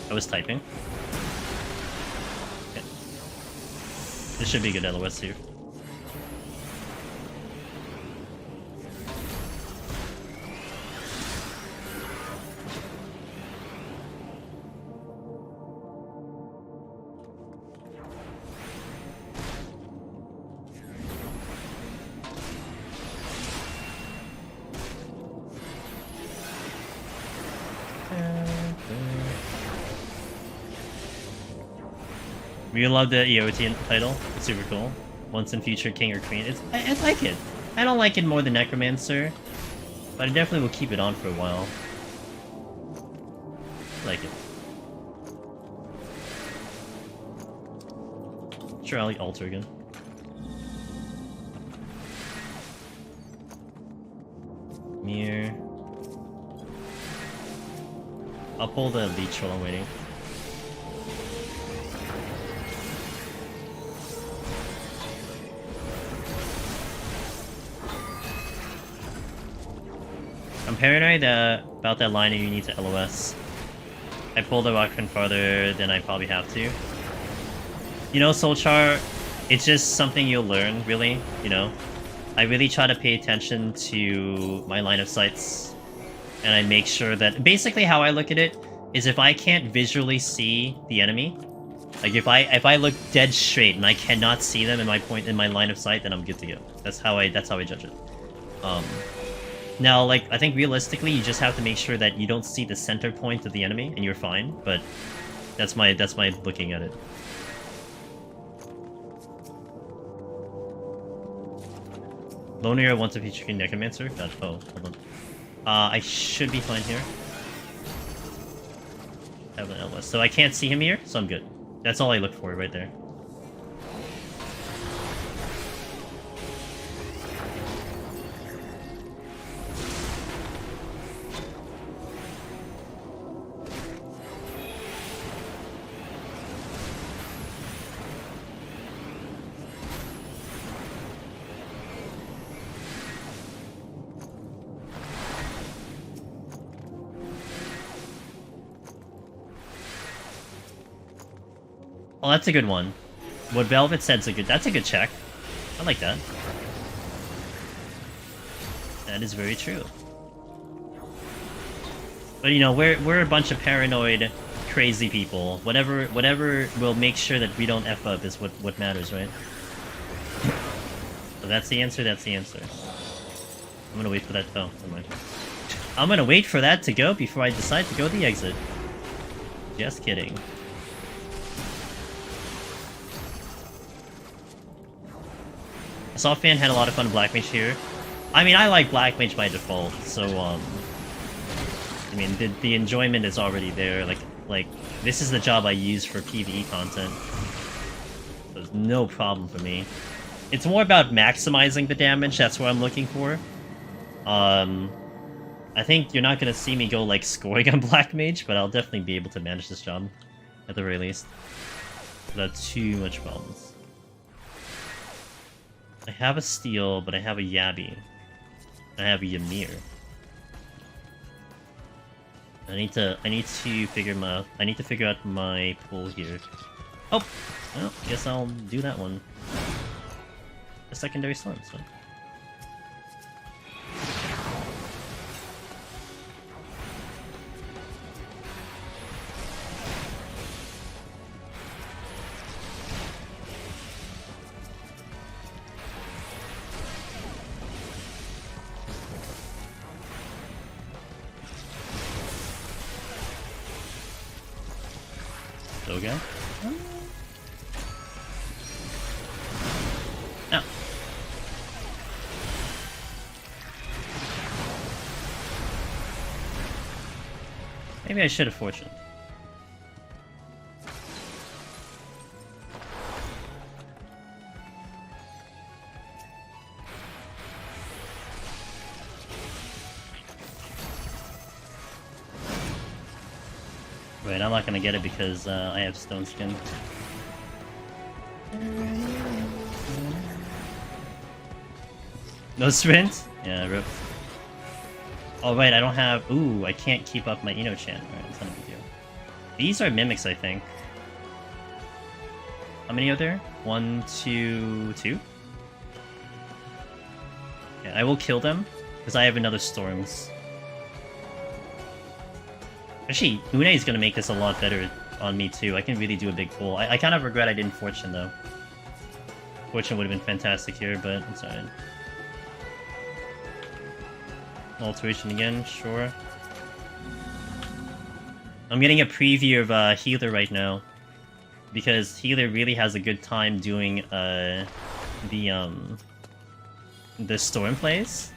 I was typing. Okay. This should be good LOS here. We love the EOT title. It's super cool. Once in future king or queen. I like it. I don't like it more than Necromancer, but I definitely will keep it on for a while. I like it. Sure, I'll alter again. Mirror. I'll pull the leech while I'm waiting. I'm paranoid about that line and you need to LOS. I pulled the Rockfin farther than I probably have to. You know, Soulchar, it's just something you'll learn, really, you know? I really try to pay attention to my line of sights. And I make sure that... Basically, how I look at it is if I can't visually see the enemy, like if I look dead straight and I cannot see them in my line of sight, then I'm good to go. That's how I judge it. Now, like, I think realistically, you just have to make sure that you don't see the center point of the enemy, and you're fine. But that's my looking at it. Loner once a feature king Necromancer. God, oh, hold on. I should be fine here. I have an LS, so I can't see him here, so I'm good. That's all I look for right there. Oh, that's a good one. What Velvet said's a good. That's a good check. I like that. That is very true. But you know, we're a bunch of paranoid, crazy people. Whatever will make sure that we don't F up is what matters, right? So that's the answer. That's the answer. I'm gonna wait for that. Oh, never mind. I'm gonna wait for that to go before I decide to go the exit. Just kidding. Softfan had a lot of fun with Black Mage here. I mean, I like Black Mage by default, so, I mean, the enjoyment is already there. Like, this is the job I use for PvE content. So there's no problem for me. It's more about maximizing the damage, that's what I'm looking for. I think you're not gonna see me go, like, scoring on Black Mage, but I'll definitely be able to manage this job, at the very least. Without too much problems. I have a Steel, but I have a Yabi. I have a Ymir. I need to figure out my pull here. Oh! Well, guess I'll do that one. A secondary storm, so. Okay. No. Maybe I should have fortune. Right, I'm not gonna get it because I have Stone Skin. No sprint? Yeah, rip. Oh right, I don't have... Ooh, I can't keep up my Ino-chan. Alright, it's not a big deal. These are Mimics, I think. How many are there? 1, 2, 2? Yeah, I will kill them, because I have another Storms. Actually, Une is going to make this a lot better on me too. I can really do a big pull. I kind of regret I didn't Fortune though. Fortune would have been fantastic here, but it's alright. Alteration again, sure. I'm getting a preview of Healer right now. Because Healer really has a good time doing the Storm plays.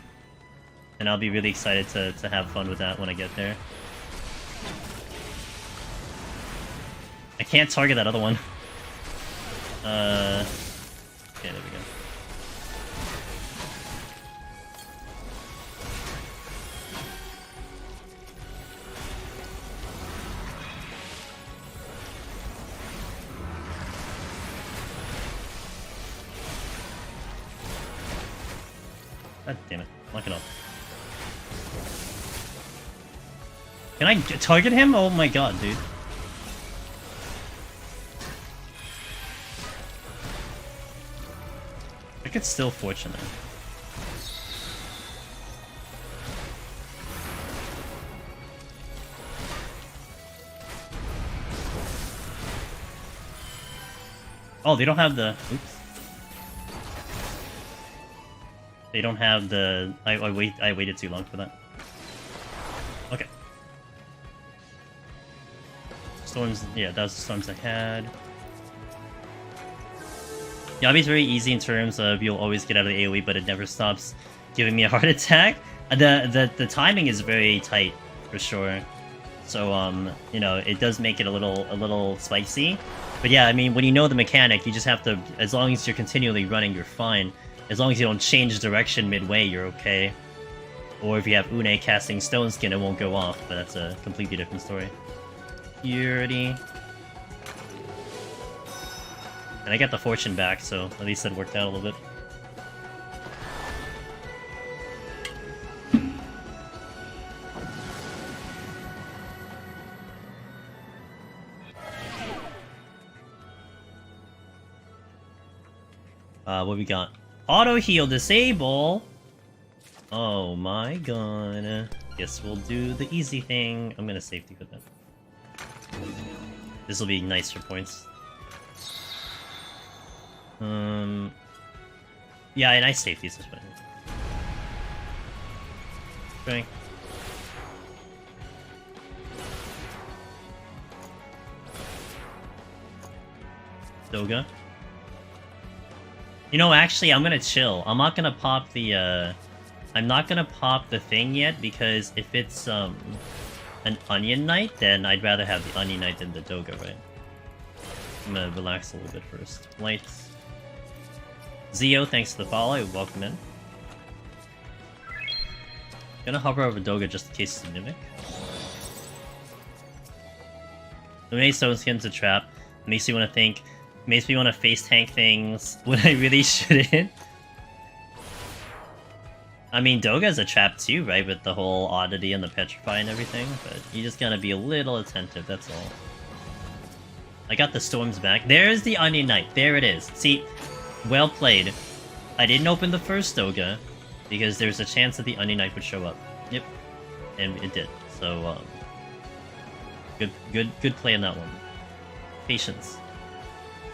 And I'll be really excited to have fun with that when I get there. I can't target that other one. Okay, there we go. God damn it. Lock it up. Can I target him? Oh my god, dude. I could still Fortune it. Oh, they don't have the... Oops. They don't have the... I waited too long for that. Okay. Storms... Yeah, that was the storms I had. Yabi's very easy in terms of you'll always get out of the AoE, but it never stops giving me a heart attack. The timing is very tight, for sure. So, you know, it does make it a little spicy. But yeah, I mean, when you know the mechanic, you just have to... As long as you're continually running, you're fine. As long as you don't change direction midway, you're okay. Or if you have Une casting Stone Skin, it won't go off, but that's a completely different story. Purity... And I got the Fortune back, so at least that worked out a little bit. What we got? Auto heal disable. Oh my god. Guess we'll do the easy thing. I'm gonna safety put that. This will be nice for points. Yeah, a nice safety is fine. Strength. Doga. You know, actually, I'm gonna chill. I'm not gonna pop the, I'm not gonna pop the thing yet, because if it's, an Onion Knight, then I'd rather have the Onion Knight than the Doga, right? I'm gonna relax a little bit first. Lights. Zio, thanks to the follow. Welcome in. Gonna hover over Doga just in case it's a Mimic. Eliminate Stone Skin's a trap. Makes you want to think. Makes me want to face tank things when I really shouldn't. I mean, Doga's a trap too, right? With the whole oddity and the petrify and everything. But you just gotta be a little attentive, that's all. I got the storms back. There's the Onion Knight. There it is. See, well played. I didn't open the first Doga because there's a chance that the Onion Knight would show up. Yep. And it did. So, good play on that one. Patience.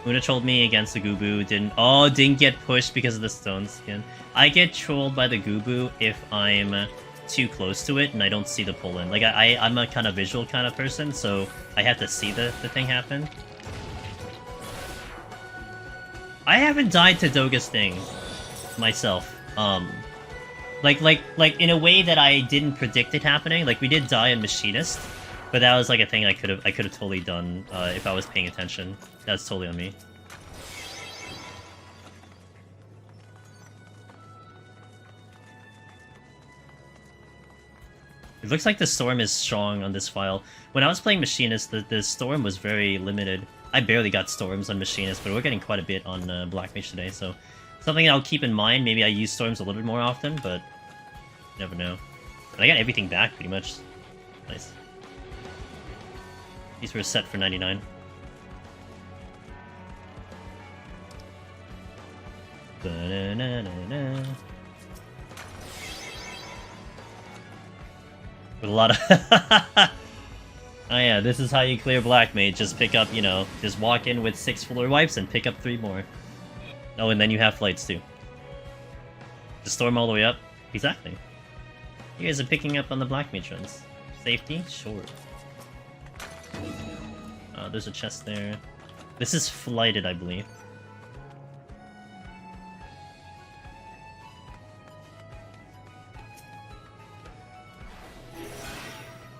Una trolled me against the Gubu, didn't get pushed because of the stone skin. I get trolled by the Gubu if I'm too close to it and I don't see the pull-in. Like, I'm a kind of visual kind of person, so I have to see the thing happen. I haven't died to Doga's thing myself. Like in a way that I didn't predict it happening. Like, we did die in Machinist, but that was like a thing I could have totally done if I was paying attention. That's totally on me. It looks like the storm is strong on this file. When I was playing Machinist, the storm was very limited. I barely got storms on Machinist, but we're getting quite a bit on Black Mage today, so something I'll keep in mind. Maybe I use storms a little bit more often, but you never know. But I got everything back pretty much. Nice. These were set for 99. Ba-na-na-na-na. With a lot of... Oh yeah, this is how you clear Black Mage. Just pick up, you know, just walk in with 6 floor wipes and pick up 3 more. Oh, and then you have flights too. Just storm all the way up. Exactly. You guys are picking up on the Black Mage runs. Safety? Sure. There's a chest there. This is flighted, I believe.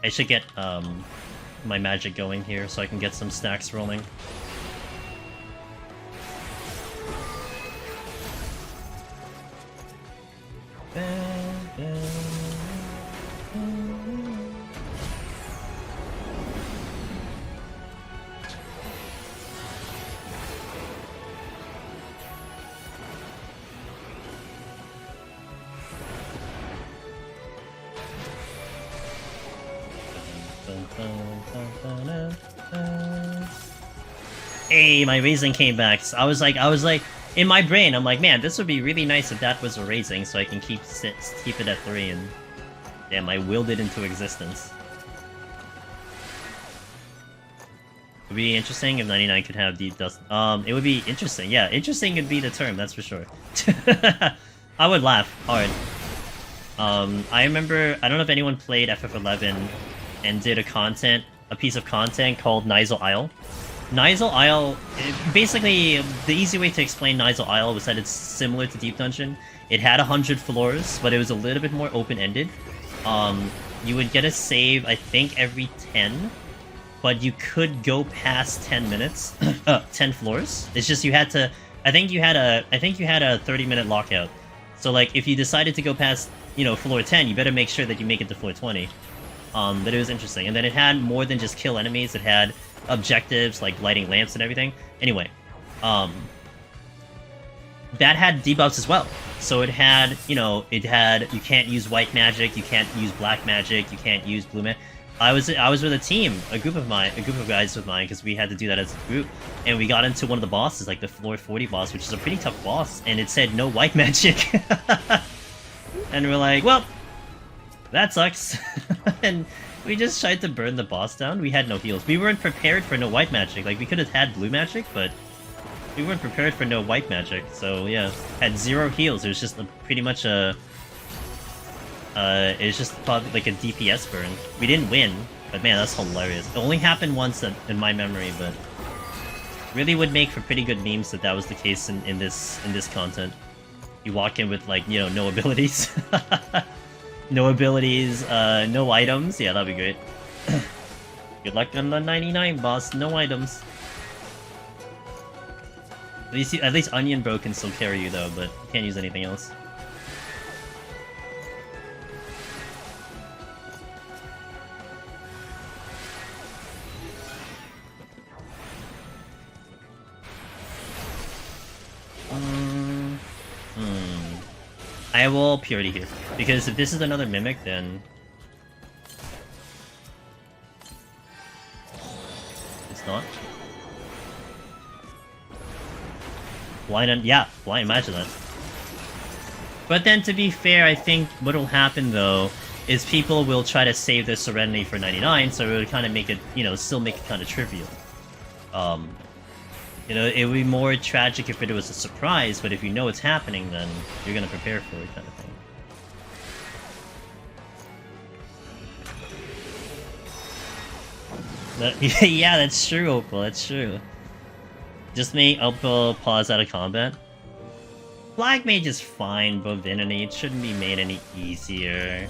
I should get my magic going here so I can get some stacks rolling. Hey, my raising came back. So I was like, in my brain, I'm like, man, this would be really nice if that was a raising, so I can keep it at 3. And damn, I willed it into existence. It would be interesting if 99 could have deep dust. It would be interesting. Yeah, interesting would be the term, that's for sure. I would laugh hard. I remember, I don't know if anyone played FF11 and did a piece of content called Nizal Isle. Nizal Isle, basically, the easy way to explain Nizal Isle was that it's similar to Deep Dungeon. It had 100 floors, but it was a little bit more open-ended. You would get a save, I think, every 10, but you could go past 10 minutes, 10 floors. It's just you had to, I think you had a 30-minute lockout. So, like, if you decided to go past, you know, floor 10, you better make sure that you make it to floor 20. But it was interesting. And then it had more than just kill enemies. It had objectives, like lighting lamps and everything. Anyway, that had debuffs as well. So it had, you know, you can't use white magic, you can't use black magic, you can't use blue magic. I was with a team, a group of guys with mine, because we had to do that as a group, and we got into one of the bosses, like the floor 40 boss, which is a pretty tough boss, and it said no white magic, and we're like, well, that sucks, and we just tried to burn the boss down. We had no heals. We weren't prepared for no white magic. Like, we could have had blue magic, but we weren't prepared for no white magic. So yeah, had 0 heals. It was just pretty much a it was just probably like a DPS burn. We didn't win, but man, that's hilarious. It only happened once in my memory, but really would make for pretty good memes that was the case in this content. You walk in with, like, you know, no abilities. No abilities, no items. Yeah, that'd be great. Good luck on the 99, boss. No items. At least Onion Bro can still carry you, though, but you can't use anything else. I will Purity here, because if this is another Mimic, then... It's not. Blind, yeah, blind, imagine that. But then, to be fair, I think what'll happen, though, is people will try to save their Serenity for 99, so it would kind of make it, you know, still make it kind of trivial. You know, it would be more tragic if it was a surprise, but if you know it's happening, then you're gonna prepare for it, kind of thing. Yeah, that's true, Opal, that's true. Just make Opal pause out of combat. Black Mage is fine, but Divinity, it shouldn't be made any easier.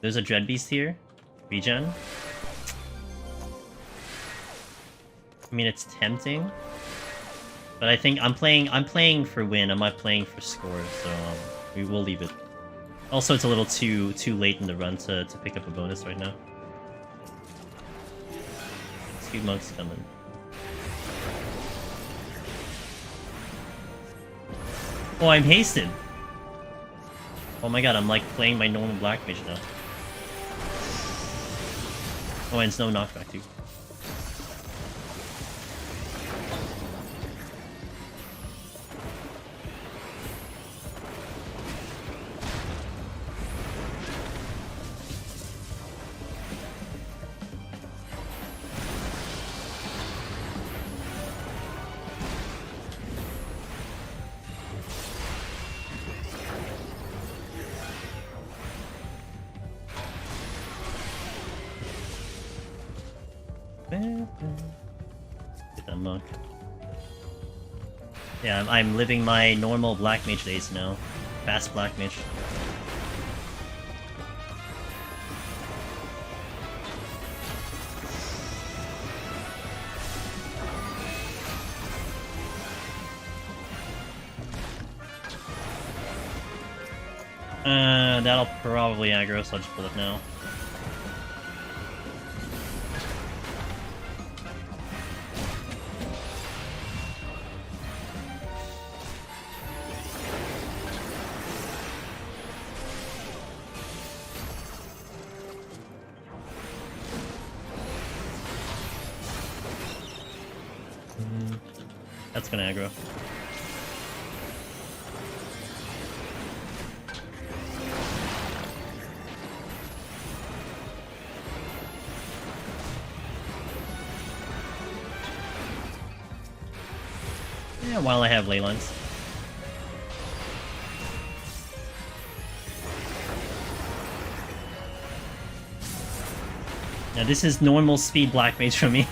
There's a Dread Beast here. Regen. I mean, it's tempting, but I think I'm playing for win. I'm not playing for score, so we will leave it. Also, it's a little too late in the run to pick up a bonus right now. 2 monks coming. Oh, I'm hasted. Oh my god, I'm like playing my normal Black Mage now. Oh, and it's no knockback too. Get that monk. Yeah, I'm living my normal Black Mage days now. Fast Black Mage. That'll probably aggro, so I'll just pull it now. That's gonna aggro. Yeah, while I have ley lines. Now this is normal speed Black Mage for me.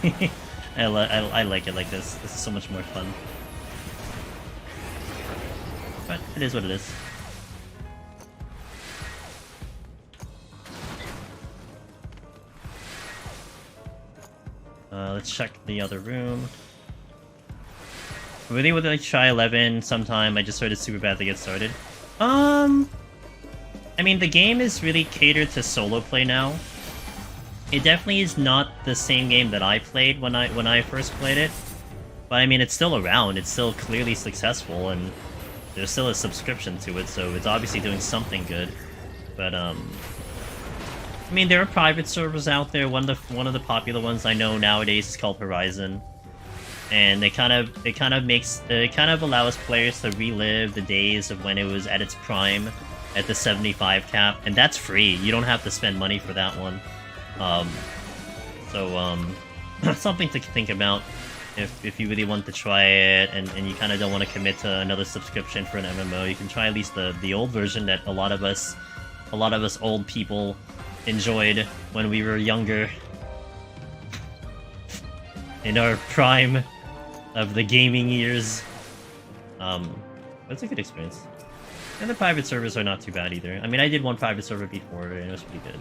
I like it like this. This is so much more fun. But it is what it is. Let's check the other room. I really would like to try 11 sometime. I just heard it's super bad to get started. I mean, the game is really catered to solo play now. It definitely is not the same game that I played when I first played it. But I mean, it's still around. It's still clearly successful, and there's still a subscription to it, so it's obviously doing something good. But I mean, there are private servers out there. One of the popular ones I know nowadays is called Horizon, and it kind of allows players to relive the days of when it was at its prime, at the 75 cap, and that's free. You don't have to spend money for that one. Something to think about if you really want to try it, and you kind of don't want to commit to another subscription for an MMO. You can try at least the old version that a lot of us old people enjoyed when we were younger, in our prime of the gaming years. That's a good experience. And the private servers are not too bad either. I mean, I did one private server before, and it was pretty good.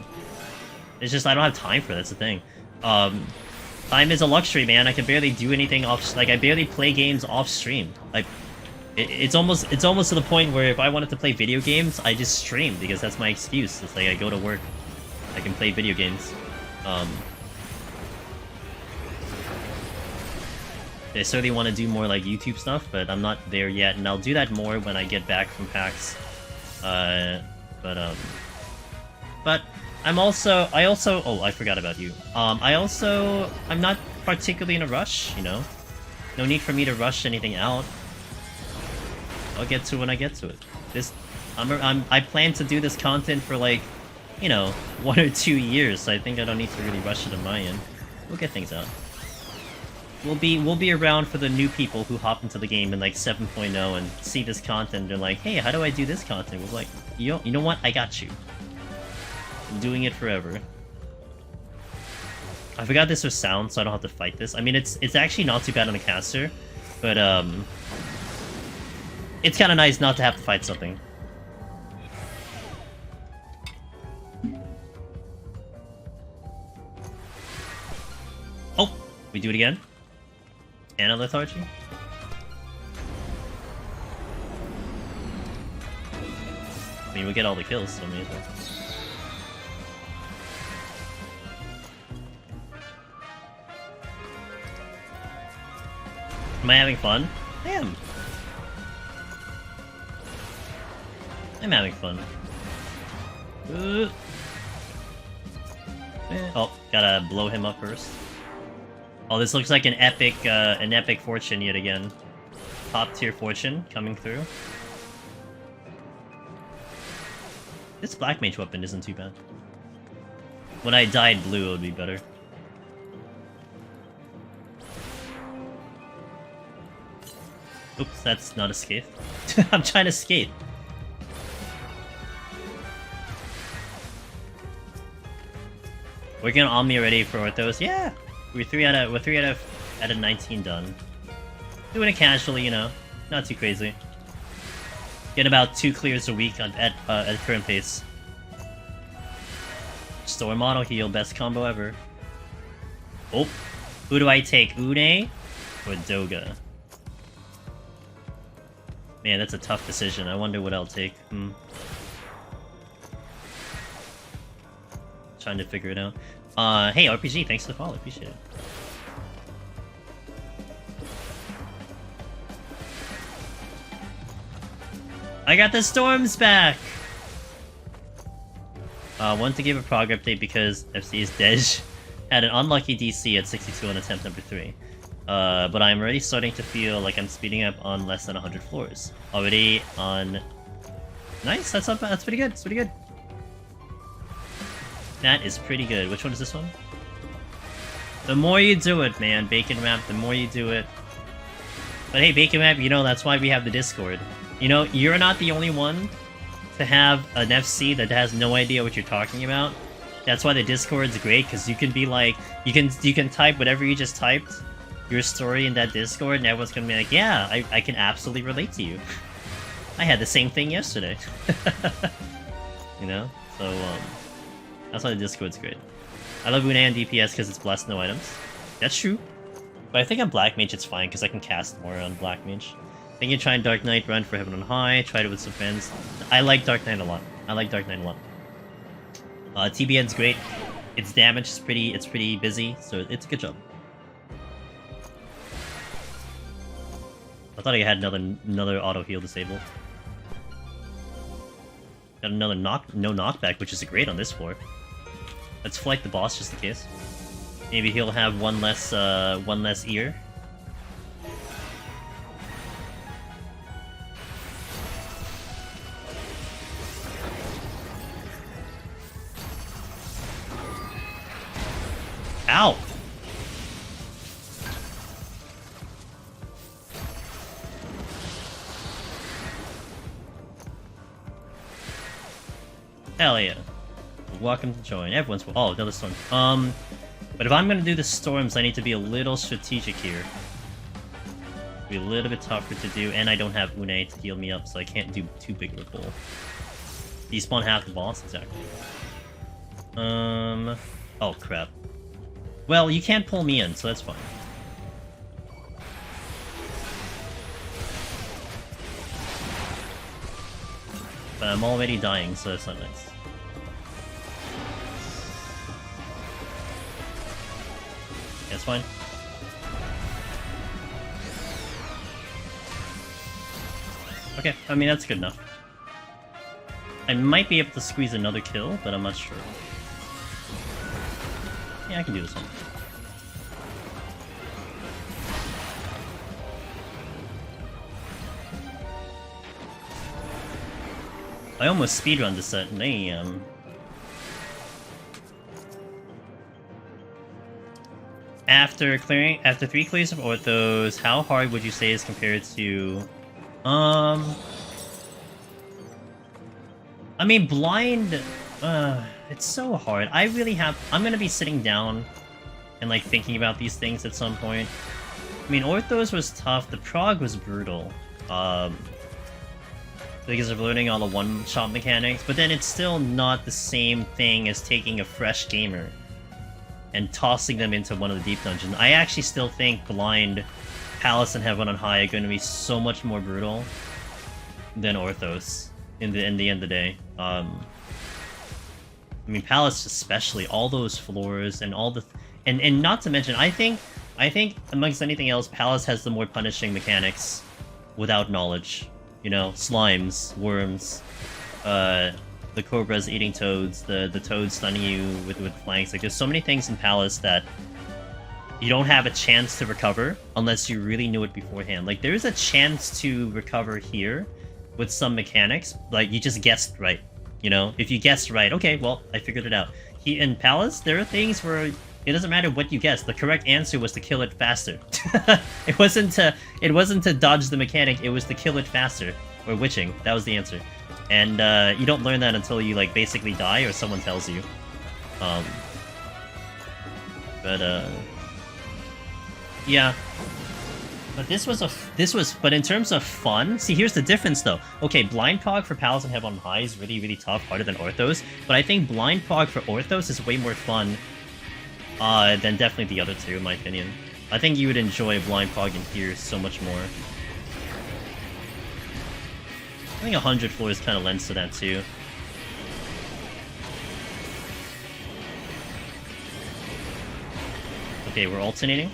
It's just I don't have time for it, that's the thing. Time is a luxury, man. I can barely do anything off. Like, I barely play games off stream. Like, it's almost to the point where if I wanted to play video games, I just stream because that's my excuse. It's like I go to work, I can play video games. I certainly want to do more like YouTube stuff, but I'm not there yet, and I'll do that more when I get back from PAX. But I also oh, I forgot about you. I'm not particularly in a rush, you know. No need for me to rush anything out. I'll get to it when I get to it. I plan to do this content for like, you know, 1 or 2 years, so I think I don't need to really rush it on my end. We'll get things out. We'll be around for the new people who hop into the game in like 7.0 and see this content. They're like, hey, how do I do this content? We're like, you know what? I got you. I'm doing it forever. I forgot this was sound, so I don't have to fight this. I mean, it's actually not too bad on the caster, but it's kind of nice not to have to fight something. Oh, we do it again. And a lethargy. I mean, we get all the kills, so may as well. Am I having fun? I am. I'm having fun. Oh, gotta blow him up first. Oh, this looks like an epic fortune yet again. Top tier fortune coming through. This black mage weapon isn't too bad. When I dyed blue, it would be better. Oops, that's not a skate. I'm trying to skate. Working on Omni already for Orthos. Yeah, we're 3 out of 19 done. Doing it casually, you know, not too crazy. Get about 2 clears a week at current pace. Storm auto heal, best combo ever. Oh, who do I take, Une or Doga? Man, that's a tough decision. I wonder what I'll take. Trying to figure it out. Hey, RPG, thanks for the follow. Appreciate it. I got the storms back! Want to give a prog update because FC's Dej had an unlucky DC at 62 on attempt number 3. But I'm already starting to feel like I'm speeding up on less than 100 floors. Already on... Nice, that's pretty good, that's pretty good. That is pretty good. Which one is this one? The more you do it, man, Bacon Wrap, the more you do it. But hey, Bacon Wrap, you know, that's why we have the Discord. You know, you're not the only one to have an FC that has no idea what you're talking about. That's why the Discord's great, because you can be like, you can type whatever you just typed, your story in that Discord, and everyone's gonna be like, yeah, I can absolutely relate to you. I had the same thing yesterday. You know? So, that's why the Discord's great. I love Une and DPS because it's blessed no items. That's true. But I think on Black Mage it's fine because I can cast more on Black Mage. I think you try Dark Knight, run for Heaven on High, tried it with some friends. I like Dark Knight a lot. TBN's great. Its damage is pretty busy, so it's a good job. I thought I had another auto heal disabled. Got another no knockback, which is great on this floor. Let's flight the boss just in case. Maybe he'll have one less ear. Ow! Hell yeah. Welcome to join. Everyone's... Oh, another storm. But if I'm gonna do the storms, I need to be a little strategic here. Be a little bit tougher to do, and I don't have Une to heal me up, so I can't do too big of a pull. Despawn half the boss, exactly. Oh crap. Well, you can't pull me in, so that's fine. But I'm already dying, so that's not nice. That's fine. Okay, I mean, that's good enough. I might be able to squeeze another kill, but I'm not sure. Yeah, I can do this one. I almost speedrun this set. Damn. After 3 clears of Orthos, how hard would you say is compared to... I mean, blind... it's so hard. I'm gonna be sitting down and, like, thinking about these things at some point. I mean, Orthos was tough. The prog was brutal. Because of learning all the one-shot mechanics, but then it's still not the same thing as taking a fresh gamer and tossing them into one of the deep dungeons. I actually still think Blind, Palace, and Heaven on High are going to be so much more brutal than Orthos in the end of the day. I mean, Palace especially, all those floors and all the... And not to mention, I think amongst anything else, Palace has the more punishing mechanics without knowledge. You know, slimes, worms, the cobras eating toads, the toads stunning you with flanks. Like, there's so many things in Palace that you don't have a chance to recover unless you really knew it beforehand. Like, there's a chance to recover here with some mechanics. Like, you just guessed right, you know? If you guessed right, okay, well, I figured it out. In Palace, there are things where it doesn't matter what you guessed. The correct answer was to kill it faster. It wasn't to dodge the mechanic. It was to kill it faster, or witching. That was the answer. And you don't learn that until you, like, basically die or someone tells you. Yeah. But in terms of fun, see, here's the difference though. Okay, blind prog for Palace and Heaven on High is really, really tough, harder than Orthos. But I think blind prog for Orthos is way more fun than definitely the other two, in my opinion. I think you would enjoy blind prog in here so much more. I think 100 floors kind of lends to that too. Okay, we're alternating.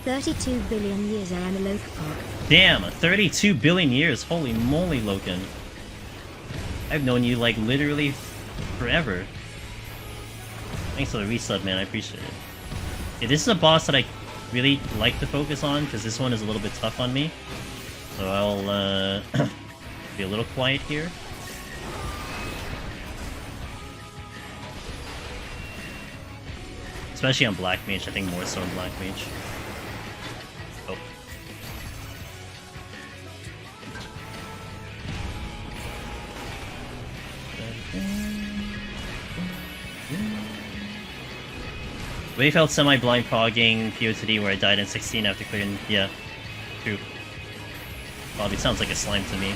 32 billion years I am a Loka. Damn, 32 billion years. Holy moly, Loken. I've known you, like, literally forever. Thanks for the resub, man. I appreciate it. Yeah, this is a boss that I really like to focus on, because this one is a little bit tough on me. So I'll be a little quiet here. Especially on Black Mage, I think more so on Black Mage. Oh. We felt semi-blind progging POTD where I died in 16 after clearing... Yeah, true. Probably sounds like a slime to me.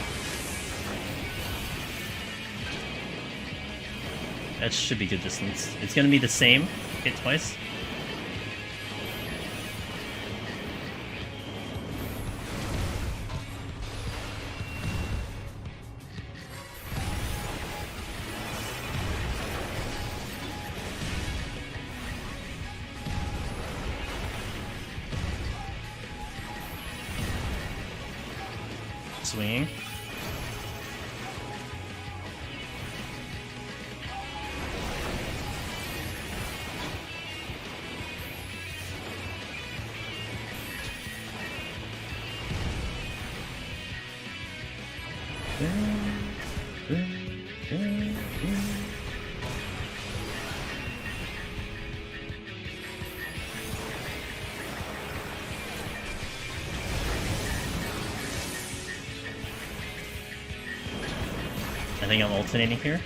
That should be good distance. It's gonna be the same. Hit twice. Swinging. I think I'm alternating here.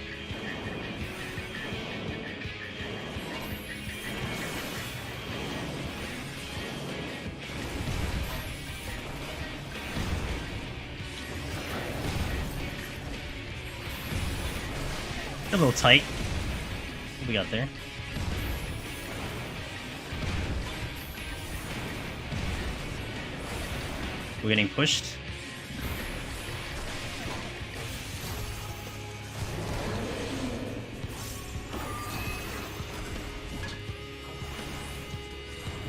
A little tight. What we got there? We're getting pushed.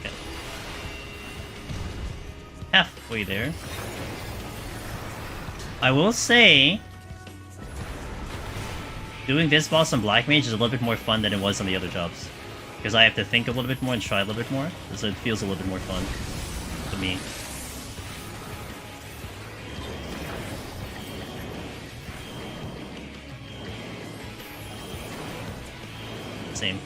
Okay. Halfway there. I will say, doing this boss on Black Mage is a little bit more fun than it was on the other jobs. Because I have to think a little bit more and try a little bit more, so it feels a little bit more fun to me. Same.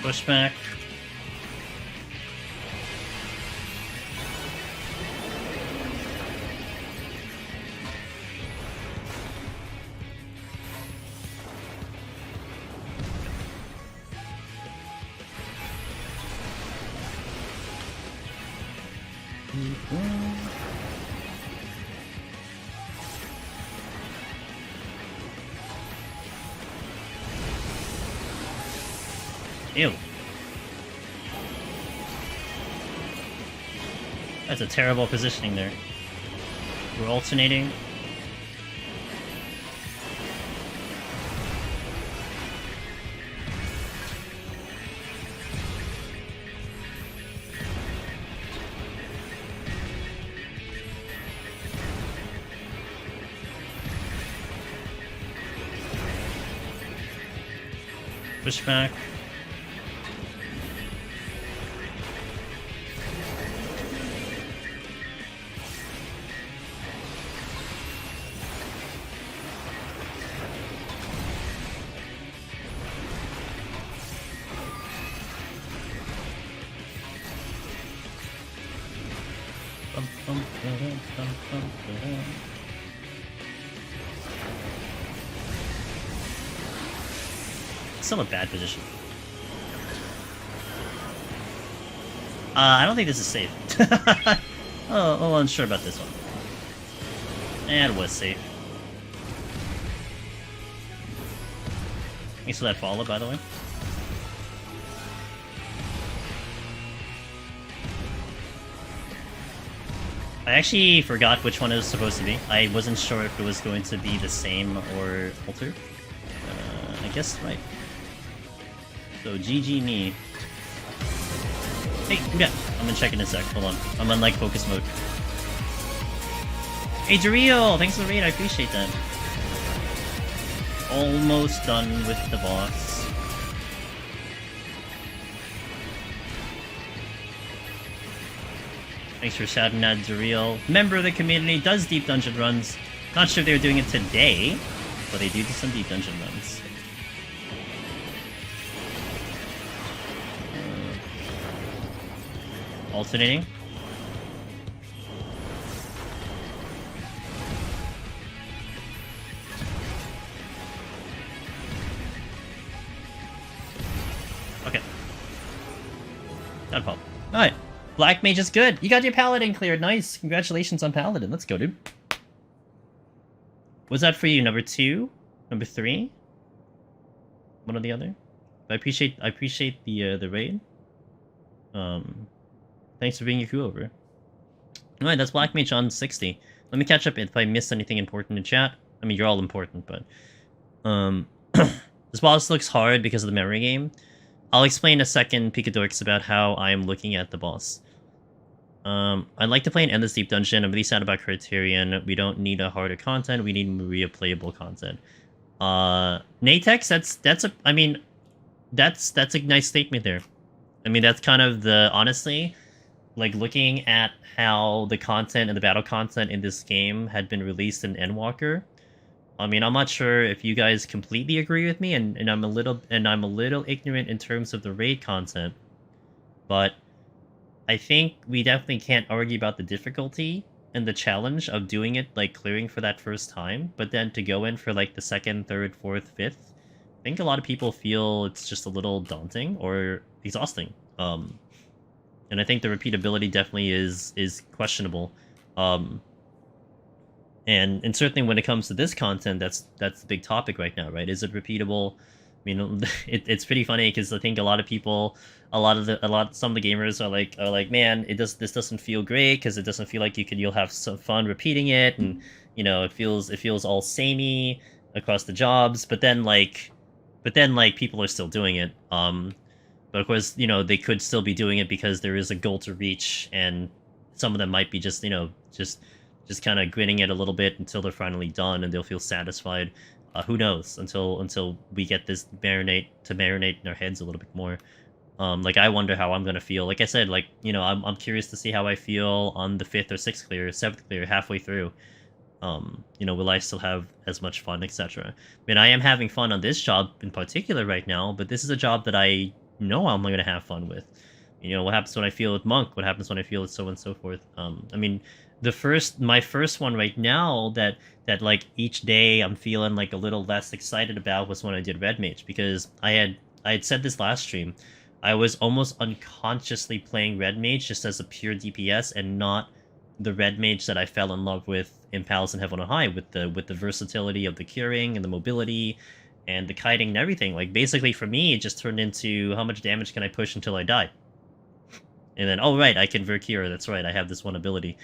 Pushback. Ew. That's a terrible positioning there. We're alternating. Pushback. Still a bad position. I don't think this is safe. Oh, a little unsure about this one. And it was safe. Thanks for that follow, by the way. I actually forgot which one it was supposed to be. I wasn't sure if it was going to be the same or alter. I guess right. So GG me. Hey, yeah, I'm gonna check in a sec. Hold on. I'm on like focus mode. Hey Dario, thanks for the raid, I appreciate that. Almost done with the boss. Thanks for shouting out Dario. Member of the community, does deep dungeon runs. Not sure if they were doing it today, but they do some deep dungeon runs. Alternating. Okay. Not a problem. Alright. Black Mage is good. You got your Paladin cleared. Nice. Congratulations on Paladin. Let's go, dude. Was that for you? Number 2? Number 3? One or the other? I appreciate the raid. Thanks for bringing your crew over. Alright, that's Black Mage on 60. Let me catch up if I missed anything important in chat. I mean, you're all important, but... this boss looks hard because of the memory game. I'll explain in a second, Picadorks, about how I am looking at the boss. I'd like to play an Endless Deep Dungeon. I'm really sad about Criterion. We don't need a harder content. We need Maria playable content. Natex, that's a nice statement there. I mean, that's kind of the, honestly, like, looking at how the content and the battle content in this game had been released in Endwalker. I mean, I'm not sure if you guys completely agree with me, and I'm a little ignorant in terms of the raid content, but I think we definitely can't argue about the difficulty and the challenge of doing it, like, clearing for that first time, but then to go in for, like, the second, third, fourth, fifth, I think a lot of people feel it's just a little daunting or exhausting. And I think the repeatability definitely is questionable. And certainly when it comes to this content, that's the big topic right now, right? Is it repeatable? I mean, it's pretty funny because I think a lot of people, some of the gamers are like, man, this doesn't feel great because it doesn't feel like you'll have some fun repeating it, and it feels all samey across the jobs. But then like people are still doing it. But of course, they could still be doing it because there is a goal to reach, and some of them might be just just kind of grinning it a little bit until they're finally done and they'll feel satisfied. Who knows, until we get this marinate in our heads a little bit more. Like, I wonder how I'm gonna feel. Like I said, like, I'm curious to see how I feel on the 5th or 6th clear, 7th clear, halfway through. Will I still have as much fun, etc. I mean, I am having fun on this job in particular right now, but this is a job that I know I'm gonna have fun with. What happens when I feel with Monk? What happens when I feel with so and so forth? I mean, my first one right now that like each day I'm feeling like a little less excited about was when I did Red Mage, because I had said this last stream. I was almost unconsciously playing Red Mage just as a pure DPS and not the Red Mage that I fell in love with in Palace and Heaven on High, with the versatility of the curing and the mobility and the kiting and everything. Like, basically for me, it just turned into how much damage can I push until I die. And then, oh right, I can Vercure, that's right, I have this one ability.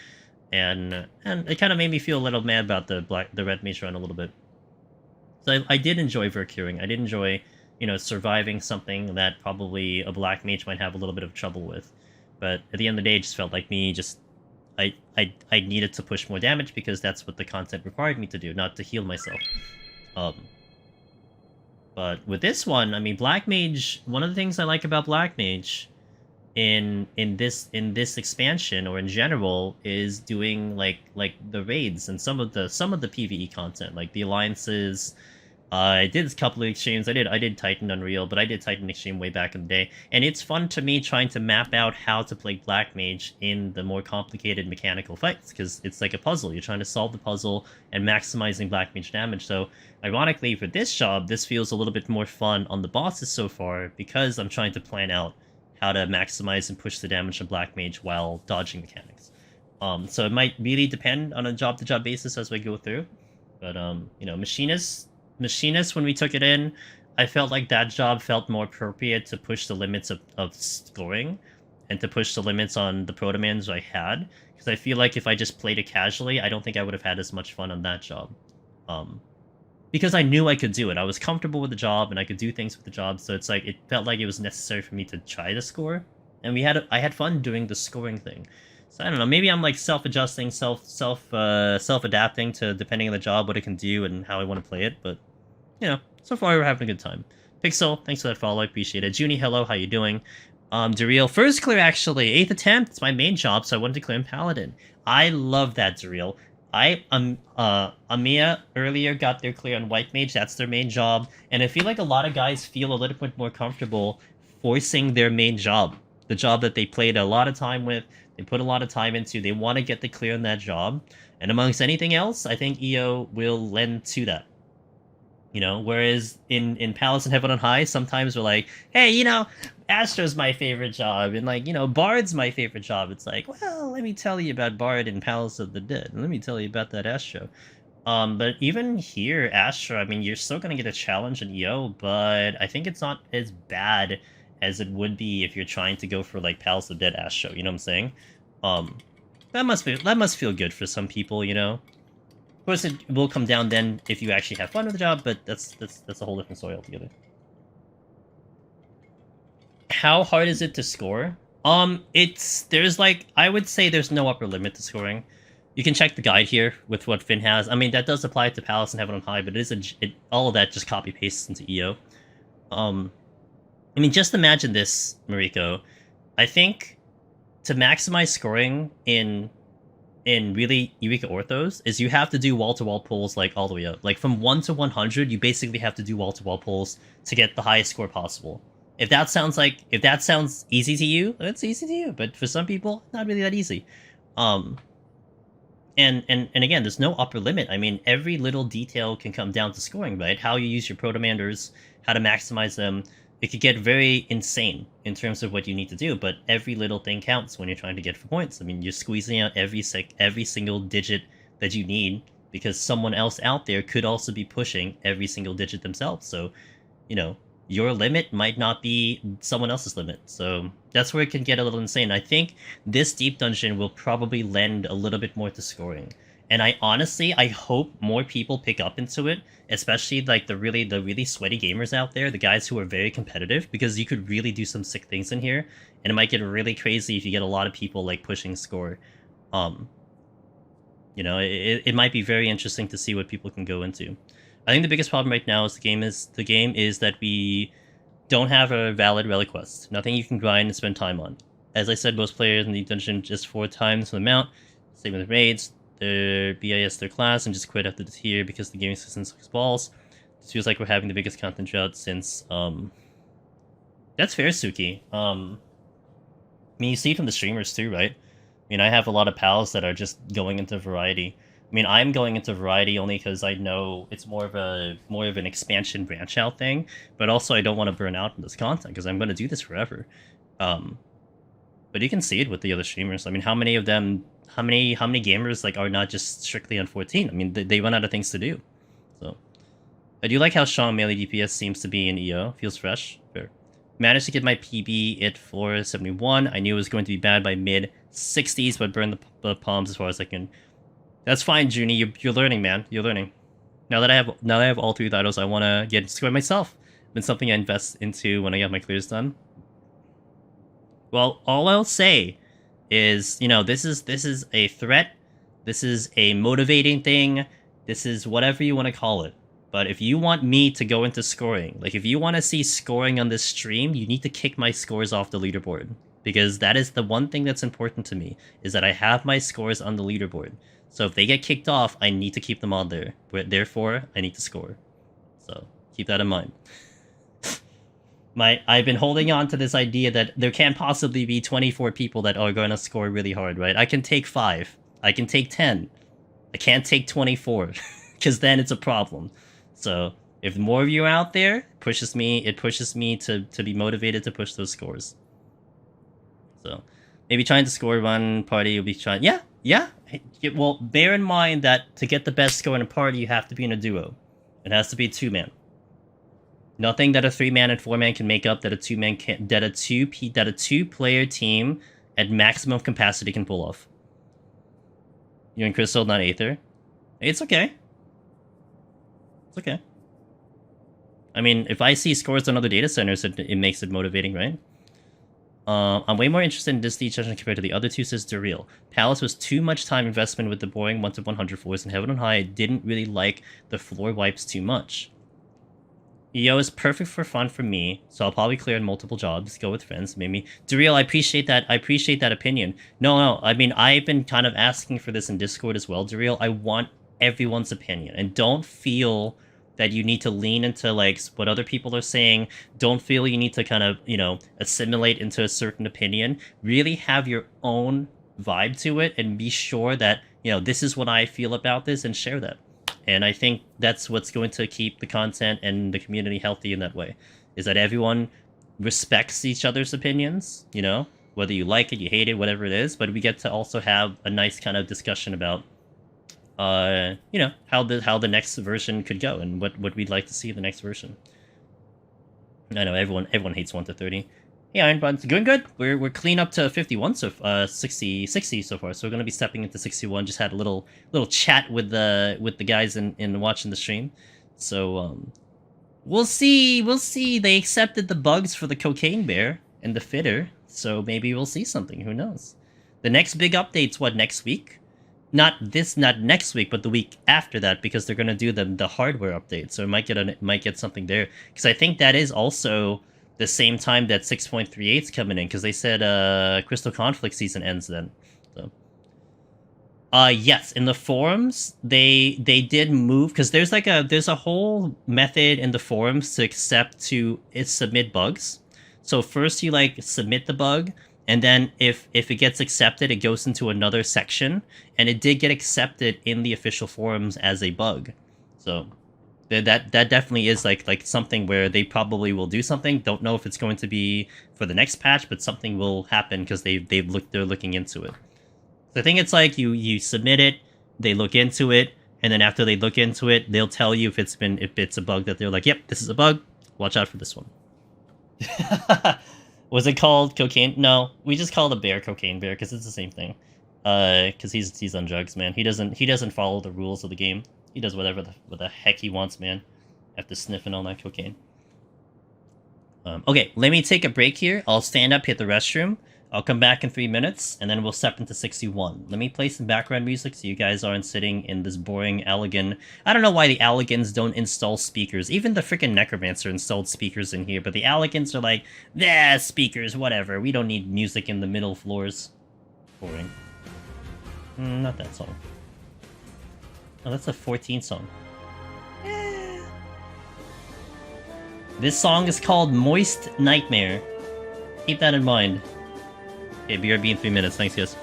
And it kind of made me feel a little mad about the Red Mage run a little bit. So I did enjoy Vercuring. I did enjoy, surviving something that probably a Black Mage might have a little bit of trouble with. But at the end of the day, it just felt like me I needed to push more damage because that's what the content required me to do, not to heal myself. But with this one, I mean, Black Mage, one of the things I like about Black Mage in this expansion, or in general, is doing like the raids and some of the PvE content, like the alliances. I did a couple of extremes. I did Titan Unreal, but I did Titan Extreme way back in the day, and it's fun to me trying to map out how to play Black Mage in the more complicated mechanical fights, because it's like a puzzle. You're trying to solve the puzzle and maximizing Black Mage damage. So ironically, for this job, this feels a little bit more fun on the bosses so far, because I'm trying to plan out how to maximize and push the damage of Black Mage while dodging mechanics. So it might really depend on a job-to-job basis as we go through. But, Machinist, when we took it in, I felt like that job felt more appropriate to push the limits of scoring and to push the limits on the Protomans I had. Because I feel like if I just played it casually, I don't think I would have had as much fun on that job. Because I knew I could do it. I was comfortable with the job, and I could do things with the job, so it's like, it felt like it was necessary for me to try to score. And I had fun doing the scoring thing. So I don't know, maybe I'm like self-adjusting, self-adapting to, depending on the job, what it can do and how I want to play it, but so far we're having a good time. Pixel, thanks for that follow, I appreciate it. Junie, hello, how you doing? Dareal, first clear actually, 8th attempt, it's my main job, so I wanted to clear in Paladin. I love that, Dareal. Amiya earlier got their clear on White Mage, that's their main job, and I feel like a lot of guys feel a little bit more comfortable forcing their main job. The job that they played a lot of time with, they put a lot of time into, they want to get the clear on that job, and amongst anything else, I think EO will lend to that. Whereas in Palace and Heaven on High, sometimes we're like, hey, Astro's my favorite job, and like, Bard's my favorite job. It's like, well, let me tell you about Bard in Palace of the Dead, and let me tell you about that Astro. But even here, Astro, I mean, you're still gonna get a challenge in EO, but I think it's not as bad as it would be if you're trying to go for like Palace of the Dead Astro, you know what I'm saying? That must feel good for some people, Of course, it will come down then if you actually have fun with the job, but that's a whole different story altogether. How hard is it to score? There's like, I would say there's no upper limit to scoring. You can check the guide here with what Finn has. I mean, that does apply to Palace and Heaven on High, but all of that just copy pastes into EO. I mean, just imagine this, Mariko. I think to maximize scoring in really Eureka Orthos is you have to do wall-to-wall pulls like all the way up. Like from 1 to 100, you basically have to do wall-to-wall pulls to get the highest score possible. If that sounds easy to you, it's easy to you. But for some people, not really that easy. And again, there's no upper limit. I mean, every little detail can come down to scoring, right? How you use your Proto-Manders, how to maximize them. It could get very insane in terms of what you need to do, but every little thing counts when you're trying to get for points. I mean, you're squeezing out every single digit that you need because someone else out there could also be pushing every single digit themselves. So, you know, your limit might not be someone else's limit. So that's where it can get a little insane. I think this deep dungeon will probably lend a little bit more to scoring. And I hope more people pick up into it, especially like the really sweaty gamers out there, the guys who are very competitive, because you could really do some sick things in here, and it might get really crazy if you get a lot of people like pushing score. You know, it might be very interesting to see what people can go into. I think the biggest problem right now is the game is that we don't have a valid relic quest. Nothing you can grind and spend time on. As I said, most players in the dungeon just 4 times the amount. Same with raids. Their BIS their class and just quit after this tier because the gaming system sucks balls. This feels like we're having the biggest content drought since that's fair, Suki. I mean, you see it from the streamers too, right? I mean, I have a lot of pals that are just going into variety. I mean, I'm going into variety only because I know it's more of an expansion branch out thing, but also I don't want to burn out in this content because I'm going to do this forever. But you can see it with the other streamers. I mean, how many gamers like are not just strictly on 14? I mean, they run out of things to do. So, I do like how strong melee DPS seems to be in EO. Feels fresh. Fair. Managed to get my PB at 471. I knew it was going to be bad by mid 60s, but burned the palms as far as I can. That's fine, Junie. You're learning, man. You're learning. Now that I have all 3 titles, I want to get square myself. It's been something I invest into when I get my clears done. Well, all I'll say is, you know, this is a threat. This is a motivating thing. This is whatever you want to call it. But if you want me to go into scoring, like if you want to see scoring on this stream, you need to kick my scores off the leaderboard. Because that is the one thing that's important to me, is that I have my scores on the leaderboard. So if they get kicked off, I need to keep them on there. Therefore, I need to score. So keep that in mind. I've been holding on to this idea that there can't possibly be 24 people that are going to score really hard, right? I can take 5. I can take 10. I can't take 24, because then it's a problem. So if more of you are out there, it pushes me to be motivated to push those scores. So maybe trying to score one party will be trying. Yeah. Well, bear in mind that to get the best score in a party, you have to be in a duo. It has to be a 2-man. Nothing that a 3-man and 4-man can make up that a 2-man can, that a 2-player team at maximum capacity can pull off. You're in Crystal, not Aether. It's okay. It's okay. I mean, if I see scores on other data centers, it makes it motivating, right? I'm way more interested in this deep dungeon compared to the other 2, says Daryl. Palace was too much time investment with the boring 1 to 100 floors, and Heaven on High didn't really like the floor wipes too much. EO is perfect for fun for me, so I'll probably clear in multiple jobs, go with friends, maybe. Daryl, I appreciate that opinion. No, I mean, I've been kind of asking for this in Discord as well, Daryl. I want everyone's opinion, and don't feel that you need to lean into, like, what other people are saying. Don't feel you need to kind of, you know, assimilate into a certain opinion. Really have your own vibe to it, and be sure that, you know, this is what I feel about this, and share that. And I think that's what's going to keep the content and the community healthy in that way, is that everyone respects each other's opinions, you know, whether you like it, you hate it, whatever it is, but we get to also have a nice kind of discussion about, you know, how the next version could go and what we'd like to see in the next version. I know everyone hates 1 to 30. Hey, Ironbun, doing good. We're clean up to 51 so 60 so far. So we're gonna be stepping into 61. Just had a little chat with the guys in watching the stream. So we'll see. They accepted the bugs for the cocaine bear and the fitter. so maybe we'll see something. Who knows? The next big update's what, next week? Not next week, but the week after that, because they're gonna do the hardware update. So it might get something there. Because I think that is also the same time that 6.38's coming in. Because they said Crystal Conflict season ends then. So. Yes, in the forums they did move, because there's a whole method in the forums to submit bugs. So first you like submit the bug, and then if it gets accepted, it goes into another section, and it did get accepted in the official forums as a bug. So that definitely is like something where they probably will do something. Don't know if it's going to be for the next patch, but something will happen because they're looking into it. So I think it's like you submit it, they look into it, and then after they look into it, they'll tell you if it's a bug that they're like, yep, this is a bug. Watch out for this one. Was it called cocaine? No, we just call the bear cocaine bear because it's the same thing. Because he's on drugs, man. He doesn't follow the rules of the game. He does whatever the heck he wants, man. After sniffing all that cocaine. Okay, let me take a break here. I'll stand up, hit the restroom. I'll come back in 3 minutes, and then we'll step into 61. Let me play some background music so you guys aren't sitting in this boring Allegan. I don't know why the Allegans don't install speakers. Even the freaking Necromancer installed speakers in here, but the Allegans are like, nah, speakers, whatever. We don't need music in the middle floors. Boring. Not that song. Oh, that's a 14 song. This song is called Moist Nightmare. Keep that in mind. Okay, BRB in 3 minutes. Thanks, guys.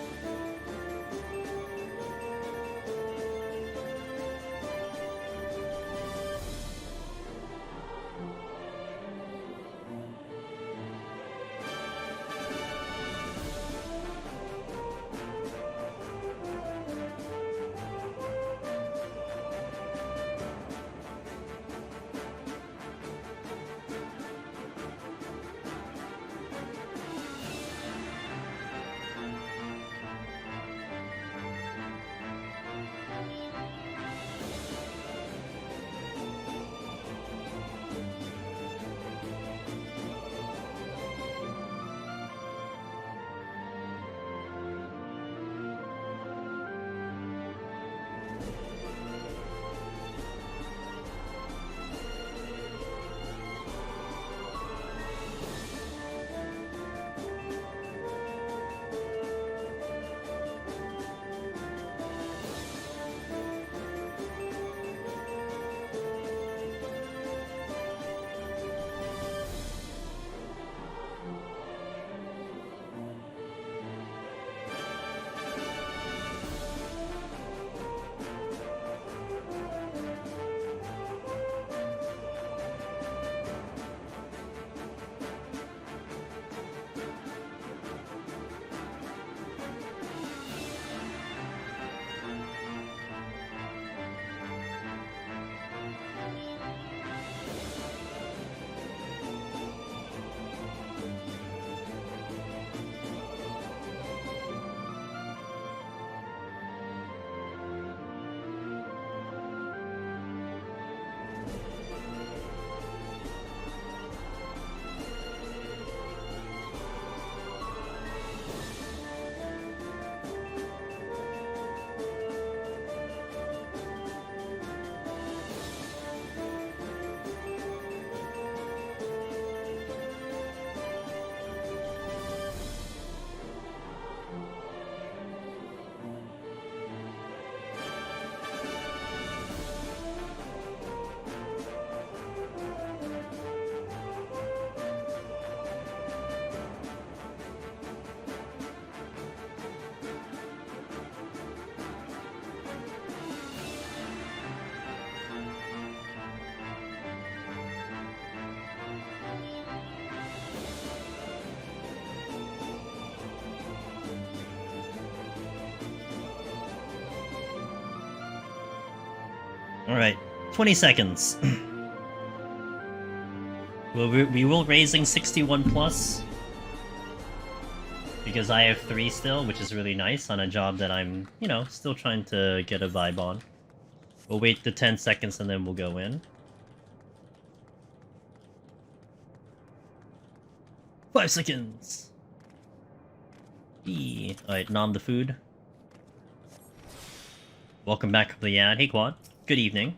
Alright, 20 seconds. We will raising 61 plus. Because I have 3 still, which is really nice on a job that I'm, you know, still trying to get a vibe on. We'll wait the 10 seconds and then we'll go in. 5 seconds. Alright, nom the food. Welcome back from the ad. Hey Quad. Good evening.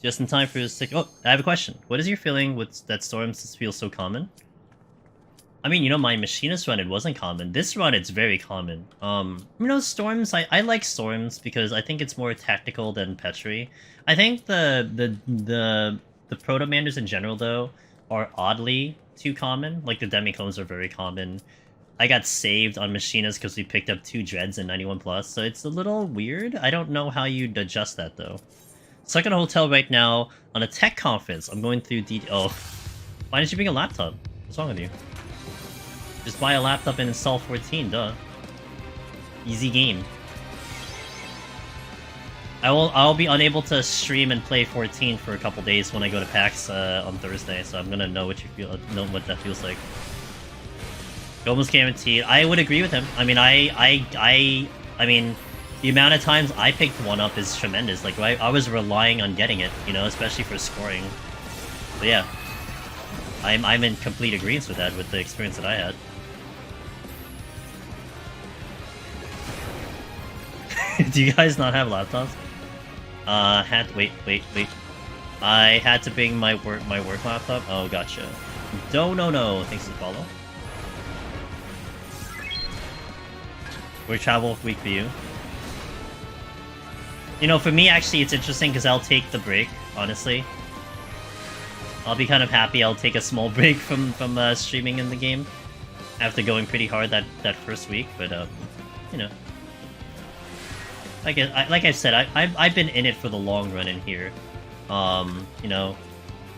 Just in time for his sick. Oh, I have a question. What is your feeling with that storms feel so common? I mean, you know, my machinist run, it wasn't common. This run, it's very common. You know, storms, I like storms because I think it's more tactical than Petri. I think the Proto-Manders in general, though, are oddly too common. Like, the Demi-Clones are very common. I got saved on machinist because we picked up 2 Dreads in 91+, so it's a little weird. I don't know how you'd adjust that, though. Stuck in a hotel right now on a tech conference. I'm going through Oh. Why didn't you bring a laptop? What's wrong with you? Just buy a laptop and install 14, duh. Easy game. I'll be unable to stream and play 14 for a couple days when I go to PAX on Thursday, so I'm gonna know what that feels like. Almost guaranteed. I would agree with him. I mean, I mean, the amount of times I picked one up is tremendous. Like, I was relying on getting it, you know, especially for scoring. But yeah, I'm in complete agreement with that, with the experience that I had. Do you guys not have laptops? Wait. I had to bring my work laptop. Oh, gotcha. No. Thanks for the follow. We're travel week for you. You know, for me, actually, it's interesting because I'll take the break, honestly. I'll be kind of happy I'll take a small break from streaming in the game after going pretty hard that first week, but, you know. Like I said, I've been in it for the long run in here. You know,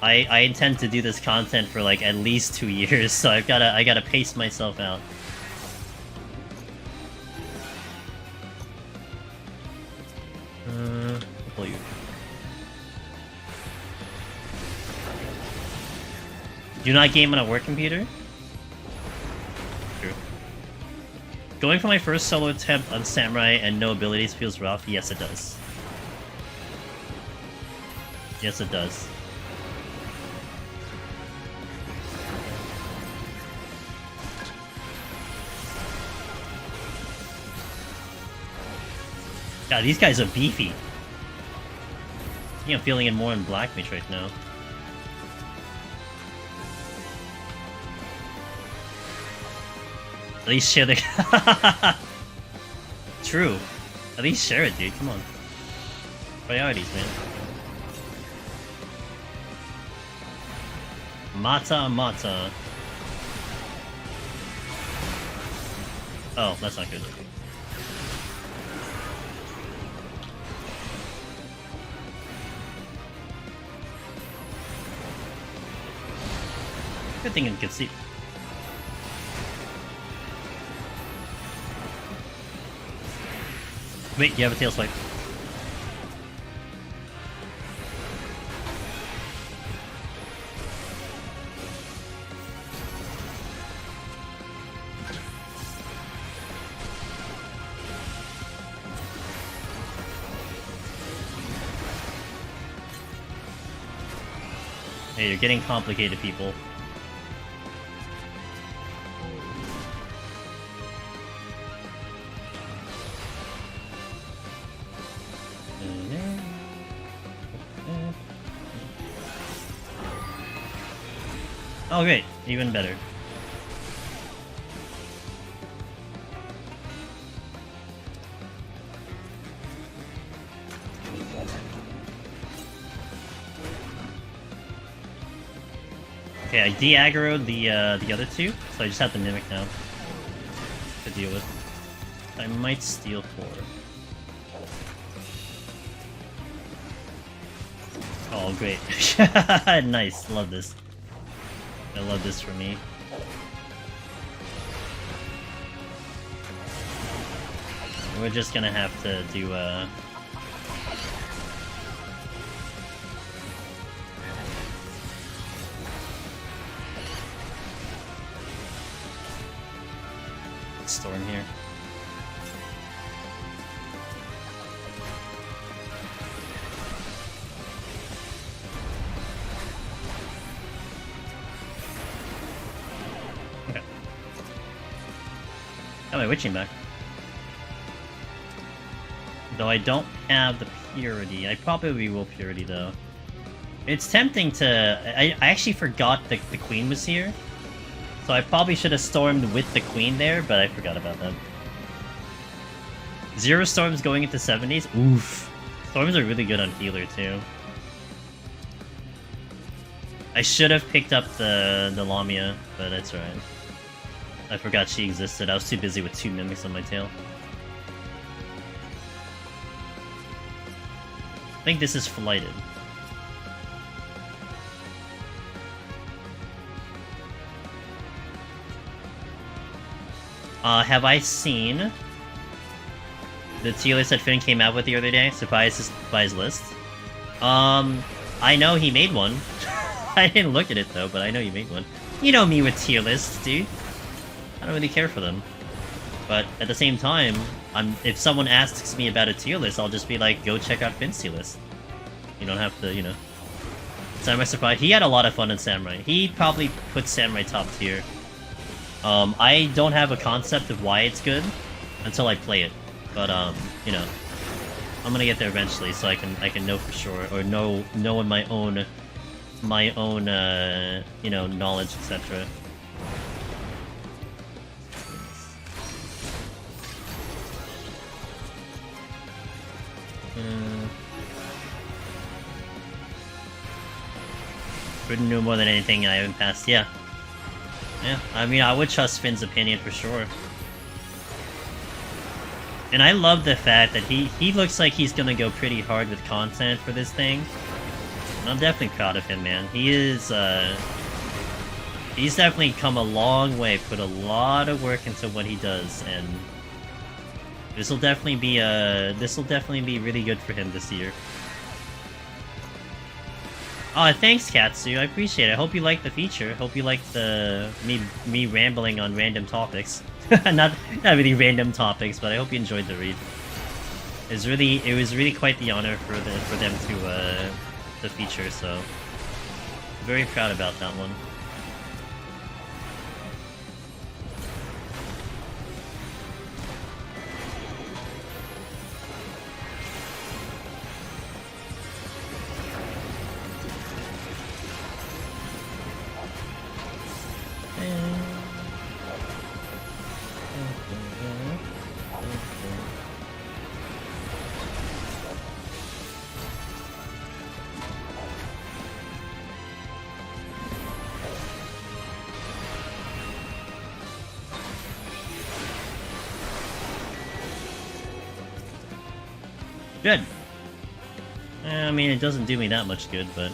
I intend to do this content for like at least 2 years, so I gotta pace myself out. Pull you. Do not game on a work computer? True. Going for my first solo attempt on Samurai and no abilities feels rough? Yes, it does. Yes, it does. God, these guys are beefy. I think I'm feeling it more in Black Mage right now. At least share the... True. At least share it, dude. Come on. Priorities, man. Mata. Oh, that's not good. Good thing you can see. Wait, you have a tail swipe. Hey, you're getting complicated, people. Oh great, even better. Okay, I de-aggroed the other two, so I just have the Mimic now to deal with. I might steal 4. Oh great. Nice, love this. I love this for me. We're just gonna have to do storm here. my witching back. Though I don't have the purity. I probably will purity though. It's tempting to... I actually forgot the queen was here. So I probably should have stormed with the queen there, but I forgot about that. 0 storms going into 70s? Oof. Storms are really good on healer too. I should have picked up the Lamia, but that's alright. I forgot she existed. I was too busy with 2 mimics on my tail. I think this is flighted. Have I seen the tier list that Finn came out with the other day? Surprise by his list. I know he made one. I didn't look at it though, but I know you made one. You know me with tier lists, dude. I don't really care for them. But at the same time, if someone asks me about a tier list, I'll just be like, go check out Finn's tier list. You don't have to, you know. Samurai Surprise. He had a lot of fun in Samurai. He probably put Samurai top tier. I don't have a concept of why it's good until I play it. But you know, I'm gonna get there eventually, so I can know for sure, or know in my own you know, knowledge, etc. Wouldn't know more than anything I haven't passed. Yeah. Yeah, I mean, I would trust Finn's opinion for sure. And I love the fact that he looks like he's gonna go pretty hard with content for this thing. And I'm definitely proud of him, man. He is, he's definitely come a long way, put a lot of work into what he does, and this'll definitely be really good for him this year. Oh, thanks, Katsu. I appreciate it. I hope you liked the feature. Hope you liked the me rambling on random topics. not really random topics, but I hope you enjoyed the read. It was really quite the honor for them to feature. So very proud about that one. Good. I mean, it doesn't do me that much good, but...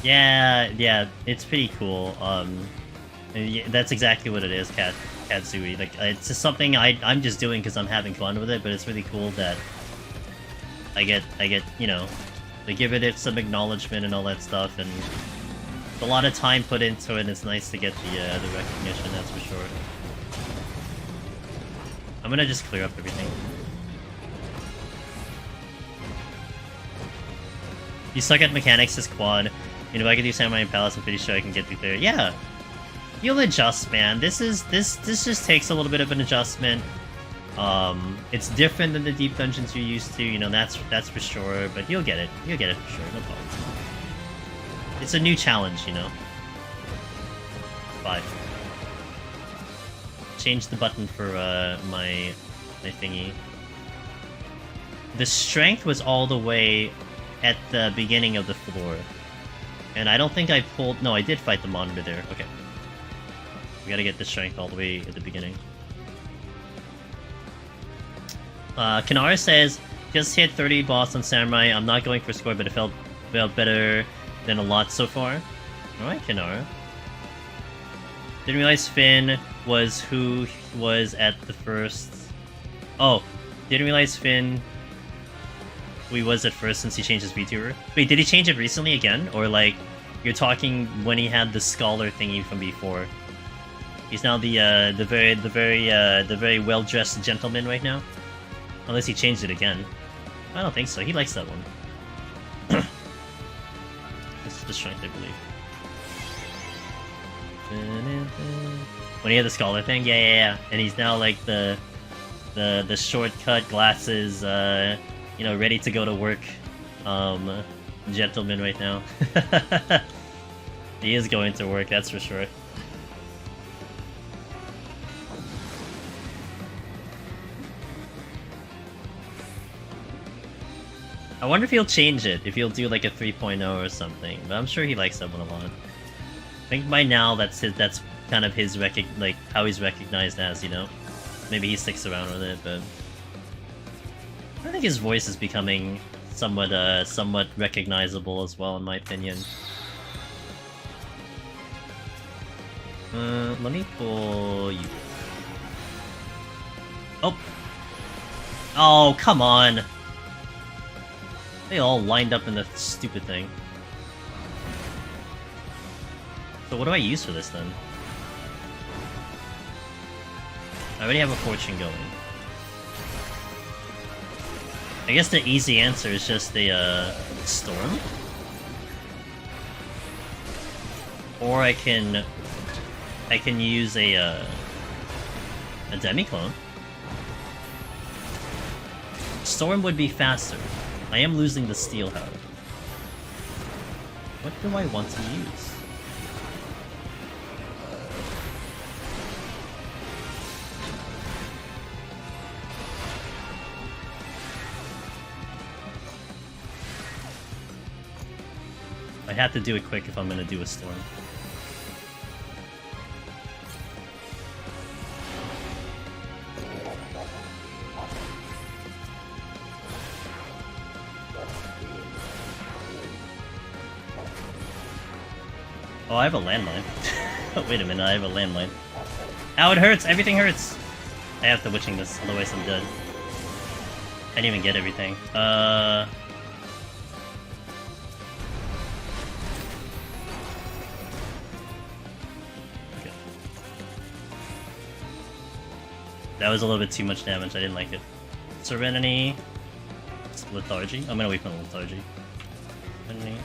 Yeah, it's pretty cool. Yeah, that's exactly what it is, Katsui. Like, it's just something I'm just doing because I'm having fun with it, but it's really cool that I get, you know, they give it some acknowledgement and all that stuff, and a lot of time put into it, and it's nice to get the recognition, that's for sure. I'm gonna just clear up everything. You suck at mechanics, this quad. You know, if I can do Samurai and Palace, I'm pretty sure I can get through there. Yeah! You'll adjust, man. This just takes a little bit of an adjustment. It's different than the deep dungeons you're used to, you know, that's for sure, but you'll get it. You'll get it for sure, no problem. It's a new challenge, you know. 5. Change the button for my thingy. The strength was all the way at the beginning of the floor. And I don't think I pulled... No, I did fight the monitor there. Okay. We gotta get the strength all the way at the beginning. Kanara says, just hit 30 boss on Samurai. I'm not going for score, but it felt better than a lot so far. Alright, Kanara. Didn't realize Finn was who was at the first... Oh, didn't realize Finn who he was at first since he changed his VTuber. Wait, did he change it recently again? Or like, you're talking when he had the scholar thingy from before? He's now the very well-dressed gentleman right now? Unless he changed it again. I don't think so, he likes that one. This is the strength, I believe. When he had the scholar thing, yeah. And he's now like the shortcut glasses, you know, ready to go to work, gentleman right now. He is going to work, that's for sure. I wonder if he'll change it, if he'll do like a 3.0 or something, but I'm sure he likes that one a lot. I think by now that's kind of his like how he's recognized as, you know. Maybe he sticks around with it, but I think his voice is becoming somewhat recognizable as well, in my opinion. Let me pull you. Oh. Oh, come on. They all lined up in the stupid thing. So what do I use for this then? I already have a fortune going. I guess the easy answer is just the storm. Or I can use a demi-clone. Storm would be faster. I am losing the steel, however. What do I want to use? I have to do it quick if I'm gonna do a storm. Oh, I have a landmine. Wait a minute, I have a landmine. Ow, it hurts! Everything hurts! I have to witching this, otherwise I'm dead. I didn't even get everything. Okay. That was a little bit too much damage, I didn't like it. Serenity. Lethargy? I'm gonna wait for the lethargy. Serenity.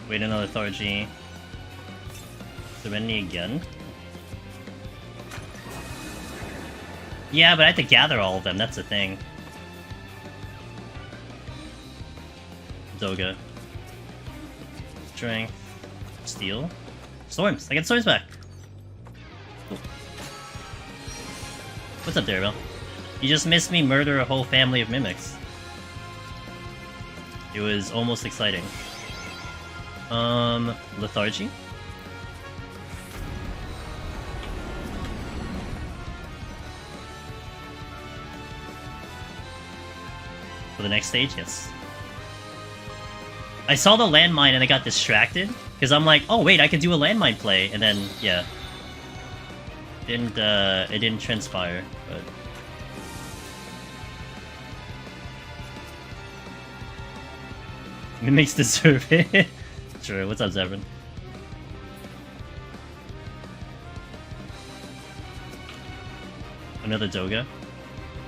Wait another lethargy. Serenity again. Yeah, but I have to gather all of them, that's the thing. Doga. Strength. Steel. Storms! I get storms back! Cool. What's up, Darabelle? You just missed me murder a whole family of mimics. It was almost exciting. Lethargy? For the next stage, yes. I saw the landmine and I got distracted, because I'm like, oh wait, I could do a landmine play, and then, yeah. It didn't transpire, but... Mimics deserve it. Sure, what's up, Zevran? Another Doga.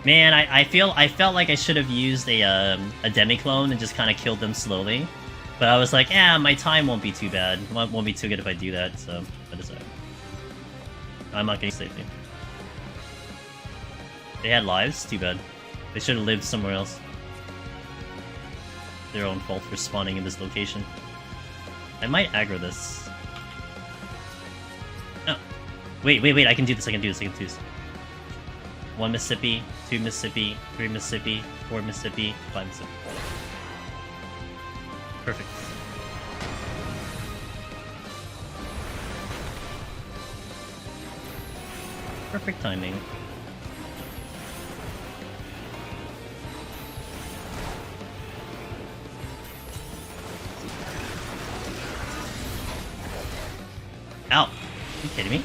Man, I felt like I should have used a demi-clone and just kind of killed them slowly. But I was like, my time won't be too bad. Won't be too good if I do that, so that is alright. I'm not getting safety. They had lives? Too bad. They should have lived somewhere else. Their own fault for spawning in this location. I might aggro this. No. Wait, I can do this, I can do this. 1 Mississippi, 2 Mississippi, 3 Mississippi, 4 Mississippi, 5 Mississippi. Perfect. Perfect timing. Ow! Are you kidding me?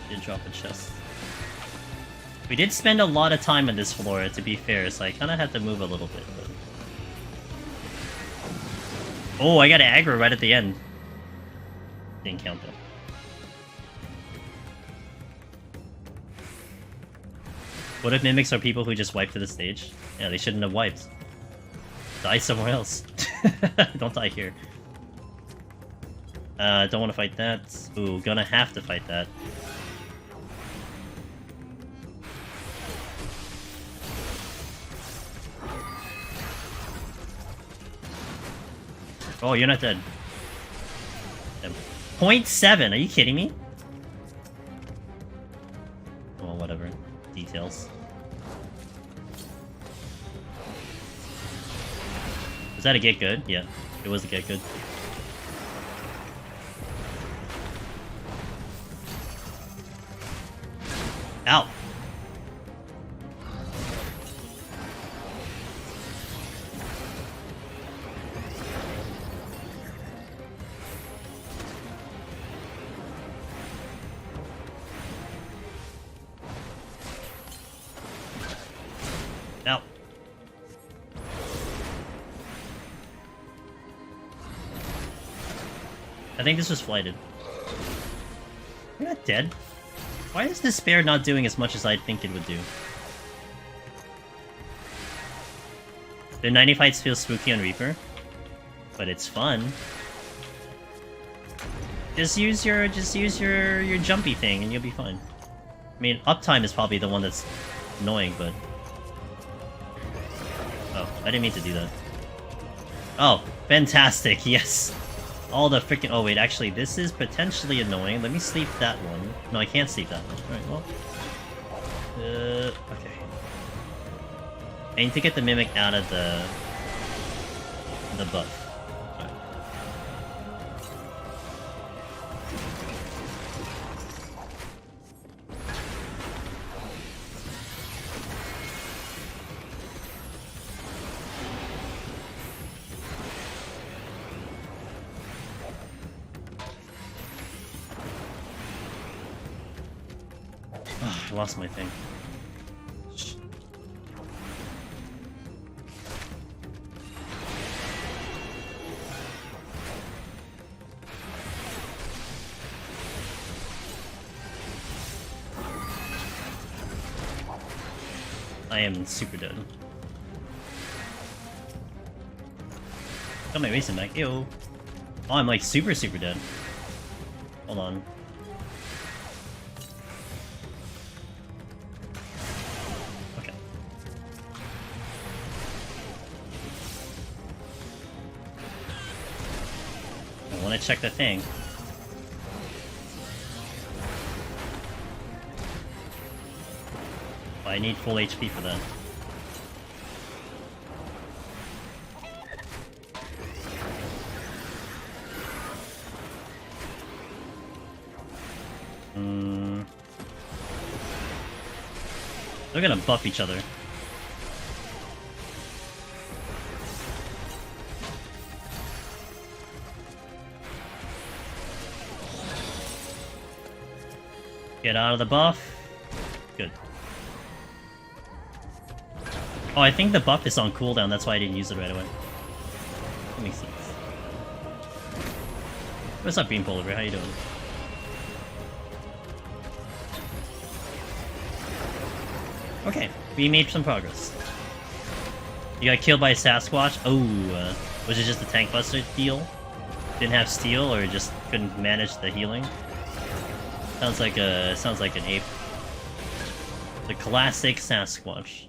Did drop a chest. We did spend a lot of time on this floor, to be fair, so I kind of had to move a little bit. But... Oh, I got an aggro right at the end. Didn't count though. What if mimics are people who just wipe to the stage? Yeah, they shouldn't have wiped. Die somewhere else. Don't die here. Don't want to fight that. Ooh, gonna have to fight that. Oh, you're not dead. 0.7, are you kidding me? Well, whatever. Details. Was that a get good? Yeah, it was a get good. Ow! Ow. I think this was flighted. You're not dead. Why is Despair not doing as much as I think it would do? The 90 fights feel spooky on Reaper, but it's fun. Just use your jumpy thing and you'll be fine. I mean, uptime is probably the one that's annoying, but... Oh, I didn't mean to do that. Oh, fantastic, yes! All the freaking... Oh wait, actually, this is potentially annoying. Let me sleep that one. No, I can't sleep that one. Alright, well... okay. I need to get the Mimic out of the buff. I lost my thing. I am super dead. Got my racing back. Ew. Oh, I'm like super dead. Hold on. Check the thing. I need full HP for that. They're gonna buff each other. Get out of the buff. Good. Oh, I think the buff is on cooldown, that's why I didn't use it right away. That makes sense. What's up, Beam Polar Bear? How you doing? Okay, we made some progress. You got killed by a Sasquatch? Oh, was it just a tank buster deal? Didn't have steel, or just couldn't manage the healing? Sounds like an ape. The classic Sasquatch.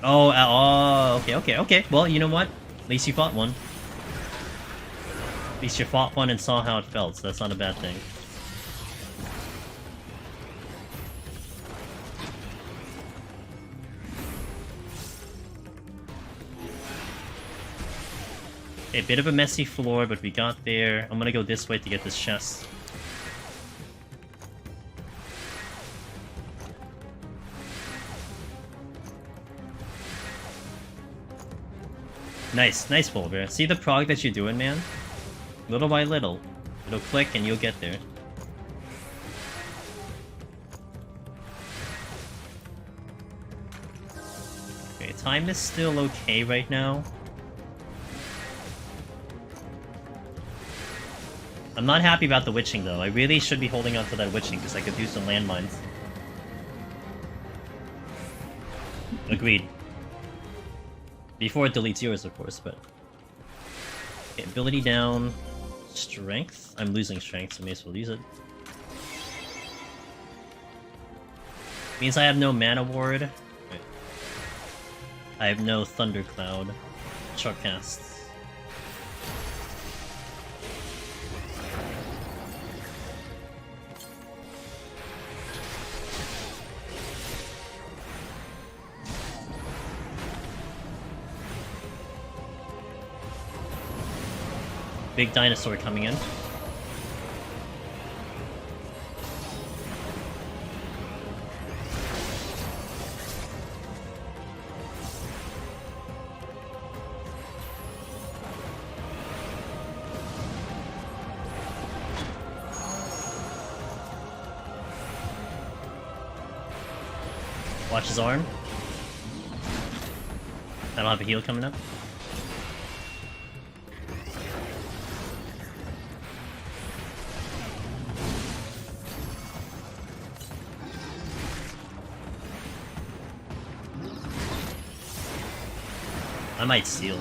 Oh, okay. Well, you know what? At least you fought one. At least you fought one and saw how it felt, so that's not a bad thing. A bit of a messy floor, but we got there. I'm gonna go this way to get this chest. Nice, Polar Bear. See the prog that you're doing, man? Little by little. It'll click and you'll get there. Okay, time is still okay right now. I'm not happy about the witching though. I really should be holding on to that witching because I could do some landmines. Agreed. Before it deletes yours, of course, but... Okay, ability down... Strength? I'm losing strength, so I may as well use it. Means I have no Mana Ward. Wait. I have no Thundercloud. Short casts. Big dinosaur coming in. Watch his arm. I don't have a heal coming up. I might steal.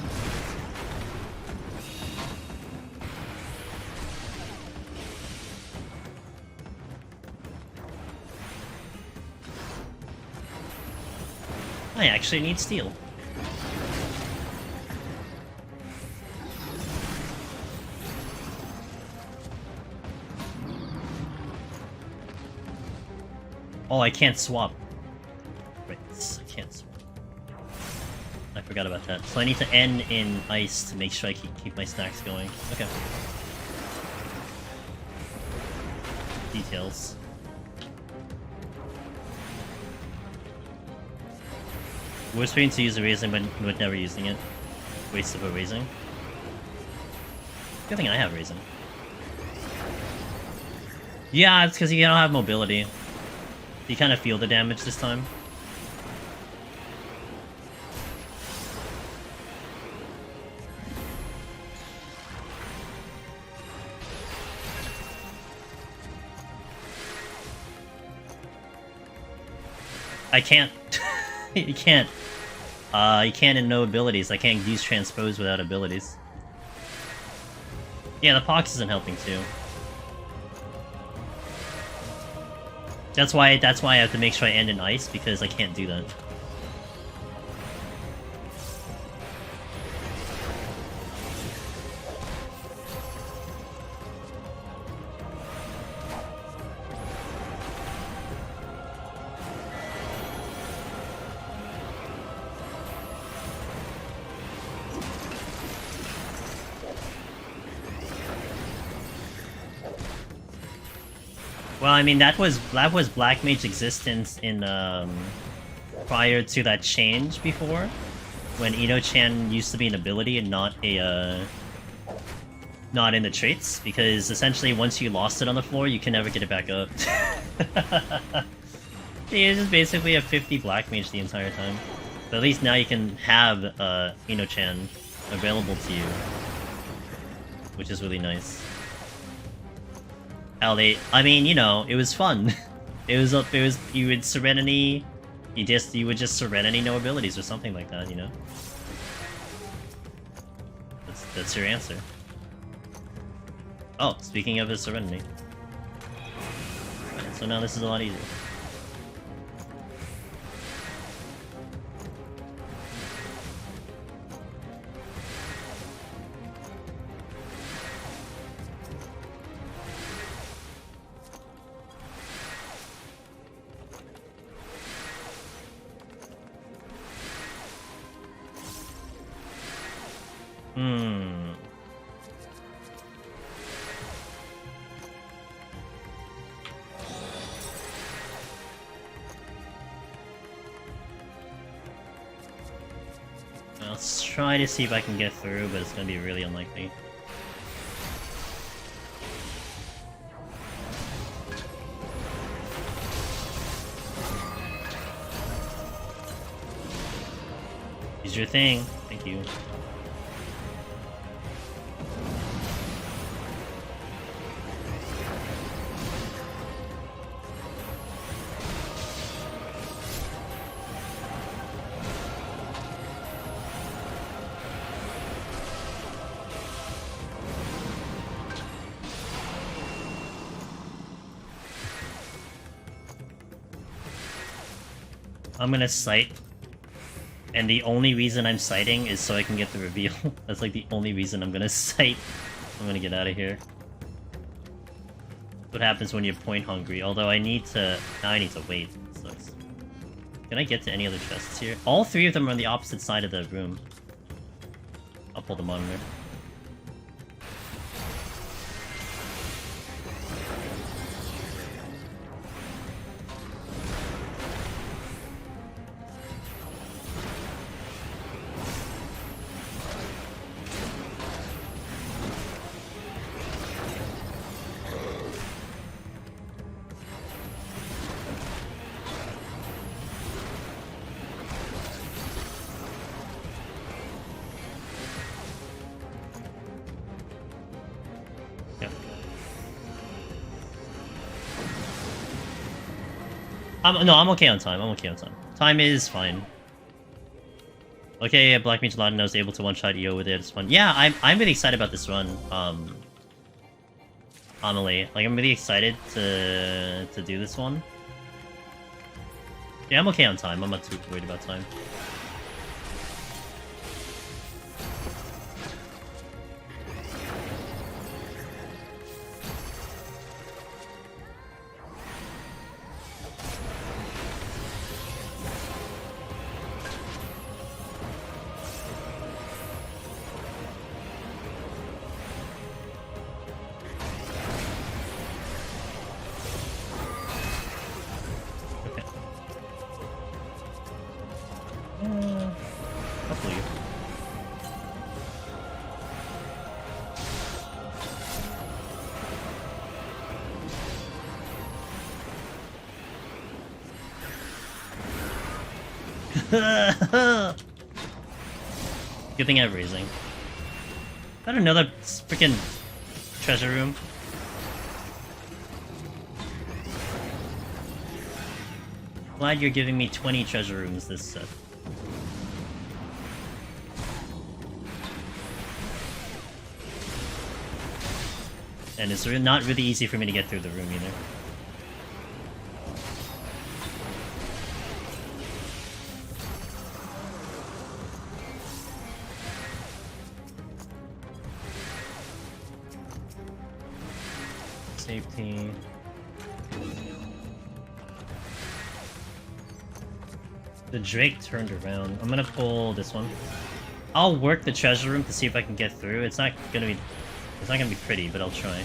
I actually need steel. Oh, I can't swap. Right, I can't swap. I forgot about that. So I need to end in ice to make sure I keep my stacks going. Okay. Details. We're supposed to use a raising, but never using it. Waste of a raising. Good thing I have raising. Yeah, it's because you don't have mobility. You kind of feel the damage this time. I can't. You can't. You can't in no abilities. I can't use transpose without abilities. Yeah, the pox isn't helping too. That's why I have to make sure I end in ice, because I can't do that. Well, I mean, that was Black Mage existence in prior to that change before, when Ino-chan used to be an ability and not a not in the traits, because essentially once you lost it on the floor, you can never get it back up. You're just basically a 50 Black Mage the entire time. But at least now you can have Ino-chan available to you, which is really nice. I mean, you know, it was fun. You would Serenity, you would just Serenity no abilities or something like that, you know? That's your answer. Oh, speaking of a Serenity. So now this is a lot easier. Let's try to see if I can get through, but it's gonna be really unlikely. Use your thing. Thank you. I'm gonna sight. And the only reason I'm sighting is so I can get the reveal. That's like the only reason I'm gonna sight. I'm gonna get out of here. What happens when you're point hungry? Although I need to... Now I need to wait. That sucks. Can I get to any other chests here? All three of them are on the opposite side of the room. I'll pull the monitor. No, I'm okay on time. I'm okay on time. Time is fine. Okay, yeah, Black Mage Ladin, I was able to one-shot EO with it. It's fun. Yeah, I'm really excited about this run. Amelie. Like, I'm really excited to do this one. Yeah, I'm okay on time. I'm not too worried about time. Good thing I have raising. Is that another freaking treasure room? Glad you're giving me 20 treasure rooms this set. And it's not really easy for me to get through the room either. Safety. The Drake turned around. I'm gonna pull this one. I'll work the treasure room to see if I can get through. It's not gonna be pretty, but I'll try.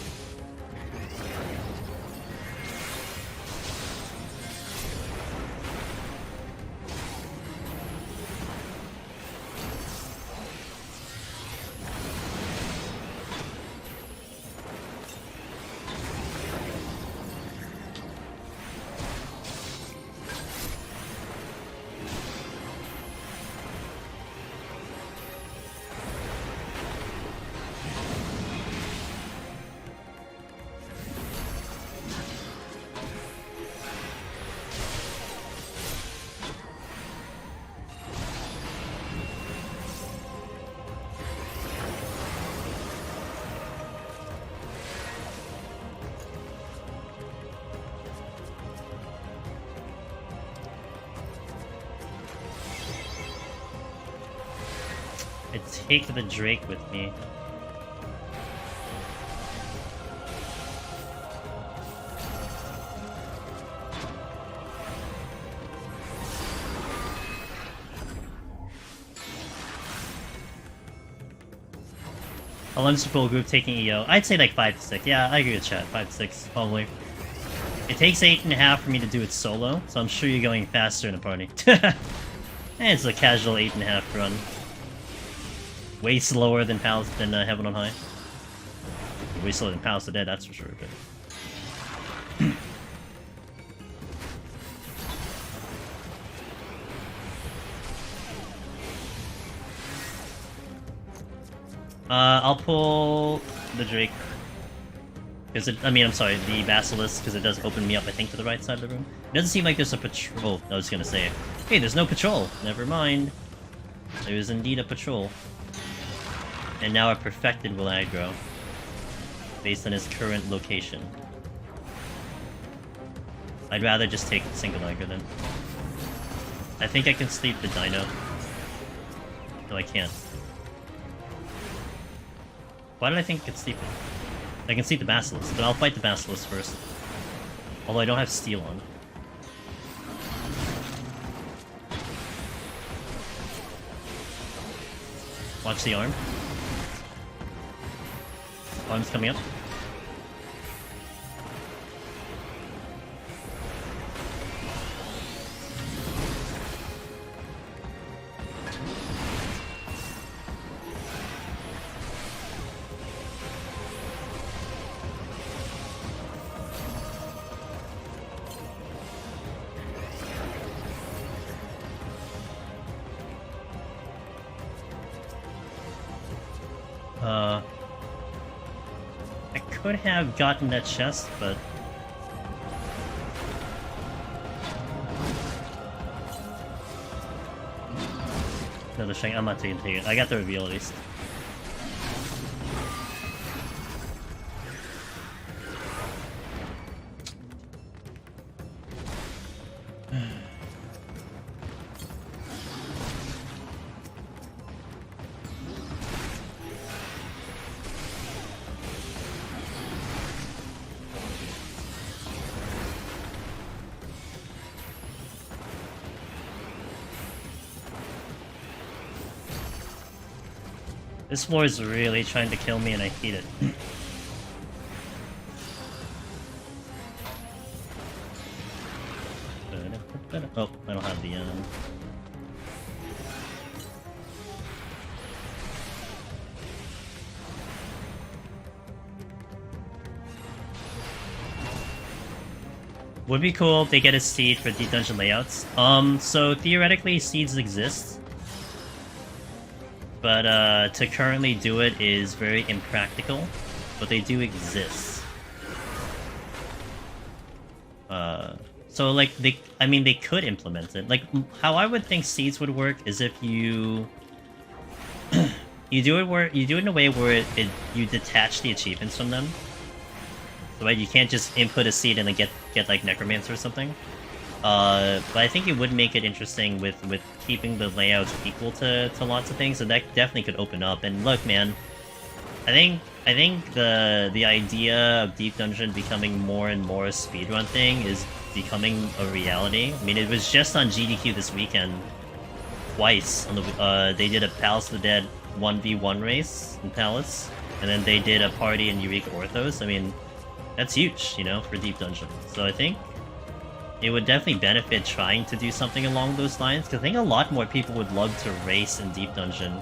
I take the Drake with me. A lunch pool group taking EO. I'd say like 5 to 6. Yeah, I agree with chat. 5 to 6, probably. It takes 8.5 for me to do it solo, so I'm sure you're going faster in a party. And it's a casual 8.5 run. Way slower than Heaven on High. Way slower than Palace of the Dead, that's for sure. But... I'll pull the Drake. Because I'm sorry, the Basilisk, because it does open me up, I think, to the right side of the room. It doesn't seem like there's a patrol. I was gonna say, hey, there's no patrol. Never mind. There is indeed a patrol. And now a perfected will aggro, based on his current location. I'd rather just take single aggro then. I think I can sleep the dino. No, I can't. Why did I think I could sleep it? I can sleep the Basilisk, but I'll fight the Basilisk first. Although I don't have steel on. Watch the arm. Arm's coming up. I could have gotten that chest, but... Another shank. I'm not taking it. I got the reveal at least. This floor is really trying to kill me and I hate it. Oh, I don't have the Would be cool if they get a seed for deep dungeon layouts. So theoretically seeds exist. But to currently do it is very impractical, but they do exist. So like I mean they could implement it. Like how I would think seeds would work is if you you do it in a way where you detach the achievements from them. So right, you can't just input a seed and then get like Necromancer or something. But I think it would make it interesting with keeping the layouts equal to lots of things, so that definitely could open up. And look, man, I think the idea of Deep Dungeon becoming more and more a speedrun thing is becoming a reality. I mean, it was just on GDQ this weekend, twice. On the they did a Palace of the Dead 1v1 race in Palace, and then they did a party in Eureka Orthos. I mean, that's huge, you know, for Deep Dungeon. So I think it would definitely benefit trying to do something along those lines, because I think a lot more people would love to race in Deep Dungeon,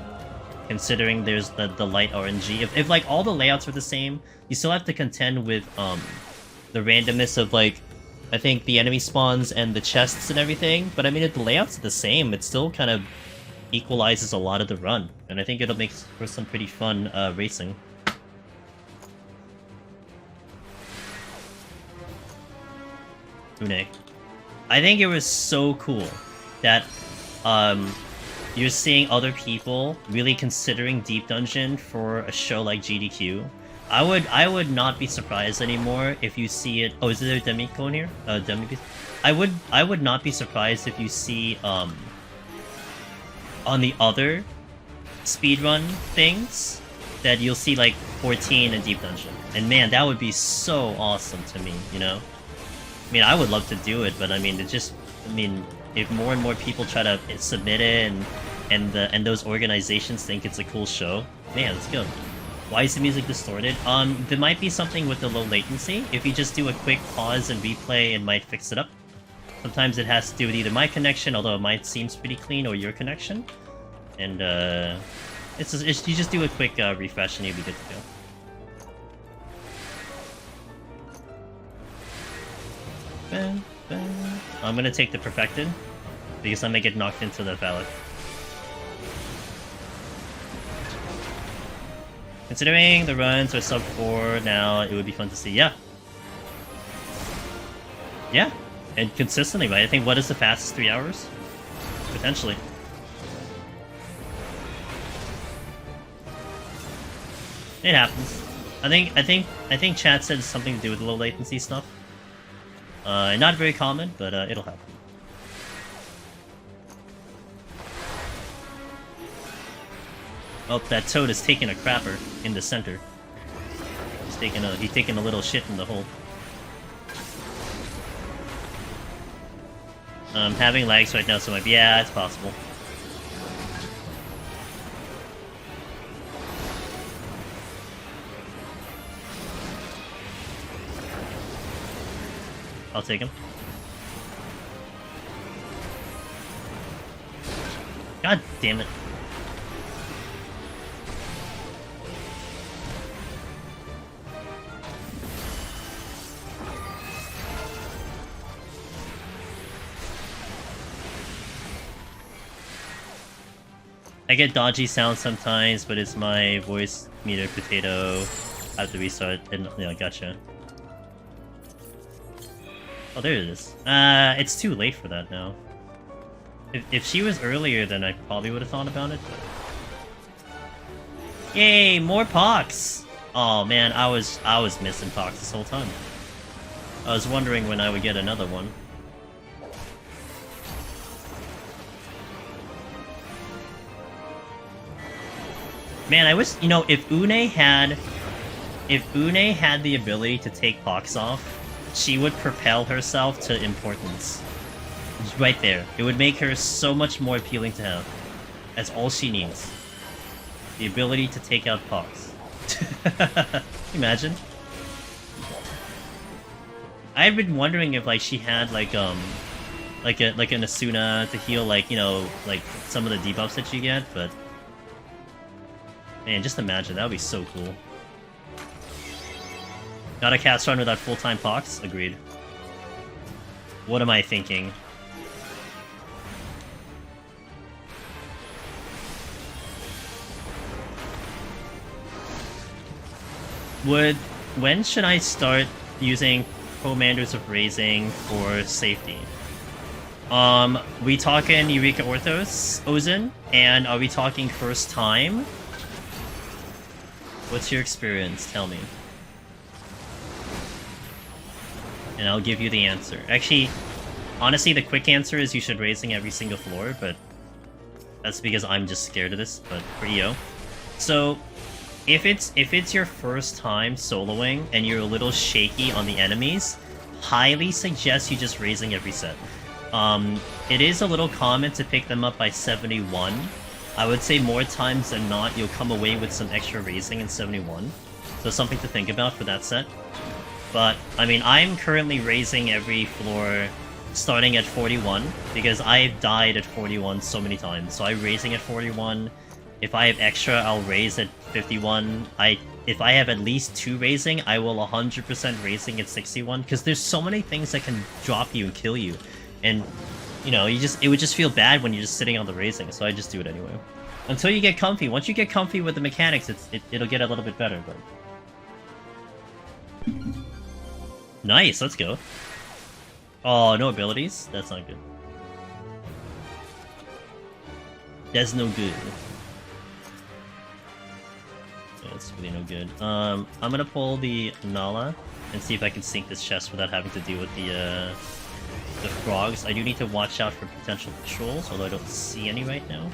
considering there's the light RNG. If like all the layouts are the same, you still have to contend with the randomness of like, I think the enemy spawns and the chests and everything, but I mean if the layouts are the same, it still kind of equalizes a lot of the run, and I think it'll make for some pretty fun racing. Une. I think it was so cool that you're seeing other people really considering Deep Dungeon for a show like GDQ. I would not be surprised anymore if you see it. Oh, is there a Demicone here? Demi-piece? I would not be surprised if you see on the other speedrun things that you'll see like 14 in Deep Dungeon. And man, that would be so awesome to me, you know? I mean, I would love to do it, but I mean, if more and more people try to submit it and those organizations think it's a cool show, man, let's go. Why is the music distorted? There might be something with the low latency. If you just do a quick pause and replay, it might fix it up. Sometimes it has to do with either my connection, although it might seems pretty clean, or your connection. And you just do a quick refresh and you'll be good to go. I'm gonna take the Perfected, because I may get knocked into the Phallic. Considering the runs are sub 4 now, it would be fun to see. Yeah. Yeah, and consistently, right? I think what is the fastest 3 hours? Potentially. It happens. I think chat said something to do with the low latency stuff. Not very common, but it'll happen. Oh, that toad is taking a crapper in the center. He's taking a little shit in the hole. I'm having lags right now, so I'm like, yeah, it's possible. I'll take him. God damn it. I get dodgy sounds sometimes, but it's my voice meter potato. I have to restart, and yeah, gotcha. Oh, there it is. It's too late for that now. If she was earlier, then I probably would have thought about it. Yay, more pox! Oh man, I was missing pox this whole time. I was wondering when I would get another one. Man, I wish, you know, if Une had the ability to take pox off, she would propel herself to importance. Right there. It would make her so much more appealing to have. That's all she needs. The ability to take out pox. Imagine. I've been wondering if, like, she had, like an Asuna to heal, like, you know, like, some of the debuffs that you get, but... Man, just imagine, that would be so cool. Got a cast run without full-time pox? Agreed. What am I thinking? When should I start using Commanders of Raising for safety? We talking Eureka Orthos, Ozen? And are we talking first time? What's your experience? Tell me. And I'll give you the answer. Actually, honestly, the quick answer is you should raising every single floor, but that's because I'm just scared of this, but for EO. So, if it's your first time soloing and you're a little shaky on the enemies, highly suggest you just raising every set. It is a little common to pick them up by 71. I would say more times than not, you'll come away with some extra raising in 71. So something to think about for that set. But, I mean, I'm currently raising every floor starting at 41, because I've died at 41 so many times. So I'm raising at 41. If I have extra, I'll raise at 51. If I have at least 2 raising, I will 100% raising at 61, because there's so many things that can drop you and kill you. And, you know, it would just feel bad when you're just sitting on the raising, so I just do it anyway. Until you get comfy. Once you get comfy with the mechanics, it'll get a little bit better, but... Nice, let's go. Oh, no abilities? That's not good. That's no good. That's really no good. I'm gonna pull the Nala and see if I can sink this chest without having to deal with the frogs. I do need to watch out for potential patrols, although I don't see any right now.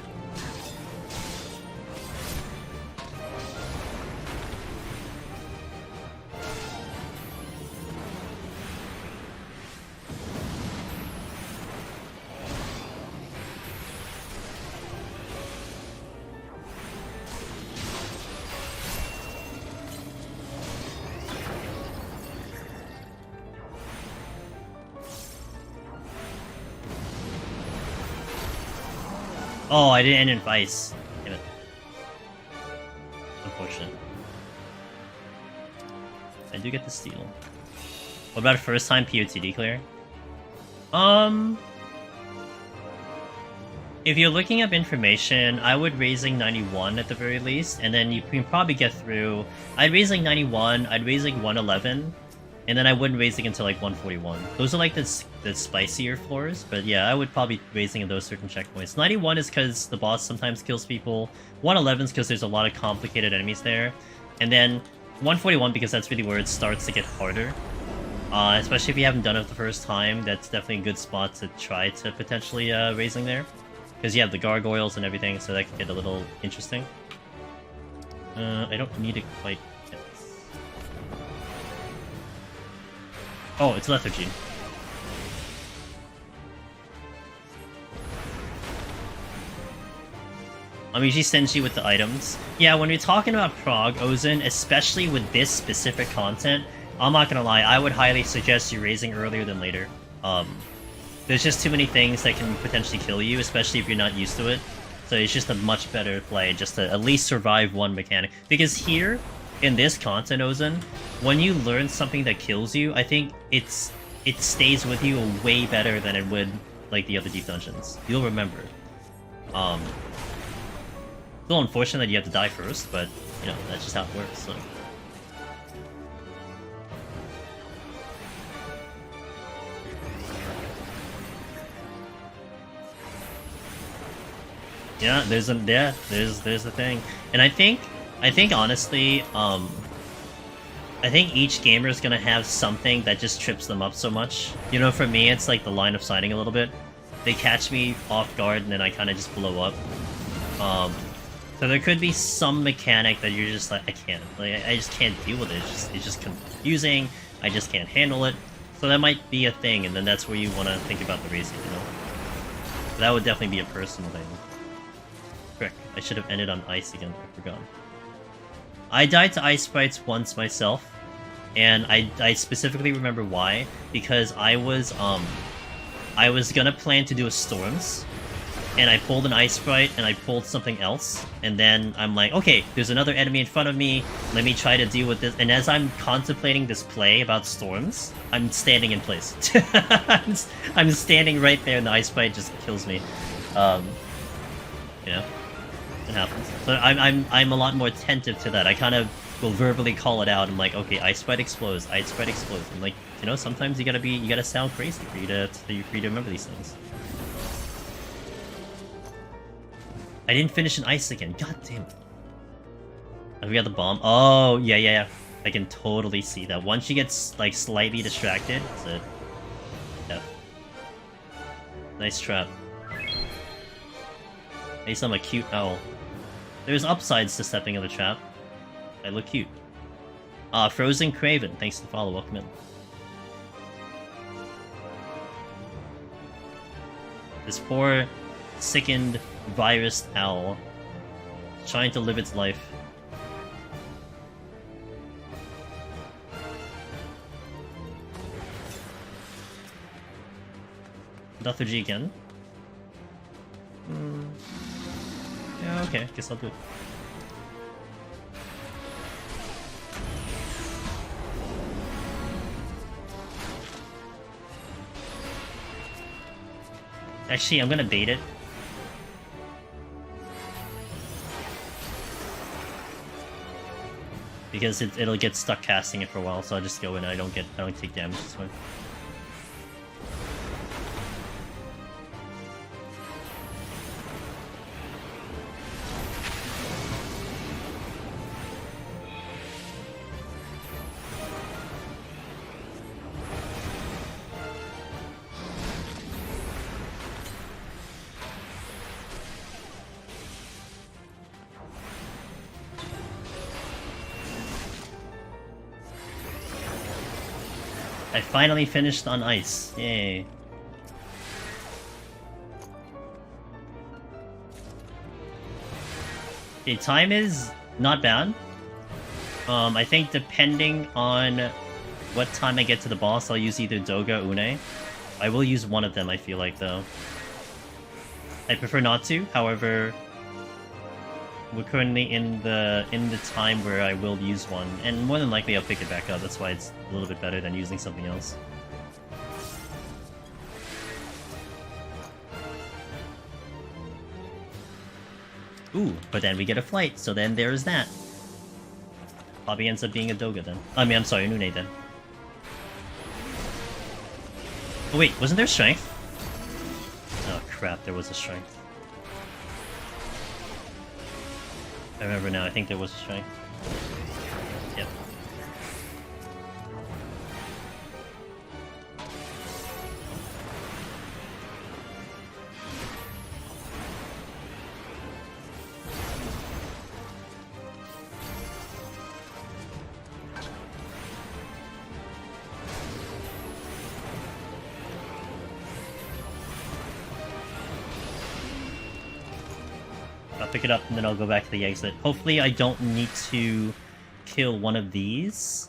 Oh, I didn't end in Vice. Damn it. Unfortunate. I do get the steal. What about a first time POTD clear? If you're looking up information, I would raising 91 at the very least, and then you can probably get through. I'd raising 91, I'd raising 111, and then I wouldn't raising until like 141. Those are like the spicier floors, but yeah, I would probably raising at those certain checkpoints. 91 is because the boss sometimes kills people. 111 is because there's a lot of complicated enemies there. And then 141 because that's really where it starts to get harder. Especially if you haven't done it the first time, that's definitely a good spot to try to potentially raising there. Because you have the gargoyles and everything, so that can get a little interesting. I don't need it quite yet. Oh, it's Lethargy. I'm usually stingy with the items. Yeah, when you're talking about Prog, Ozen, especially with this specific content, I'm not gonna lie, I would highly suggest you raising earlier than later. There's just too many things that can potentially kill you, especially if you're not used to it. So it's just a much better play just to at least survive one mechanic. Because here, in this content, Ozen, when you learn something that kills you, I think it stays with you way better than it would like the other deep dungeons. You'll remember. Still unfortunate that you have to die first, but you know, that's just how it works, so. Yeah, there's the thing. And I think honestly, I think each gamer is gonna have something that just trips them up so much. You know, for me, it's like the line of sighting a little bit. They catch me off guard and then I kind of just blow up. So there could be some mechanic that you're just like, I can't. Like, I just can't deal with it. It's just confusing. I just can't handle it. So that might be a thing, and then that's where you want to think about the racing, you know? But that would definitely be a personal thing. Frick, I should have ended on ice again. I forgot. I died to ice sprites once myself, and I specifically remember why. Because I was gonna plan to do a storms, and I pulled an ice sprite, and I pulled something else, and then I'm like, okay, there's another enemy in front of me, let me try to deal with this, and as I'm contemplating this play about storms, I'm standing in place. I'm standing right there, and the ice sprite just kills me. You know, it happens. So I'm a lot more attentive to that. I kind of will verbally call it out. I'm like, okay, ice sprite explodes, ice sprite explodes. I'm like, you know, sometimes you gotta sound crazy for you to remember these things. I didn't finish an ice again. God damn it. Oh, we got the bomb. Oh, yeah. I can totally see that. Once you get, like, slightly distracted, that's it. Yeah. Nice trap. At least I'm a cute owl. There's upsides to stepping in the trap. I look cute. Frozen Craven. Thanks for the follow. Welcome in. This poor, sickened, virus owl trying to live its life. Lethargy again? Yeah, okay, guess I'll do it. Actually, I'm gonna bait it. Because it'll get stuck casting it for a while, so I'll just go in and I don't take damage this way. I finally finished on ice. Yay. Okay, time is not bad. I think depending on what time I get to the boss, I'll use either Doga or Une. I will use one of them, I feel like, though. I prefer not to, however, we're currently in the time where I will use one, and more than likely I'll pick it back up. That's why it's a little bit better than using something else. Ooh, but then we get a flight, so then there's that. Probably ends up being a Doga then. I mean, I'm sorry, Nune then. Oh wait, wasn't there strength? Oh crap, there was a strength. I remember now, I think there was a strength. Yep. I'll pick it up and then I'll go back to the exit. Hopefully I don't need to kill one of these.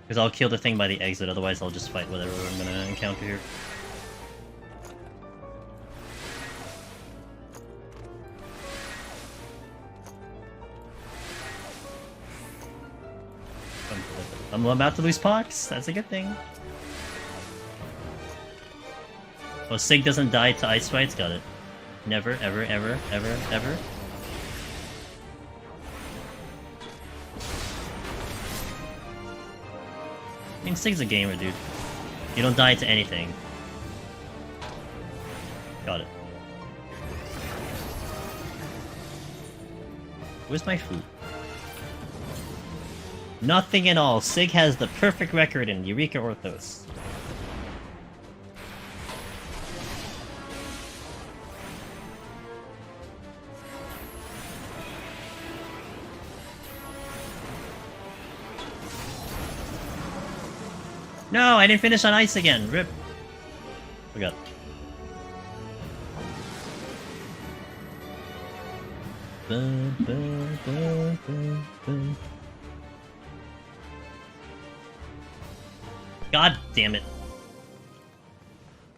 Because I'll kill the thing by the exit, otherwise I'll just fight whatever I'm gonna encounter here. I'm about to lose Pox, that's a good thing. Well, Sig doesn't die to ice fights, got it. Never, ever, ever, ever, ever. I mean, Sig's a gamer, dude. You don't die to anything. Got it. Where's my food? Nothing at all. Sig has the perfect record in Eureka Orthos. No, I didn't finish on ice again. Rip. Forgot. God damn it.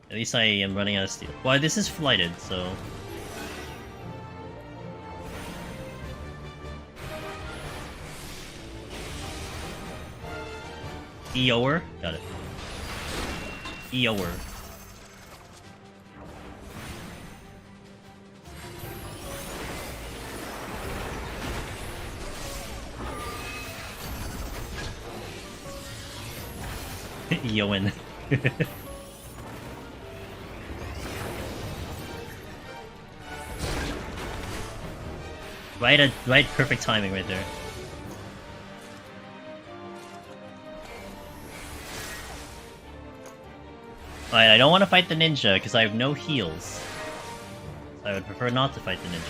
At least I am running out of steel. Well, this is flighted, so... Eower? Got it. Eower. Eowyn. Right perfect timing right there. Alright, I don't want to fight the ninja, because I have no heals. I would prefer not to fight the ninja.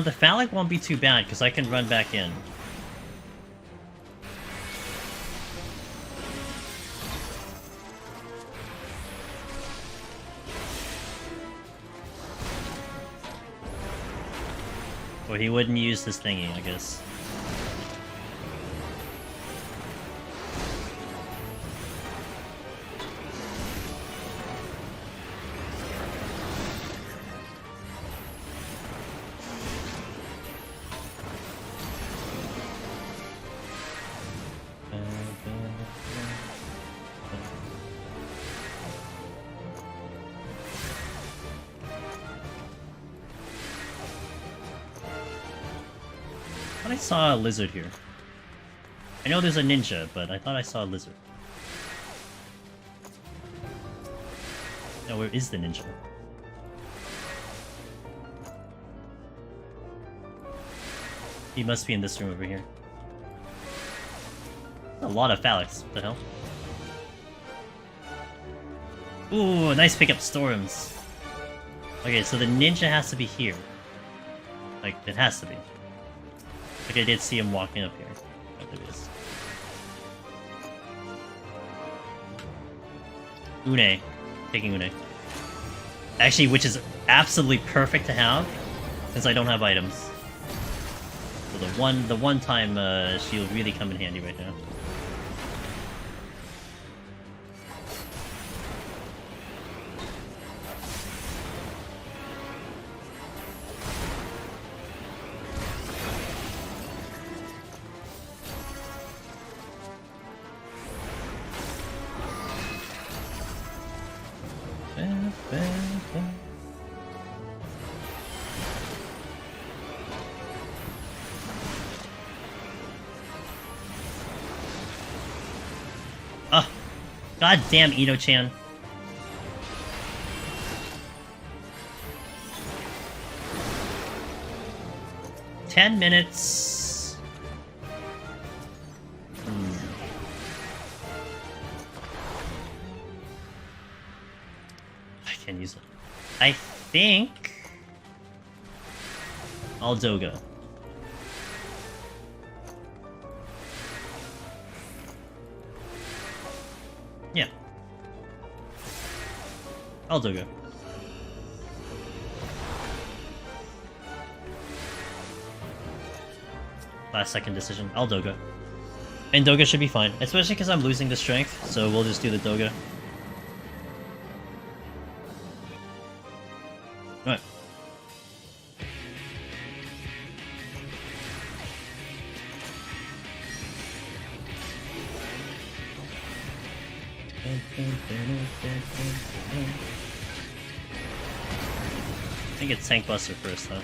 The phallic won't be too bad, because I can run back in. Or he wouldn't use this thingy, I guess. I saw a lizard here. I know there's a ninja, but I thought I saw a lizard. No, where is the ninja? He must be in this room over here. A lot of phallics. What the hell? Ooh, nice pick up storms. Okay, so the ninja has to be here. Like, it has to be. Like I did see him walking up here. Oh, there it is. Une. Taking Une. Actually, which is absolutely perfect to have, since I don't have items. So the one time shield really come in handy right now. Oh, god damn Ito-chan. $10. I can't use it. I think I'll Doga. Yeah. I'll Doga. Last second decision. I'll Doga. And Doga should be fine, especially because I'm losing the strength, so we'll just do the Doga. Alright. I think it's Tank Buster first, though.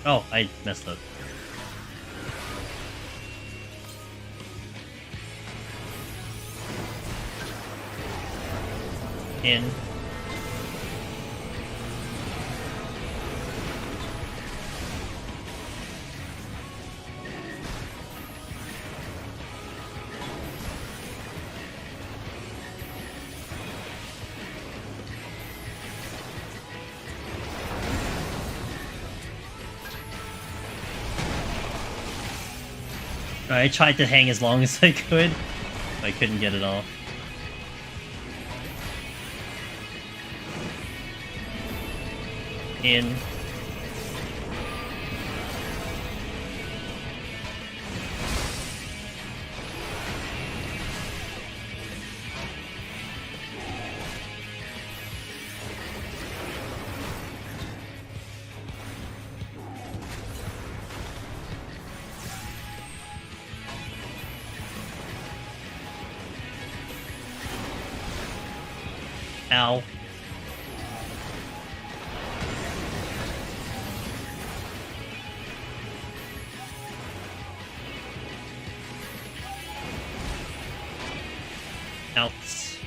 Oh, I messed up. In. I tried to hang as long as I could, but I couldn't get it off. In. Ow. Outs.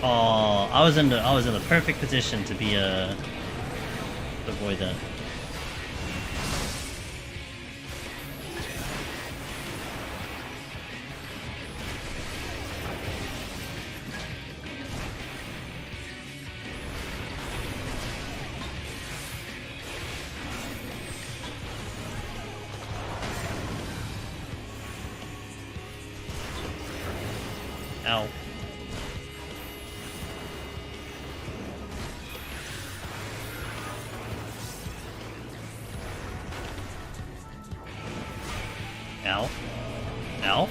Oh, I was in the perfect position to be to avoid that. Ow. Ow. Ow.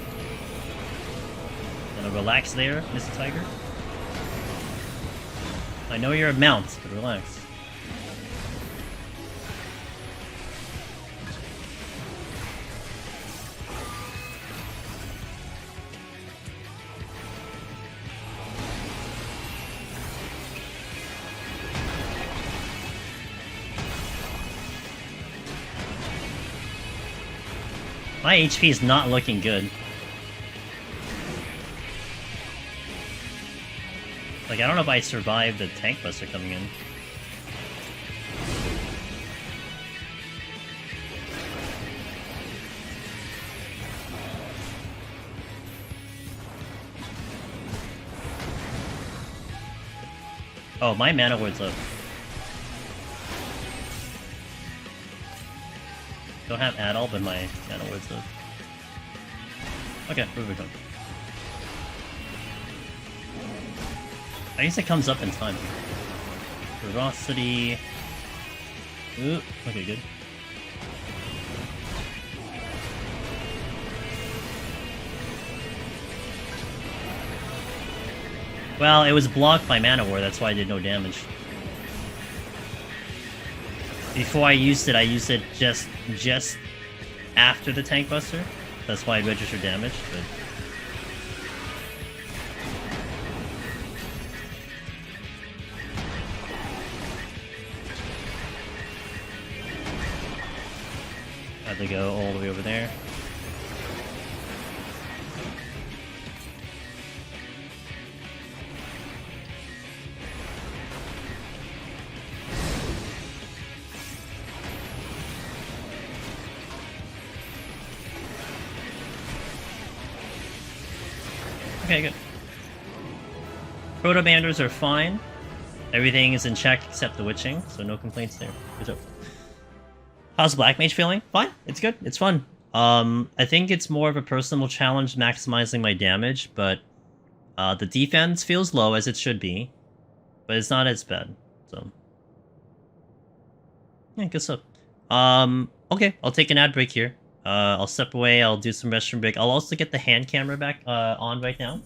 Gonna relax there, Mr. Tiger. I know you're a mount, but relax. My HP is not looking good. Like, I don't know if I survived the tank buster coming in. Oh, my mana ward's up. Don't have at all, but my mana ward's up. Okay, Rubicon. I guess it comes up in time. Ferocity. Ooh, okay, good. Well, it was blocked by Mana War, that's why I did no damage. Before I used it just after the Tank Buster. That's why I registered damage, but... Had to go all the way over there. Okay, good. Proto-banders are fine. Everything is in check except the witching, so no complaints there. Good job. How's Black Mage feeling? Fine. It's good. It's fun. I think it's more of a personal challenge maximizing my damage, but the defense feels low as it should be, but it's not as bad. So yeah, good stuff. Okay, I'll take an ad break here. I'll step away. I'll do some restroom break. I'll also get the hand camera back on right now.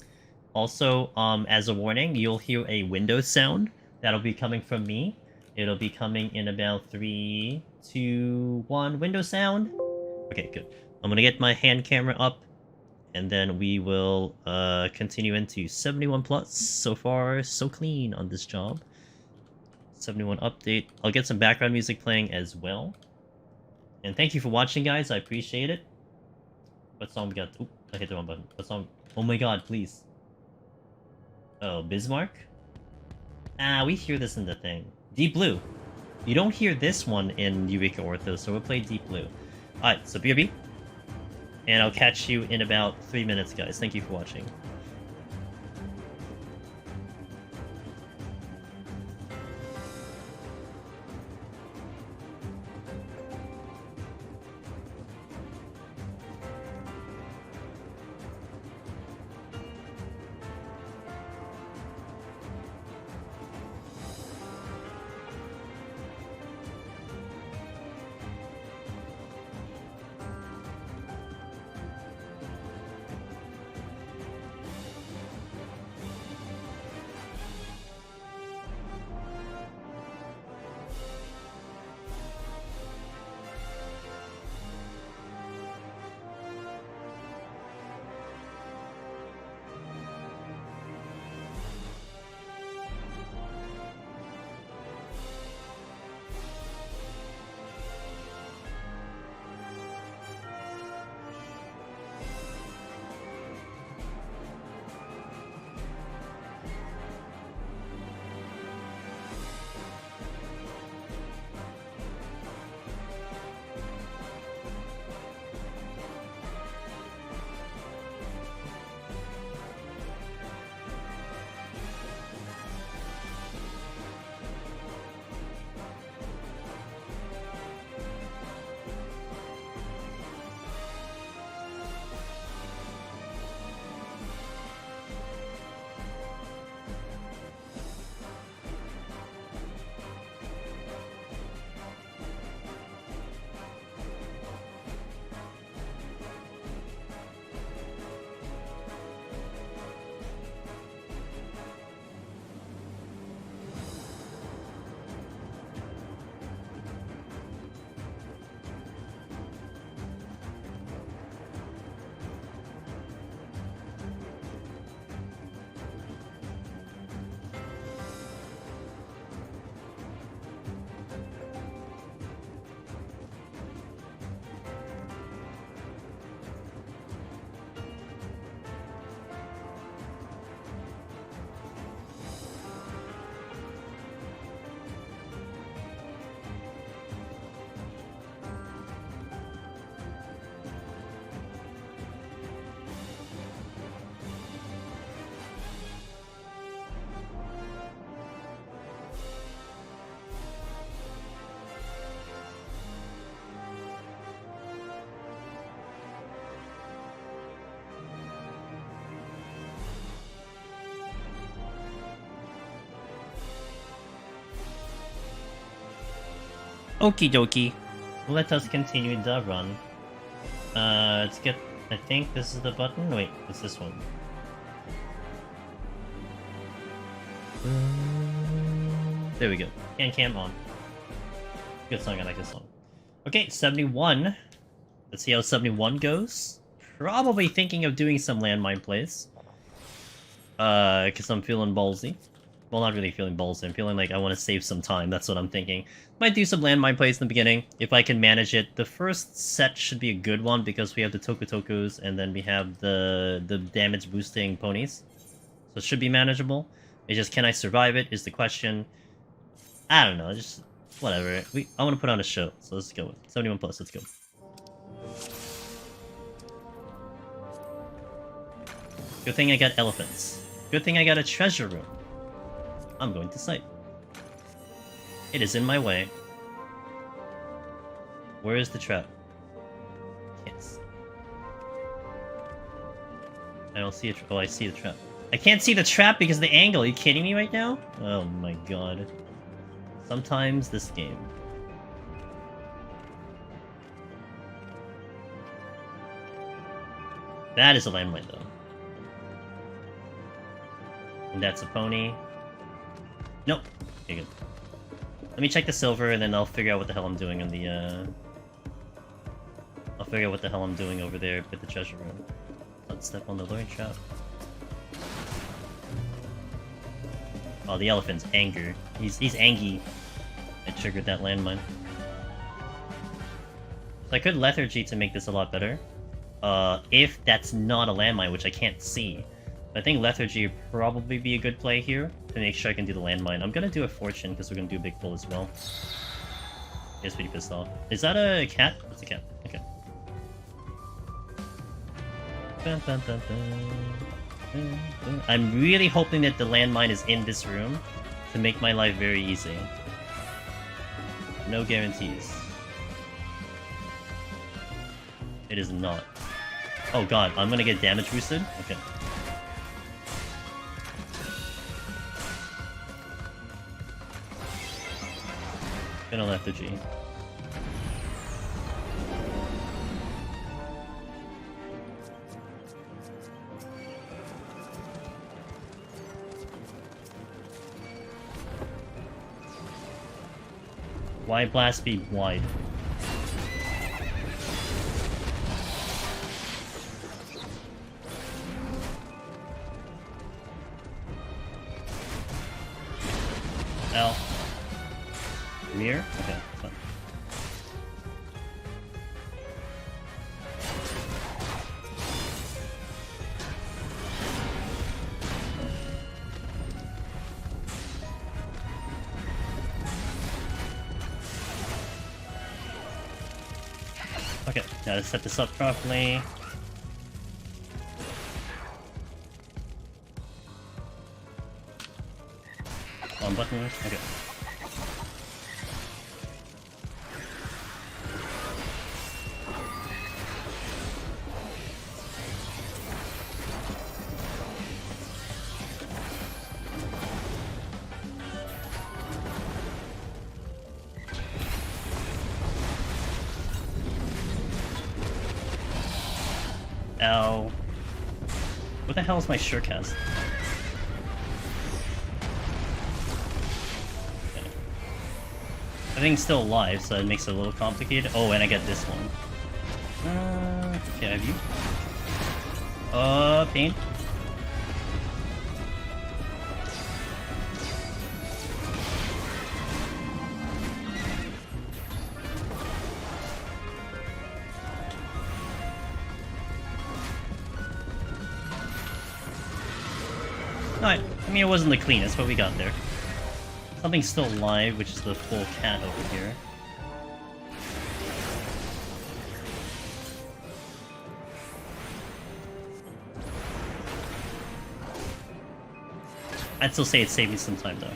Also, as a warning, you'll hear a Windows sound that'll be coming from me. It'll be coming in about 3, 2, 1. Windows sound. Okay, good. I'm gonna get my hand camera up, and then we will continue into 71 plus. So far, so clean on this job. 71 update. I'll get some background music playing as well. And thank you for watching, guys. I appreciate it. What song we got? Oop, I hit the wrong button. What song? Oh my god, please. Oh, Bismarck? Ah, we hear this in the thing. Deep Blue. You don't hear this one in Eureka Orthos, so we'll play Deep Blue. Alright, so BRB. And I'll catch you in about 3 minutes, guys. Thank you for watching. Okie dokie. Let us continue the run. Let's get... I think this is the button? Wait, it's this one. There we go. Hand cam on. Good song, I like this song. Okay, 71. Let's see how 71 goes. Probably thinking of doing some landmine plays. Because I'm feeling ballsy. Well, not really feeling ballsy. I'm feeling like I want to save some time. That's what I'm thinking. Might do some landmine plays in the beginning, if I can manage it. The first set should be a good one, because we have the Tokutokus, and then we have the damage boosting ponies. So it should be manageable. It's just, can I survive it, is the question. I don't know, just whatever. I want to put on a show, so let's go. 71 plus, let's go. Good thing I got elephants. Good thing I got a treasure room. I'm going to site. It is in my way. Where is the trap? Yes. I don't see it. Oh, I see the trap. I can't see the trap because of the angle. Are you kidding me right now? Oh my god. Sometimes this game. That is a landmine though. And that's a pony. Nope. Okay, good. Let me check the silver, and then I'll figure out what the hell I'm doing on the, I'll figure out what the hell I'm doing over there with the treasure room. Let's step on the luring trap. Oh, the elephant's anger. He's angry. I triggered that landmine. So I could lethargy to make this a lot better. If that's not a landmine, which I can't see. I think lethargy would probably be a good play here to make sure I can do the landmine. I'm gonna do a fortune because we're gonna do a big pull as well. He's pretty pissed off. Is that a cat? It's a cat. Okay. Dun, dun, dun, dun. I'm really hoping that the landmine is in this room to make my life very easy. No guarantees. It is not. Oh god, I'm gonna get damage boosted? Okay. Gonna lethargy. Why blast be wide? L. Mirror? Okay, fine. Okay, now let's set this up properly. On buttons, okay. Ow. What the hell is my surecast? Okay. Everything's still alive, so it makes it a little complicated. Oh, and I get this one. Okay, have you? Pain. Alright, I mean it wasn't the cleanest, but we got there. Something's still alive, which is the full cat over here. I'd still say it saved me some time though.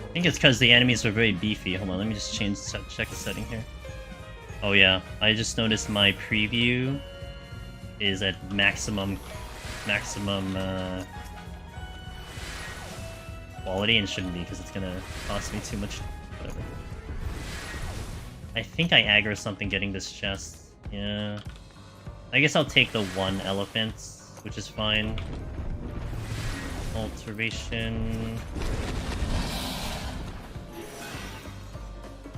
I think it's because the enemies are very beefy. Hold on, let me just check the setting here. Oh yeah, I just noticed my preview is at maximum quality, and shouldn't be because it's gonna cost me too much. Whatever. I think I aggro something getting this chest. Yeah. I guess I'll take the one elephant, which is fine. Alteration.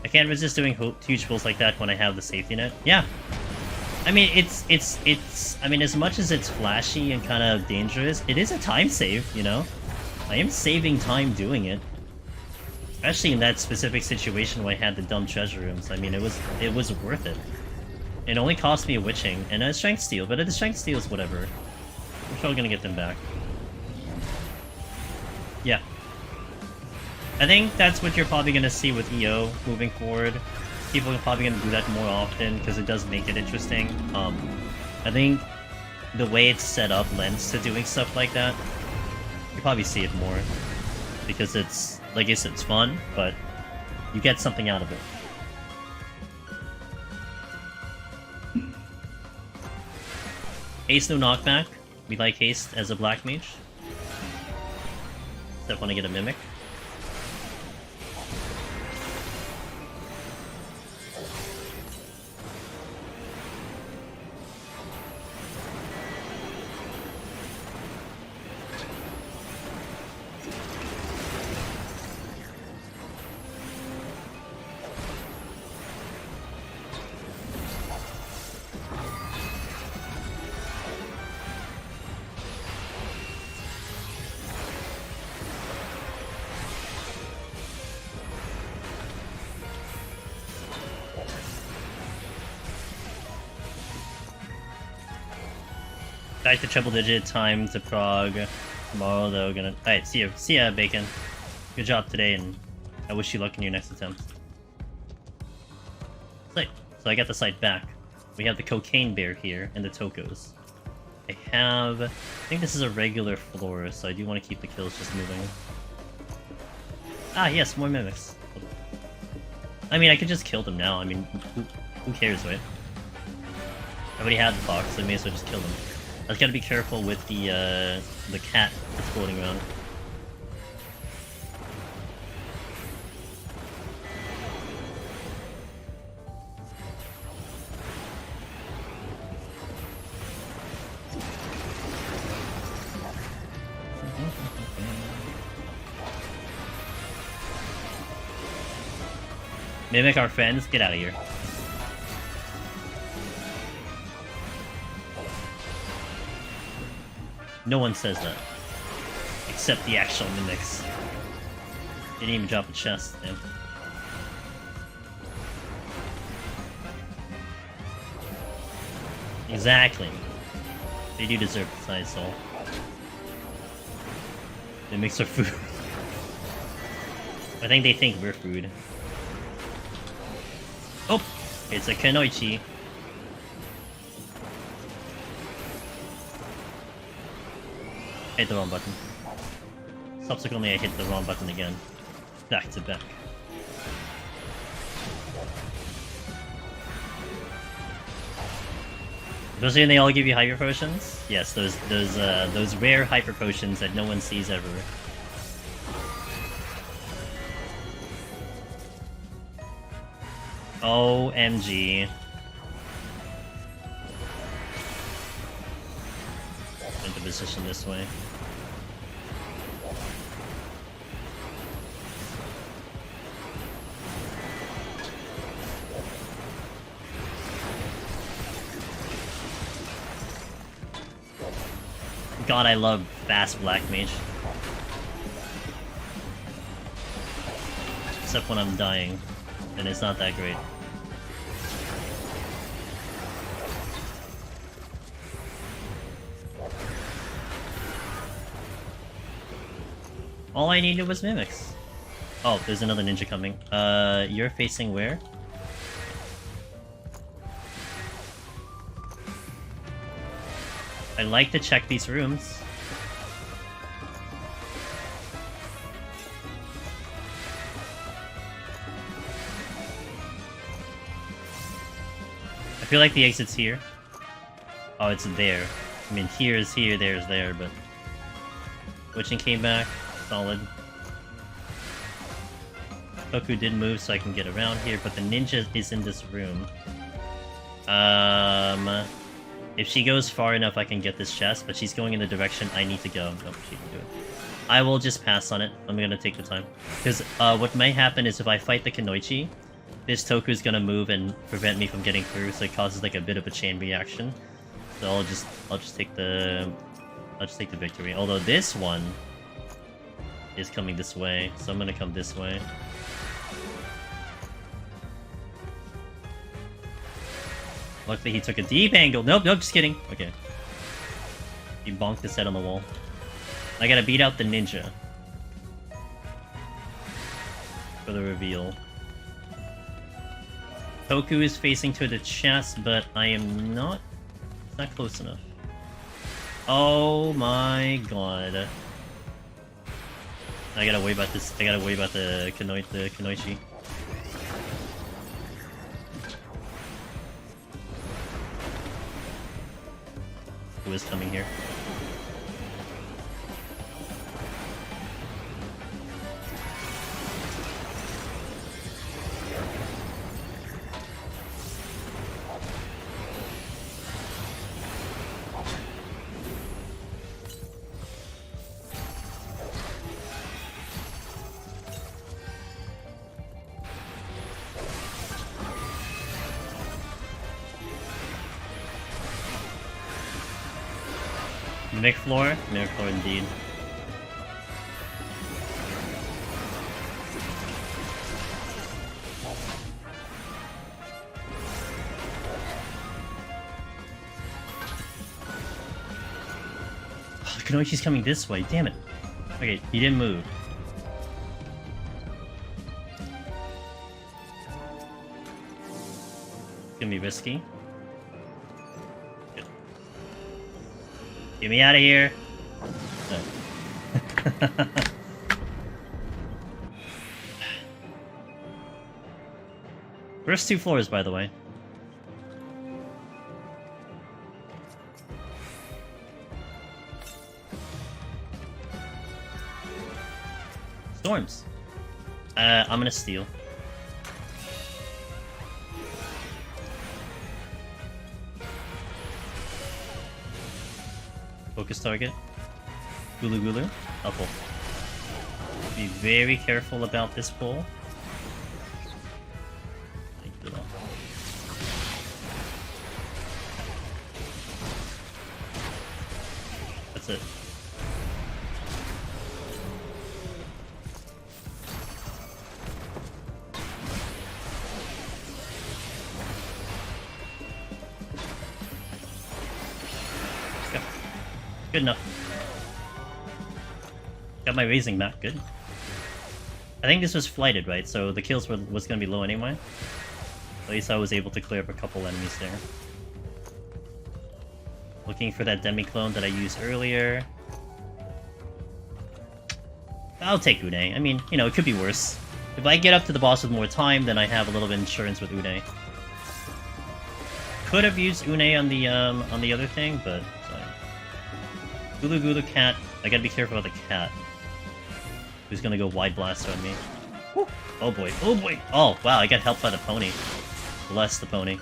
I can't resist doing huge pulls like that when I have the safety net. Yeah. I mean, I mean, as much as it's flashy and kind of dangerous, it is a time save, you know? I am saving time doing it. Especially in that specific situation where I had the dumb treasure rooms. I mean, it was worth it. It only cost me a witching and a strength steal, but the strength steal is whatever. I'm probably gonna get them back. Yeah. I think that's what you're probably gonna see with EO moving forward. People are probably going to do that more often because it does make it interesting. I think the way it's set up lends to doing stuff like that. You probably see it more because it's, like I said, it's fun, but you get something out of it. Haste no knockback. We like haste as a black mage. Except when I get a mimic. Back to triple digit time to Prague tomorrow though. Alright, see ya, Bacon. Good job today, and I wish you luck in your next attempt. So I got the site back. We have the cocaine bear here and the tokos. I think this is a regular floor, so I do want to keep the kills just moving. Ah yes, more mimics. I mean, I could just kill them now. I mean, who cares, right? I already had the fox, so I may as well just kill them. I just gotta be careful with the cat that's floating around. Mimic our friends? Get out of here. No one says that. Except the actual mimics. Didn't even drop a chest, damn. Exactly. They do deserve the side soul. Mimics are food. I think they think we're food. Oh! It's a Kenoichi. I hit the wrong button. Subsequently, I hit the wrong button again. Back to back. Those when they all give you hyper potions? Yes, those rare hyper potions that no one sees ever. OMG. Into position this way. God, I love fast black mage. Except when I'm dying, and it's not that great. All I needed was mimics. Oh, there's another ninja coming. You're facing where? I like to check these rooms. I feel like the exit's here. Oh, it's there. I mean, here is here, there is there, but... Witching came back. Solid. Goku did move so I can get around here, but the ninja is in this room. If she goes far enough, I can get this chest, but she's going in the direction I need to go. Nope, she can do it. I will just pass on it. I'm gonna take the time. Because what may happen is if I fight the Kunoichi, this Toku is gonna move and prevent me from getting through, so it causes like a bit of a chain reaction. So I'll just take the victory. Although this one is coming this way, so I'm gonna come this way. Luckily he took a deep angle. Nope, just kidding. Okay. He bonked his head on the wall. I gotta beat out the ninja for the reveal. Toku is facing to the chest, but I am not. It's not close enough. Oh my god! I gotta worry about this. I gotta worry about the Kunoichi. Who is coming here? Mimic floor indeed. Oh, Kunoichi's coming this way, damn it. Okay, he didn't move. It's gonna be risky. Get me out of here! No. First 2 floors, by the way. Storms. I'm gonna steal. Focus target. Gulu Gulu. I'll pull. Be very careful about this pull. That's it. Good enough. Got my raising back, good. I think this was flighted, right? So the kills was gonna be low anyway. At least I was able to clear up a couple enemies there. Looking for that demi-clone that I used earlier. I'll take Une. I mean, you know, it could be worse. If I get up to the boss with more time, then I have a little bit of insurance with Une. Could have used Une on the other thing, but sorry. Gulu Gulu cat. I gotta be careful about the cat. Who's gonna go wide blast on me? Woo. Oh boy, oh boy! Oh wow, I got helped by the pony. Bless the pony.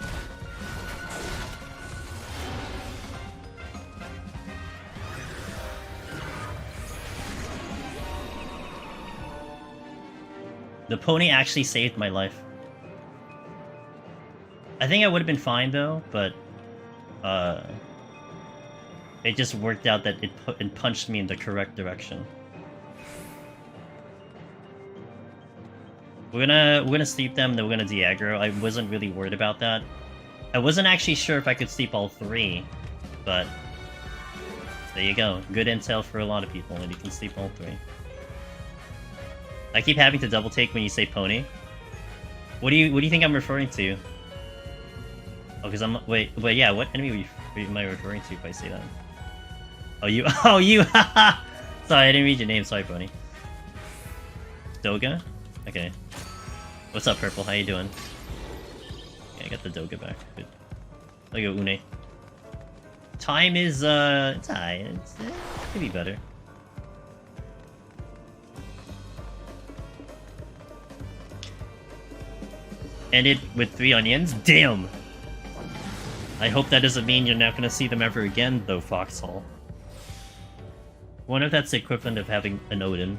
The pony actually saved my life. I think I would have been fine though, but it just worked out that it punched me in the correct direction. We're gonna sleep them, then we're gonna de-aggro. I wasn't really worried about that. I wasn't actually sure if I could sleep all 3, but there you go. Good intel for a lot of people, and you can sleep all 3. I keep having to double take when you say pony. What do you think I'm referring to? Oh, because I'm wait, yeah. What enemy am I referring to if I say that? Oh, you. Oh, you. Sorry, I didn't read your name. Sorry, pony. Doga. Okay. What's up, Purple? How you doing? Yeah, I got the Doga back. Good. Look at Une. Time is it's high. It could be better. Ended with 3 onions? Damn! I hope that doesn't mean you're not gonna see them ever again, though, Foxhole. wonder if that's the equivalent of having an Odin.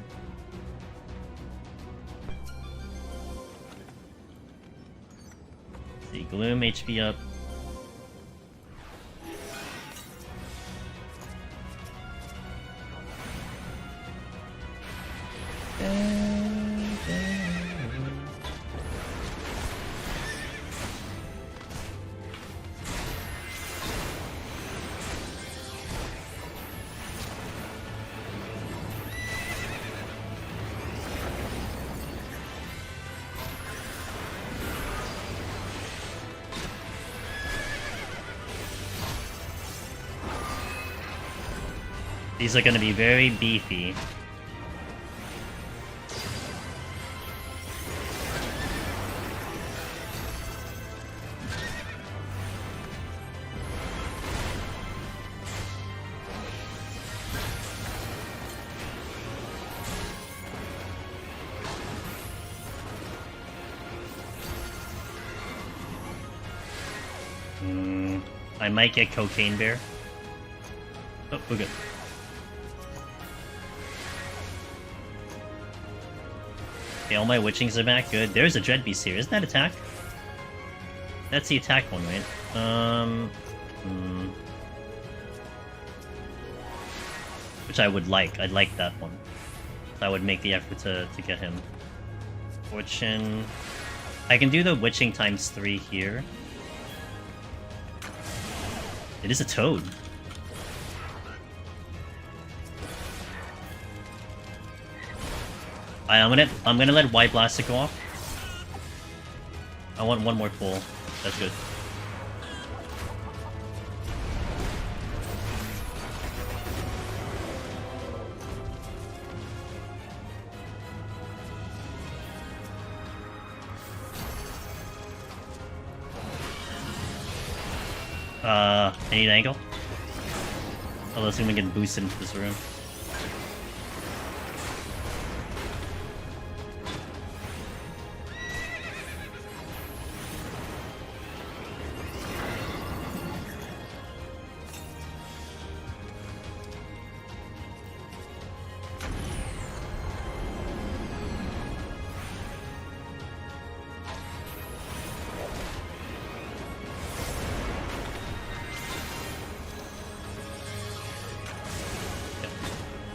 Let's see, Gloom HP up. These are going to be very beefy. I might get Cocaine Bear. Oh, we're good. Okay, all my witchings are back. Good. There's a Dread Beast here. Isn't that attack? That's the attack one, right? Which I would like. I'd like that one. I would make the effort to get him. Fortune. I can do the witching times 3 here. It is a toad. I'm gonna let White Blaster go off. I want one more pull. That's good. I need angle. I'll assume we can boost into this room.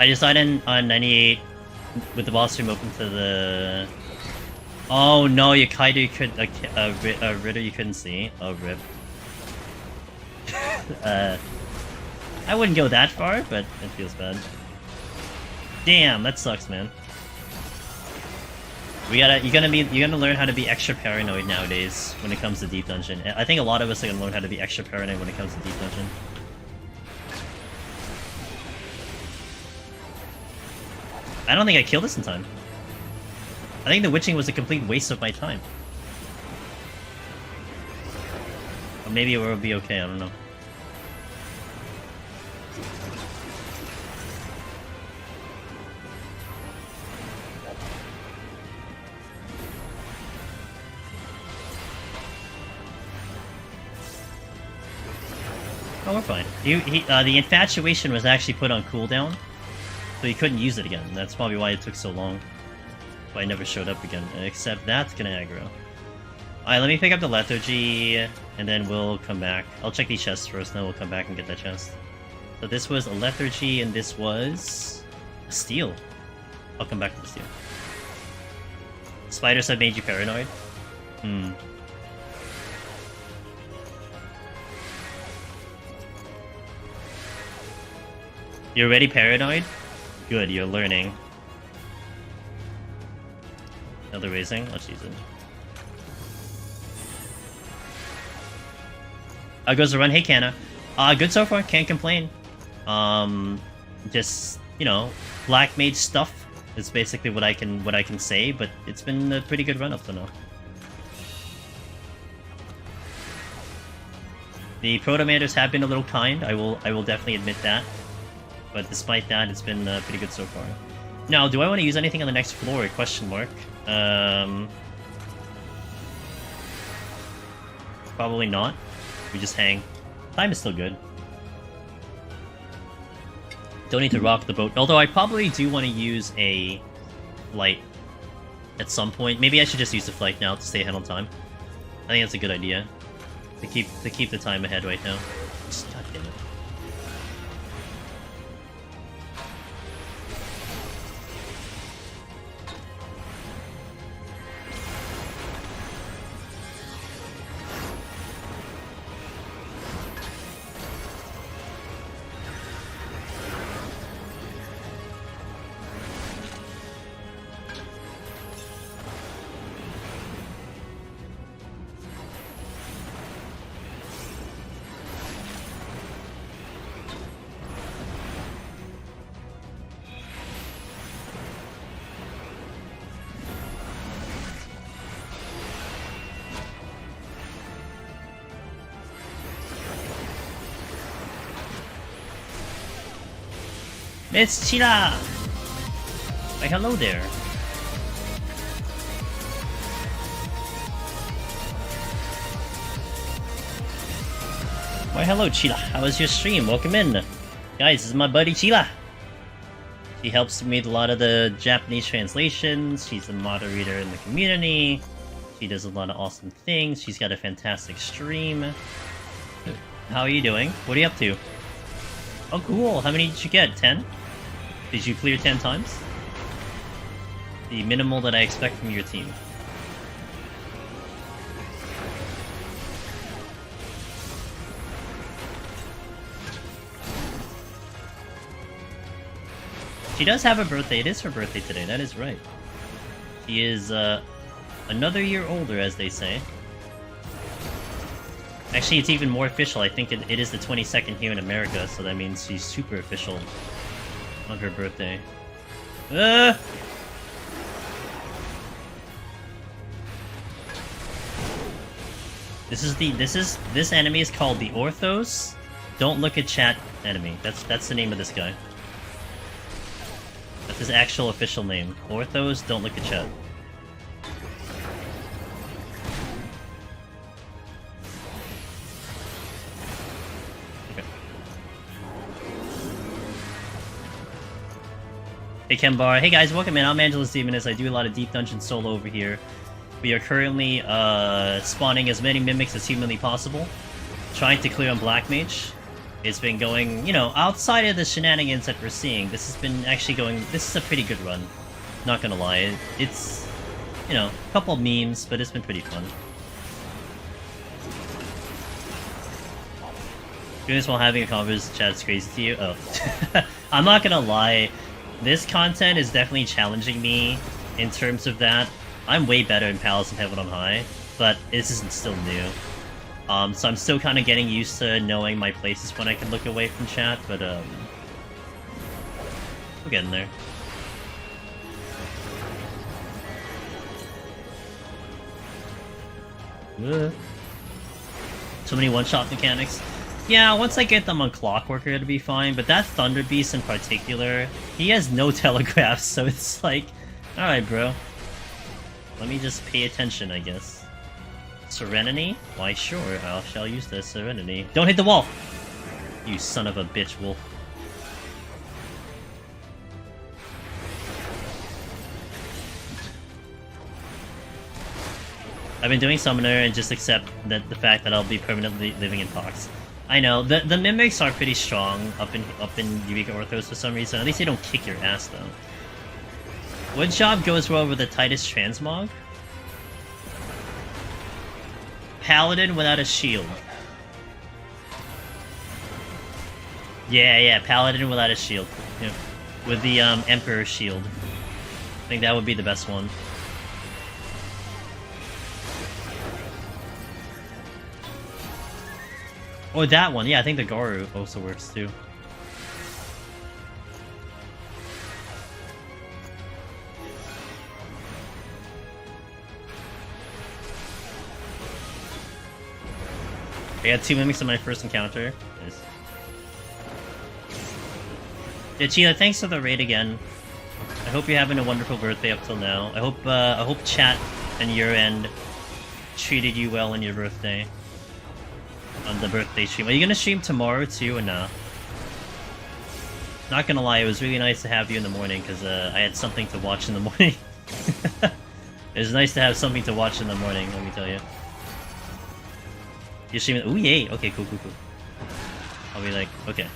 I decided on 98 with the boss room open to the... Oh no, your Kaido could... a Ritter you couldn't see. Oh, rip. I wouldn't go that far, but it feels bad. Damn, that sucks, man. You're gonna learn how to be extra paranoid nowadays when it comes to Deep Dungeon. I think a lot of us are gonna learn how to be extra paranoid when it comes to Deep Dungeon. I don't think I killed this in time. I think the witching was a complete waste of my time. Or maybe it will be okay, I don't know. Oh, we're fine. The infatuation was actually put on cooldown. So you couldn't use it again. That's probably why it took so long. Why it never showed up again. Except that's gonna aggro. Alright, let me pick up the Lethargy, and then we'll come back. I'll check these chests first, then we'll come back and get that chest. So this was a Lethargy, and this was... a Steel. I'll come back to the Steel. Spiders have made you paranoid? Hmm. You're already paranoid? Good, you're learning. Another raising? Let's use it. Goes the run. Hey, Canna. Good so far. Can't complain. Just, you know, Black Mage stuff is basically what I can say, but it's been a pretty good run up to now. The Proto-Manders have been a little kind. I will definitely admit that. But despite that, it's been pretty good so far. Now, do I want to use anything on the next floor? Question mark. Probably not. We just hang. Time is still good. Don't need to rock the boat. Although I probably do want to use a flight at some point. Maybe I should just use the flight now to stay ahead on time. I think that's a good idea. To keep the time ahead right now. God damn it. It's Chila! Why, hello there. Why, hello, Chila. How was your stream? Welcome in. Guys, this is my buddy Chila. She helps me with a lot of the Japanese translations. She's a moderator in the community. She does a lot of awesome things. She's got a fantastic stream. How are you doing? What are you up to? Oh, cool. How many did you get? 10? Did you clear 10 times? The minimal that I expect from your team. She does have a birthday. It is her birthday today. That is right. She is another year older, as they say. Actually, it's even more official. I think it is the 22nd here in America, so that means she's super official on her birthday. This enemy is called the Orthos. Don't look at chat enemy. That's the name of this guy. That's his actual official name. Orthos, don't look at chat. Hey Kembar, hey guys, welcome in. I'm Angelus Demoness. I do a lot of Deep Dungeon solo over here. We are currently spawning as many mimics as humanly possible, trying to clear on Black Mage. It's been going, you know, outside of the shenanigans that we're seeing. This has been actually going. This is a pretty good run. Not gonna lie, it's, you know, a couple of memes, but it's been pretty fun. Doing this while having a conversation, chat's crazy to you. Oh, I'm not gonna lie. This content is definitely challenging me in terms of that. I'm way better in Palace of Heaven on High, but this isn't still new. So I'm still kind of getting used to knowing my places when I can look away from chat, but we're getting there. So many one-shot mechanics. Yeah, once I get them on Clockworker, it'll be fine, but that Thunder Beast in particular, he has no telegraphs, so it's like, alright bro. Let me just pay attention, I guess. Serenity? Why sure, I shall use this Serenity. Don't hit the wall! You son of a bitch, wolf. I've been doing Summoner and just accept that the fact that I'll be permanently living in Pox. I know, the mimics are pretty strong up in Eureka Orthos for some reason. At least they don't kick your ass though. Wood job goes well with the Titus Transmog. Paladin without a shield. Yeah, Paladin without a shield. Yeah. With the Emperor shield. I think that would be the best one. Or that one, yeah, I think the Garu also works too. I got 2 mimics in my first encounter. Nice. Yeah, Chila, thanks for the raid again. I hope you're having a wonderful birthday up till now. I hope chat and your end treated you well on your birthday. On the birthday stream. Are you gonna stream tomorrow too or nah? Yeah, 2 mimics in my first encounter. Nice. Yeah, Chila, thanks for the raid again. I hope you're having a wonderful birthday up till now. I hope chat and your end treated you well on your birthday. On the birthday stream. Are you gonna stream tomorrow too or nah? Not gonna lie, it was really nice to have you in the morning, because I had something to watch in the morning. It was nice to have something to watch in the morning, let me tell you. You're streaming. Ooh, yay! Okay, cool. I'll be like, okay.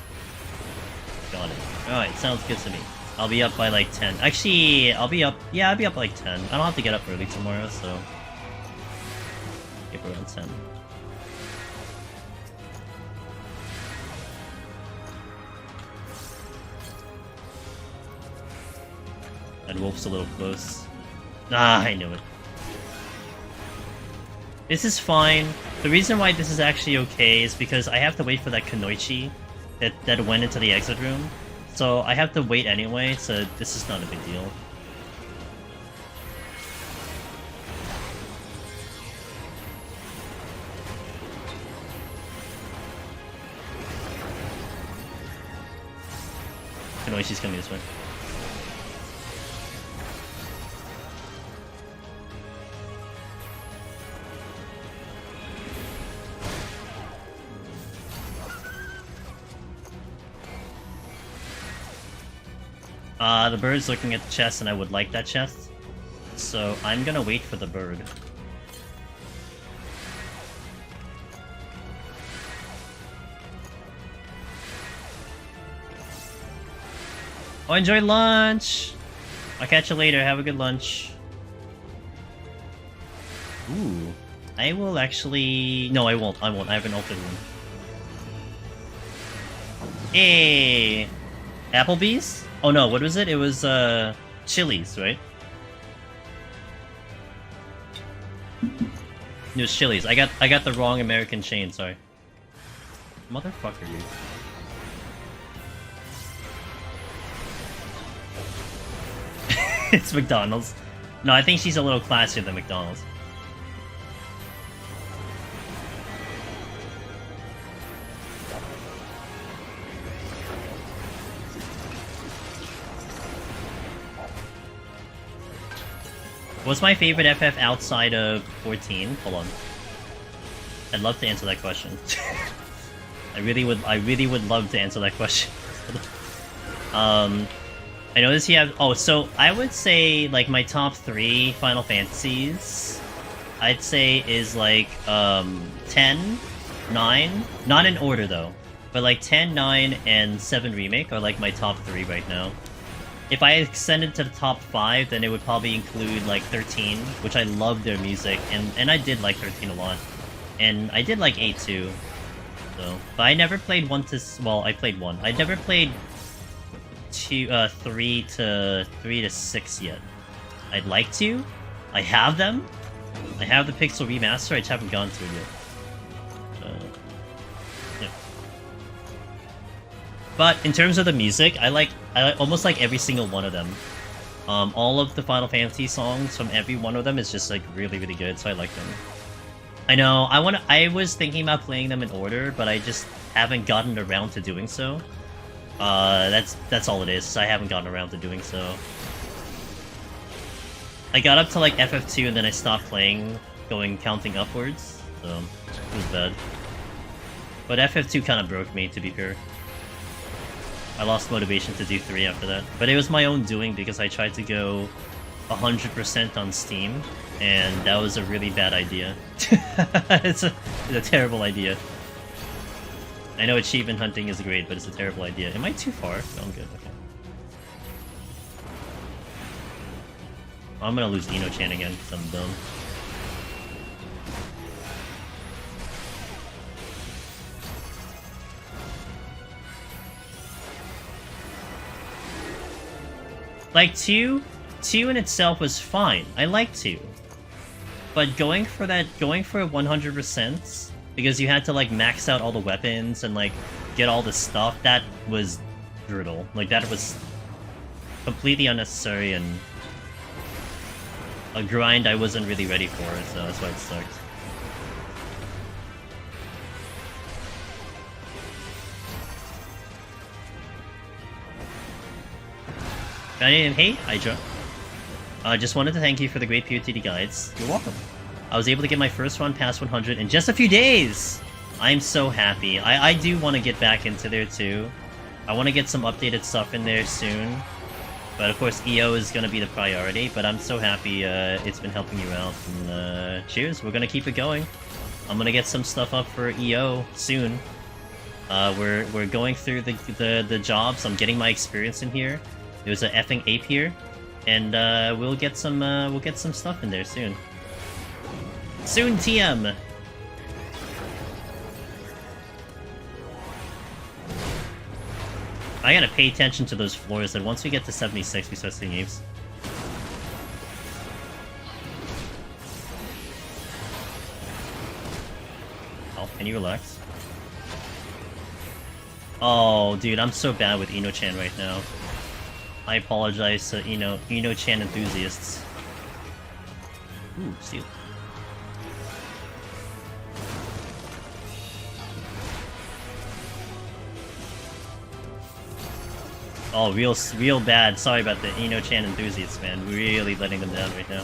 Got it. Alright, sounds good to me. I'll be up by like 10. Actually, I'll be up by like 10. I don't have to get up early tomorrow, so... Get around 10. That wolf's a little close. Ah, I knew it. This is fine. The reason why this is actually okay is because I have to wait for that Kunoichi that went into the exit room. So I have to wait anyway, so this is not a big deal. Kunoichi's coming this way. The bird's looking at the chest, and I would like that chest. So I'm gonna wait for the bird. Oh, enjoy lunch! I'll catch you later, have a good lunch. Ooh. I will actually... No, I won't. I have an altered one. Hey! Applebee's? Oh no, what was it? It was, Chili's, right? It was Chili's. I got the wrong American chain, sorry. Motherfucker, dude. It's McDonald's. No, I think she's a little classier than McDonald's. What's my favorite FF outside of 14? Hold on. I'd love to answer that question. I really would love to answer that question. I noticed you have... Oh, so I would say, like, my top 3 Final Fantasies, I'd say is, like, 10, 9, not in order, though, but, like, 10, 9, and 7 Remake are, like, my top 3 right now. If I extended to the top 5, then it would probably include, like, 13, which I love their music, and I did like 13 a lot. And I did like 8, too. So, but I never played 1 to... Well, I played 1. I never played 3 to 6 yet. I'd like to. I have them. I have the Pixel Remaster, I just haven't gone to it yet. Yeah. But in terms of the music, I almost like every single one of them. All of the Final Fantasy songs from every one of them is just like really, really good, so I like them. I know, I was thinking about playing them in order, but I just haven't gotten around to doing so. That's all it is. I haven't gotten around to doing so. I got up to like FF2 and then I stopped playing, counting upwards, so it was bad. But FF2 kind of broke me, to be fair. I lost motivation to do 3 after that. But it was my own doing because I tried to go 100% on Steam, and that was a really bad idea. It's a terrible idea. I know achievement hunting is great, but it's a terrible idea. Am I too far? No, I'm good, okay. I'm gonna lose Ino-chan again, because I'm dumb. Like, 2 in itself was fine. I like 2. But going for 100%, because you had to, like, max out all the weapons and, like, get all the stuff, that was brutal. Like, that was completely unnecessary and a grind I wasn't really ready for, so that's why it sucked. Hey, Hydra. Just wanted to thank you for the great POTD guides. You're welcome. I was able to get my first run past 100 in just a few days! I'm so happy. I do want to get back into there too. I want to get some updated stuff in there soon. But of course, EO is going to be the priority, but I'm so happy it's been helping you out. And cheers, we're going to keep it going. I'm going to get some stuff up for EO soon. We're going through the jobs. I'm getting my experience in here. There's an effing ape here, and we'll get some stuff in there soon. Soon, TM. I gotta pay attention to those floors, and once we get to 76, we start seeing apes. Oh, can you relax? Oh, dude, I'm so bad with Ino-chan right now. I apologize to Ino-chan enthusiasts. Ooh, steal. Oh, real bad. Sorry about the Ino-chan enthusiasts, man. Really letting them down right now.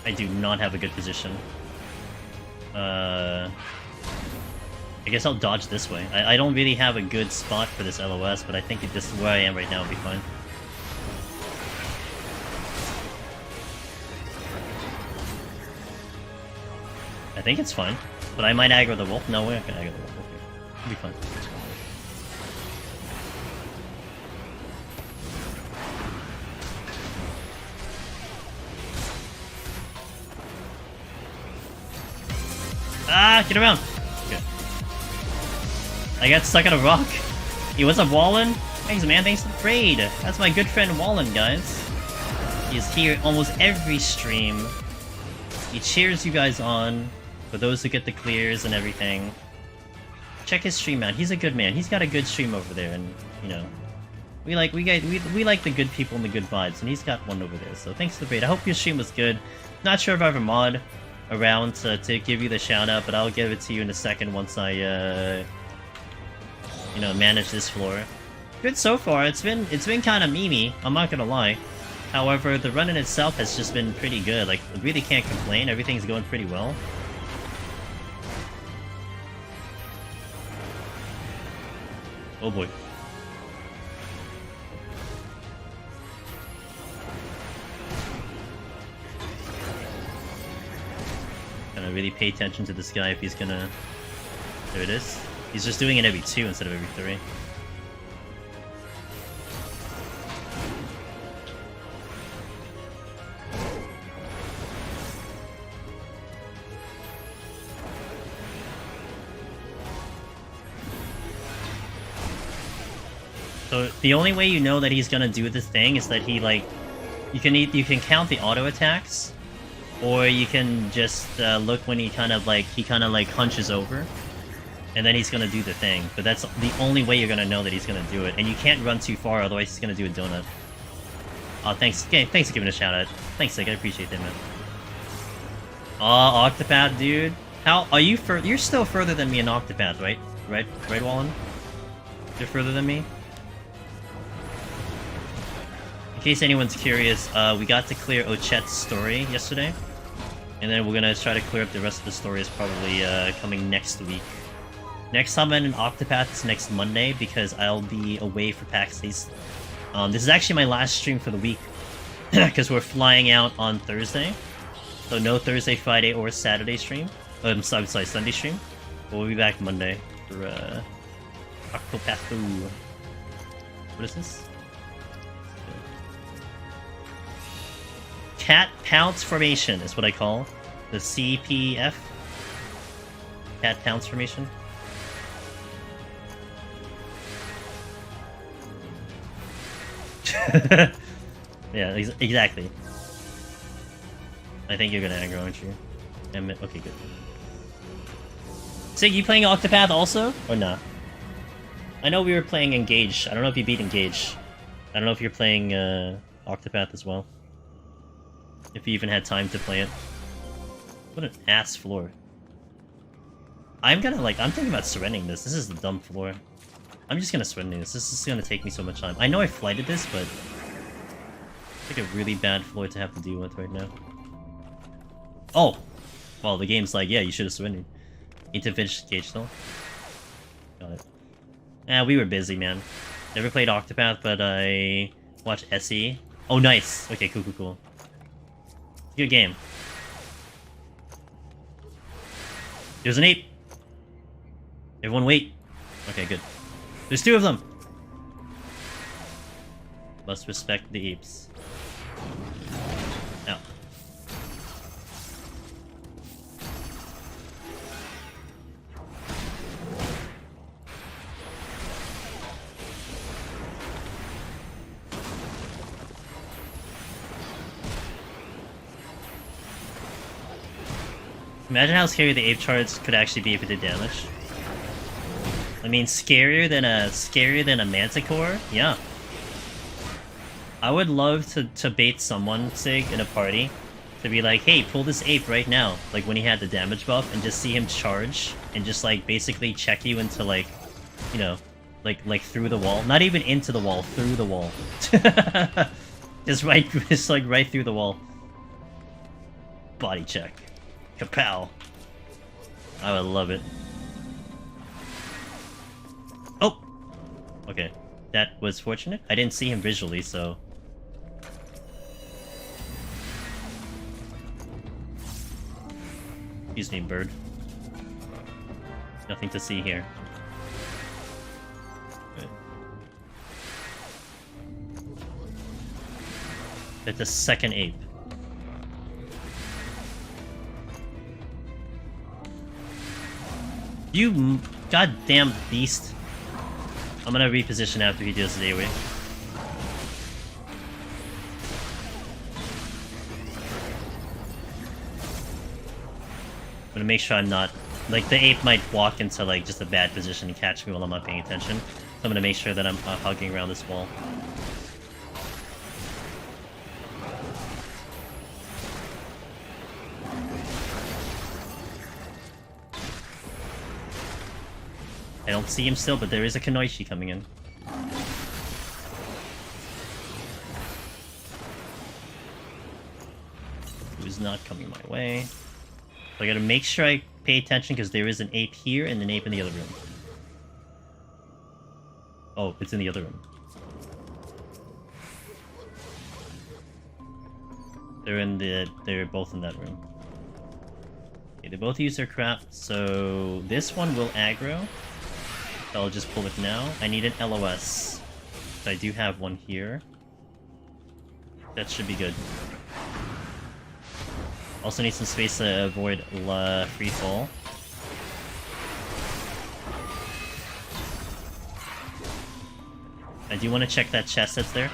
I do not have a good position. I guess I'll dodge this way. I don't really have a good spot for this LOS, but I think if this is where I am right now, it'll be fine. I think it's fine, but I might aggro the wolf. No, we're not gonna aggro the wolf. Okay. It'll be fine. Ah, get around! Okay. I got stuck on a rock. Hey, what's up, Wallen? Thanks, man. Thanks for the raid. That's my good friend Wallen, guys. He's here almost every stream. He cheers you guys on for those who get the clears and everything. Check his stream out. He's a good man. He's got a good stream over there, and you know, we like the good people and the good vibes, and he's got one over there. So thanks for the raid. I hope your stream was good. Not sure if I have a mod around to give you the shout out, but I'll give it to you in a second once I you know, manage this floor. Good so far. It's been kind of memey, I'm not gonna lie. However, the run in itself has just been pretty good. Like, I really can't complain. Everything's going pretty well. Oh boy. Gotta really pay attention to this guy if he's gonna... There it is. He's just doing it every 2 instead of every 3. So the only way you know that he's gonna do this thing is that he, like, you can count the auto attacks, or you can just look when he kind of like hunches over, and then he's gonna do the thing. But that's the only way you're gonna know that he's gonna do it, and you can't run too far, otherwise he's gonna do a donut. Oh, thanks. Okay, thanks for giving a shout out. Thanks, Sig. I appreciate that, man. Oh, Octopath, dude. How are you? You're still further than me in Octopath, right? Right, Wallen? You're further than me. In case anyone's curious, we got to clear Ochet's story yesterday, and then we're gonna try to clear up the rest of the stories probably coming next week. Next time I'm in Octopath is next Monday because I'll be away for PAX East. This is actually my last stream for the week because we're flying out on Thursday, so no Thursday, Friday, or Saturday stream. I'm sorry, Sunday stream. But we'll be back Monday for Octopath 2. What is this? Cat Pounce Formation is what I call the CPF. Cat Pounce Formation. Yeah, exactly. I think you're gonna aggro, aren't you? Okay, good. Sig, you playing Octopath also? Or nah? I know we were playing Engage. I don't know if you beat Engage. I don't know if you're playing Octopath as well. If you even had time to play it. What an ass floor. I'm thinking about surrendering this. This is the dumb floor. I'm just gonna surrender this. This is gonna take me so much time. I know I flighted this, but it's like a really bad floor to have to deal with right now. Oh! Well, the game's like, yeah, you should have surrendered. Need to finish Gage though. Got it. Yeah, we were busy, man. Never played Octopath, but I watched SE. Oh, nice! Okay, cool, cool, cool. Good game. There's an ape! Everyone wait! Okay, good. There's 2 of them! Must respect the apes. Now. Imagine how scary the ape charts could actually be if it did damage. I mean, scarier than a Manticore? Yeah. I would love to bait someone, Sig, in a party, to be like, hey, pull this ape right now, like when he had the damage buff, and just see him charge, and just like basically check you into like, you know, like through the wall. Not even into the wall, through the wall. just like right through the wall. Body check. Kapow. I would love it. Oh! Okay. That was fortunate. I didn't see him visually, so... Excuse me, bird. Nothing to see here. Good. It's a second ape. You goddamn beast. I'm gonna reposition after he does the AoE. I'm gonna make sure I'm not... Like, the ape might walk into, like, just a bad position and catch me while I'm not paying attention. So I'm gonna make sure that I'm hugging around this wall. I don't see him still, but there is a Kanoichi coming in. Who's not coming my way. So I gotta make sure I pay attention because there is an ape here and an ape in the other room. Oh, it's in the other room. They're both in that room. Okay, they both use their crap, so this one will aggro. I'll just pull it now. I need an LOS. I do have one here. That should be good. Also need some space to avoid free fall. I do want to check that chest that's there.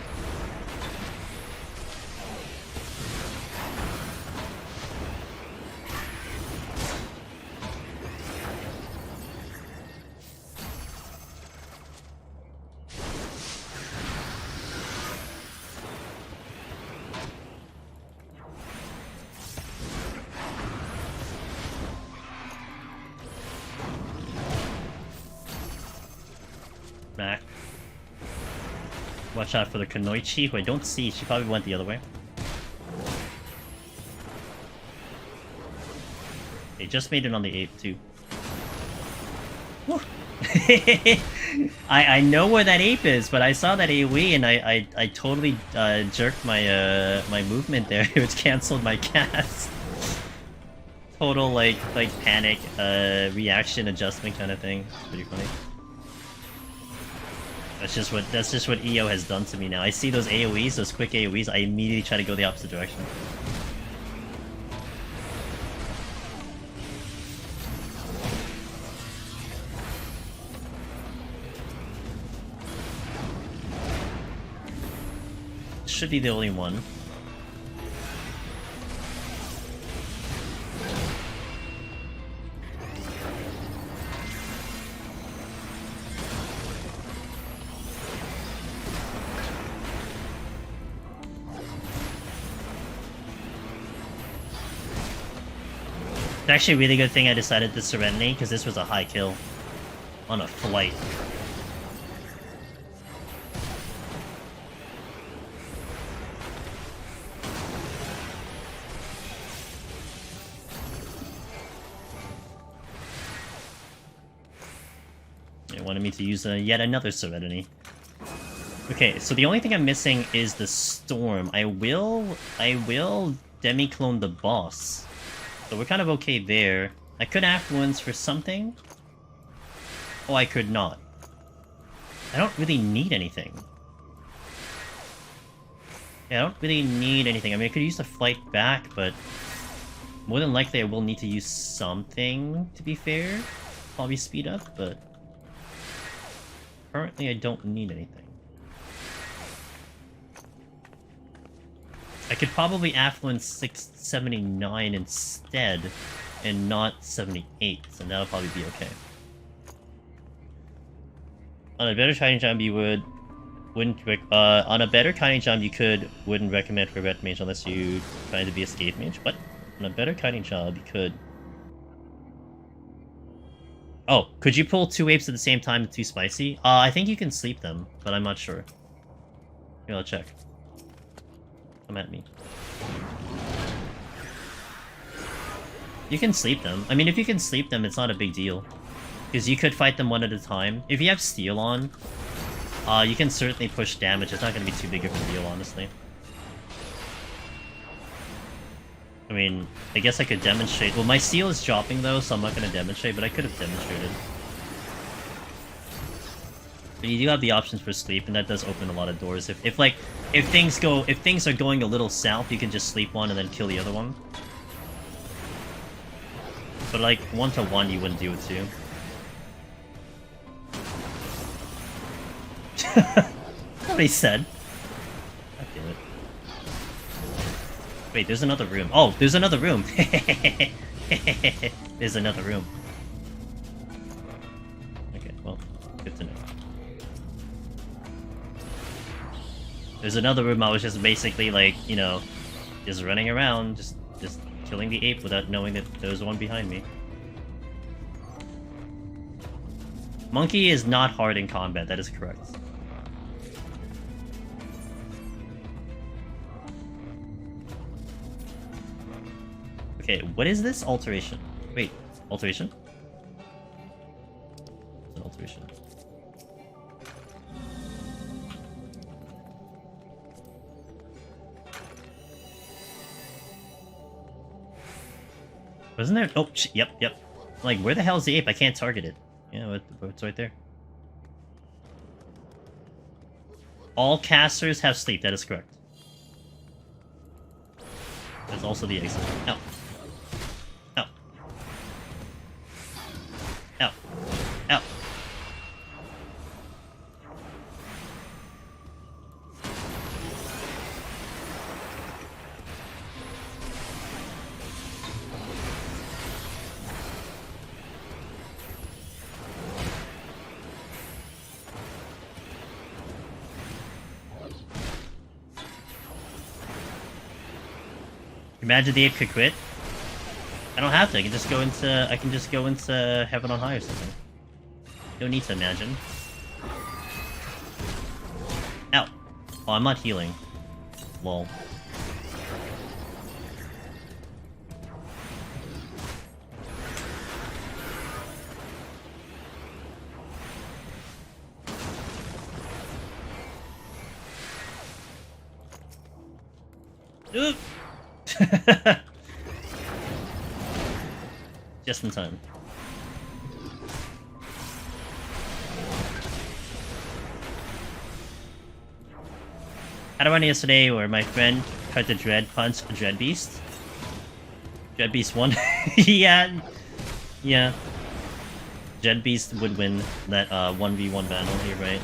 Back. Watch out for the Kanoichi, who I don't see. She probably went the other way. They just made it on the ape too. Woo. I know where that ape is, but I saw that AoE and I totally jerked my my movement there, which canceled my cast. Total like panic reaction adjustment kind of thing. It's pretty funny. That's just what EO has done to me now. I see those AoEs, those quick AoEs, I immediately try to go the opposite direction. Should be the only one. It's actually a really good thing I decided to Serenity, because this was a high kill. On a flight. It wanted me to use yet another Serenity. Okay, so the only thing I'm missing is the Storm. I will demi-clone the boss. So we're kind of okay there. I could Affluence for something. Oh, I could not. I don't really need anything. Yeah, I don't really need anything. I mean, I could use the flight back, but more than likely I will need to use something, to be fair. Probably speed up, but currently I don't need anything. I could probably Affluence 679 instead, and not 78, so that'll probably be okay. On a better Kiting Jump, you wouldn't recommend for Red Mage unless you trying to be a Escape Mage, but on a better Kiting Job, you could. Oh, could you pull 2 apes at the same time with 2 spicy? I think you can sleep them, but I'm not sure. Here, I'll check. Come at me. You can sleep them. I mean, if you can sleep them, it's not a big deal. Because you could fight them one at a time. If you have Steel on, you can certainly push damage. It's not going to be too big of a deal, honestly. I mean, I guess I could demonstrate. Well, my Steel is dropping, though, so I'm not going to demonstrate, but I could have demonstrated. But you do have the options for sleep, and that does open a lot of doors. If things are going a little south, you can just sleep one and then kill the other one. But like 1-to-1, you wouldn't do it too. That's what he said. God damn it. Wait, there's another room. Oh, there's another room. There's another room. Okay, well, good to know. There's another room. I was just basically like, you know, just running around, just killing the ape without knowing that there's one behind me. Monkey is not hard in combat, that is correct. Okay, what is this? Alteration. Wait, alteration? It's an alteration. Wasn't there? Oh, yep. Like, where the hell is the ape? I can't target it. Yeah, it's right there. All casters have sleep, that is correct. That's also the exit. Ow. Ow. Ow. Ow. Imagine the ape could quit. I don't have to. I can just go into Heaven on High or something. Don't need to imagine. Ow. Oh, I'm not healing. Lol. Oop. Just in time. Had a run yesterday where my friend tried to Dread punch a Dread Beast. Dread Beast won. Yeah. Dread Beast would win that 1v1 battle here, right?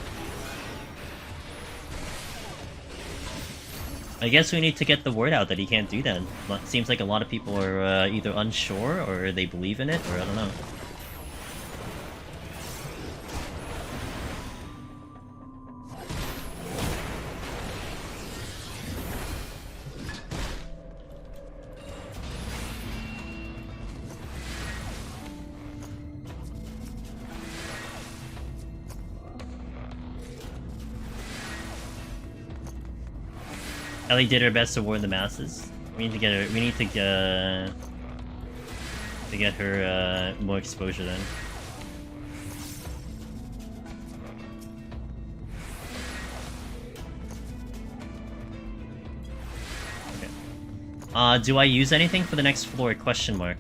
I guess we need to get the word out that he can't do that. It seems like a lot of people are either unsure or they believe in it, or I don't know. Ellie did her best to warn the masses. We need to get her. We need to get her more exposure then. Okay. Do I use anything for the next floor? Question mark.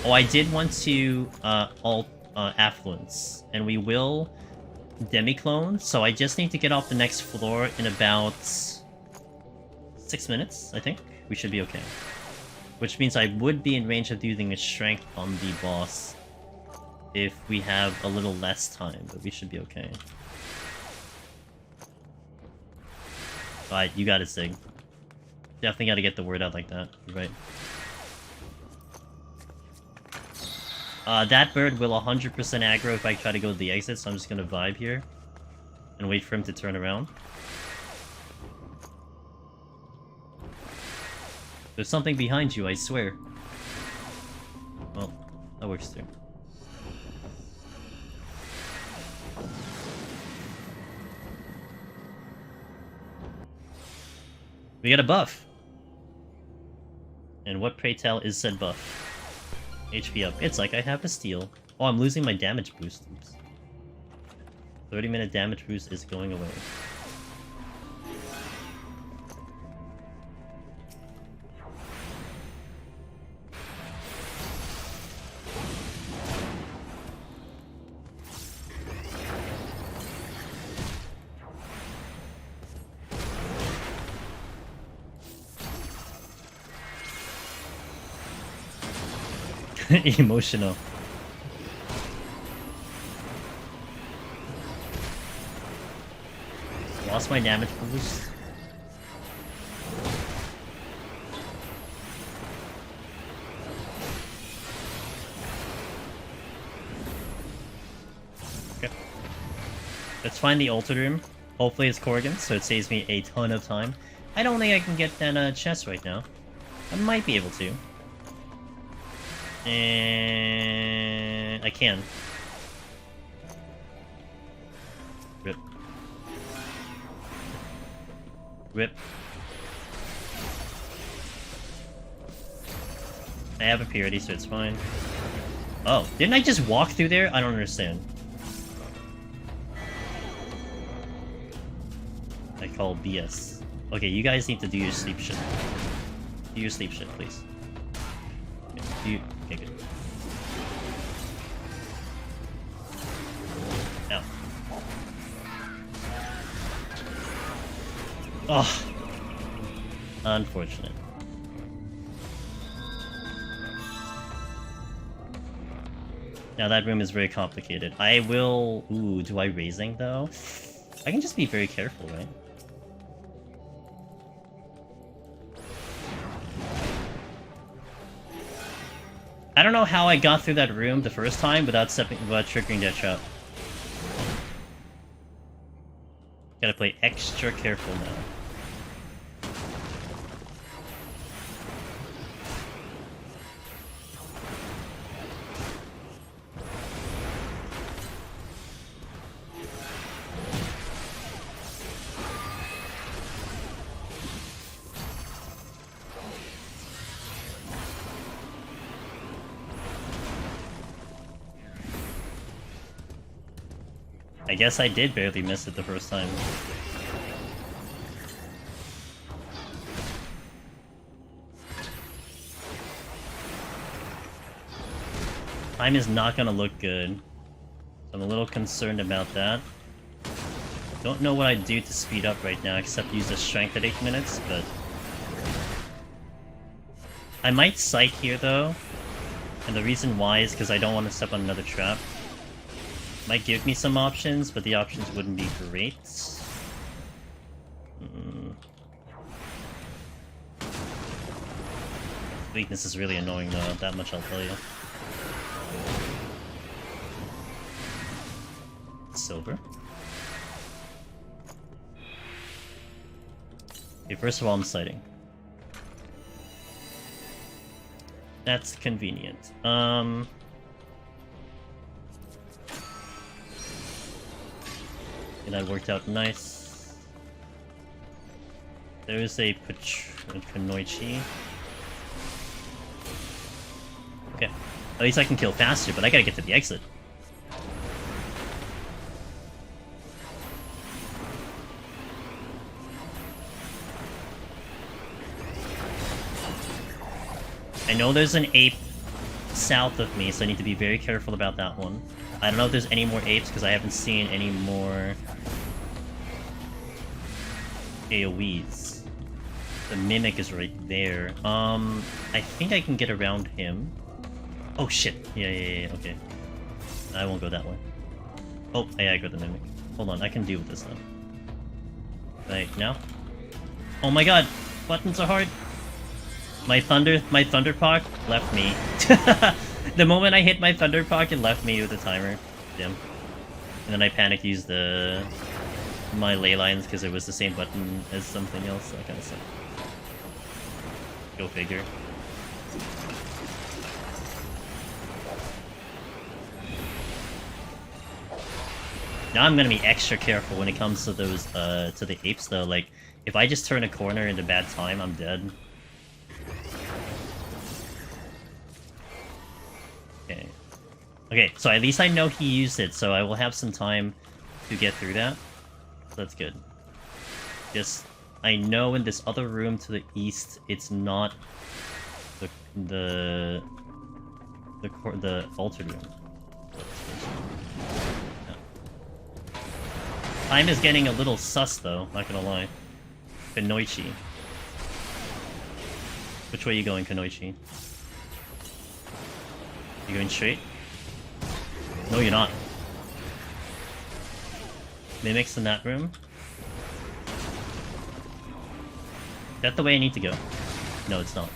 Oh, I did want to alt affluence, and we will demi-clone. So I just need to get off the next floor in about 6 minutes. I think we should be okay. Which means I would be in range of using a strength on the boss if we have a little less time, but we should be okay. Alright, you got it, Sig. Definitely gotta get the word out like that. You're right. That bird will 100% aggro if I try to go to the exit, so I'm just gonna vibe here and wait for him to turn around. There's something behind you, I swear. Well, that works too. We got a buff! And what, pray tell, is said buff? HP up. It's like I have a steal. Oh, I'm losing my damage boost. Oops. 30-minute damage boost is going away. Emotional. Lost my damage boost. Okay. Let's find the altered room. Hopefully it's Corrigan, so it saves me a ton of time. I don't think I can get that chest right now. I might be able to. And I can. Rip. Rip. I have a purity, so it's fine. Oh, didn't I just walk through there? I don't understand. I call BS. Okay, you guys need to do your sleep shit. Do your sleep shit, please. Okay, okay, good. Ow. Oh. Unfortunate. Now that room is very complicated. I will... Ooh, do I raising though? I can just be very careful, right? I don't know how I got through that room the first time without triggering that trap. Gotta play extra careful now. I guess I did barely miss it the first time. Time is not gonna look good. I'm a little concerned about that. Don't know what I'd do to speed up right now except use the strength at 8 minutes, but... I might sight here though, and the reason why is because I don't want to step on another trap. Might give me some options, but the options wouldn't be great. Weakness is really annoying though, that much I'll tell you. Silver. Okay, first of all, I'm sighting. That's convenient. That worked out nice. There is a Kanoichi. Okay. At least I can kill faster, but I gotta get to the exit. I know there's an ape south of me, so I need to be very careful about that one. I don't know if there's any more apes, because I haven't seen any more AoEs. The Mimic is right there. I think I can get around him. Oh shit! Yeah, okay. I won't go that way. Oh, yeah, I got the Mimic. Hold on, I can deal with this though. Right, now? Oh my god! Buttons are hard! My Thunderpock left me. The moment I hit my Thunderpock, it left me with the timer. Damn. And then I panic used my ley lines because it was the same button as something else. That kind of sucked. Go figure. Now I'm gonna be extra careful when it comes to those to the apes though. Like, if I just turn a corner into bad time, I'm dead. Okay. Okay, so at least I know he used it, so I will have some time to get through that. So that's good. Just, I know in this other room to the east, it's not the altered room. Yeah. Time is getting a little sus though, not gonna lie. Kanoichi. Which way are you going, Kanoichi? You going straight? No, you're not. Mimics in that room. Is that the way I need to go? No, it's not.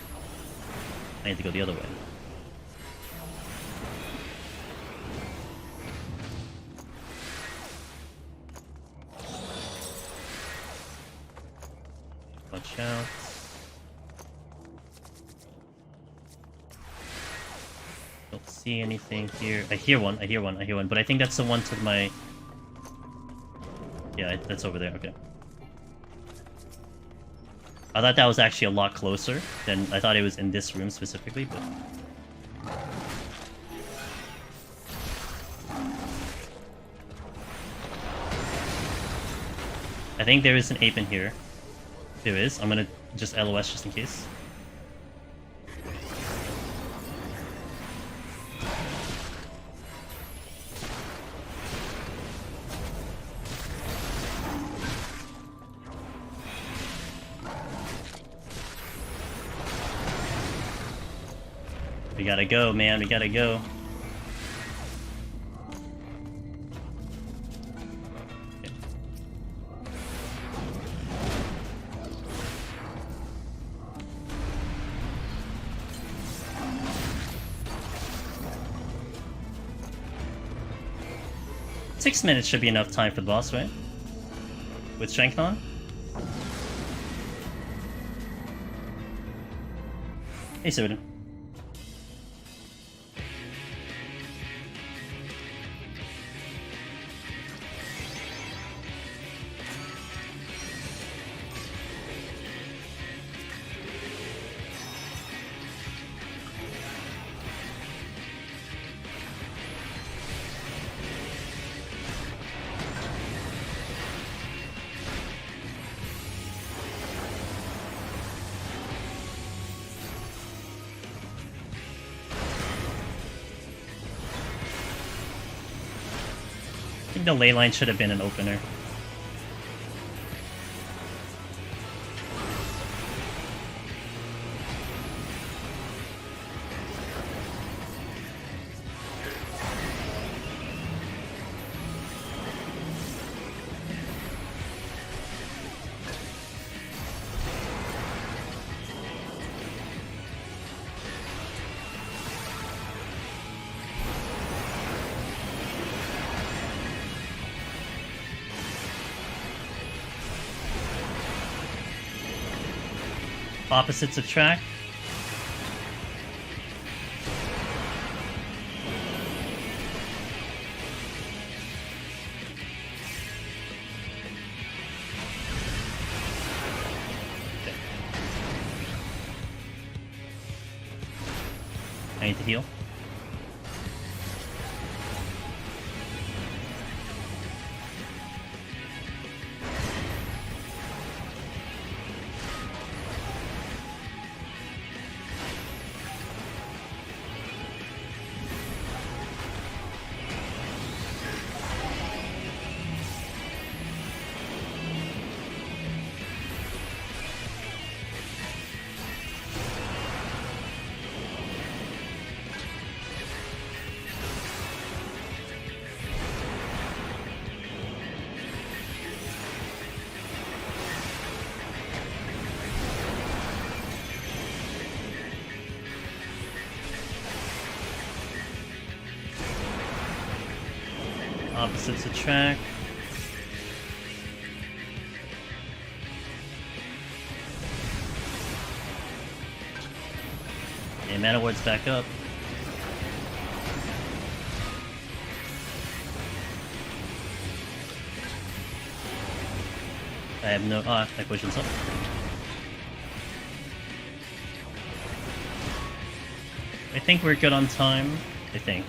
I need to go the other way. Watch out. Don't see anything here. I hear one, but I think that's the one to my... Yeah, that's over there, okay. I thought that was actually a lot closer than I thought it was in this room specifically, but... I think there is an ape in here. There is. I'm gonna just LOS just in case. We gotta go, man. We gotta go. Okay. 6 minutes should be enough time for the boss, right? With strength on? Hey, Soda. I think the ley line should have been an opener. Opposites attract. I need to heal. Opposites attract. Okay, Mana Ward's back up. I have no... Ah, that question's up. I think we're good on time. I think.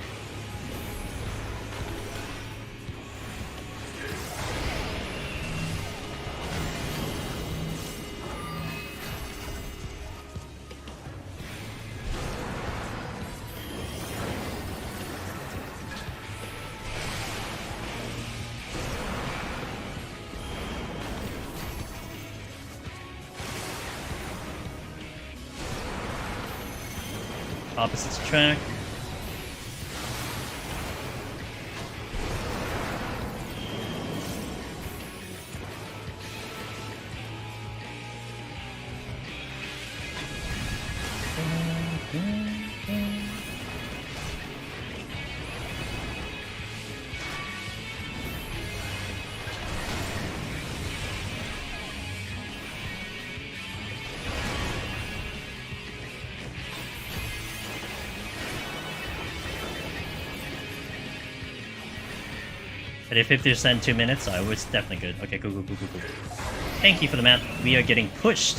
Opposites attract. I did 50% in 2 minutes. Oh, it's definitely good. Okay, cool. Thank you for the map. We are getting pushed.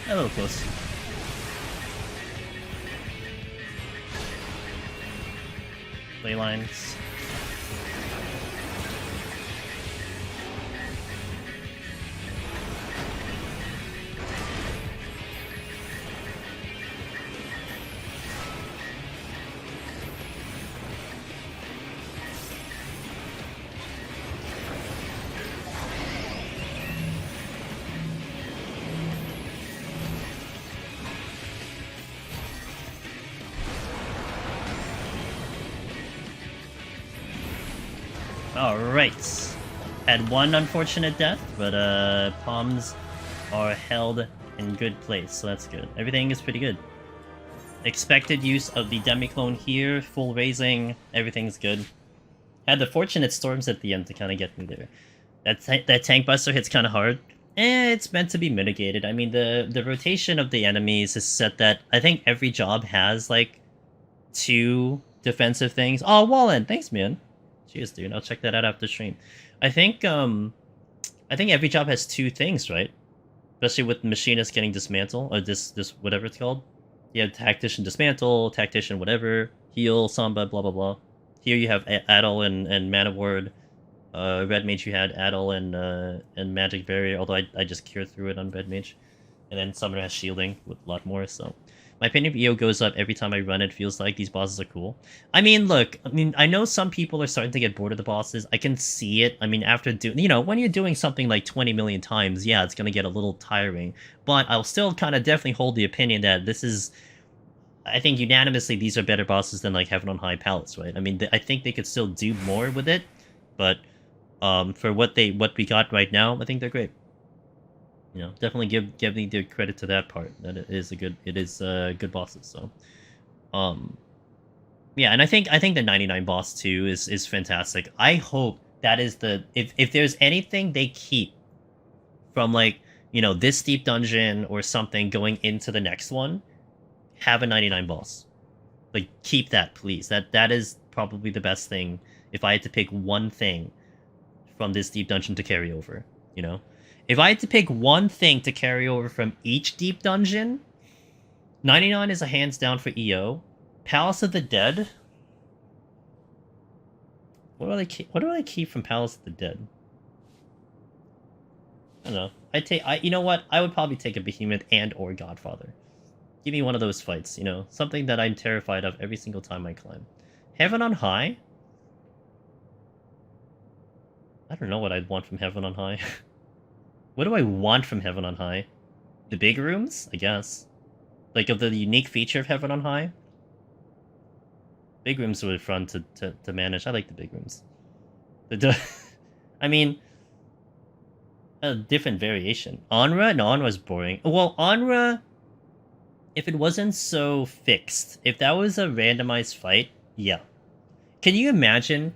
A little close. Ley lines. Alright. Had one unfortunate death, but palms are held in good place, so that's good. Everything is pretty good. Expected use of the Demi-Clone here, full raising, everything's good. Had the fortunate storms at the end to kind of get me there. That Tank Buster hits kind of hard. It's meant to be mitigated. I mean, the rotation of the enemies is set that I think every job has, like, 2 defensive things. Oh, Wallen! Thanks, man. Cheers, dude. I'll check that out after stream. I think every job has 2 things, right? Especially with Machinist getting dismantle, or this whatever it's called. You have Tactician dismantle, Tactician whatever, heal, Samba, blah blah blah. Here you have Adol and Mana Ward. Red Mage you had Adol and Magic Barrier, although I just cured through it on Red Mage. And then Summoner has shielding with a lot more, so... My opinion of EO goes up every time I run it. Feels like these bosses are cool. I mean, look. I know some people are starting to get bored of the bosses. I can see it. I mean, after when you're doing something like 20 million times, yeah, it's gonna get a little tiring. But I'll still kind of definitely hold the opinion that this is... I think unanimously these are better bosses than like Heaven on High Palace, right? I mean, I think they could still do more with it, but for what we got right now, I think they're great. You know, definitely give me the credit to that part. That it is good bosses. So, yeah, and I think the 99 boss too is fantastic. I hope that is the if there's anything they keep from like, you know, this deep dungeon or something going into the next one, have a 99 boss. Like, keep that, please. That is probably the best thing if I had to pick one thing from this deep dungeon to carry over, you know? If I had to pick one thing to carry over from each deep dungeon, 99 is a hands down for EO. Palace of the Dead. What do I keep from Palace of the Dead? I don't know. You know what? I would probably take a Behemoth and or Godfather. Give me one of those fights, you know? Something that I'm terrified of every single time I climb. Heaven on High? I don't know what I'd want from Heaven on High. What do I want from Heaven on High? The big rooms? I guess. Like, of the unique feature of Heaven on High? Big rooms were fun to manage. I like the big rooms. I mean, a different variation. Onra? No, Onra's boring. Well, Onra, if it wasn't so fixed, if that was a randomized fight, yeah. Can you imagine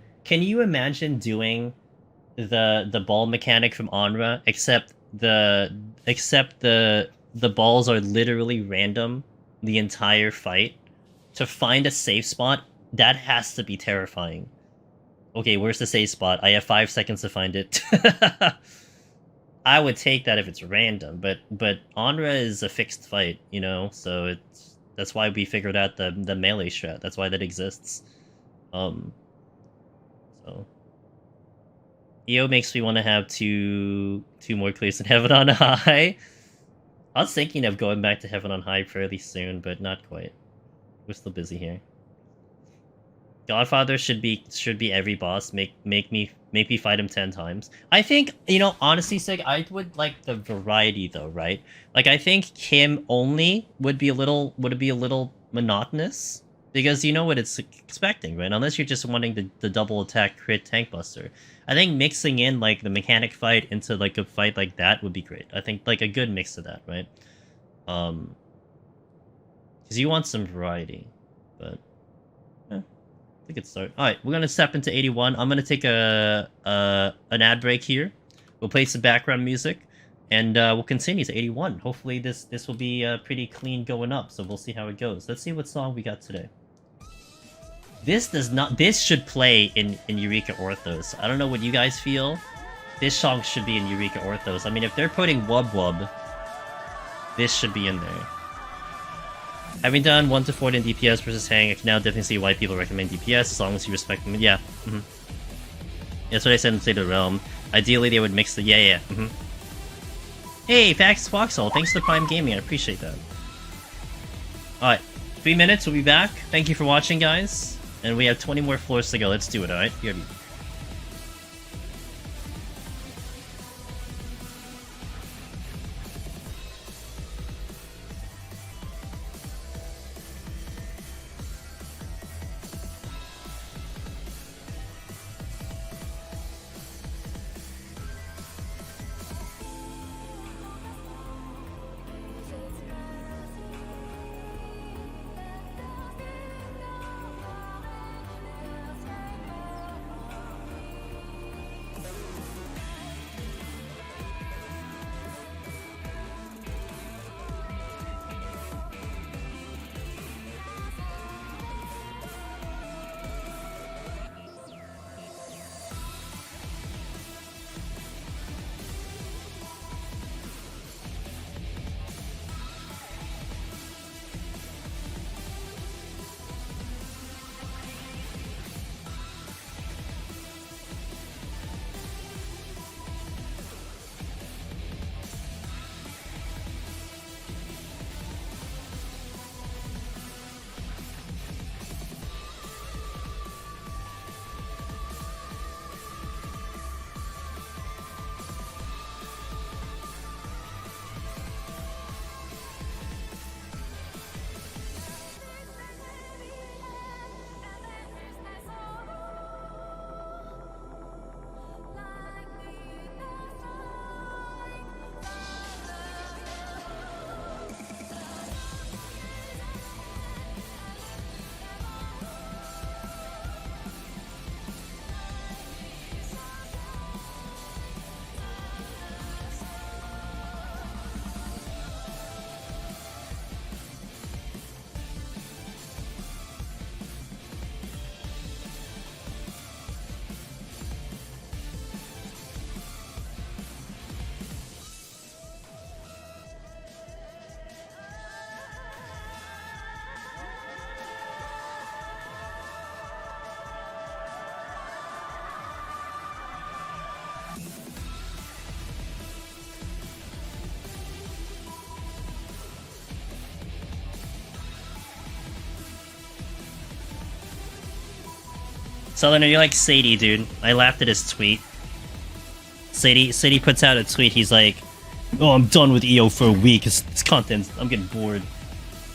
doing the ball mechanic from Onra, except the balls are literally random the entire fight? To find a safe spot, that has to be terrifying. Okay, where's the safe spot? I have 5 seconds to find it. I would take that if it's random, but Onra is a fixed fight, you know, so that's why we figured out the melee strat. That's why that exists. So EO makes me want to have two more clears in Heaven on High. I was thinking of going back to Heaven on High fairly soon, but not quite. We're still busy here. Godfather should be every boss. Make me fight him 10 times. I think, you know, honestly, Sig, I would like the variety though, right? Like, I think him only would be a little monotonous, because you know what it's expecting, right? Unless you're just wanting the double attack crit tank buster. I think mixing in like the mechanic fight into like a fight like that would be great. I think like a good mix of that, right? Because you want some variety, but I think it's start. All right, we're gonna step into 81. I'm gonna take an ad break here. We'll play some background music, and we'll continue to 81. Hopefully, this will be pretty clean going up. So we'll see how it goes. Let's see what song we got today. This should play in Eureka Orthos. I don't know what you guys feel. This song should be in Eureka Orthos. I mean, if they're putting Wub Wub, this should be in there. Having done 1 to 4 in DPS versus Hang, I can now definitely see why people recommend DPS as long as you respect them. Yeah. That's what I said in State of the Realm. Ideally, they would mix the Hey, Fax Foxhole, thanks to Prime Gaming. I appreciate that. Alright, 3 minutes. We'll be back. Thank you for watching, guys. And we have 20 more floors to go. Let's do it. Alright. BRB. Southerner, you're like Sadie, dude. I laughed at his tweet. Sadie puts out a tweet. He's like, "Oh, I'm done with EO for a week. It's content. I'm getting bored.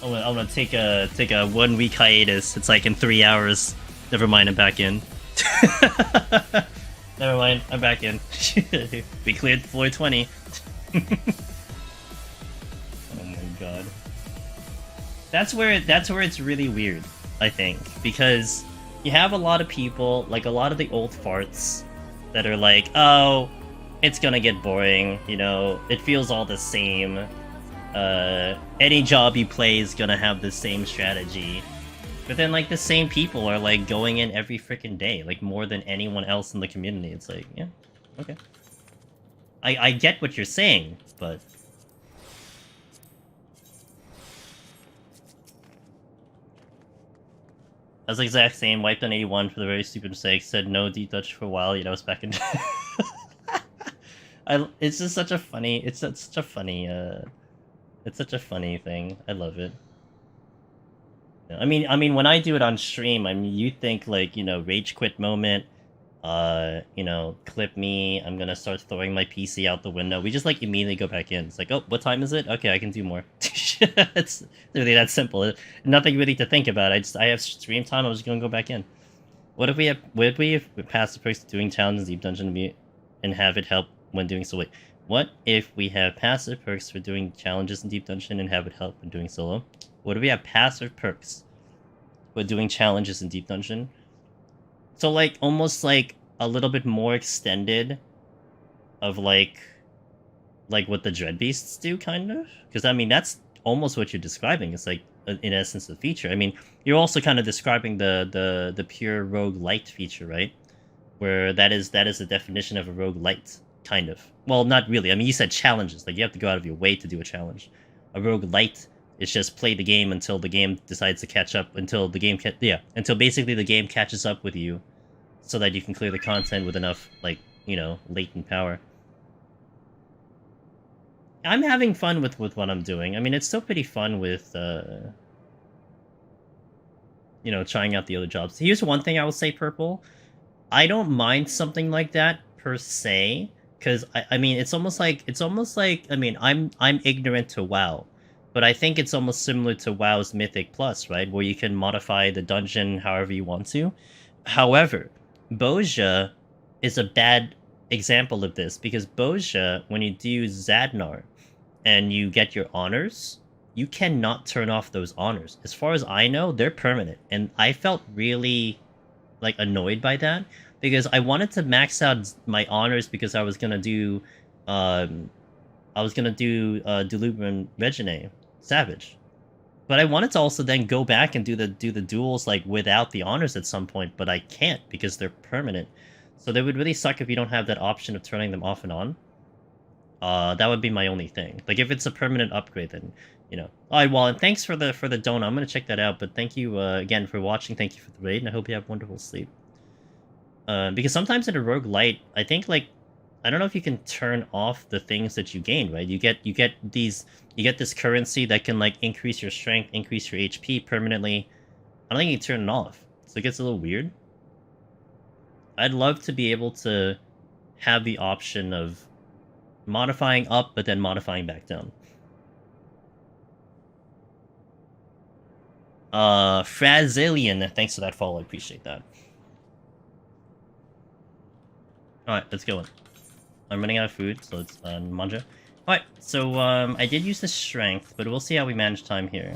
I'm gonna take a 1 week hiatus. It's like in 3 hours. Never mind, I'm back in. Never mind, I'm back in. We cleared floor 20. Oh my god. That's where it's really weird, I think, because you have a lot of people, like a lot of the old farts, that are like, oh, it's gonna get boring, you know, it feels all the same. Any job you play is gonna have the same strategy. But then, like, the same people are, like, going in every freaking day, like, more than anyone else in the community. It's like, yeah, okay. I get what you're saying, but... I was the exact same, wiped on 81 for the very stupid mistake, said no deep touch for a while, you know, it's back in... it's just such a funny, it's such a funny thing. I love it. I mean, when I do it on stream, I mean, you think, like, you know, rage quit moment, you know, clip me, I'm gonna start throwing my PC out the window. We just, like, immediately go back in. It's like, oh, what time is it? Okay, I can do more. It's really that simple. Nothing really to think about. I have stream time, I'm just gonna go back in. What if we have passive perks doing challenges in Deep Dungeon and have it help when doing so? Wait, what if we have passive perks for doing challenges in Deep Dungeon and have it help when doing solo? What do we have passive perks for doing challenges in Deep Dungeon? So, like, almost like a little bit more extended of like what the Dread Beasts do, kind of? Because, I mean, that's almost what you're describing. It's like, in essence, the feature. I mean, you're also kind of describing the pure roguelite feature, right? Where that is the definition of a roguelite, kind of. Well, not really. I mean, you said challenges. Like, you have to go out of your way to do a challenge. A roguelite is just play the game until the game decides to catch up, until basically the game catches up with you, so that you can clear the content with enough, like, you know, latent power. I'm having fun with what I'm doing. I mean, it's still pretty fun with, you know, trying out the other jobs. Here's one thing I will say, Purple. I don't mind something like that, per se, because, I mean, it's almost like, I mean, I'm ignorant to WoW. But I think it's almost similar to WoW's Mythic Plus, right? Where you can modify the dungeon however you want to. However, Bozja is a bad example of this, because Bozja, when you do Zadnar and you get your honors, you cannot turn off those honors. As far as I know, they're permanent. And I felt really, like, annoyed by that, because I wanted to max out my honors because I was gonna do, Delubrun Regine Savage. But I wanted to also then go back and do the duels, like, without the honors at some point, but I can't because they're permanent. So they would really suck if you don't have that option of turning them off and on. That would be my only thing. Like, if it's a permanent upgrade, then, you know. Alright, well, and thanks for the donut. I'm gonna check that out, but thank you again for watching. Thank you for the raid, and I hope you have wonderful sleep. Because sometimes in a roguelite, I think, like, I don't know if you can turn off the things that you gain, right? You get this currency that can, like, increase your strength, increase your HP permanently. I don't think you can turn it off. So it gets a little weird. I'd love to be able to have the option of modifying up, but then modifying back down. Frazilian, thanks for that follow, I appreciate that. Alright, let's go in. I'm running out of food, so let's manja. Alright, so I did use the strength, but we'll see how we manage time here.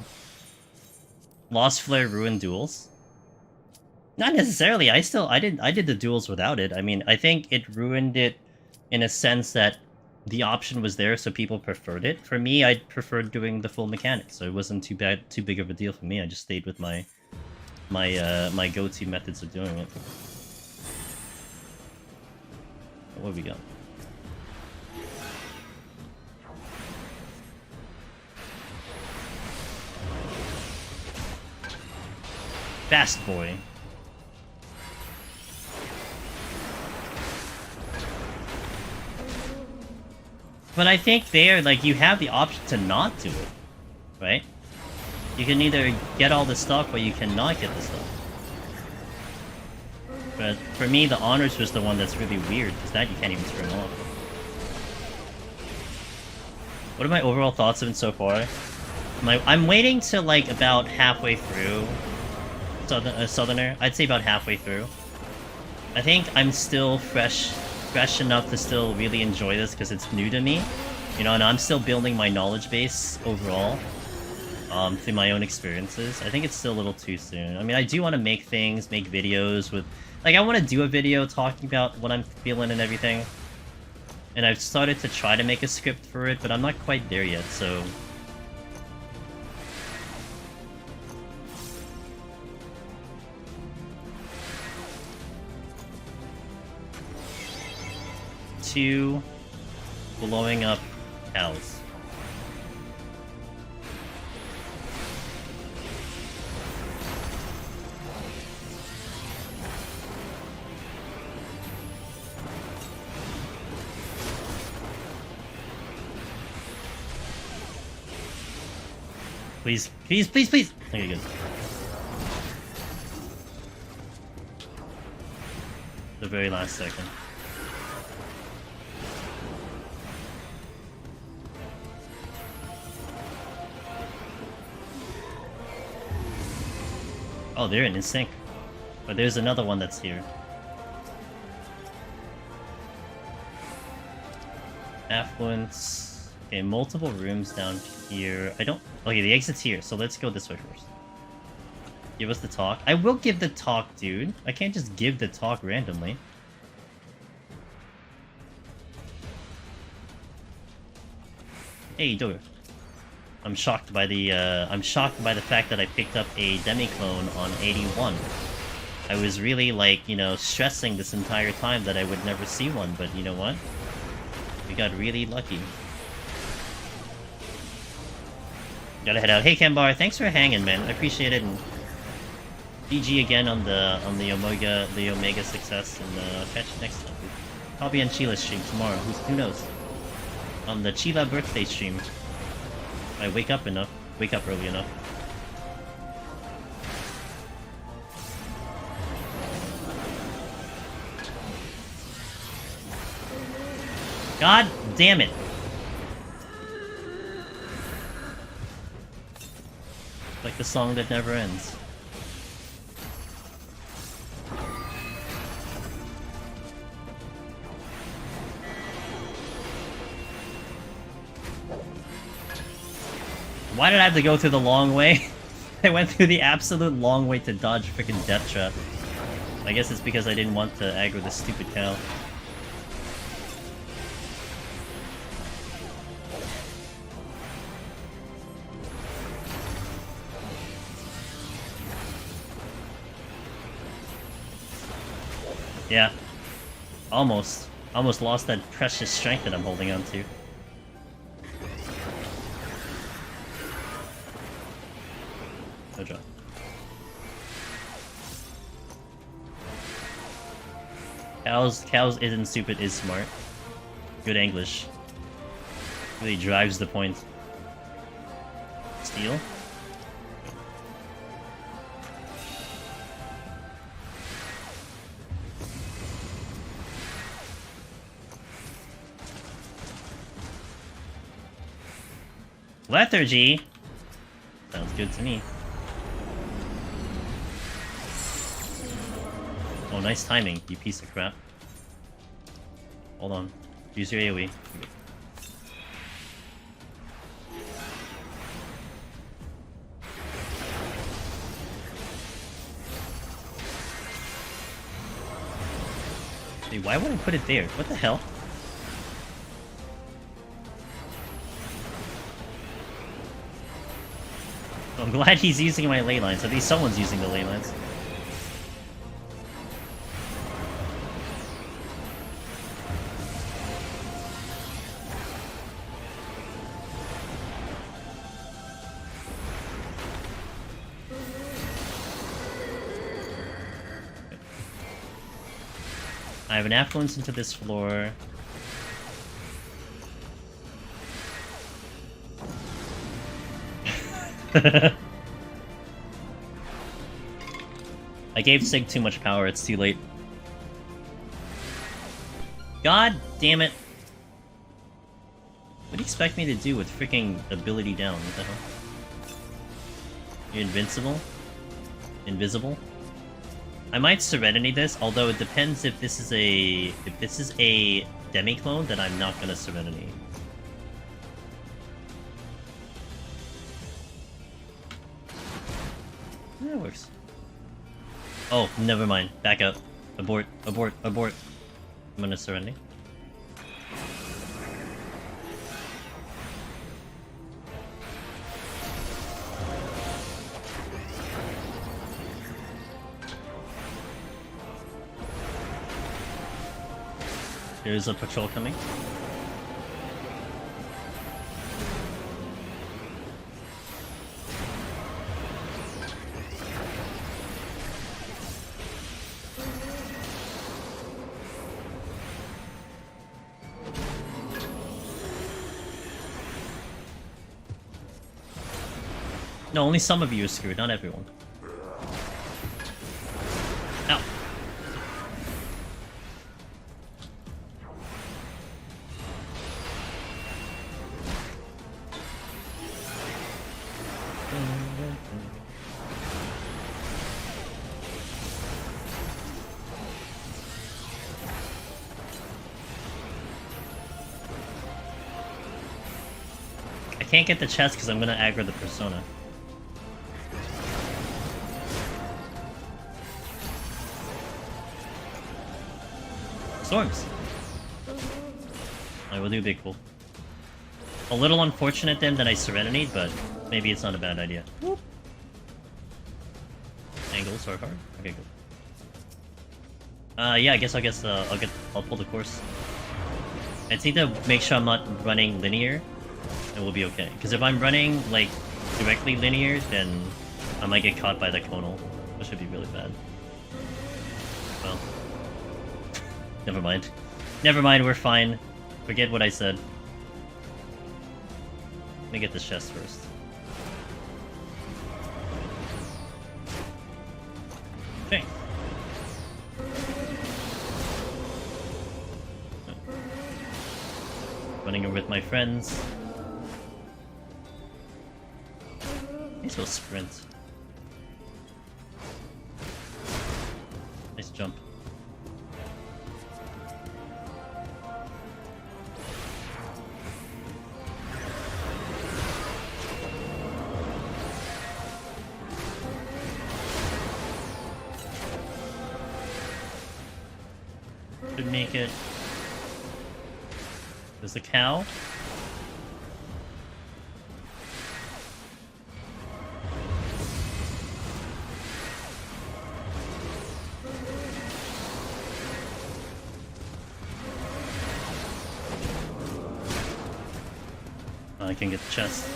Lost Flare ruined duels. Not necessarily. I did the duels without it. I mean, I think it ruined it in a sense that the option was there, so people preferred it. For me, I preferred doing the full mechanic, so it wasn't too big of a deal for me. I just stayed with my go-to methods of doing it. What have we got? Fast boy. But I think there, like, you have the option to not do it, right? You can either get all the stuff or you cannot get the stuff. But for me, the honors was the one that's really weird, because that you can't even turn off. What are my overall thoughts of it so far? I'm waiting to like about halfway through Southerner. I'd say about halfway through. I think I'm still fresh enough to still really enjoy this because it's new to me. You know, and I'm still building my knowledge base overall. Through my own experiences. I think it's still a little too soon. I mean, I do want to make things, make videos with... Like, I want to do a video talking about what I'm feeling and everything. And I've started to try to make a script for it, but I'm not quite there yet, so... Two blowing up cows. Please, please, please, please! Okay, good. The very last second. Oh, they're in sync. But there's another one that's here. Affluence. Okay, multiple rooms down here. I don't... Okay, the exit's here, so let's go this way first. Give us the talk. I will give the talk, dude. I can't just give the talk randomly. Hey, dude. I'm shocked by the fact that I picked up a demi-clone on 81. I was really, like, you know, stressing this entire time that I would never see one, but you know what? We got really lucky. Gotta head out. Hey, Kembar, thanks for hanging, man. I appreciate it, and GG again on the Omega success, and I'll catch you next time. I'll be on Chila's stream tomorrow. Who knows? On the Chila birthday stream. I wake up early enough. God damn it! Like the song that never ends. Why did I have to go through the long way? I went through the absolute long way to dodge freaking Death Trap. I guess it's because I didn't want to aggro this stupid cow. Yeah. Almost lost that precious strength that I'm holding on to. No job. Cows isn't stupid, is smart. Good English. Really drives the point. Steal? Lethargy? Sounds good to me. Oh, nice timing, you piece of crap. Hold on. Use your AoE. Hey, why would I put it there? What the hell? I'm glad he's using my ley lines. At least someone's using the ley lines. I have an affluence into this floor. I gave Sig too much power, it's too late. God damn it. What do you expect me to do with freaking ability down? What the hell? You're invincible? Invisible? I might Serenity this, although it depends if this is a... If this is a demi-clone, then I'm not gonna Serenity. Yeah, it works. Oh, never mind. Back up. Abort, abort, abort. I'm gonna Serenity. There's a patrol coming. No, only some of you are screwed, not everyone. Ow. I can't get the chest because I'm gonna aggro the persona. Storms! I will do big pull. A little unfortunate then that I Serenity, but maybe it's not a bad idea. Whoop. Angles are hard? Okay, good. Yeah, I guess I'll pull the course. I just need to make sure I'm not running linear, and we'll be okay. Because if I'm running, like, directly linear, then I might get caught by the conal, which would be really bad. Well. Never mind. Never mind, we're fine. Forget what I said. Let me get this chest first. Okay. Running with my friends. These will sprint. Nice jump. Should make it. There's the cow. I can get the chest.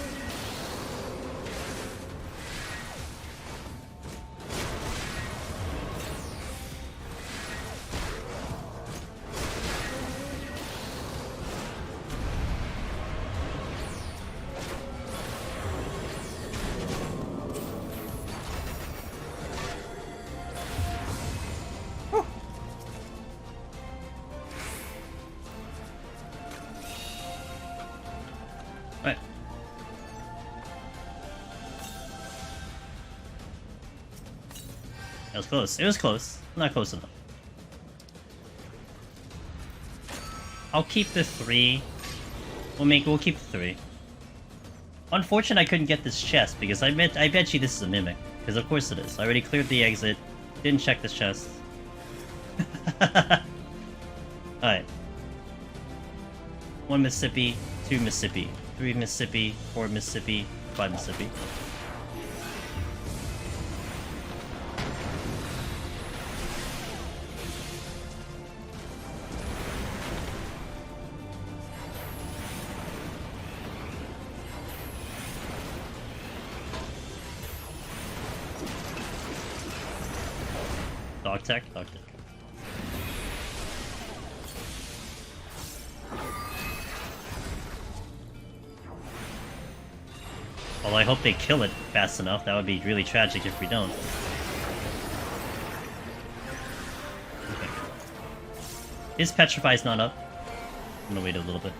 That was close. It was close. Not close enough. I'll keep the 3. We'll keep the 3. Unfortunate I couldn't get this chest because I bet you this is a mimic. Because of course it is. I already cleared the exit. Didn't check this chest. Alright. 1 Mississippi, 2 Mississippi, 3 Mississippi, 4 Mississippi, 5 Mississippi. Dog tech, dog tech. Well, I hope they kill it fast enough. That would be really tragic if we don't. Okay. His Petrify's not up. I'm gonna wait a little bit.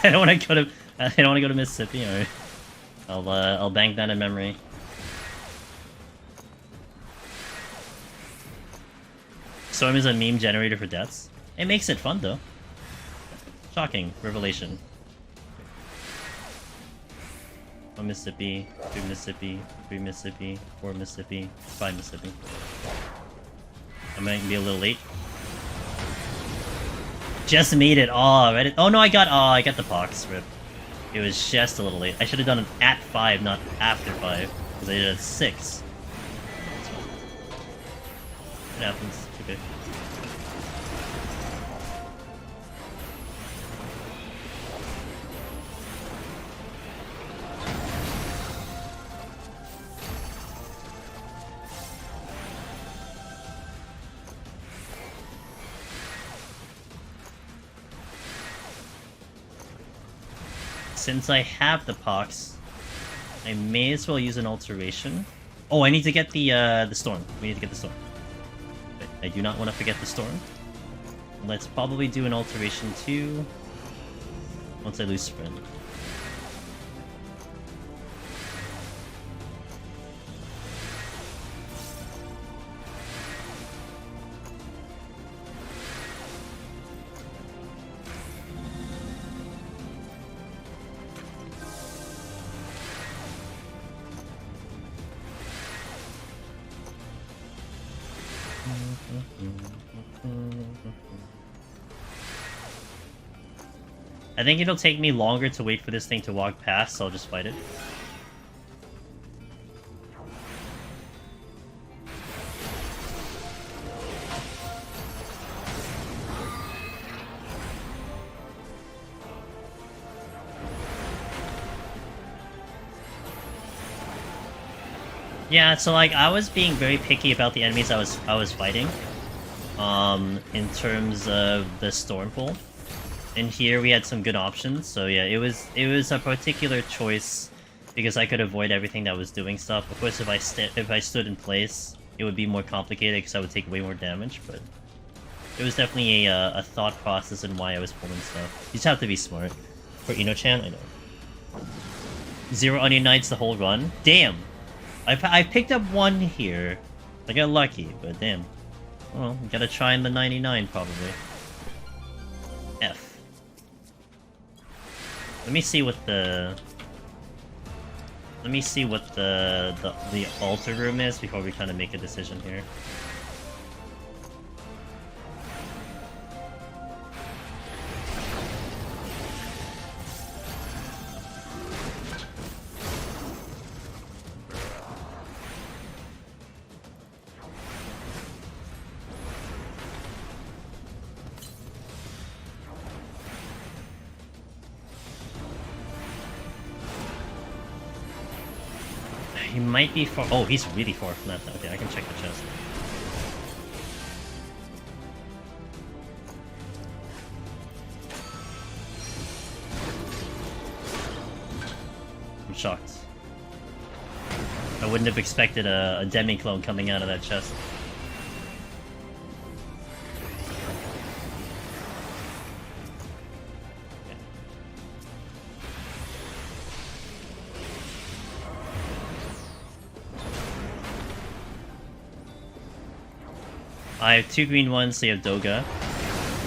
I don't want to go to. I don't want to go to Mississippi. Alright. I'll bank that in memory. Storm is a meme generator for deaths. It makes it fun though. Shocking revelation. 1 Mississippi, 2 Mississippi, 3 Mississippi, 4 Mississippi, 5 Mississippi. I might be a little late. Just made it. Oh, read it. Oh no, I got the pox. Rip. It was just a little late. I should have done it at 5, not after 5, because I did it at 6. It happens. It's okay. Since I have the pox, I may as well use an alteration. Oh, I need to get the storm. We need to get the storm. But I do not want to forget the storm. Let's probably do an alteration too. Once I lose sprint. I think it'll take me longer to wait for this thing to walk past, so I'll just fight it. Yeah, so like I was being very picky about the enemies I was fighting, in terms of the storm pool. And here we had some good options, so yeah, it was a particular choice because I could avoid everything that was doing stuff. Of course, if I stood in place, it would be more complicated because I would take way more damage. But it was definitely a thought process in why I was pulling stuff. You just have to be smart. For Ino-chan, I know. 0 Onion Knights the whole run. Damn, I picked up 1 here. I got lucky, but damn. Well, gotta try in the 99 probably. F. Let me see what the altar room is before we kind of make a decision here. He might be far. Oh, he's really far from that. Okay, I can check the chest. I'm shocked. I wouldn't have expected a demi-clone coming out of that chest. I have 2 green ones, so you have Doga.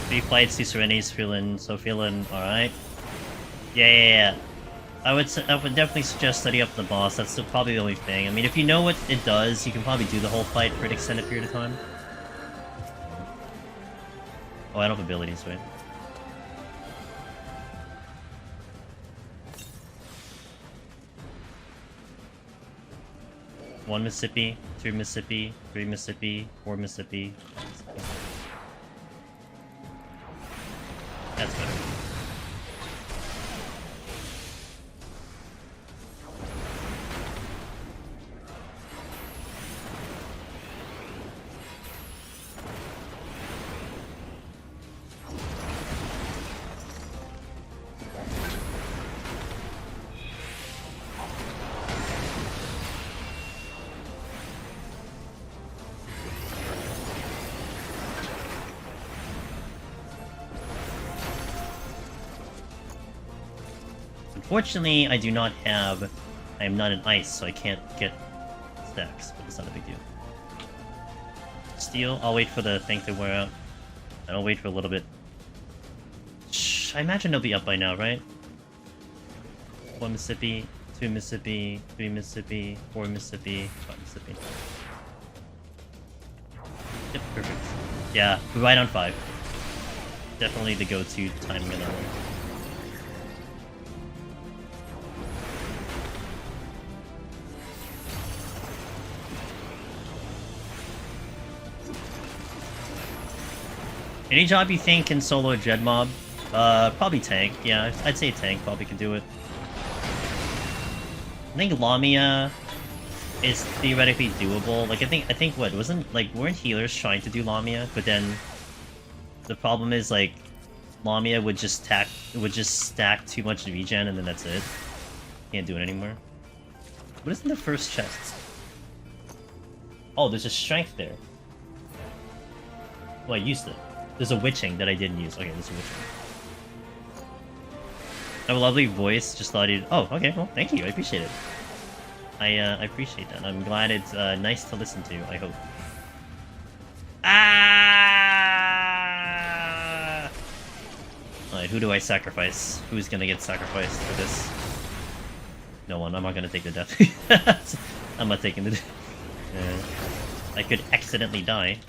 3 flights, 2 Serenities, feeling alright. Yeah. I would definitely suggest study up the boss, that's probably the only thing. I mean, if you know what it does, you can probably do the whole fight for an extended period of time. Oh, I don't have abilities, right? One Mississippi, 2 Mississippi, 3 Mississippi, 4 Mississippi. That's better. Unfortunately, I do not have... I am not in ice, so I can't get stacks, but it's not a big deal. Steel, I'll wait for the thing to wear out. And I'll wait for a little bit. Shh, I imagine they'll be up by now, right? 1 Mississippi, 2 Mississippi, 3 Mississippi, 4 Mississippi, 5 Mississippi. Yep, perfect. Yeah, we're right on 5. Definitely the go-to timing of that one. Any job you think can solo a Dread Mob? Probably tank. Yeah, I'd say tank probably could do it. I think Lamia is theoretically doable. Like, I think what, weren't healers trying to do Lamia, but then the problem is, like, Lamia would just stack too much regen and then that's it. Can't do it anymore. What is in the first chest? Oh, there's a strength there. Oh, I used it. There's a witching that I didn't use. Okay, there's a witching. I have a lovely voice, just thought you'd... Oh, okay, well, thank you, I appreciate it. I appreciate that. I'm glad it's nice to listen to, I hope. Ah! Alright, who do I sacrifice? Who's gonna get sacrificed for this? No one, I'm not gonna take the death. I'm not taking the death. I could accidentally die.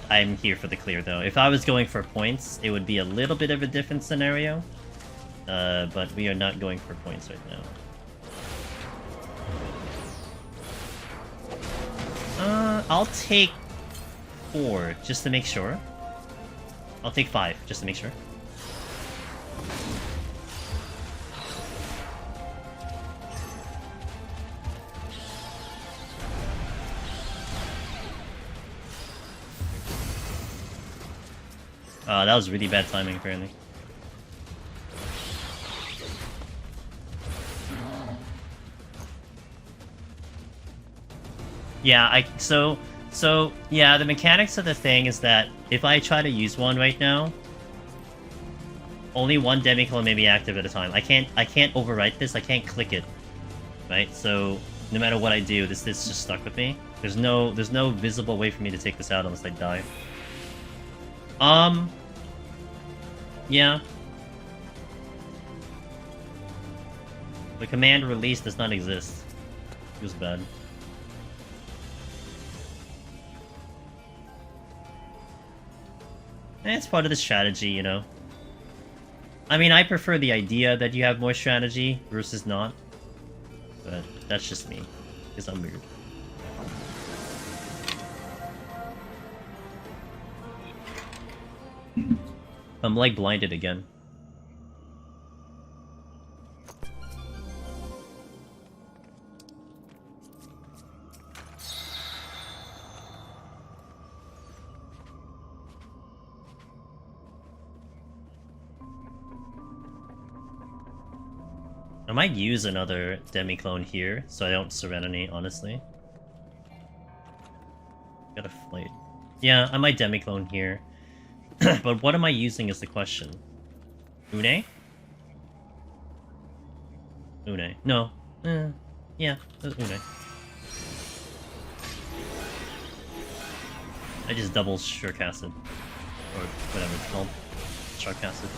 I'm here for the clear though. If I was going for points, it would be a little bit of a different scenario. But we are not going for points right now. I'll take 4 just to make sure. I'll take 5 just to make sure. That was really bad timing, apparently. Yeah, so yeah, the mechanics of the thing is that if I try to use one right now, only one Demiclone may be active at a time. I can't overwrite this, I can't click it. Right? So no matter what I do, this just stuck with me. There's no visible way for me to take this out unless I die. Yeah. The command release does not exist. It was bad. It's part of the strategy, you know. I mean, I prefer the idea that you have more strategy versus not. But that's just me, because I'm weird. I'm like blinded again. I might use another Demiclone here, so I don't Serenity, honestly. Got a flight. Yeah, I might Demiclone here. But what am I using is the question. Une? Une. No. Yeah, Une. I just double Shark Acid. Or whatever it's called. Shark Acid.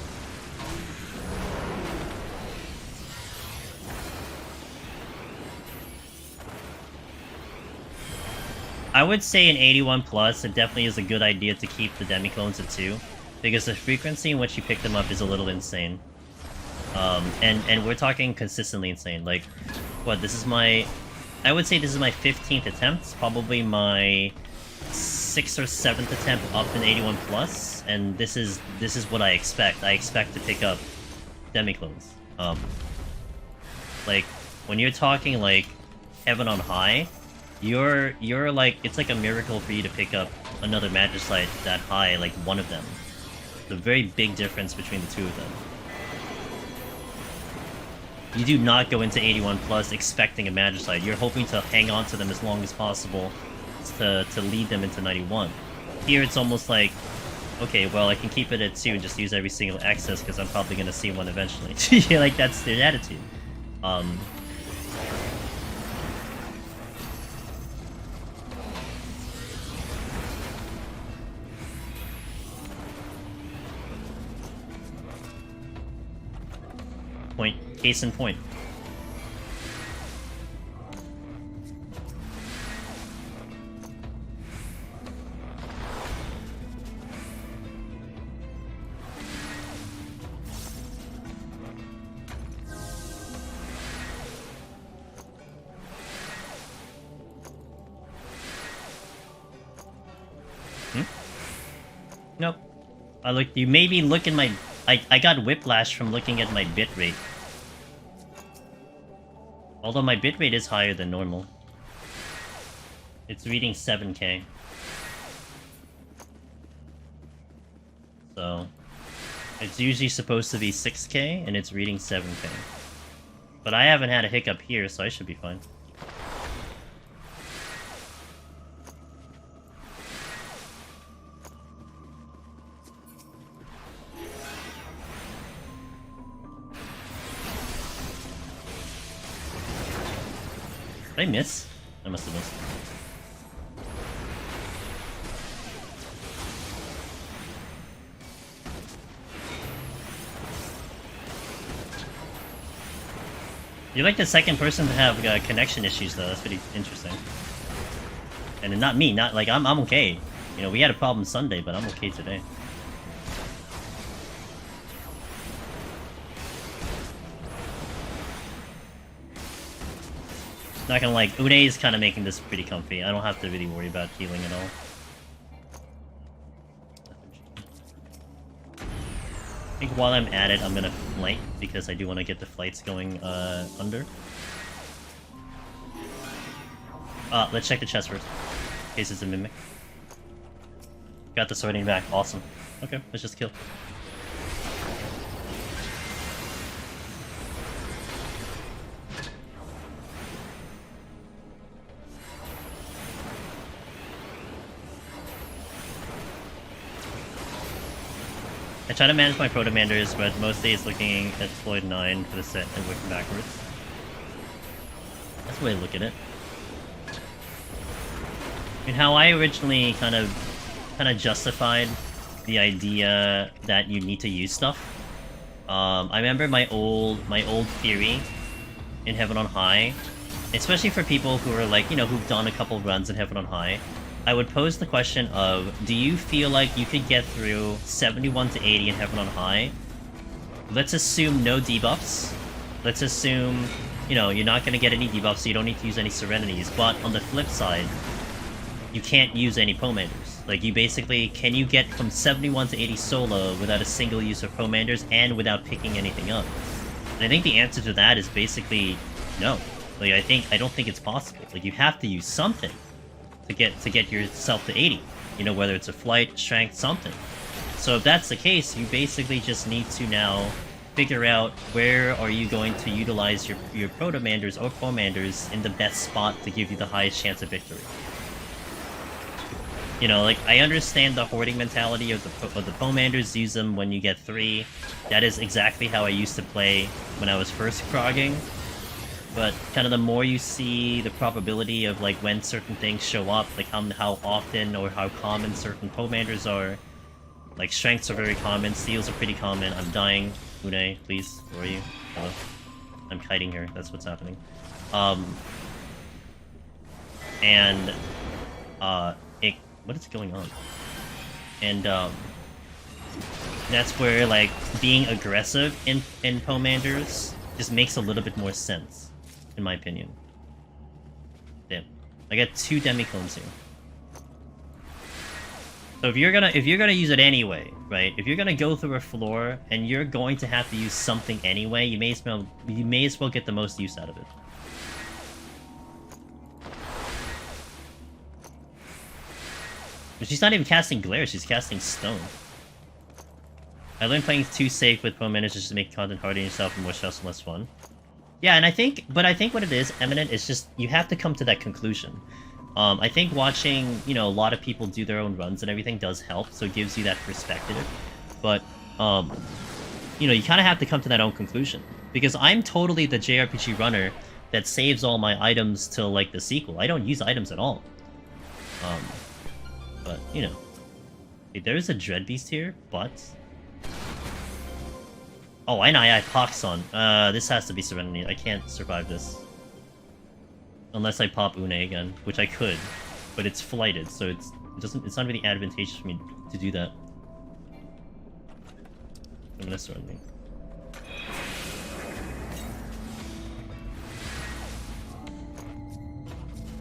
I would say in 81 plus, it definitely is a good idea to keep the Demiclones at 2, because the frequency in which you pick them up is a little insane. And we're talking consistently insane. Like, what, this is my... I would say this is my 15th attempt, probably my 6th or 7th attempt up in 81 plus, and this is what I expect. I expect to pick up Demiclones. Like, when you're talking, like, Heaven on High, you're like, it's like a miracle for you to pick up another Magicite that high, like one of them. It's a very big difference between the two of them. you do not go into 81 plus expecting a Magicite. You're hoping to hang on to them as long as possible to lead them into 91. Here it's almost like, okay, well, I can keep it at 2 and just use every single access because I'm probably going to see one eventually. Yeah, like, that's their attitude. Case in point. Nope. You made me look in my... I got whiplash from looking at my bitrate. Although my bitrate is higher than normal. It's reading 7K. So... it's usually supposed to be 6K, and it's reading 7K. But I haven't had a hiccup here, so I should be fine. Did I miss? I must have missed. You're like the second person to have connection issues, though. That's pretty interesting. And not me. Not like I'm okay. You know, we had a problem Sunday, but I'm okay today. Not gonna like, Une is kind of making this pretty comfy. I don't have to really worry about healing at all. I think while I'm at it, I'm gonna flight, because I do want to get the flights going under. Let's check the chest first, in case it's a mimic. Got the sorting back, awesome. Okay, let's just kill. I try to manage my Proto-Manders, but mostly it's looking at Floyd 9 for the set and working backwards. That's the way to look at it. I mean, how I originally kind of justified the idea that you need to use stuff. I remember my old theory in Heaven on High, especially for people who are like, you know, who've done a couple runs in Heaven on High. I would pose the question of, do you feel like you could get through 71 to 80 in Heaven on High? Let's assume no debuffs. Let's assume, you know, you're not going to get any debuffs, so you don't need to use any Serenities. But on the flip side, you can't use any Pomanders. Like, you basically, can you get from 71 to 80 solo without a single use of Pomanders and without picking anything up? And I think the answer to that is basically no. Like, I don't think it's possible. Like, you have to use something to get yourself to 80. You know, whether it's a flight, strength, something. So if that's the case, you basically just need to now figure out where are you going to utilize your Proto-Manders or Pomanders in the best spot to give you the highest chance of victory. You know, like, I understand the hoarding mentality of the Pomanders, use them when you get 3. That is exactly how I used to play when I was first progging. But kind of the more you see the probability of, like, when certain things show up, like how often or how common certain Pomanders are. Like, strengths are very common, steals are pretty common. I'm dying. Une, please, where are you? Hello. I'm kiting here, that's what's happening. What is going on? And, that's where, like, being aggressive in Pomanders just makes a little bit more sense. In my opinion. Damn. I got 2 Demi-Clones here. So if you're gonna use it anyway, right? If you're gonna go through a floor and you're going to have to use something anyway, you may as well get the most use out of it. But she's not even casting Glare, she's casting Stone. I learned playing too safe with Pomanders just to make content harder on yourself and more stressful and less fun. Yeah, and I think what it is, Eminent, is just you have to come to that conclusion. I think watching, you know, a lot of people do their own runs and everything does help, so it gives you that perspective. But, you know, you kind of have to come to that own conclusion. Because I'm totally the JRPG runner that saves all my items till, like, the sequel. I don't use items at all. But, you know. Okay, there's a Dreadbeast here, but... Oh, I know, I have Poxon. This has to be Serenity. I can't survive this. Unless I pop Une again, which I could. But it's flighted, so it's not really advantageous for me to do that. I'm gonna Serenity.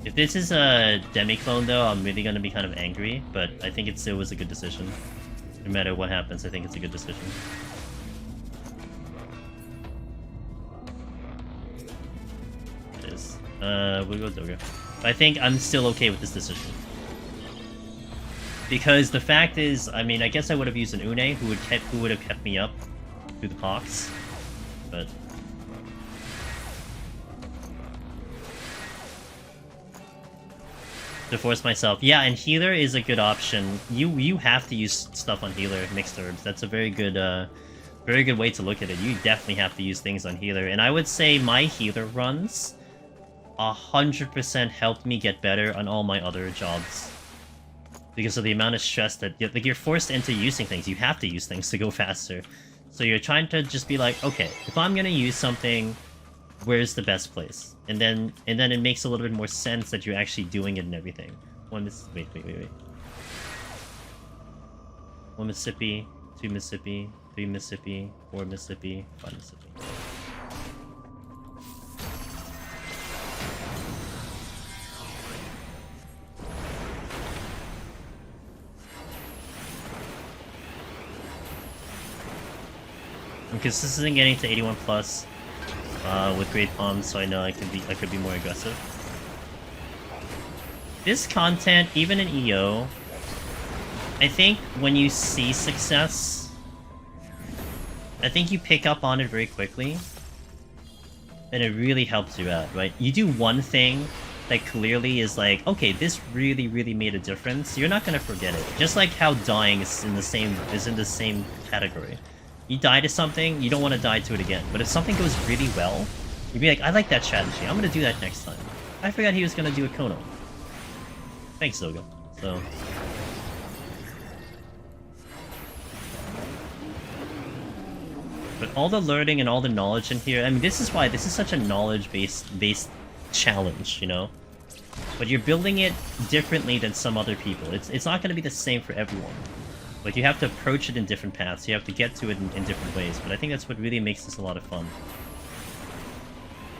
If this is a demi-clone, though, I'm really gonna be kind of angry, but I think it still was a good decision. No matter what happens, I think it's a good decision. It is. We'll go Doga. But I think I'm still okay with this decision. Because the fact is, I mean, I guess I would have used an Une who would have kept me up through the Pox, but... to force myself. Yeah, and healer is a good option. You have to use stuff on healer, mixed herbs. That's a very good way to look at it. You definitely have to use things on healer. And I would say my healer runs 100% helped me get better on all my other jobs. Because of the amount of stress that like you're forced into using things. You have to use things to go faster. So you're trying to just be like, okay, if I'm gonna use something, where's the best place? And then it makes a little bit more sense that you're actually doing it and everything. Wait. 1 Mississippi, 2 Mississippi, 3 Mississippi, 4 Mississippi, 5 Mississippi. I'm consistently getting to 81 plus. With Great Palms, so I know I could be more aggressive. This content, even in EO, I think when you see success, I think you pick up on it very quickly, and it really helps you out, right? You do one thing that clearly is like, okay, this really, really made a difference. You're not gonna forget it. Just like how dying is in the same category. You die to something, you don't want to die to it again. But if something goes really well, you'd be like, I like that strategy. I'm going to do that next time. I forgot he was going to do a Kono. Thanks, Zoga. So... but all the learning and all the knowledge in here, I mean, this is why this is such a knowledge-based challenge, you know? But you're building it differently than some other people. It's not going to be the same for everyone. Like, you have to approach it in different paths. You have to get to it in different ways. But I think that's what really makes this a lot of fun.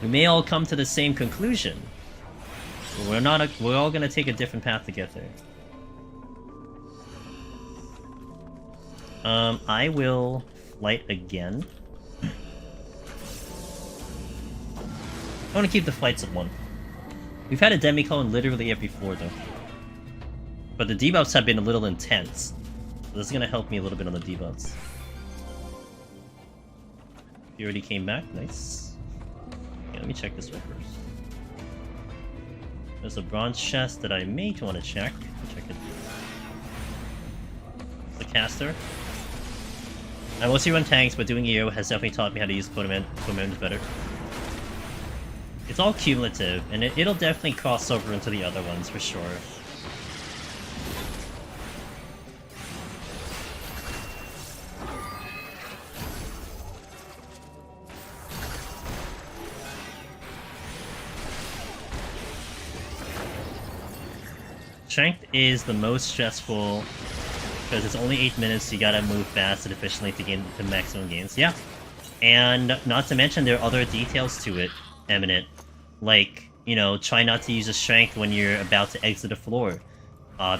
We may all come to the same conclusion. But we're all gonna take a different path to get there. I will flight again. I want to keep the flights at 1. We've had a demi-clone literally every floor, though. But the debuffs have been a little intense. This is gonna help me a little bit on the debuffs. He already came back, nice. Okay, let me check this one first. There's a bronze chest that I may want to check. Check it. The caster. I mostly run tanks, but doing EO has definitely taught me how to use equipment better. It's all cumulative, and it'll definitely cross over into the other ones for sure. Strength is the most stressful because it's only 8 minutes, so you gotta move fast and efficiently to gain the maximum gains. Yeah. And not to mention there are other details to it, Eminent. Like, you know, try not to use a strength when you're about to exit a floor.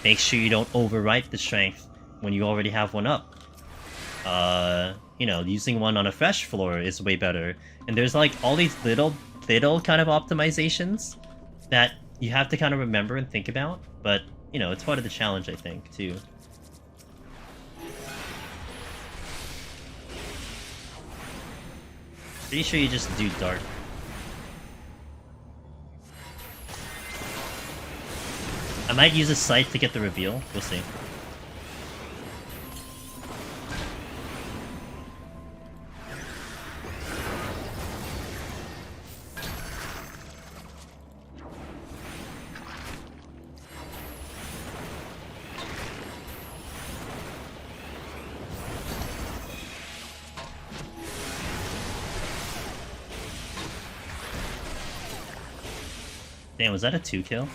Make sure you don't overwrite the strength when you already have one up. You know, using one on a fresh floor is way better. And there's like all these little kind of optimizations that you have to kind of remember and think about. But, you know, it's part of the challenge, I think, too. Pretty sure you just do dark. I might use a scythe to get the reveal. We'll see. Damn, was that a 2-kill?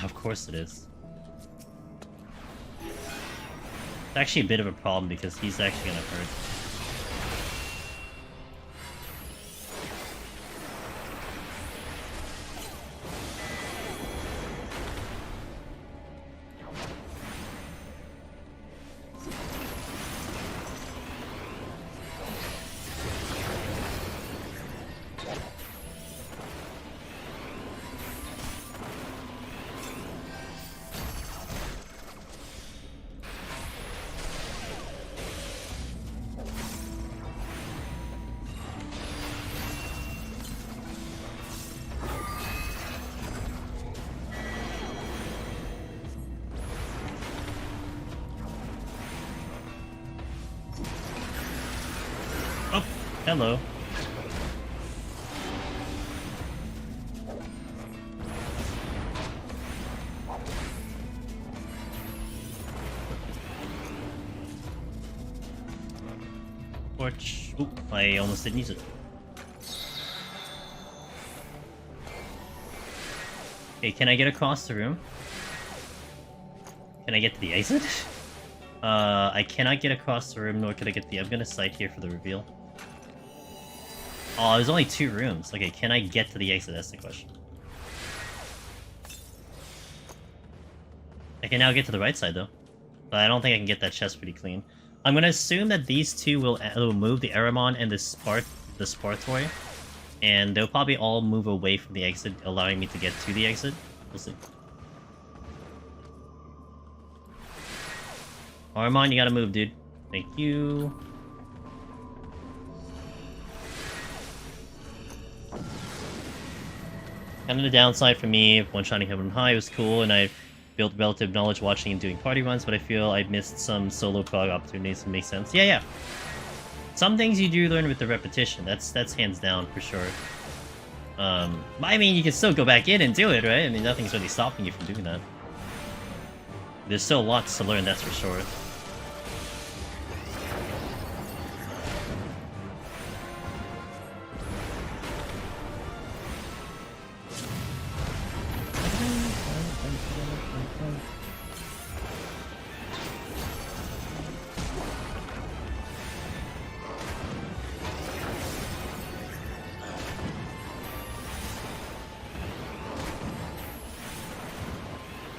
Of course it is. It's actually a bit of a problem because he's actually gonna hurt. Hello. Torch. Oop, I almost didn't use it. Okay, can I get across the room? Can I get to the exit? I cannot get across the room, nor can I get the... I'm gonna sight here for the reveal. Oh, there's only 2 rooms. Okay, can I get to the exit? That's the question. I can now get to the right side, though. But I don't think I can get that chest pretty clean. I'm gonna assume that these 2 will move, the Aramon and the Spartoy. And they'll probably all move away from the exit, allowing me to get to the exit. We'll see. Aramon, you gotta move, dude. Thank you. Kind of the downside for me, one-shotting Heaven High was cool, and I built relative knowledge watching and doing party runs, but I feel I missed some solo prog opportunities that make sense. Yeah. Some things you do learn with the repetition, that's hands down, for sure. I mean, you can still go back in and do it, right? I mean, nothing's really stopping you from doing that. There's still lots to learn, that's for sure.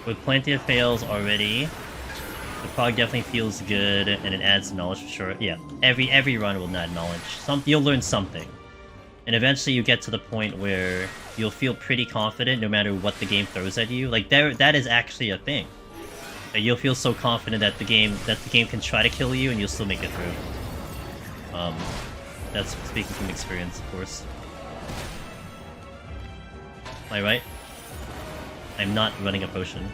With plenty of fails already, the prog definitely feels good, and it adds knowledge for sure. Yeah, every run will add knowledge. You'll learn something. And eventually you get to the point where you'll feel pretty confident no matter what the game throws at you. Like, that is actually a thing. You'll feel so confident that the game can try to kill you and you'll still make it through. That's speaking from experience, of course. Am I right? I'm not running a potion.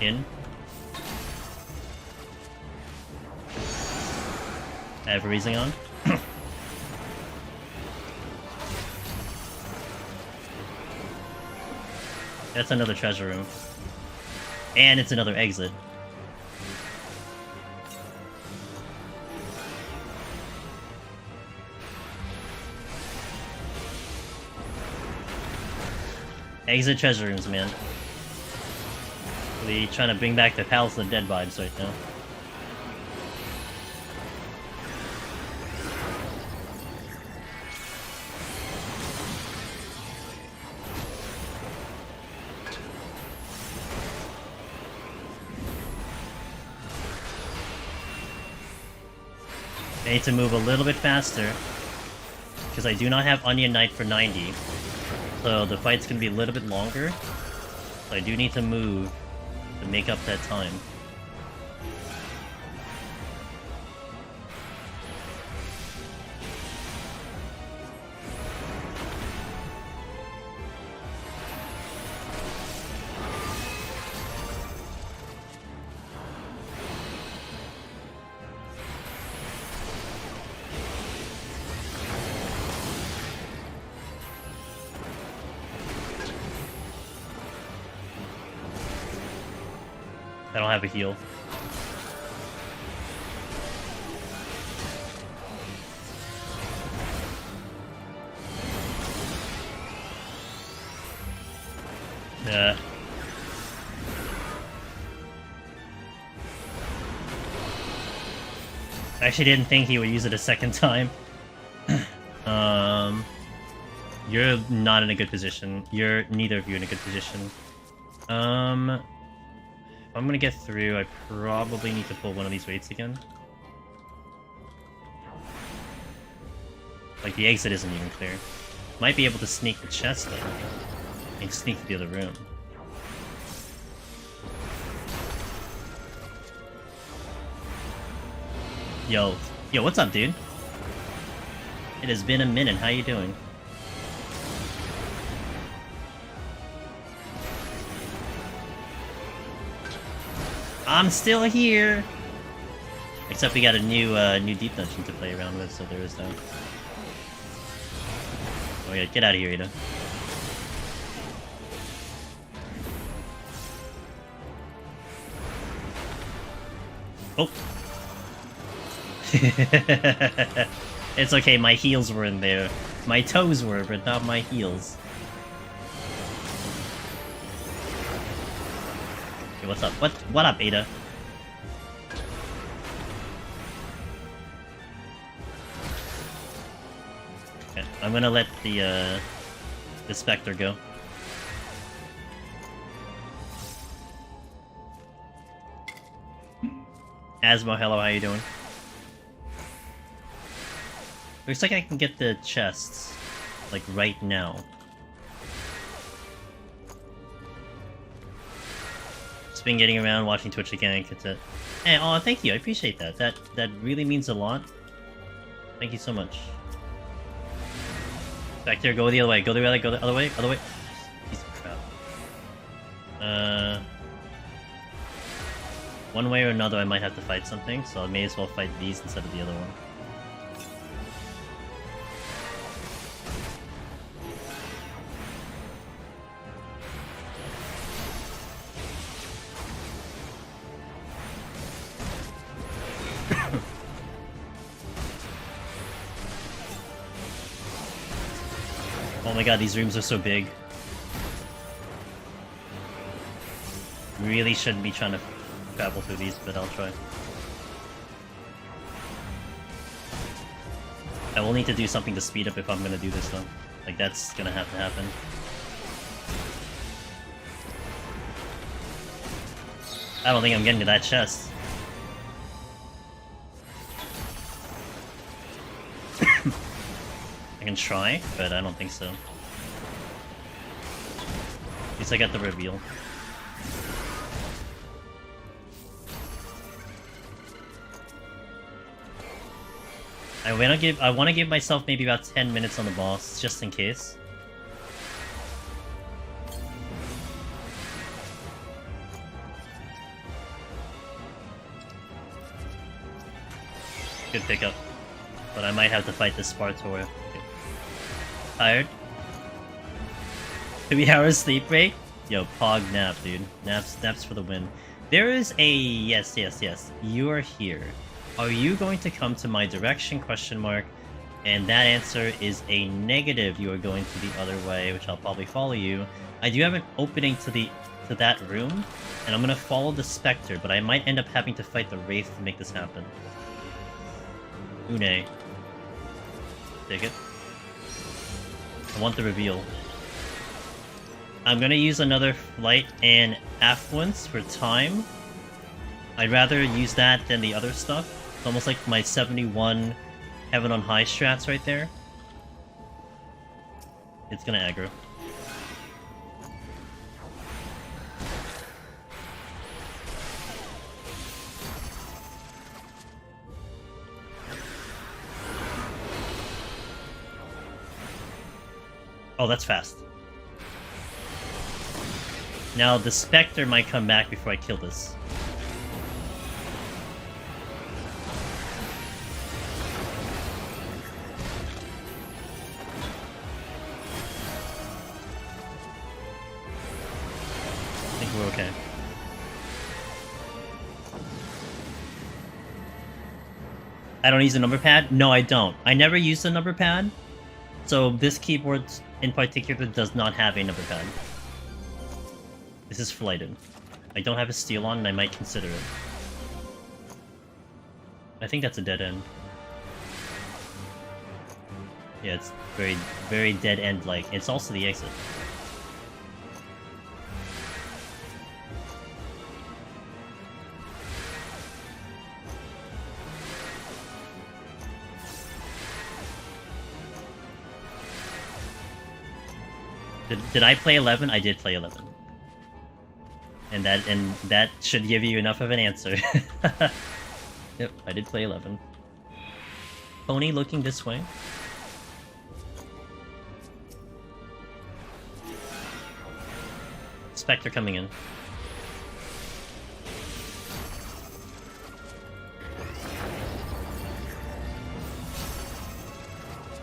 In. I have a Rising on. That's another treasure room. And it's another exit. Exit treasure rooms, man. Really trying to bring back the Palace of the Dead vibes right now. I need to move a little bit faster, because I do not have Onion Knight for 90. So the fight's gonna be a little bit longer. So I do need to move to make up that time. I don't have a heal. Yeah. I actually didn't think he would use it a second time. You're not in a good position. Neither of you in a good position. If I'm gonna get through, I probably need to pull one of these weights again. Like, the exit isn't even clear. Might be able to sneak the chest, though. And sneak to the other room. Yo, what's up, dude? It has been a minute, how you doing? I'm still here! Except we got a new deep dungeon to play around with, so there is that. Oh yeah, get out of here, Ida. Oh! It's okay, my heels were in there. My toes were, but not my heels. Okay, what's up? What up, Ada? Okay, I'm gonna let the Spectre go. Asmo, hello, how you doing? Looks like I can get the chests, like, right now. Just been getting around, watching Twitch again, get to... Hey, oh, thank you, I appreciate that. That really means a lot. Thank you so much. Back there, go the other way, go the other way, go the other way, other way. Piece of crap. One way or another, I might have to fight something, so I may as well fight these instead of the other one. Oh my god, these rooms are so big. Really shouldn't be trying to travel through these, but I'll try. I will need to do something to speed up if I'm gonna do this though. Like, that's gonna have to happen. I don't think I'm getting to that chest. I can try, but I don't think so. At least I got the reveal. I want to give myself maybe about 10 minutes on the boss, just in case. Good pickup. But I might have to fight this Spartor. Okay. Tired? 3 hours sleep break? Yo, pog nap, dude. Naps for the win. There is a... Yes. You are here. Are you going to come to my direction, question mark? And that answer is a negative. You are going to the other way, which I'll probably follow you. I do have an opening to that room, and I'm gonna follow the Spectre, but I might end up having to fight the Wraith to make this happen. Une. Take it. I want the reveal. I'm gonna use another flight and affluence for time. I'd rather use that than the other stuff. It's almost like my 71 Heaven on High strats right there. It's gonna aggro. Oh, that's fast. Now, the Spectre might come back before I kill this. I think we're okay. I don't use a number pad? No, I don't. I never use the number pad. So this keyboard in particular does not have a number pad. This is flighted. I don't have a steel on and I might consider it. I think that's a dead end. Yeah, it's very, very dead end-like. It's also the exit. Did I play 11? I did play 11. And that should give you enough of an answer. Yep, I did play 11. Pony looking this way. Spectre coming in.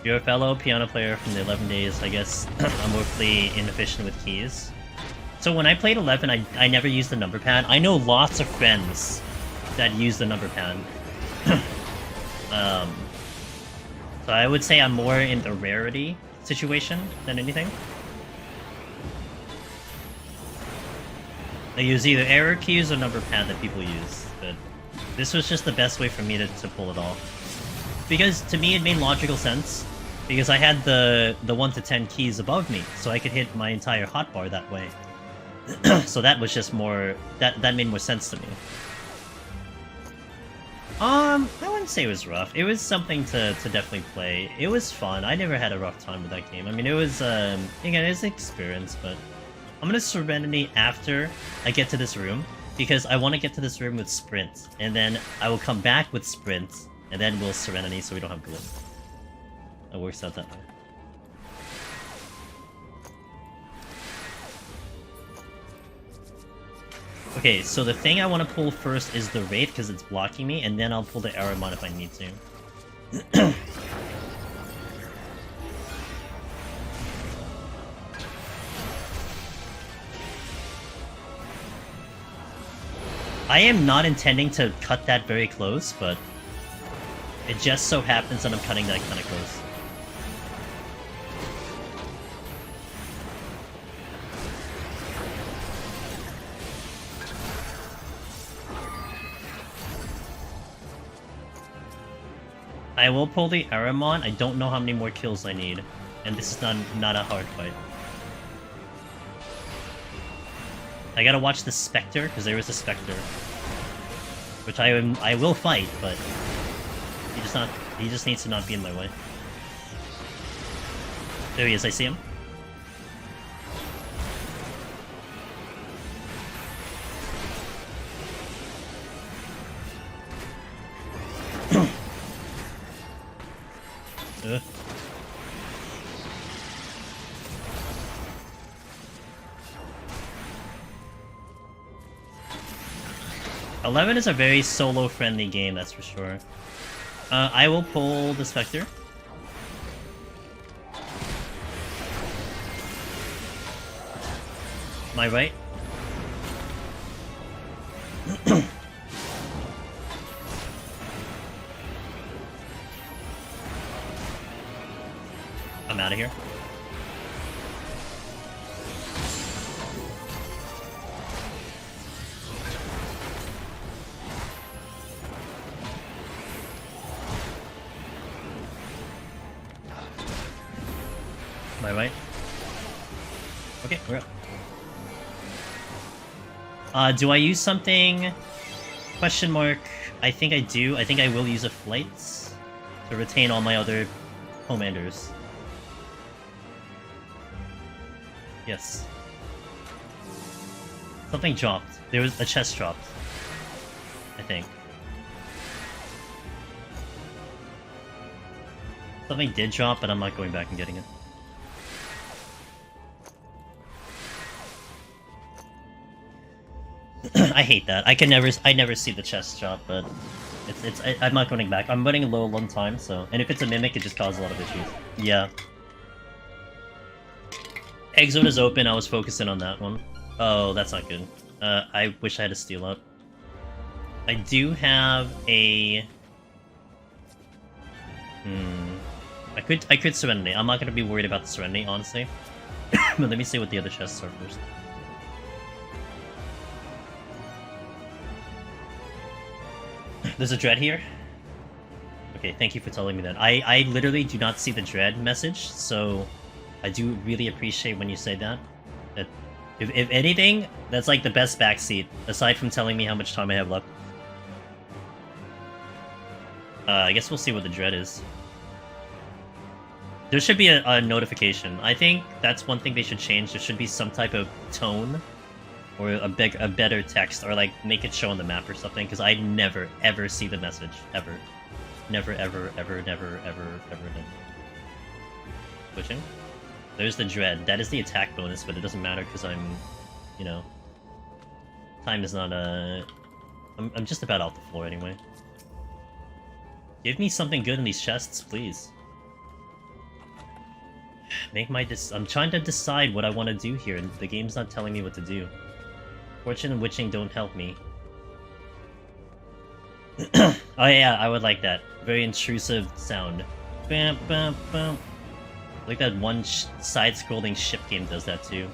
You're a fellow piano player from the 11 days. I guess I'm mostly inefficient with keys. So when I played 11, I never used the number pad. I know lots of friends that use the number pad. So I would say I'm more in the rarity situation than anything. I use either error keys or number pad that people use, but this was just the best way for me to pull it off. Because to me it made logical sense. Because I had the 1 to 10 keys above me, so I could hit my entire hotbar that way. So that was just more... That made more sense to me. I wouldn't say it was rough. It was something to definitely play. It was fun. I never had a rough time with that game. I mean, it was, again, it's an experience, but... I'm gonna Serenity after I get to this room, because I want to get to this room with Sprint, and then I will come back with Sprint, and then we'll Serenity so we don't have to live. It works out that way. Okay, so the thing I want to pull first is the Wraith because it's blocking me, and then I'll pull the Aramon if I need to. I am not intending to cut that very close, but it just so happens that I'm cutting that kind of close. I will pull the Aramon. I don't know how many more kills I need, and this is not a hard fight. I gotta watch the Spectre, because there is a Spectre. Which I will fight, but he just needs to not be in my way. There he is, I see him. Ugh. 11 is a very solo-friendly game, that's for sure. I will pull the Spectre. My right. I'm out of here. Am I right? Okay, we're up. Do I use something? Question mark. I think I do. I think I will use a flight to retain all my other commanders. Yes. Something dropped. There was a chest dropped. I think. Something did drop, but I'm not going back and getting it. I hate that. I never see the chest drop, but I'm not going back. I'm running low one time, so and if it's a mimic, it just causes a lot of issues. Yeah. Exode is open. I was focusing on that one. Oh, that's not good. I wish I had a steal up. I do have a. I could Serenity. I'm not gonna be worried about the Serenity, honestly. But let me see what the other chests are first. There's a dread here? Okay, thank you for telling me that. I literally do not see the dread message, so I do really appreciate when you say that. That if anything, that's like the best backseat, aside from telling me how much time I have left. I guess we'll see what the dread is. There should be a notification. I think that's one thing they should change. There should be some type of tone or a better text, or like make it show on the map or something, because I never ever see the message ever. Never ever ever never ever ever. Switching. There's the dread. That is the attack bonus, but it doesn't matter because I'm, you know, time is not I'm just about off the floor anyway. Give me something good in these chests, please. Make my I'm trying to decide what I want to do here, and the game's not telling me what to do. Fortune and Witching don't help me. Oh yeah, I would like that. Very intrusive sound. Bam, bam, bam. Like that one side-scrolling ship game does that too.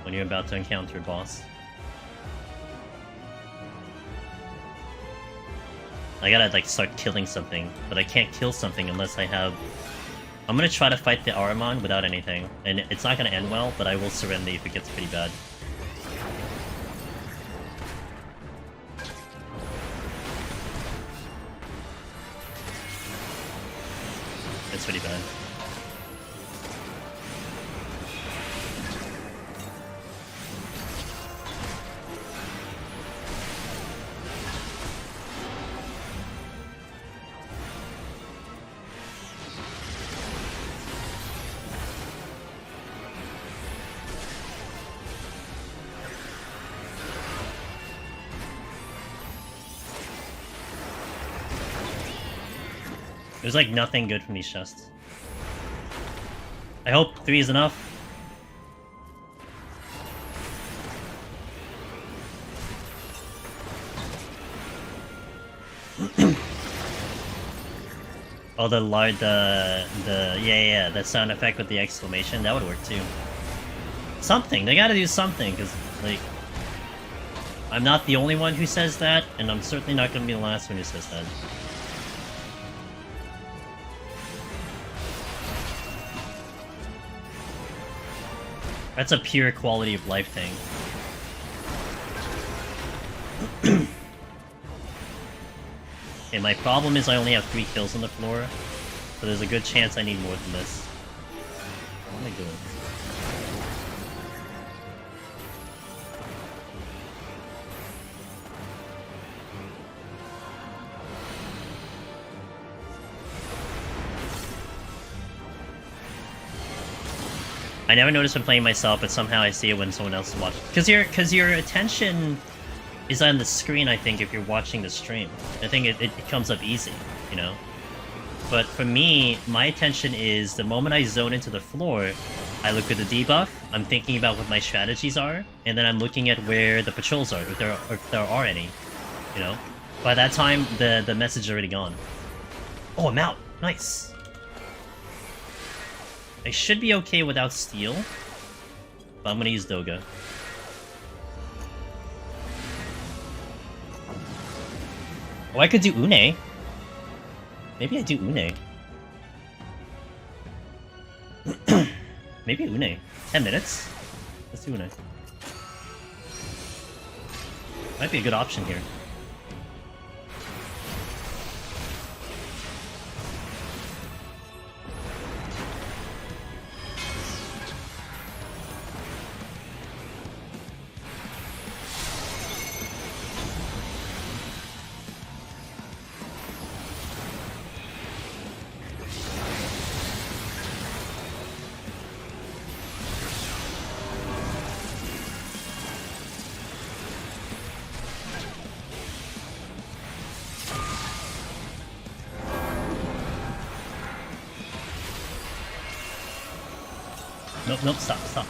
When you're about to encounter a boss. I gotta like start killing something, but I can't kill something unless I have... I'm gonna try to fight the Ahriman without anything, and it's not gonna end well, but I will surrender if it gets pretty bad. It's pretty bad. There's like nothing good from these chests. I hope 3 is enough. Oh, yeah, that sound effect with the exclamation, that would work too. Something, they gotta do something, because, like, I'm not the only one who says that, and I'm certainly not gonna be the last one who says that. That's a pure quality of life thing. Okay, my problem is I only have 3 kills on the floor, so there's a good chance I need more than this. What am I doing? I never notice when playing myself, but somehow I see it when someone else is watching. Because your attention is on the screen, I think, if you're watching the stream. I think it comes up easy, you know? But for me, my attention is the moment I zone into the floor, I look at the debuff, I'm thinking about what my strategies are, and then I'm looking at where the patrols are, if there are any, you know? By that time, the message is already gone. Oh, I'm out! Nice! I should be okay without steel, but I'm gonna use Doga. Oh, I could do Une. Maybe I do Une. Maybe Une. 10 minutes? Let's do Une. Might be a good option here. Nope, nope, stop, stop.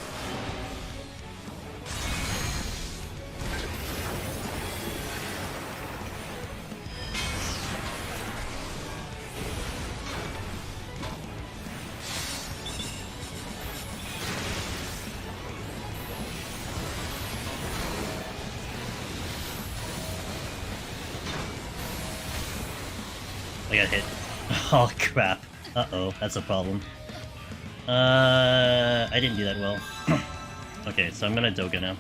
I got hit. Oh crap. Uh-oh, that's a problem. I didn't do that well. Okay, so I'm gonna Doga now.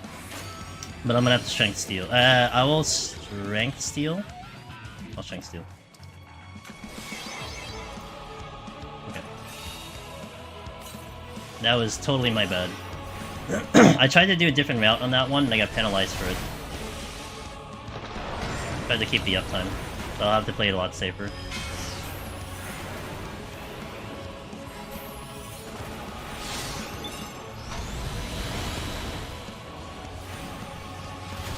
But I'm gonna have to Strength Steel. I will Strength Steel. I'll Strength Steel. Okay. That was totally my bad. I tried to do a different route on that one, and I got penalized for it. Tried to keep the uptime, so I'll have to play it a lot safer.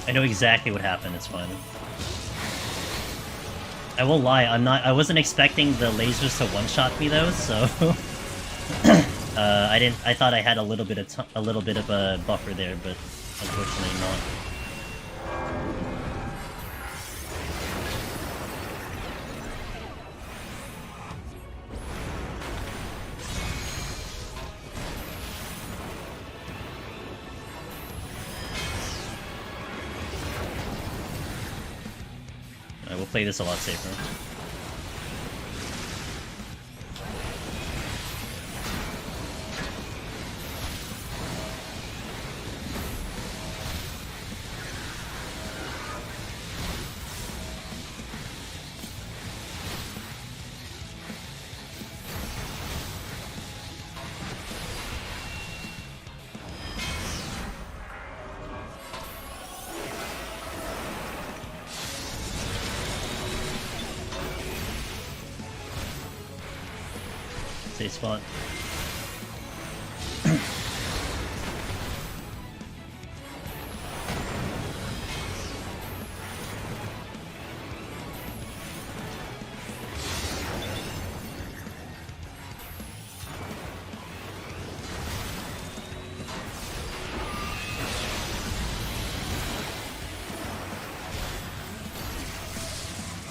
I know exactly what happened, it's fine. I won't lie, I wasn't expecting the lasers to one-shot me though, so I thought I had a little bit of a buffer there, but unfortunately not. We'll play this a lot safer. Safe spot.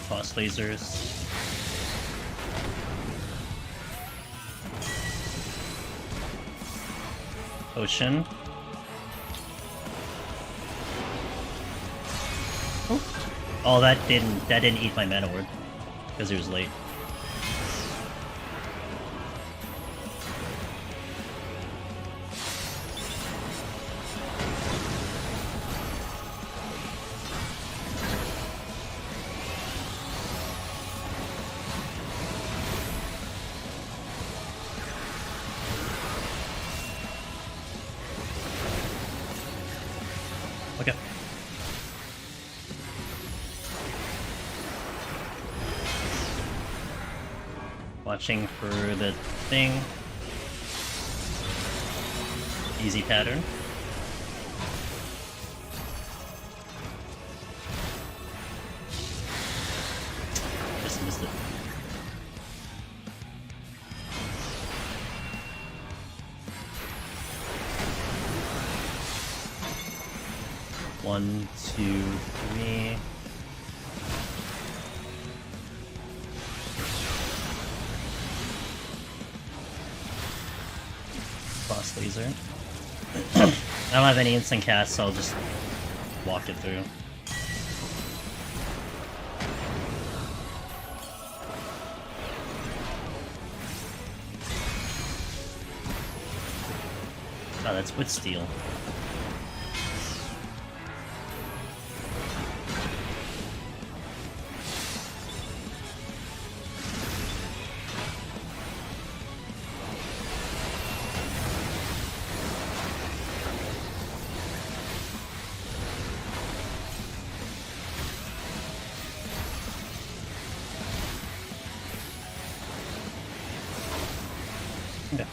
Toss lasers. Potion. Oh, that didn't eat my mana ward because it was late. Okay. Watching for the thing. Easy pattern. Just missed it. One, two, three. Boss laser. I don't have any instant cast, so I'll just walk it through. Oh, that's with steel. Okay.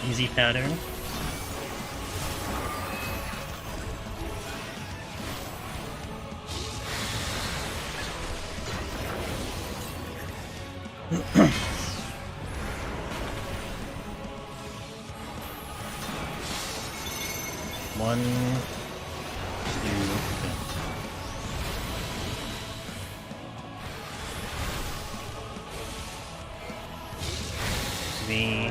Easy pattern. One, two, three.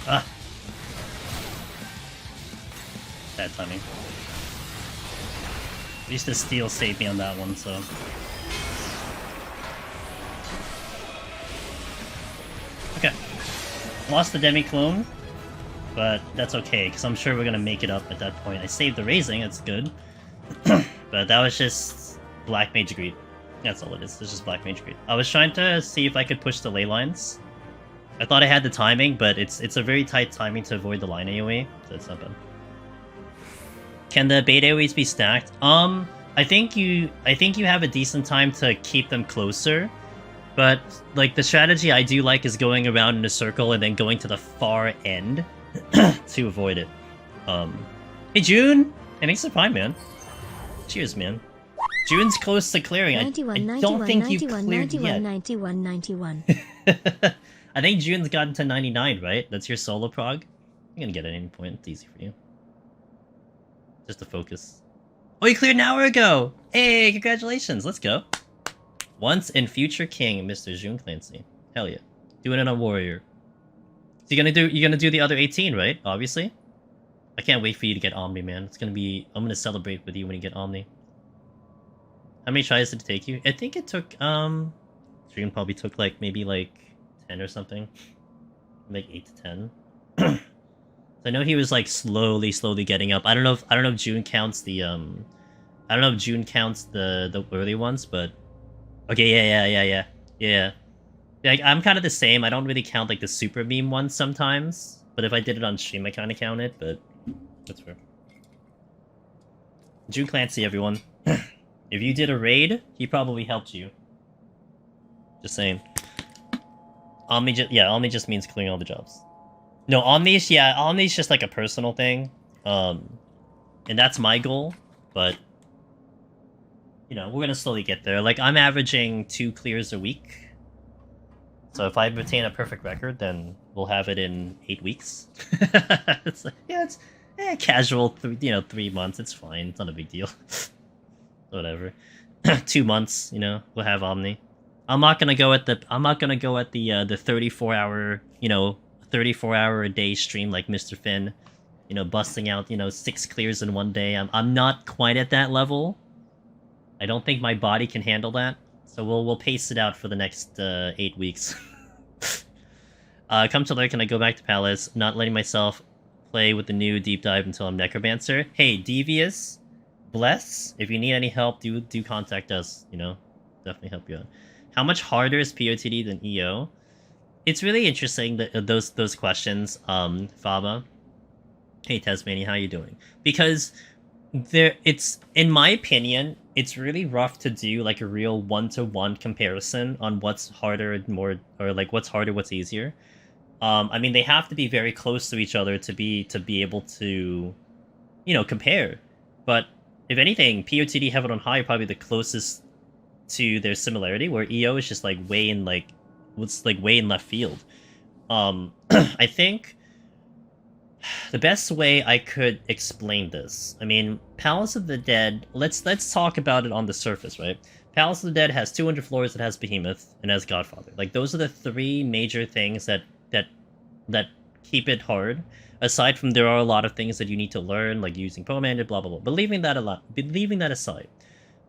Ah! Bad timing. At least the steel saved me on that one, so... Okay. Lost the demi-clone, but that's okay, because I'm sure we're gonna make it up at that point. I saved the raising, that's good. But that was just Black Mage Greed. That's all it is, it's just Black Mage Greed. I was trying to see if I could push the ley lines. I thought I had the timing, but it's a very tight timing to avoid the line AoE, so it's not bad. Can the bait AoEs be stacked? I think you have a decent time to keep them closer, but like the strategy I do like is going around in a circle and then going to the far end to avoid it. Hey June! Hey, thanks for Prime, man. Cheers, man. June's close to clearing. 91, I don't 91, think 91, you cleared 91, yet. 91, 91. I think June's gotten to 99, right? That's your solo prog? You're gonna get it at any point. It's easy for you. Just to focus. Oh, you cleared an hour ago! Hey, congratulations! Let's go. Once and future king, Mr. June Clancy. Hell yeah. Doing it on Warrior. So you're gonna do the other 18, right? Obviously. I can't wait for you to get Omni, man. It's gonna be... I'm gonna celebrate with you when you get Omni. How many tries did it take you? I think it took, June probably took, like, maybe, like, 10 or something. Like 8 to 10. So I know he was, like, slowly getting up. I don't know if June counts the, I don't know if June counts the early ones, but... Okay, yeah. Like, I'm kind of the same. I don't really count, like, the super meme ones sometimes. But if I did it on stream, I kind of count it, but... That's fair. June Clancy, everyone. If you did a raid, he probably helped you. Just saying. Omni just means clearing all the jobs. No, Omni's just like a personal thing. And that's my goal, but... You know, we're gonna slowly get there. Like, I'm averaging 2 clears a week. So if I retain a perfect record, then we'll have it in 8 weeks. It's like, yeah, it's casual, 3 months, it's fine, it's not a big deal. Whatever. 2 months, you know, we'll have Omni. I'm not gonna go at the 34-hour, 34-hour a day stream like Mr. Finn, busting out, 6 clears in one day. I'm not quite at that level. I don't think my body can handle that. So we'll pace it out for the next 8 weeks. Come to Lurk, and I go back to Palace, not letting myself play with the new deep dive until I'm Necromancer. Hey, Devious, Bless, if you need any help, do contact us, definitely help you out. How much harder is POTD than EO? It's really interesting, those questions, Faba. Hey, Tasmania, how you doing? Because it's, in my opinion, it's really rough to do like a real one-to-one comparison on what's harder and more, or like what's harder, what's easier. I mean, they have to be very close to each other to be able to, compare. But if anything, POTD Heaven on High are probably the closest to their similarity, where EO is just like way in left field. I think the best way I could explain this, I mean, Palace of the Dead, let's talk about it on the surface, right? Palace of the Dead has 200 floors, it has Behemoth, and has Godfather. Like, those are the 3 major things that keep it hard. Aside from, there are a lot of things that you need to learn, like using Poemanded, blah blah blah. But leaving that aside,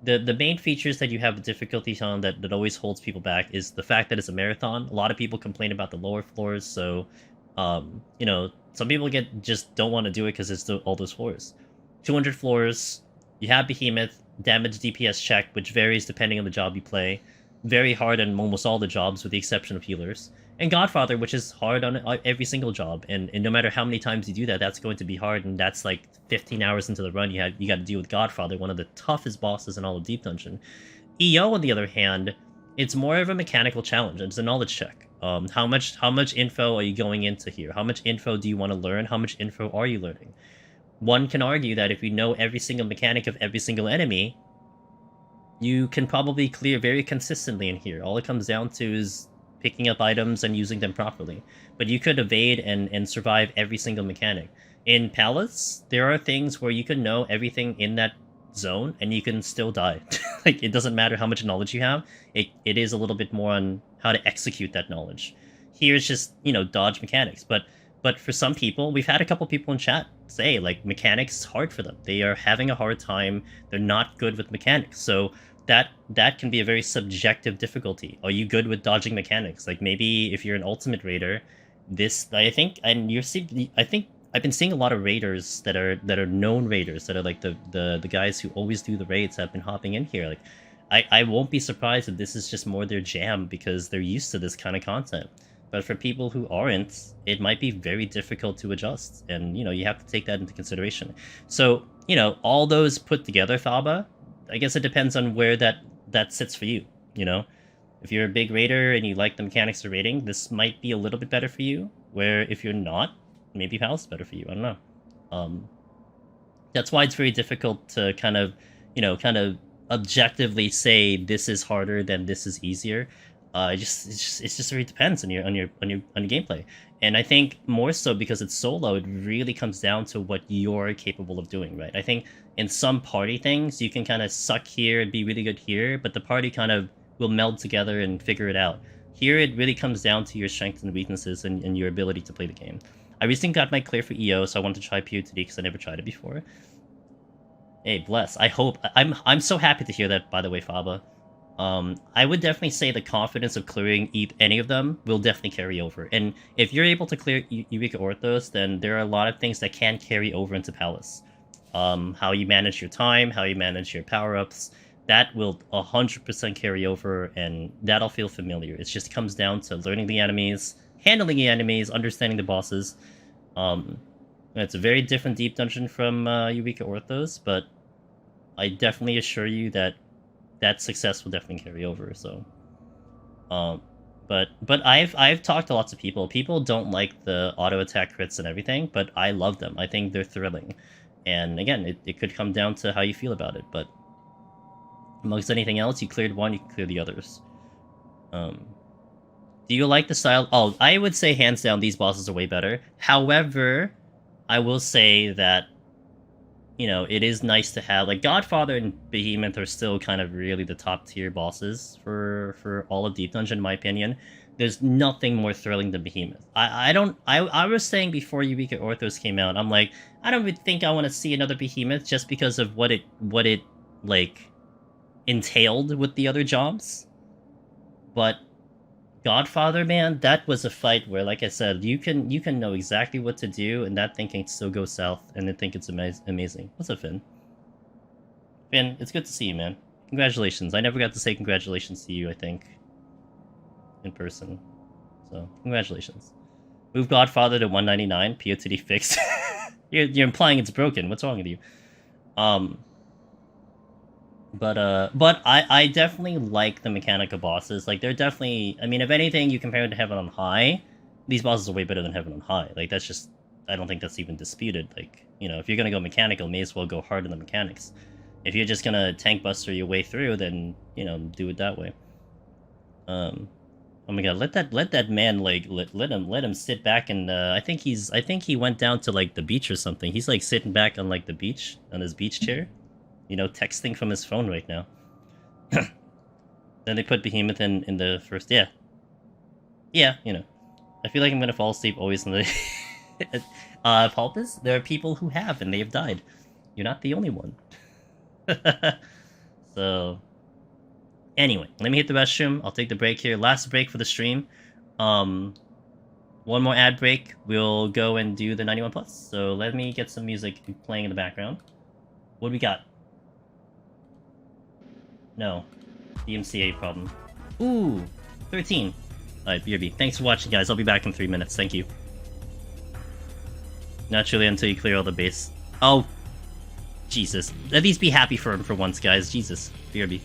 the main features that you have difficulties on that always holds people back is the fact that it's a marathon. A lot of people complain about the lower floors, so You know, some people just don't want to do it because it's all those floors. 200 floors, you have Behemoth, damage DPS check, which varies depending on the job you play. Very hard on almost all the jobs, with the exception of healers. And Godfather, which is hard on every single job, and no matter how many times you do that, that's going to be hard, and that's like 15 hours into the run you got to deal with Godfather, one of the toughest bosses in all of Deep Dungeon. EO, on the other hand, it's more of a mechanical challenge. It's a knowledge check. How much info are you going into here? How much info do you want to learn? How much info are you learning? One can argue that if you know every single mechanic of every single enemy, you can probably clear very consistently in here. All it comes down to is picking up items and using them properly. But you could evade and survive every single mechanic. In Palace, there are things where you can know everything in that zone and you can still die. Like, it doesn't matter how much knowledge you have. It is a little bit more on how to execute that knowledge. Here it's just, you know, dodge mechanics. But for some people, we've had a couple people in chat say, like, mechanics is hard for them. They are having a hard time. They're not good with mechanics. So that can be a very subjective difficulty. Are you good with dodging mechanics? Like, maybe if you're an ultimate raider, I think I've been seeing a lot of raiders that are known raiders, that are like the guys who always do the raids, have been hopping in here. Like, I won't be surprised if this is just more their jam because they're used to this kind of content. But for people who aren't, it might be very difficult to adjust, and you know, you have to take that into consideration. So, you know, all those put together, Thaba, I guess it depends on where that sits for you. You know, if you're a big raider and you like the mechanics of raiding, this might be a little bit better for you. Where if you're not, maybe Palace is better for you. I don't know. That's why it's very difficult to kind of objectively say this is harder than this is easier. It just really depends on your gameplay. And I think more so because it's solo, it really comes down to what you're capable of doing, right? I think in some party things, you can kind of suck here and be really good here, but the party kind of will meld together and figure it out. Here, it really comes down to your strengths and weaknesses and your ability to play the game. I recently got my clear for EO, so I wanted to try POTD because I never tried it before. Hey, bless. I hope... I'm so happy to hear that, by the way, Faba. I would definitely say the confidence of clearing any of them will definitely carry over. And if you're able to clear Eureka Orthos, then there are a lot of things that can carry over into Palace. How you manage your time, how you manage your power-ups, that will 100% carry over, and that'll feel familiar. It just comes down to learning the enemies, handling the enemies, understanding the bosses. It's a very different Deep Dungeon from Eureka Orthos, but I definitely assure you that success will definitely carry over. So, but I've talked to lots of people. People don't like the auto attack crits and everything, but I love them. I think they're thrilling. And again, it could come down to how you feel about it. But amongst anything else, you cleared one, you can clear the others. Do you like the style? Oh, I would say hands down these bosses are way better. However, I will say that, you know, it is nice to have, like, Godfather and Behemoth are still kind of really the top tier bosses for all of Deep Dungeon, in my opinion. There's nothing more thrilling than Behemoth. I was saying before Eureka Orthos came out, I'm like, I don't even think I want to see another Behemoth just because of what it like entailed with the other jobs. But Godfather, man, that was a fight where, like I said, you can know exactly what to do, and that thing can still go south, and I think it's amazing. What's up, Finn? Finn, it's good to see you, man. Congratulations. I never got to say congratulations to you, I think, in person. So, congratulations. Move Godfather to 199, POTD fixed. You're implying it's broken. What's wrong with you? But I definitely like the mechanical bosses. Like, they're definitely... I mean, if anything, you compare it to Heaven on High, these bosses are way better than Heaven on High. Like, that's just... I don't think that's even disputed. Like, you know, if you're gonna go mechanical, may as well go hard on the mechanics. If you're just gonna tank buster your way through, then, you know, do it that way. Oh my god, let that man, like, let him sit back and, I think he went down to, like, the beach or something. He's, like, sitting back on, like, the beach, on his beach chair. You know, texting from his phone right now. Then they put Behemoth in the first... Yeah. Yeah, you know. I feel like I'm gonna fall asleep always in the... Pulpus, there are people who have, and they have died. You're not the only one. So... Anyway, let me hit the restroom. I'll take the break here. Last break for the stream. We'll one more ad break, we'll go and do the 91 plus. So let me get some music playing in the background. What do we got? No. DMCA problem. Ooh, 13. Alright, BRB. Thanks for watching, guys. I'll be back in 3 minutes. Thank you. Naturally, until you clear all the base. Oh, Jesus. At least be happy for him for once, guys. Jesus. BRB.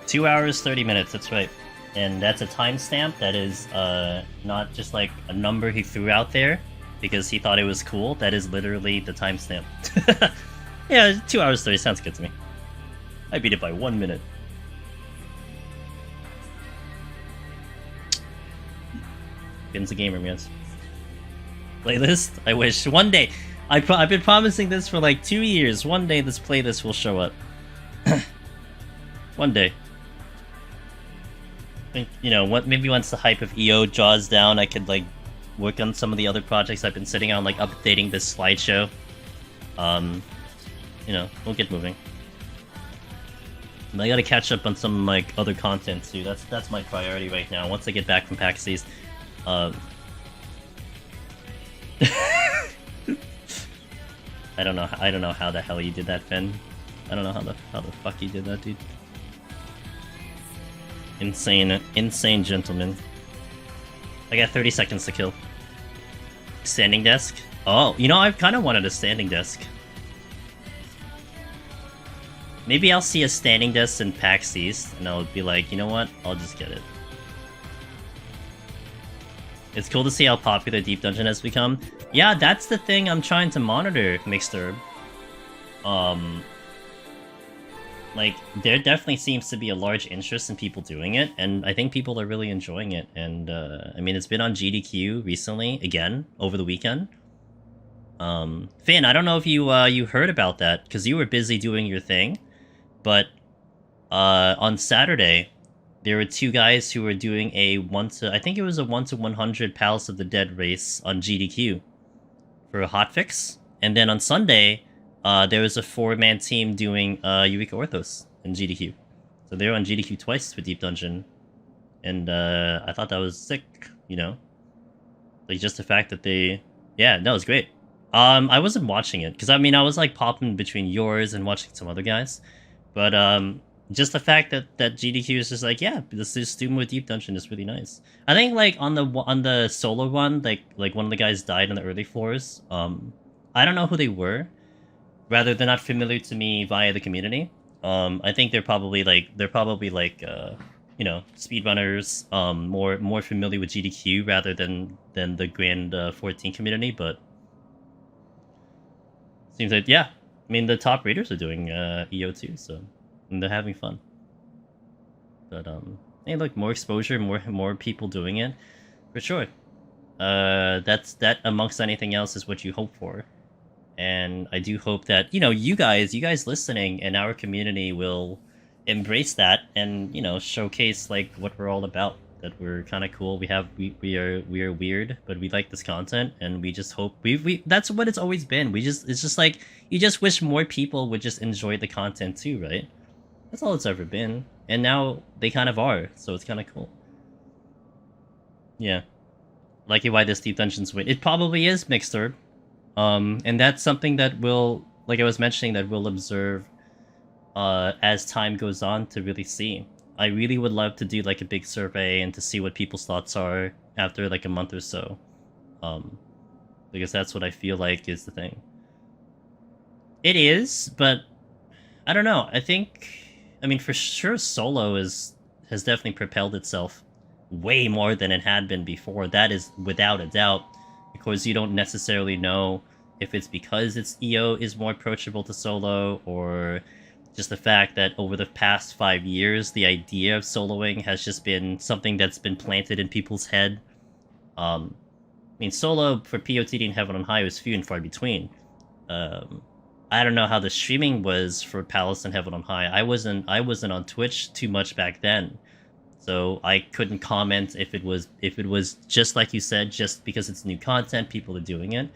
Two hours, 30 minutes, that's right. And that's a timestamp that is not just like a number he threw out there because he thought it was cool. That is literally the timestamp. Yeah, 2 hours 30 sounds good to me. I beat it by 1 minute. Ben's a gamer, man. Playlist? I wish. One day. I've been promising this for like 2 years. One day this playlist will show up. One day. You know, maybe once the hype of EO draws down, I could like work on some of the other projects I've been sitting on, like updating this slideshow. You know, we'll get moving. And I gotta catch up on some like other content too. That's my priority right now. Once I get back from PAX East, I don't know how the hell you did that, Finn. I don't know how the fuck you did that, dude. Insane gentleman. I got 30 seconds to kill. Standing desk? Oh, you know, I've kind of wanted a standing desk. Maybe I'll see a standing desk in PAX East, and I'll be like, you know what? I'll just get it. It's cool to see how popular Deep Dungeon has become. Yeah, that's the thing I'm trying to monitor, Mixed Herb. Like, there definitely seems to be a large interest in people doing it, and I think people are really enjoying it. And, I mean, it's been on GDQ recently, again, over the weekend. Finn, I don't know if you heard about that, because you were busy doing your thing, but, on Saturday, there were two guys who were doing I think it was a 1-100 Palace of the Dead race on GDQ for a hotfix, and then on Sunday, there was a 4-man team doing Eureka Orthos in GDQ. So they were on GDQ twice with Deep Dungeon. And I thought that was sick, you know? Like, just the fact that they... Yeah, no, it was great. I wasn't watching it, because I mean, I was like popping between yours and watching some other guys. But just the fact that GDQ is just like, yeah, let's just do more Deep Dungeon is really nice. I think like on the solo one, like one of the guys died on the early floors. I don't know who they were. Rather, they're not familiar to me via the community. I think they're probably like you know, speedrunners, more familiar with GDQ rather than the Grand 14 community. But seems like, yeah, I mean the top raiders are doing EO too, so and they're having fun. But hey, look, more exposure, more people doing it, for sure. That amongst anything else is what you hope for. And I do hope that, you know, you guys listening and our community will embrace that and, you know, showcase, like, what we're all about. that we're kind of cool. We are weird, but we like this content, and we just hope we that's what it's always been. It's just like you just wish more people would just enjoy the content too, right? That's all it's ever been, and now they kind of are, so it's kind of cool. Yeah, like why this Deep Dungeons win. It probably is mixed herb, and that's something that will, like I was mentioning, that we'll observe as time goes on to really see. I really would love to do like a big survey and to see what people's thoughts are after like a month or so, because that's what I feel like is the thing. It is, but I don't know. I mean, for sure, solo has definitely propelled itself way more than it had been before. That is without a doubt, because you don't necessarily know if it's because its EO is more approachable to solo, or just the fact that over the past 5 years, the idea of soloing has just been something that's been planted in people's head. I mean, solo for POTD and Heaven on High was few and far between. I don't know how the streaming was for Palace and Heaven on High. I wasn't on Twitch too much back then, so I couldn't comment if it was just like you said, just because it's new content, people are doing it.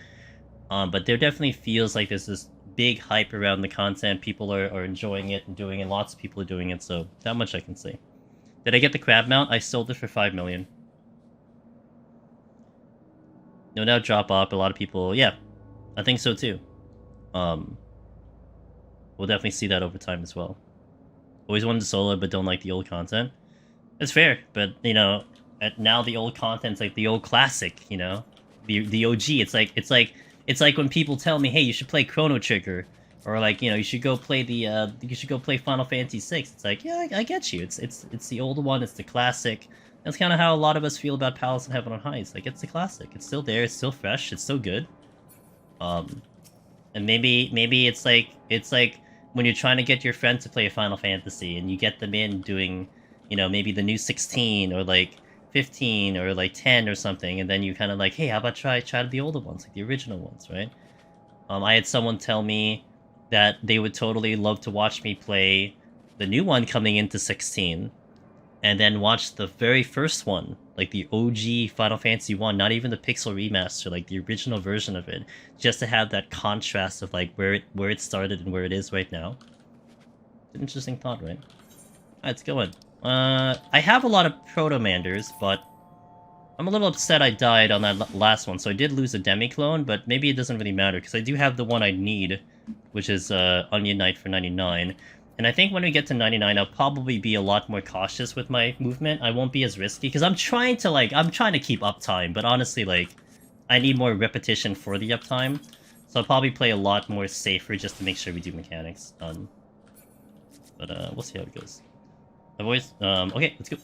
But there definitely feels like there's this big hype around the content. People are enjoying it and doing it. Lots of people are doing it, so that much I can say. Did I get the crab mount? I sold it for 5 million. No doubt drop off. A lot of people, yeah, I think so too. We'll definitely see that over time as well. Always wanted to solo, but don't like the old content. It's fair, but you know, now the old content's like the old classic. You know, the OG. It's like when people tell me, "Hey, you should play Chrono Trigger," or like, you know, you should go play Final Fantasy VI. It's like, yeah, I get you. It's the old one. It's the classic. That's kind of how a lot of us feel about Palace and Heaven on High. It's like, it's the classic. It's still there. It's still fresh. It's still good. And maybe it's like when you're trying to get your friend to play a Final Fantasy and you get them in doing, you know, maybe the new 16 or like 15 or like 10 or something, and then you kind of like, hey, how about try the older ones, like the original ones, right? I had someone tell me that they would totally love to watch me play the new one coming into 16, and then watch the very first one, like the OG Final Fantasy 1, not even the pixel remaster, like the original version of it, just to have that contrast of like where it started and where it is right now. It's an interesting thought, right? Alright, let's go in. I have a lot of Proto-Manders, but I'm a little upset I died on that last one, so I did lose a demi-clone, but maybe it doesn't really matter, because I do have the one I need, which is Onion Knight for 99. And I think when we get to 99, I'll probably be a lot more cautious with my movement. I won't be as risky, because I'm trying to keep uptime, but honestly, like, I need more repetition for the uptime. So I'll probably play a lot more safer just to make sure we do mechanics. But we'll see how it goes. My voice, okay, let's go.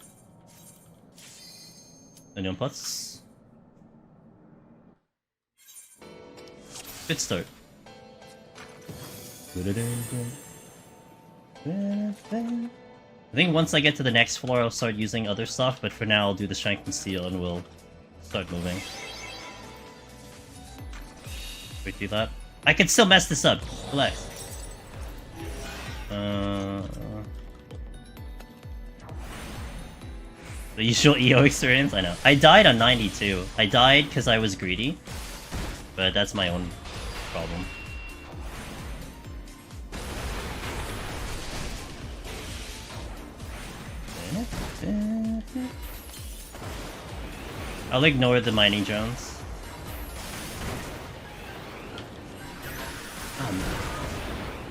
Onion putts. Good start. I think once I get to the next floor, I'll start using other stuff, but for now, I'll do the Strength and Steel and we'll start moving. Wait, do that. I can still mess this up. Relax. The usual EO experience? I know. I died on 92. I died because I was greedy, but that's my own problem. I'll ignore the mining drones.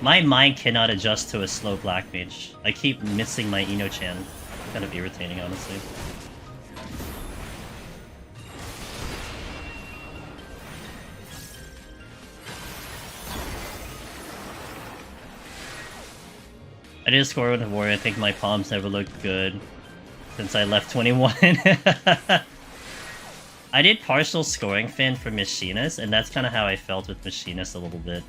My mind cannot adjust to a slow black mage. I keep missing my Ino-chan. Kind of irritating, honestly. I did a score with a warrior. I think my palms never looked good since I left 21. I did partial scoring fin for Machinist, and that's kind of how I felt with Machinist a little bit.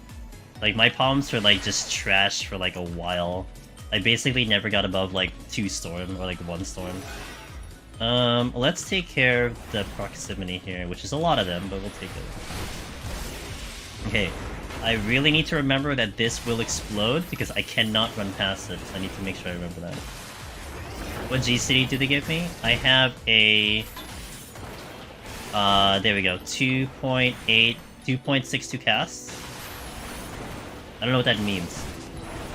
Like, my palms were like just trash for like a while. I basically never got above like 2 storm or like 1 storm. Let's take care of the proximity here, which is a lot of them, but we'll take it. Okay, I really need to remember that this will explode because I cannot run past it, so I need to make sure I remember that. What GCD do they give me? I have a... there we go. 2.62 casts. I don't know what that means.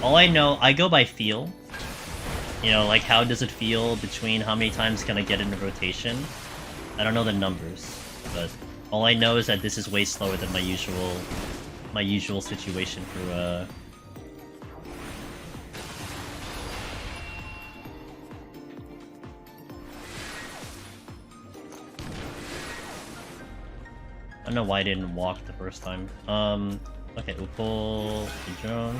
All I know, I go by feel. You know, like how does it feel between how many times can I get into rotation? I don't know the numbers, but all I know is that this is way slower than my usual situation for I don't know why I didn't walk the first time. Okay, we'll pull the drone.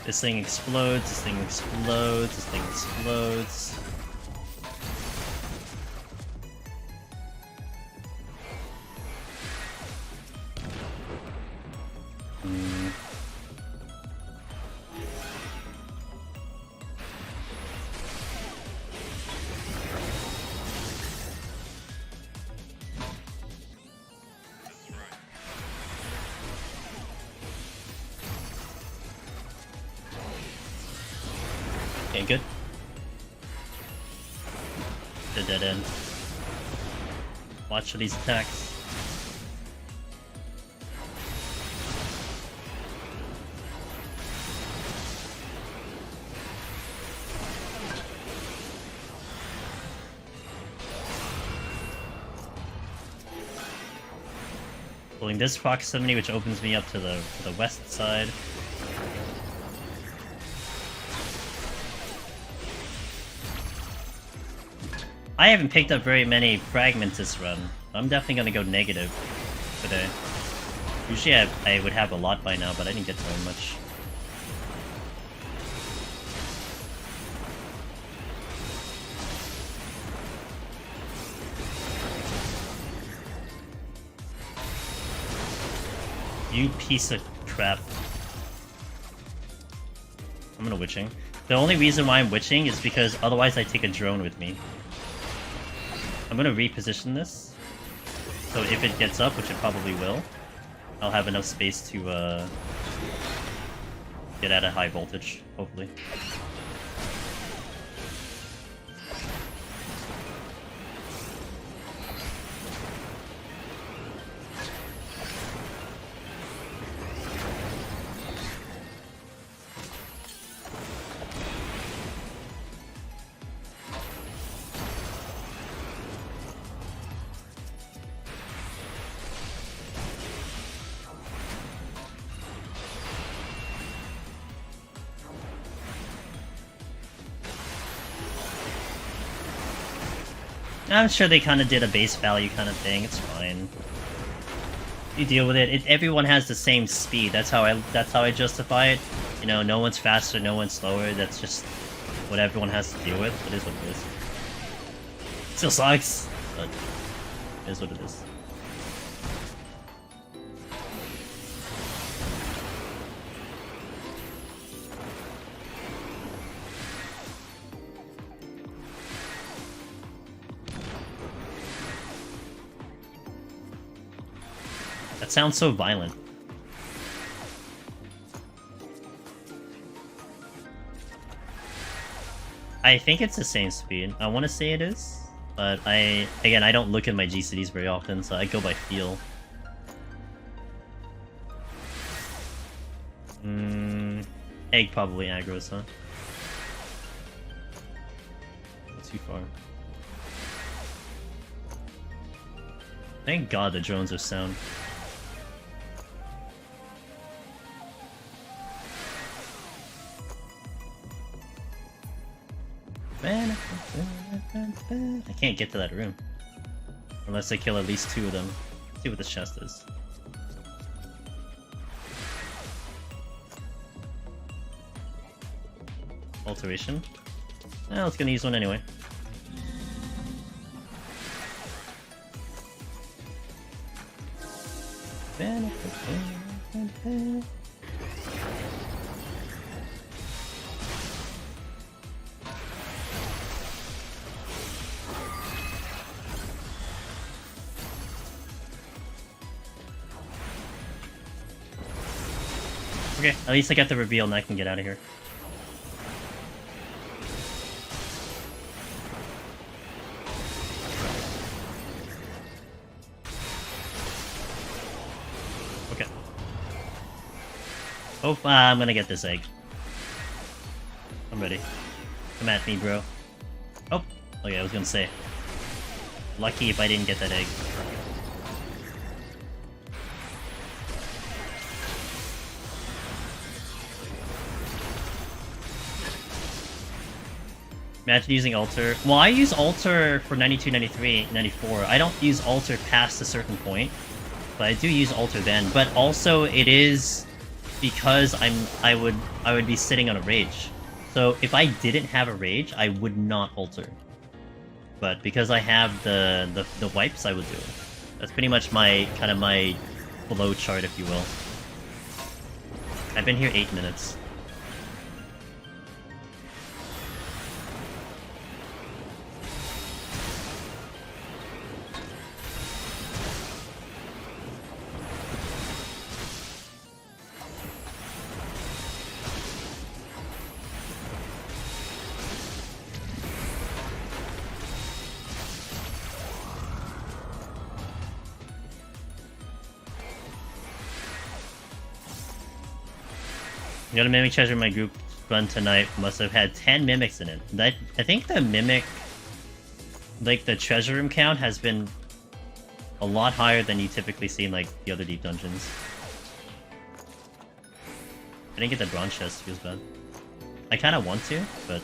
This thing explodes, this thing explodes, this thing explodes. Okay, good. The dead end. Watch for these attacks. Pulling this proximity, which opens me up to the west side. I haven't picked up very many fragments this run. I'm definitely gonna go negative today. Usually I would have a lot by now, but I didn't get very much. You piece of crap. I'm gonna witching. The only reason why I'm witching is because otherwise I take a drone with me. I'm gonna reposition this, so if it gets up, which it probably will, I'll have enough space to get at a high voltage, hopefully. I'm sure they kind of did a base value kind of thing. It's fine. You deal with it. Everyone has the same speed. That's how I justify it. You know, no one's faster, no one's slower. That's just what everyone has to deal with. It is what it is. Still sucks, but it is what it is. That sounds so violent. I think it's the same speed. I want to say it is, but I don't look at my GCDs very often, so I go by feel. Egg probably aggroes, huh? Too far. Thank God the drones are sound. I can't get to that room unless I kill at least 2 of them. Let's see what this chest is. Alteration. Well, it's gonna use one anyway. Okay, at least I got the reveal and I can get out of here. Okay. Oh, I'm gonna get this egg. I'm ready. Come at me, bro. Oh, okay, I was gonna say. Lucky if I didn't get that egg. Imagine using Alter. Well, I use Alter for 92, 93, 94. I don't use Alter past a certain point, but I do use Alter then. But also, it is because I would be sitting on a rage. So if I didn't have a rage, I would not Alter. But because I have the wipes, I would do it. That's pretty much my kind of my flow chart, if you will. I've been here 8 minutes. Got a Mimic treasure in my group run tonight. Must have had 10 Mimics in it. I think the Mimic, like the treasure room count, has been a lot higher than you typically see in like the other deep dungeons. I didn't get the bronze chest, feels bad. I kind of want to, but...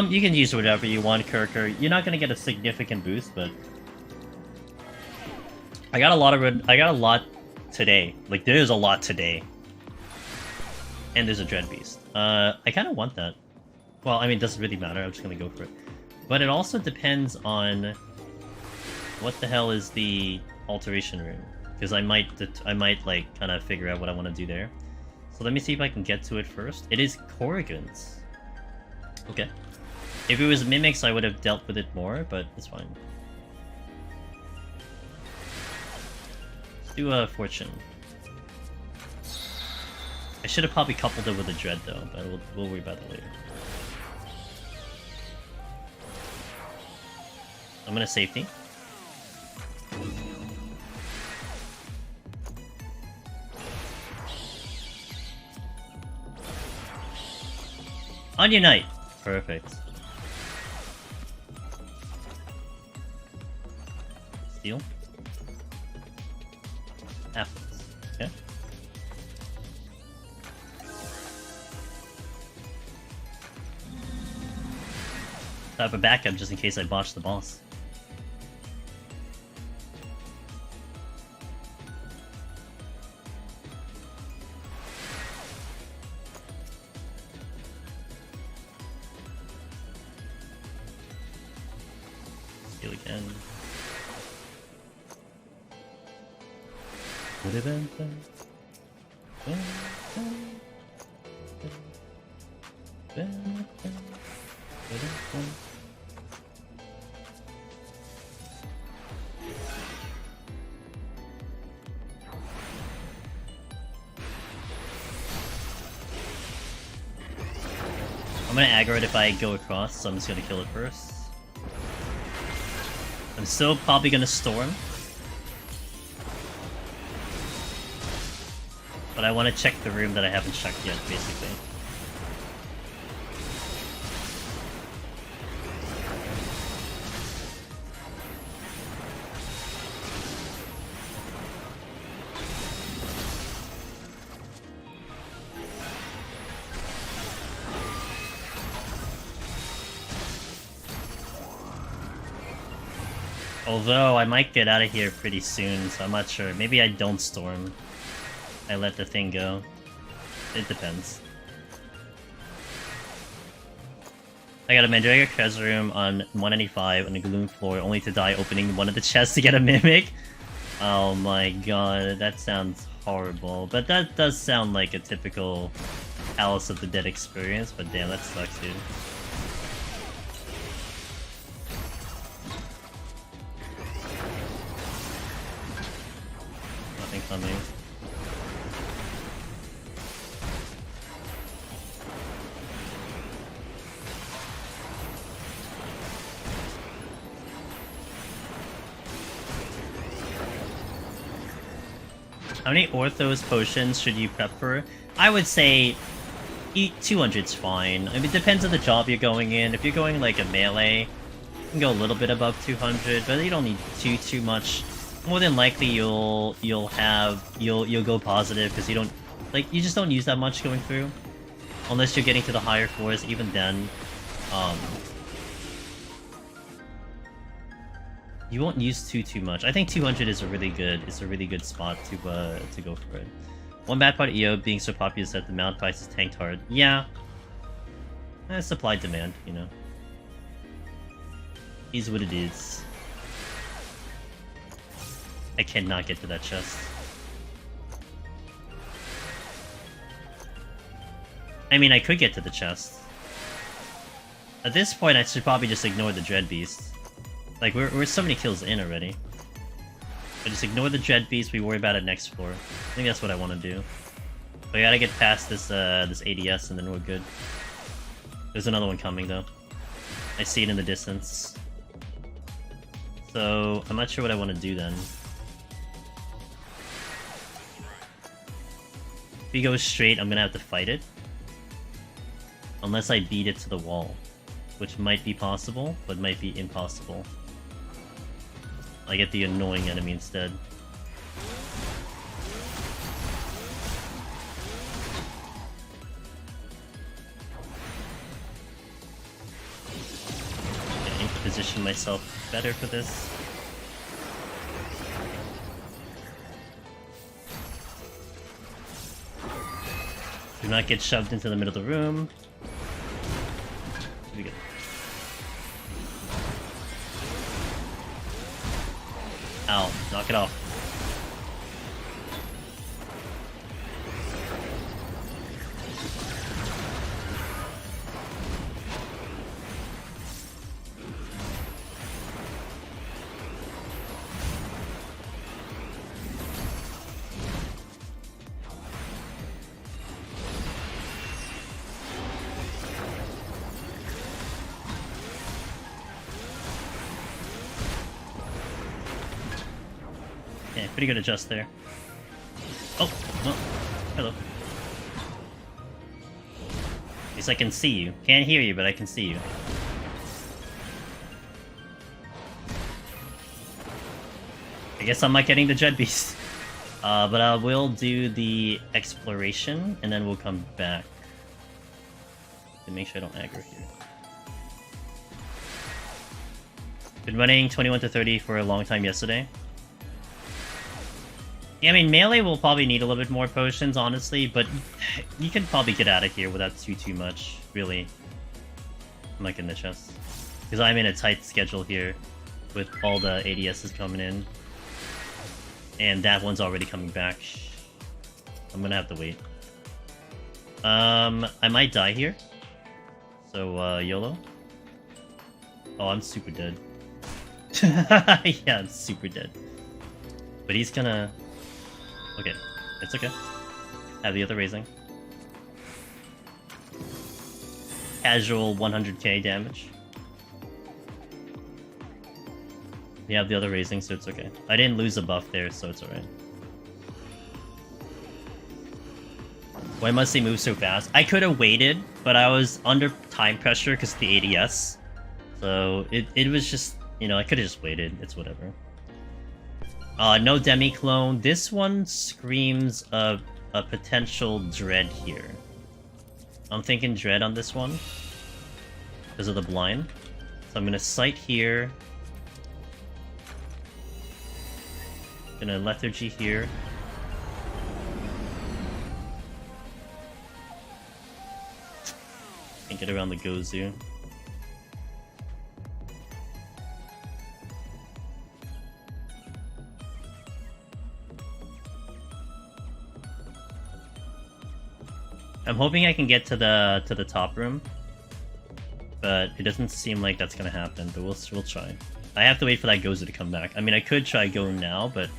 you can use whatever you want, Kirker. You're not gonna get a significant boost, but... I got a lot today. Like, there's a lot today. And there's a Dread Beast. I kind of want that. Well, I mean, it doesn't really matter. I'm just gonna go for it. But it also depends on what the hell is the alteration room, because I might like kind of figure out what I want to do there. So let me see if I can get to it first. It is Corrigans. Okay. If it was Mimics, I would have dealt with it more, but it's fine. Do a Fortune. I should have probably coupled it with a Dread though, but we'll worry about that later. I'm gonna safety. Onion Knight! Perfect. Steal. Apples. Okay. I have a backup just in case I botch the boss. Steal again. I'm gonna aggro it if I go across, so I'm just gonna kill it first. I'm still probably gonna Storm. But I want to check the room that I haven't checked yet, basically. Although, I might get out of here pretty soon, so I'm not sure. Maybe I don't Storm. I let the thing go. It depends. I got a Mandragora treasure room on 195 on a Gloom floor, only to die opening one of the chests to get a Mimic. Oh my god, that sounds horrible. But that does sound like a typical Alice of the Dead experience, but damn, that sucks, dude. incoming. How many Orthos potions should you prep for? I would say 200's fine. I mean, it depends on the job you're going in. If you're going like a melee, you can go a little bit above 200, but you don't need too much. More than likely, you'll go positive because you don't you just don't use that much going through, unless you're getting to the higher floors. Even then, you won't use too much. I think 200 is a really good spot to go for it. One bad part of EO being so popular is that the mount price is tanked hard. Yeah. Supply demand, you know. Is what it is. I cannot get to that chest. I mean, I could get to the chest. At this point, I should probably just ignore the Dread Beast. Like, we're so many kills in already. I just ignore the Dread Beast, we worry about it next floor. I think that's what I want to do. But I gotta get past this this ADS and then we're good. There's another one coming though. I see it in the distance. So, I'm not sure what I want to do then. If we go straight, I'm gonna have to fight it. Unless I beat it to the wall. Which might be possible, but might be impossible. I get the annoying enemy instead. I need to position myself better for this. Do not get shoved into the middle of the room. Here we go. Ow, knock it off. Yeah, pretty good adjust there. Oh, well, hello. At least I can see you. Can't hear you, but I can see you. I guess I'm not getting the Dread Beast. But I will do the exploration, and then we'll come back. To make sure I don't aggro here. Been running 21 to 30 for a long time yesterday. Yeah, I mean, melee will probably need a little bit more potions, honestly, but you can probably get out of here without too much, really. I'm like in the chest. Because I'm in a tight schedule here with all the ADSs coming in. And that one's already coming back. I'm gonna have to wait. I might die here. So, YOLO. Oh, I'm super dead. Yeah, I'm super dead. But he's gonna... Okay, it's okay. Have the other raising. Casual 100k damage. We have the other raising, so it's okay. I didn't lose a buff there, so it's alright. Why must they move so fast? I could have waited, but I was under time pressure because of the ADS. So it was just, you know, I could have just waited. It's whatever. No demi-clone. This one screams a potential dread here. I'm thinking dread on this one. Because of the blind. So I'm gonna sight here. Gonna lethargy here. And get around the Gozu. I'm hoping I can get to the top room, but it doesn't seem like that's gonna happen. But we'll try. I have to wait for that Gozu to come back. I mean, I could try going now, but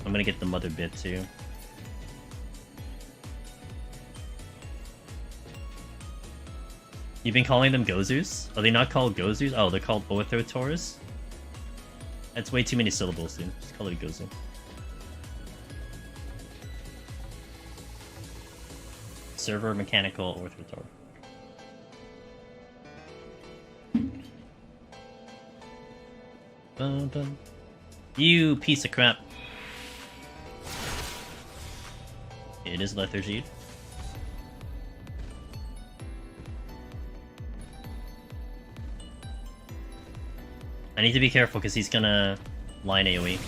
I'm gonna get the mother bit too. You've been calling them Gozus? Are they not called Gozus? Oh, they're called Orthotors? That's way too many syllables, dude. Just call it a Gozu. Servomechanical Orthotor. Bum, bum. You piece of crap. It is lethargy. I need to be careful because he's gonna line AoE.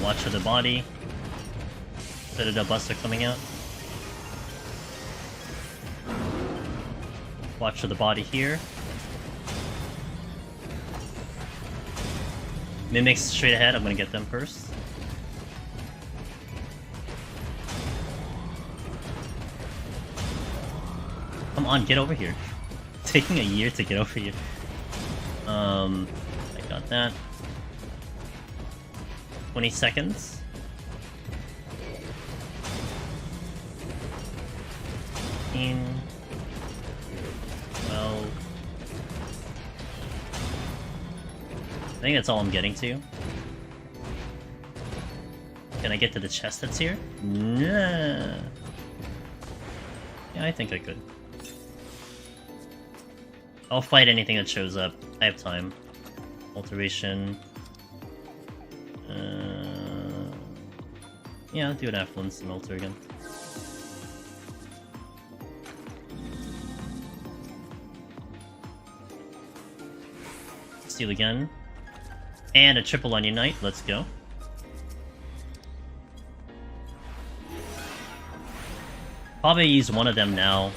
Watch for the body. Citadel Buster coming out. Watch for the body here. Mimics straight ahead, I'm gonna get them first. Come on, get over here. It's taking a year to get over here. I got that. 20 seconds. In 12. I think that's all I'm getting to. Can I get to the chest that's here? Nah. Yeah, I think I could. I'll fight anything that shows up. I have time. Alteration. Yeah, I'll do an F1 smelter again. Steal again. And a triple onion knight, let's go. Probably use one of them now.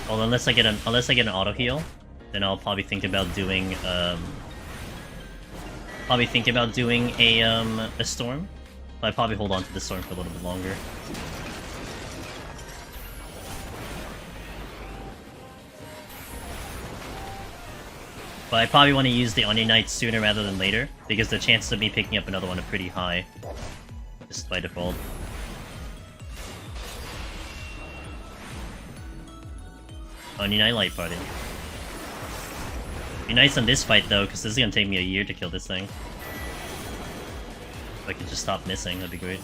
Well, unless I get an auto heal, then I'll probably think about doing a storm. But I'd probably hold on to the storm for a little bit longer. But I probably want to use the Onion Knight sooner rather than later, because the chances of me picking up another one are pretty high. Just by default. Onion Knight Light Party. Be nice on this fight though, because this is gonna take me a year to kill this thing. If I could just stop missing, that'd be great.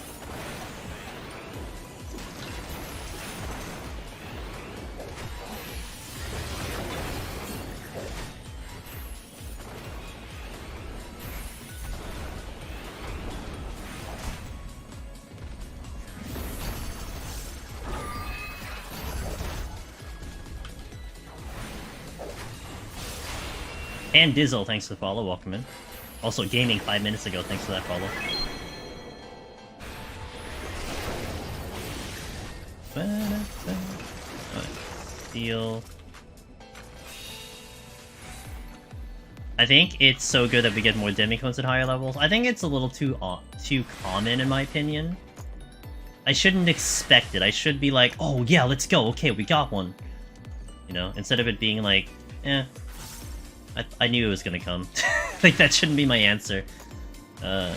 And Dizzle, thanks for the follow, welcome in. Also gaming 5 minutes ago, thanks for that follow. Steal. I think it's so good that we get more demicones at higher levels. I think it's a little too common in my opinion. I shouldn't expect it. I should be like, oh yeah, let's go. Okay, we got one. You know, instead of it being like, eh. I knew it was gonna come. Like, that shouldn't be my answer. But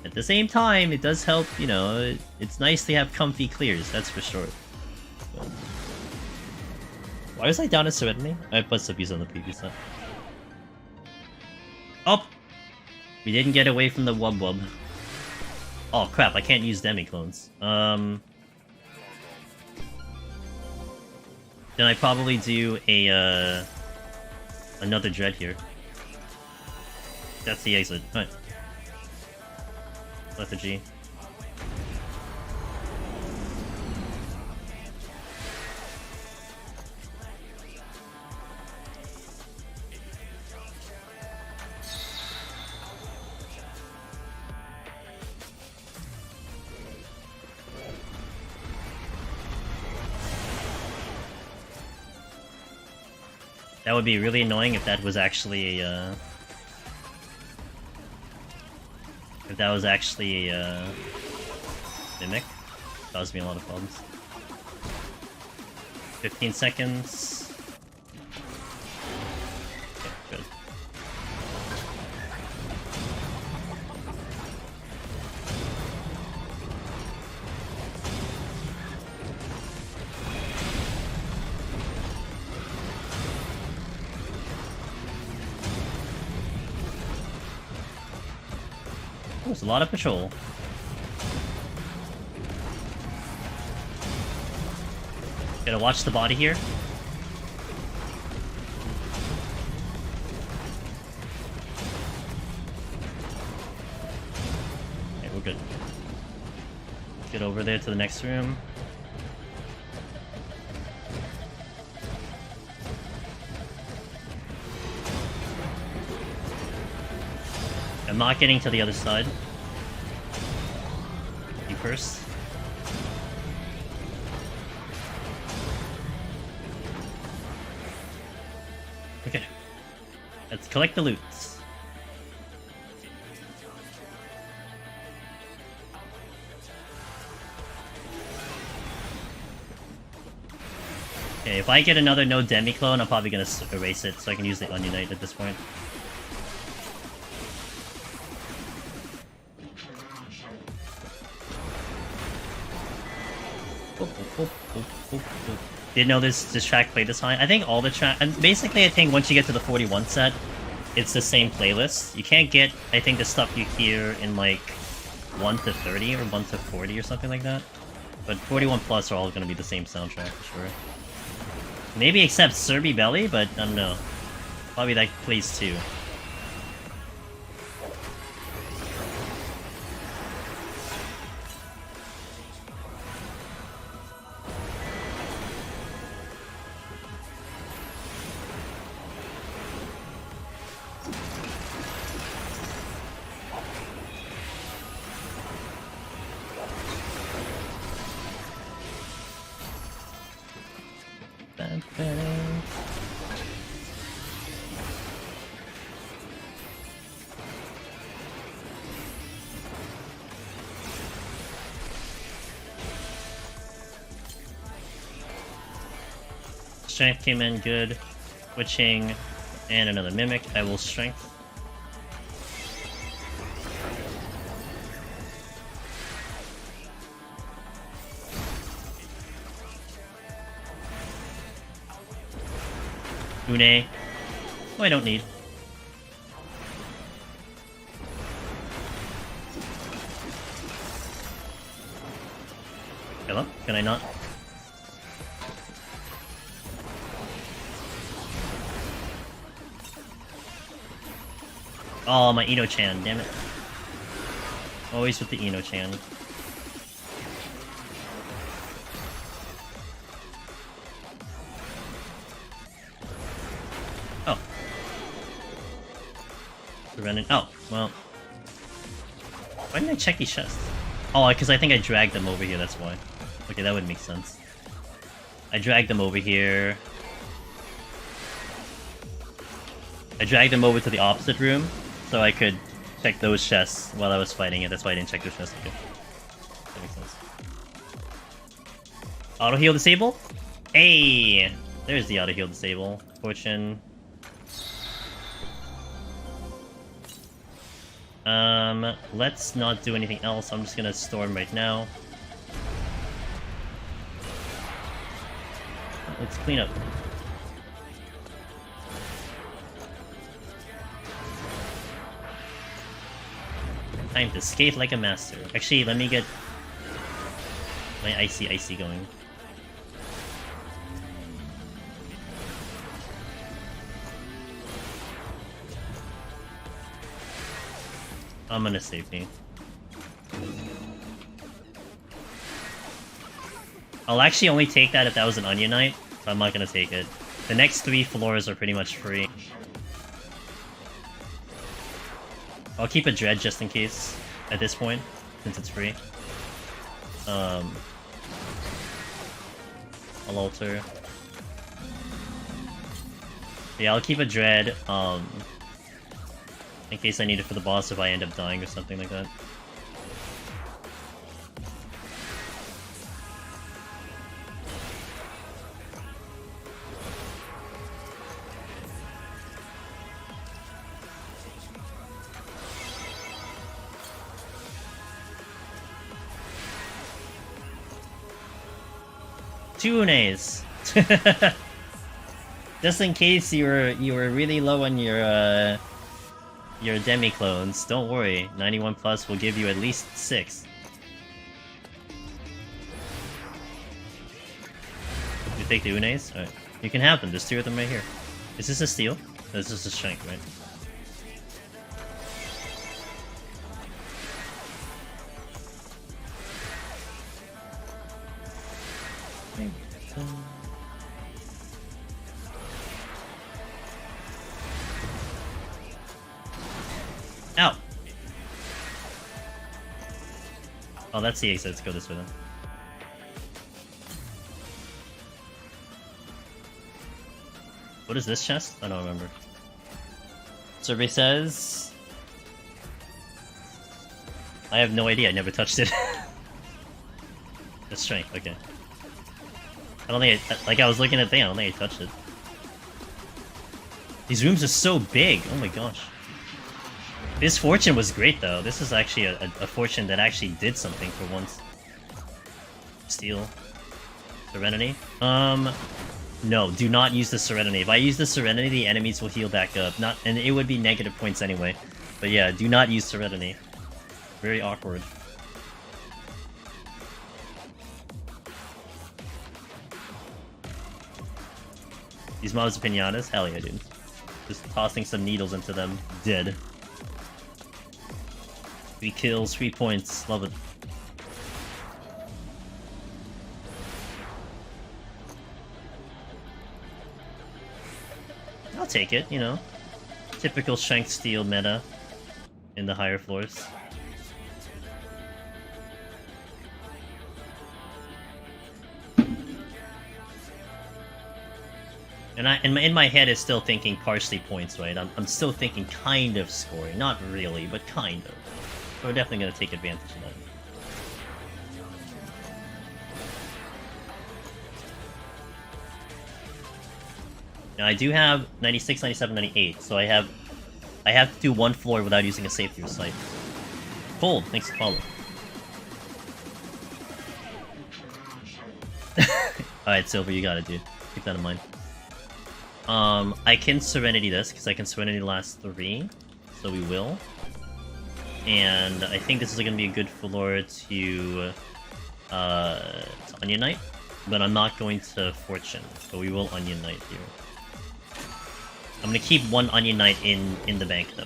at the same time, it does help, you know, it's nice to have comfy clears, that's for sure. But... why was I down at Serenity? I must have used on the previous set. Oh! We didn't get away from the Wub Wub. Oh crap, I can't use demi-clones. Then I probably do a, another Dread here. That's the exit. Alright. Lethargy. That would be really annoying if that was actually a, if that was actually a, Mimic. Caused me a lot of problems. 15 seconds. Okay, good. There's a lot of patrol. Gotta watch the body here. Okay, we're good. Get over there to the next room. I'm not getting to the other side. You first. Okay. Let's collect the loot. Okay, if I get another no demi-clone, I'm probably gonna erase it so I can use the Onionite at this point. Didn't know this track played this high. I think all the track, and basically I think once you get to the 41 set, it's the same playlist. You can't get, I think, the stuff you hear in like 1 to 30 or 1 to 40 or something like that. But 41 plus are all going to be the same soundtrack for sure. Maybe except Serbi Belly, but I don't know. Probably that plays too. Strength came in good. Witching and another Mimic. I will Strength. Une. Oh, I don't need. Hello? Can I not? Oh, my Ino-chan, damn it. Always with the Ino-chan. Oh. Prevented. Oh, well. Why didn't I check these chests? Oh, because I think I dragged them over here, that's why. Okay, that would make sense. I dragged them over here. I dragged them over to the opposite room, so I could check those chests while I was fighting it. That's why I didn't check those chests. Okay. That makes sense. Auto heal disable? Hey! There's the auto heal disable. Fortune. Let's not do anything else. I'm just gonna storm right now. Let's clean up. Time to skate like a master. Actually, let me get my icy going. I'm gonna save me. I'll actually only take that if that was an Onion Knight, so I'm not gonna take it. The next 3 floors are pretty much free. I'll keep a Dread just in case, at this point, since it's free. I'll alter. Yeah, I'll keep a dread, in case I need it for the boss if I end up dying or something like that. Two Unes! Just in case you were really low on your demi clones, don't worry. 91 plus will give you at least 6. You take the Unes? Alright. You can have them, there's 2 of them right here. Is this a steal? No, this is a strength, right? Ow! Oh, that's the exit. Let's go this way then. What is this chest? I don't remember. Survey says... I have no idea. I never touched it. The strength. Okay. I don't think like I was looking at the thing. I don't think I touched it. These rooms are so big. Oh my gosh. This fortune was great though. This is actually a fortune that actually did something for once. Steel. Serenity? No, do not use the Serenity. If I use the Serenity, the enemies will heal back up. And it would be negative points anyway. But yeah, do not use Serenity. Very awkward. These mobs are pinatas? Hell yeah, dude. Just tossing some needles into them. Dead. 3 kills, 3 points. Love it. I'll take it, you know. Typical strength steel meta in the higher floors. And in my head, it's still thinking partially points, right? I'm still thinking kind of scoring. Not really, but kind of. So we're definitely going to take advantage of that. Now I do have 96, 97, 98, so I have to do 1 floor without using a save through sight. Cold, thanks for follow. Alright, Silver, you got it, dude. Keep that in mind. I can Serenity this, because I can Serenity the last 3, so we will. And I think this is going to be a good floor to Onion Knight, but I'm not going to Fortune, so we will Onion Knight here. I'm going to keep 1 Onion Knight in the bank, though.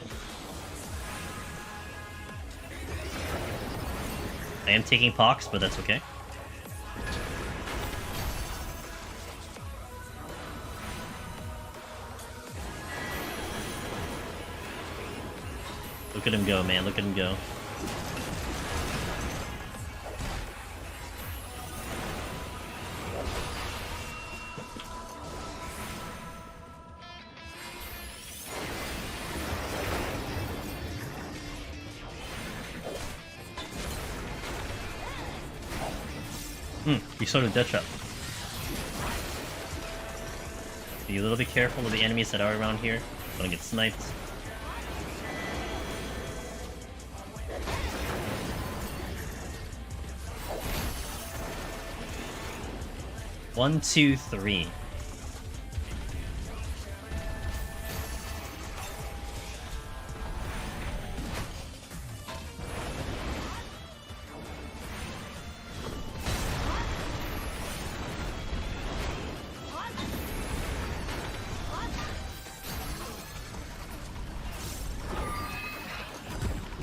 I am taking Pox, but that's okay. Look at him go, man. Look at him go. You sort of death trap. Be a little bit careful of the enemies that are around here. Don't get sniped. One, two, three.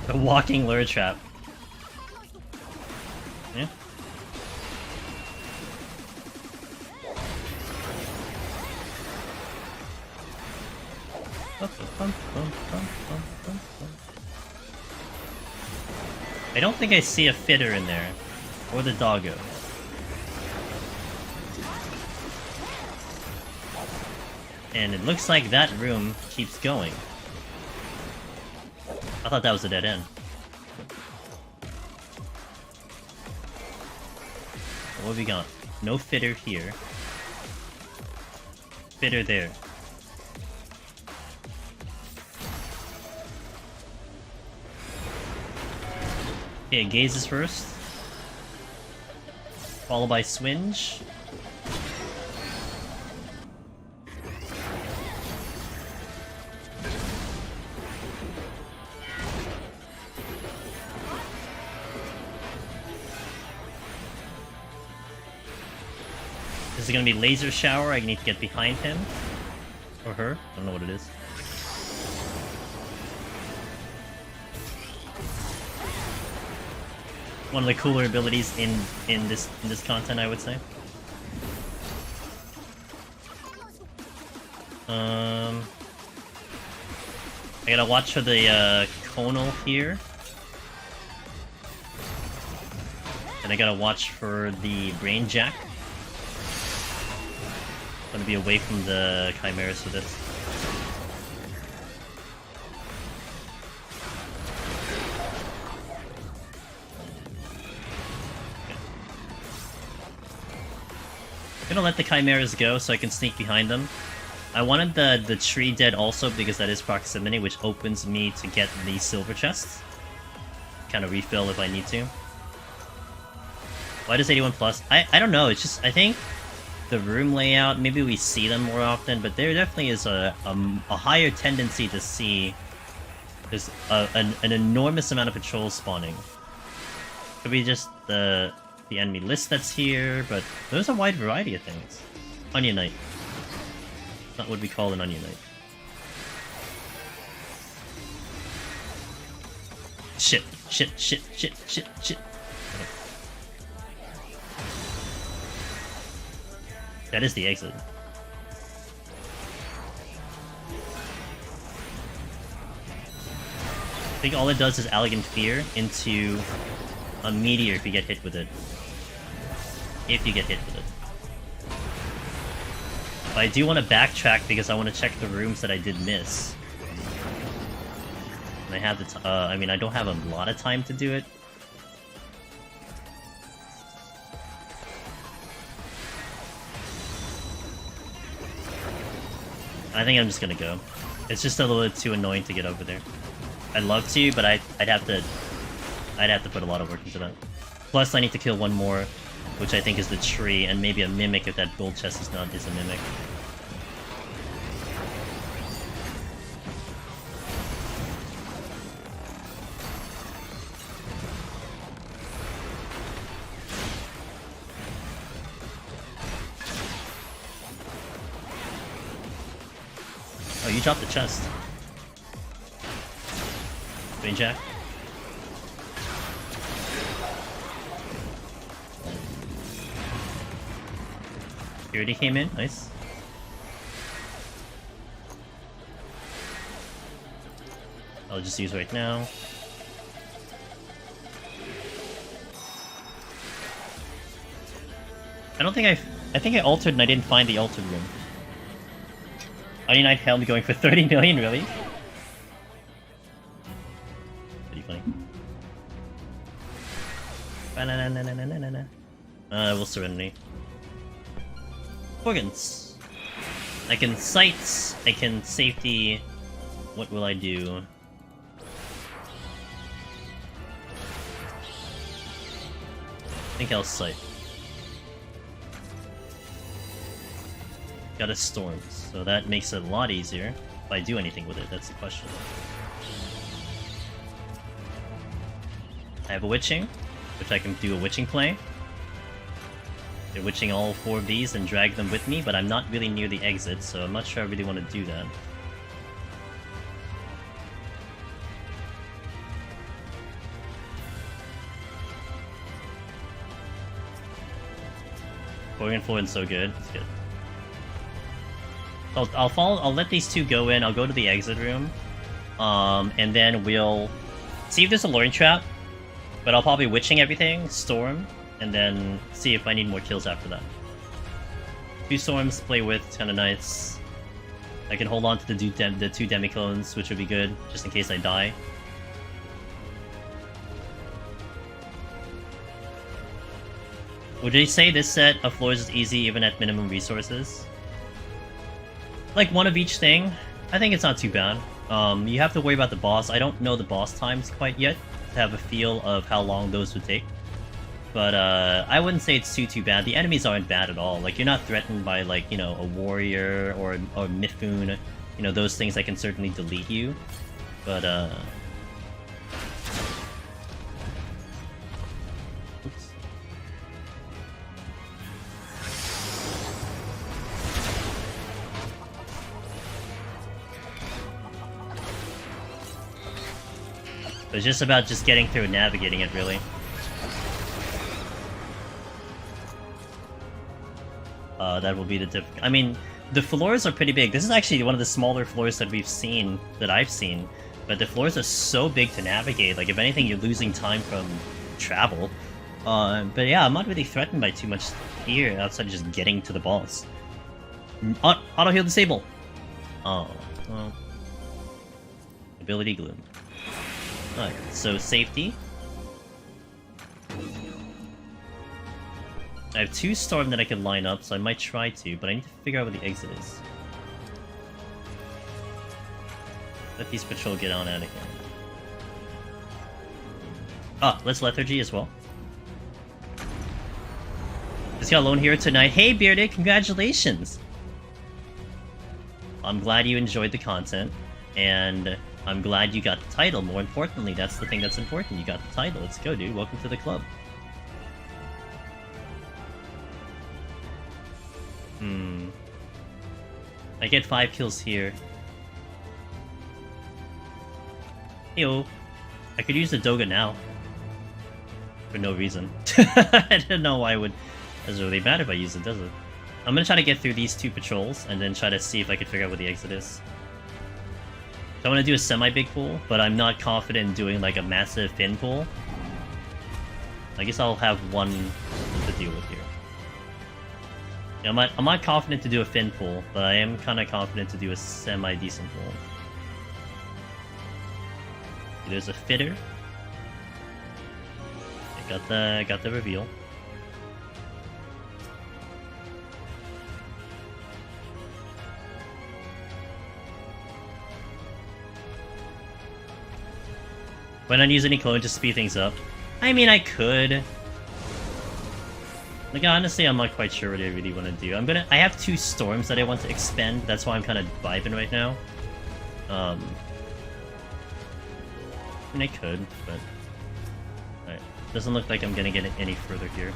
A walking lure trap. Yeah. I don't think I see a fitter in there. Or the doggo. And it looks like that room keeps going. I thought that was a dead end. What have we got? No fitter here. Fitter there. Okay, gazes first. Followed by swinge. This is gonna be laser shower. I need to get behind him. Or her. I don't know what it is. One of the cooler abilities in this content, I would say. I gotta watch for the conal here. And I gotta watch for the brain jack. Gonna be away from the chimeras for this. I'm gonna let the chimeras go so I can sneak behind them. I wanted the tree dead also because that is proximity, which opens me to get the silver chests. Kind of refill if I need to. Why does 81 plus? I don't know, it's just, I think the room layout, maybe we see them more often, but there definitely is a higher tendency to see there's an enormous amount of patrols spawning. Could be just the enemy list that's here, but there's a wide variety of things. Onion Knight. Not what we call an Onion Knight. Shit. Okay. That is the exit. I think all it does is elegant fear into a meteor if you get hit with it. If you get hit with it. But I do want to backtrack because I want to check the rooms that I did miss. And I have the I mean, I don't have a lot of time to do it. I think I'm just gonna go. It's just a little bit too annoying to get over there. I'd love to, but I'd have to put a lot of work into that. Plus, I need to kill one more, which I think is the tree, and maybe a mimic if that gold chest is a mimic. Oh, you dropped the chest. Brain jack. Purity came in, nice. I'll just use right now. I think I altered and I didn't find the altered room. 99 Helm going for 30 million, really? Pretty funny. We'll Serenity. Organs. I can sight, I can safety. What will I do? I think I'll sight. Got a storm, so that makes it a lot easier. If I do anything with it, that's the question. I have a witching, which I can do a witching play. They're witching all 4 of these and drag them with me, but I'm not really near the exit, so I'm not sure I really want to do that. Going forward so good. It's good. I'll let these 2 go in. I'll go to the exit room, and then we'll see if there's a luring trap. But I'll probably witching everything, storm, and then see if I need more kills after that. 2 storms to play with, it's kind of nice. I can hold on to the two Demicones, which would be good, just in case I die. Would you say this set of floors is easy even at minimum resources? Like one of each thing? I think it's not too bad. You have to worry about the boss. I don't know the boss times quite yet to have a feel of how long those would take. But I wouldn't say it's too bad. The enemies aren't bad at all. Like, you're not threatened by, like, you know, a warrior or Mifune. You know, those things that can certainly delete you. But, oops. But it's just about just getting through and navigating it, really. That will be the I mean, the floors are pretty big. This is actually one of the smaller floors that we've seen, that I've seen. But the floors are so big to navigate. Like, if anything, you're losing time from travel. But yeah, I'm not really threatened by too much here outside of just getting to the boss. Auto heal disable. Oh, well. Ability gloom. Alright, so safety. I have 2 Storm that I can line up, so I might try to, but I need to figure out where the exit is. Let these patrol get on out again. Ah, let's Lethargy as well. Just got Lone Hero tonight. Hey, Bearded, congratulations! I'm glad you enjoyed the content, and I'm glad you got the title. More importantly, that's the thing that's important. You got the title. Let's go, dude. Welcome to the club. I get 5 kills here. Yo, I could use the Doga now. For no reason. I don't know why it would... doesn't really matter if I use it, does it? I'm gonna try to get through these 2 patrols, and then try to see if I can figure out where the exit is. So I want to do a semi-big pull, but I'm not confident in doing like a massive fin pull. I guess I'll have one to deal with here. Yeah, I'm not confident to do a fin pull, but I am kind of confident to do a semi-decent pull. There's a fitter. I got the reveal. Why not use any clone to speed things up? I mean, I could. Like, honestly, I'm not quite sure what I really want to do. I have 2 storms that I want to expend. That's why I'm kind of vibing right now. I mean, I could, but... Alright. Doesn't look like I'm gonna get any further here.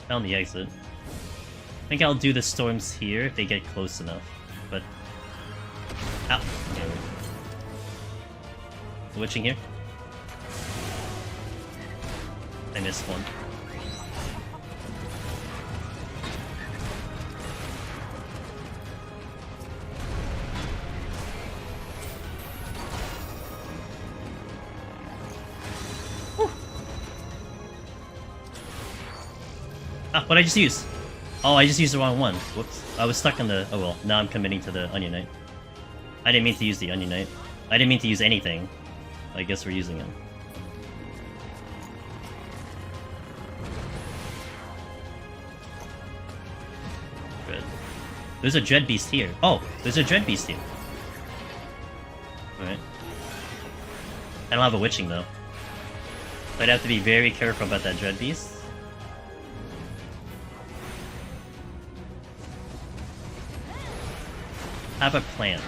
Found the exit. I think I'll do the storms here if they get close enough, but... Ow! Okay. Witching here. I missed one. Ah, what did I just use? Oh, I just used the wrong one. Whoops. I was stuck on the... Oh well, now I'm committing to the Onion Knight. I didn't mean to use the Onion Knight. I didn't mean to use anything. I guess we're using him. Good. There's a Dread Beast here. Oh, there's a Dread Beast here. Alright. I don't have a Witching though. So I'd have to be very careful about that Dread Beast. I have a plan.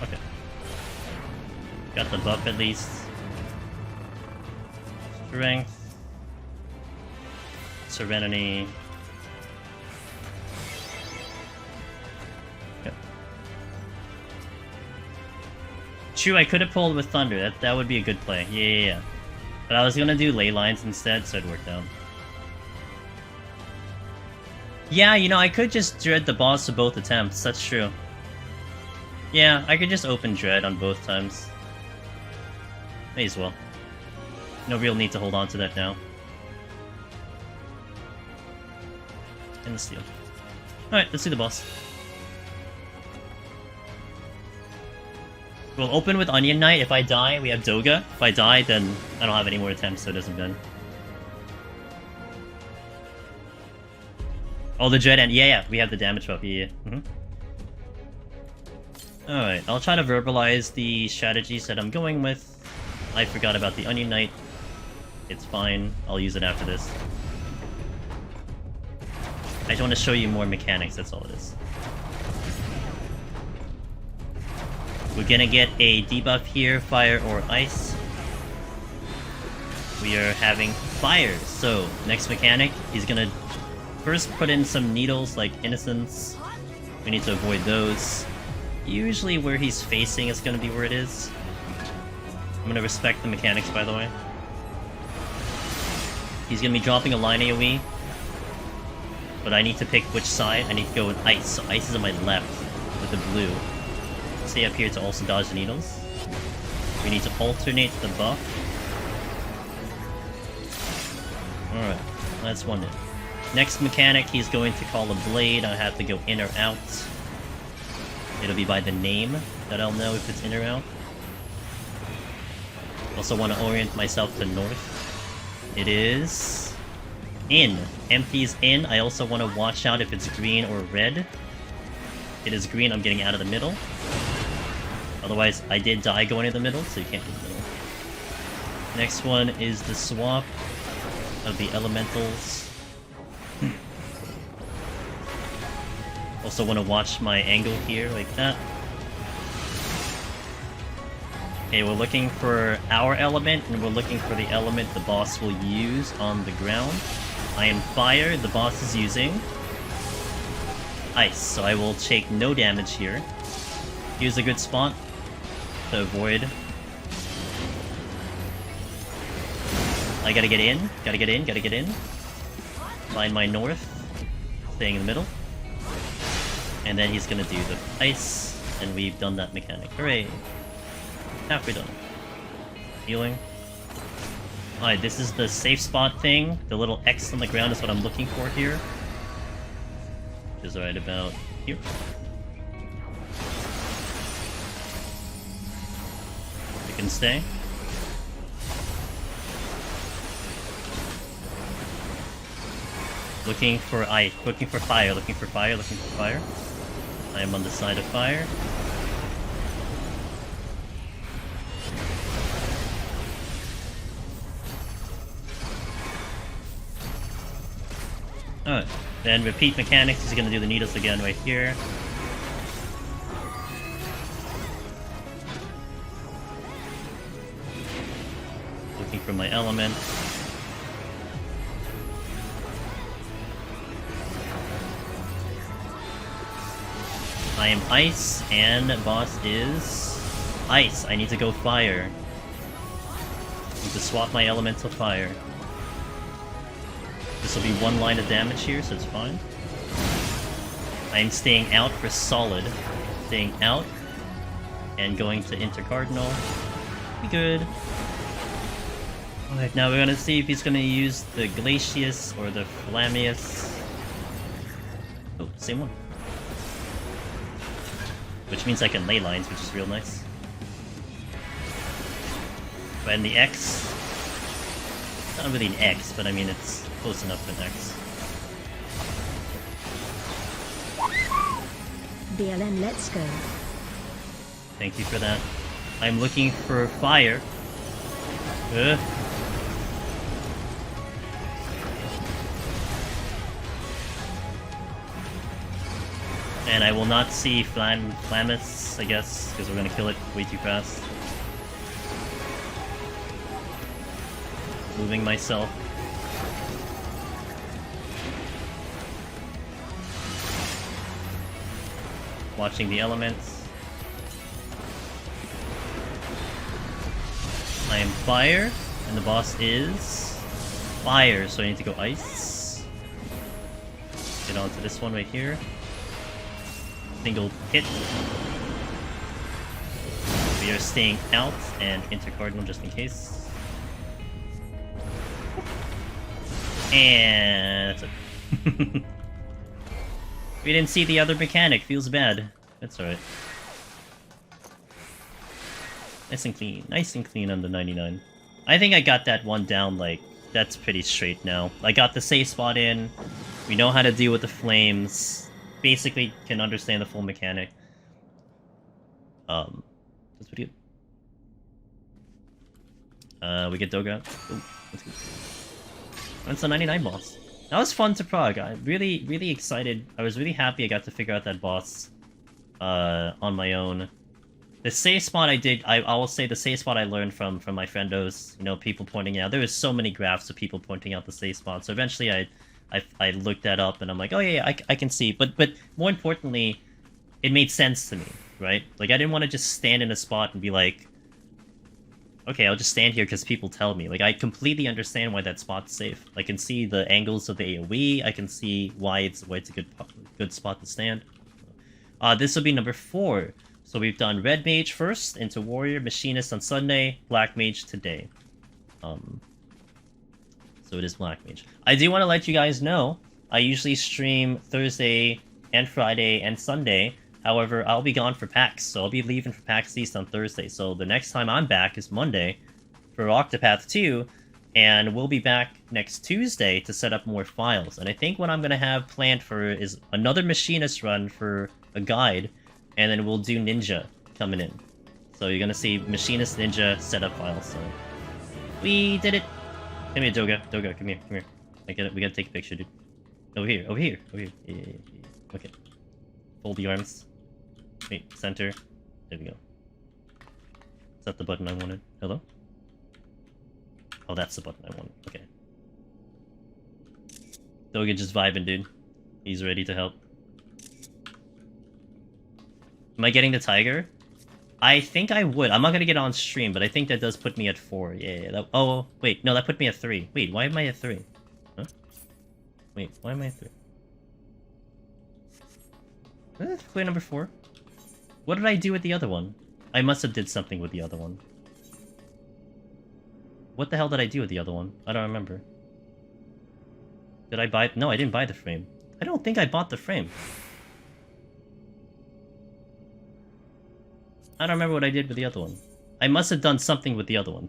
Okay. Got the buff at least. Strength. Serenity. true, I could have pulled with Thunder. That would be a good play. Yeah. But I was gonna do ley lines instead, so it worked out. Yeah, you know, I could just Dread the boss to both attempts. That's true. Yeah, I could just open Dread on both times. May as well. No real need to hold on to that now. And the steal. Alright, let's do the boss. We'll open with Onion Knight. If I die, we have Doga. If I die, then I don't have any more attempts, so it doesn't matter. Oh, the Dread End. Yeah, we have the damage buff. Yeah. Alright, I'll try to verbalize the strategies that I'm going with. I forgot about the Onion Knight. It's fine. I'll use it after this. I just want to show you more mechanics, that's all it is. We're gonna get a debuff here, fire or ice. We are having fire, so next mechanic, he's gonna first put in some needles like Innocence. We need to avoid those. Usually where he's facing is gonna be where it is. I'm gonna respect the mechanics, by the way. He's gonna be dropping a line AoE. But I need to pick which side. I need to go with ice, so ice is on my left with the blue. Stay up here to also dodge the needles. We need to alternate the buff. Alright, that's one in. Next mechanic, he's going to call a blade. I have to go in or out. It'll be by the name that I'll know if it's in or out. Also want to orient myself to north. It is in. Empties in. I also want to watch out if it's green or red. It is green, I'm getting out of the middle. Otherwise, I did die going in the middle, so you can't go in the middle. Next one is the swap of the elementals. Also want to watch my angle here, like that. Okay, we're looking for our element, and we're looking for the element the boss will use on the ground. I am fire, the boss is using ice, so I will take no damage here. Here's a good spot to avoid. I gotta get in, gotta get in, gotta get in. Find my north, staying in the middle. And then he's gonna do the ice, and we've done that mechanic. Hooray! Halfway done. Healing. Alright, this is the safe spot thing. The little X on the ground is what I'm looking for here. Which is right about here. We can stay. Looking for fire, looking for fire, looking for fire. I am on the side of fire. Alright, then repeat mechanics. He's gonna do the needles again right here. Looking for my element. I am ice, and boss is ice. I need to go fire. I need to swap my elemental fire. This will be one line of damage here, so it's fine. I am staying out for solid. Staying out. And going to intercardinal. Be good. Alright, now we're gonna see if he's gonna use the Glacius or the Flamius. Oh, same one. Which means I can ley lines, which is real nice. But in the X... It's not really an X, but I mean it's close enough to an X. BLM, let's go. Thank you for that. I'm looking for fire. Ugh. And I will not see Flamus, I guess, because we're gonna kill it way too fast. Moving myself. Watching the elements. fire, and the boss is fire, so I need to go ice. Get onto this one right here. Single hit. We are staying out and intercardinal just in case. And that's it. We didn't see the other mechanic, feels bad. That's alright. Nice and clean on the 99. I think I got that one down, like, that's pretty straight now. I got the safe spot in, we know how to deal with the flames, basically can understand the full mechanic. That's pretty good. We get Doga. Ooh, that's good. That's the 99 boss. That was fun to prog. I'm really excited. I was really happy I got to figure out that boss on my own. The save spot I did, I will say the save spot I learned from my friendos, you know, people pointing out. There was so many graphs of people pointing out the save spot. So eventually I looked that up and I'm like, oh yeah, I can see. But more importantly, it made sense to me, right? Like I didn't want to just stand in a spot and be like, okay, I'll just stand here because people tell me. Like, I completely understand why that spot's safe. I can see the angles of the AoE. I can see why it's a good spot to stand. This will be number 4. So we've done Red Mage first, into Warrior, Machinist on Sunday, Black Mage today. So it is Black Mage. I do want to let you guys know, I usually stream Thursday and Friday and Sunday. However, I'll be gone for PAX, so I'll be leaving for PAX East on Thursday. So the next time I'm back is Monday for Octopath 2, and we'll be back next Tuesday to set up more files. And I think what I'm going to have planned for is another Machinist run for a guide, and then we'll do Ninja coming in. So you're going to see Machinist Ninja setup files. So we did it! Come here, Doga. Doga, come here, come here. We gotta take a picture, dude. Over here, over here, over here. Yeah. Okay. Fold the arms. Wait, center. There we go. Is that the button I wanted? Hello? Oh, that's the button I wanted. Okay. Doga just vibing, dude. He's ready to help. Am I getting the tiger? I think I would. I'm not gonna get on stream, but I think that does put me at 4. Yeah. Oh, wait. No, that put me at 3. Wait, why am I at 3? Huh? Wait, why am I at 3? Clear number 4. What did I do with the other one? I must have did something with the other one. What the hell did I do with the other one? I don't remember. Did I buy... No, I didn't buy the frame. I don't think I bought the frame. I don't remember what I did with the other one. I must have done something with the other one.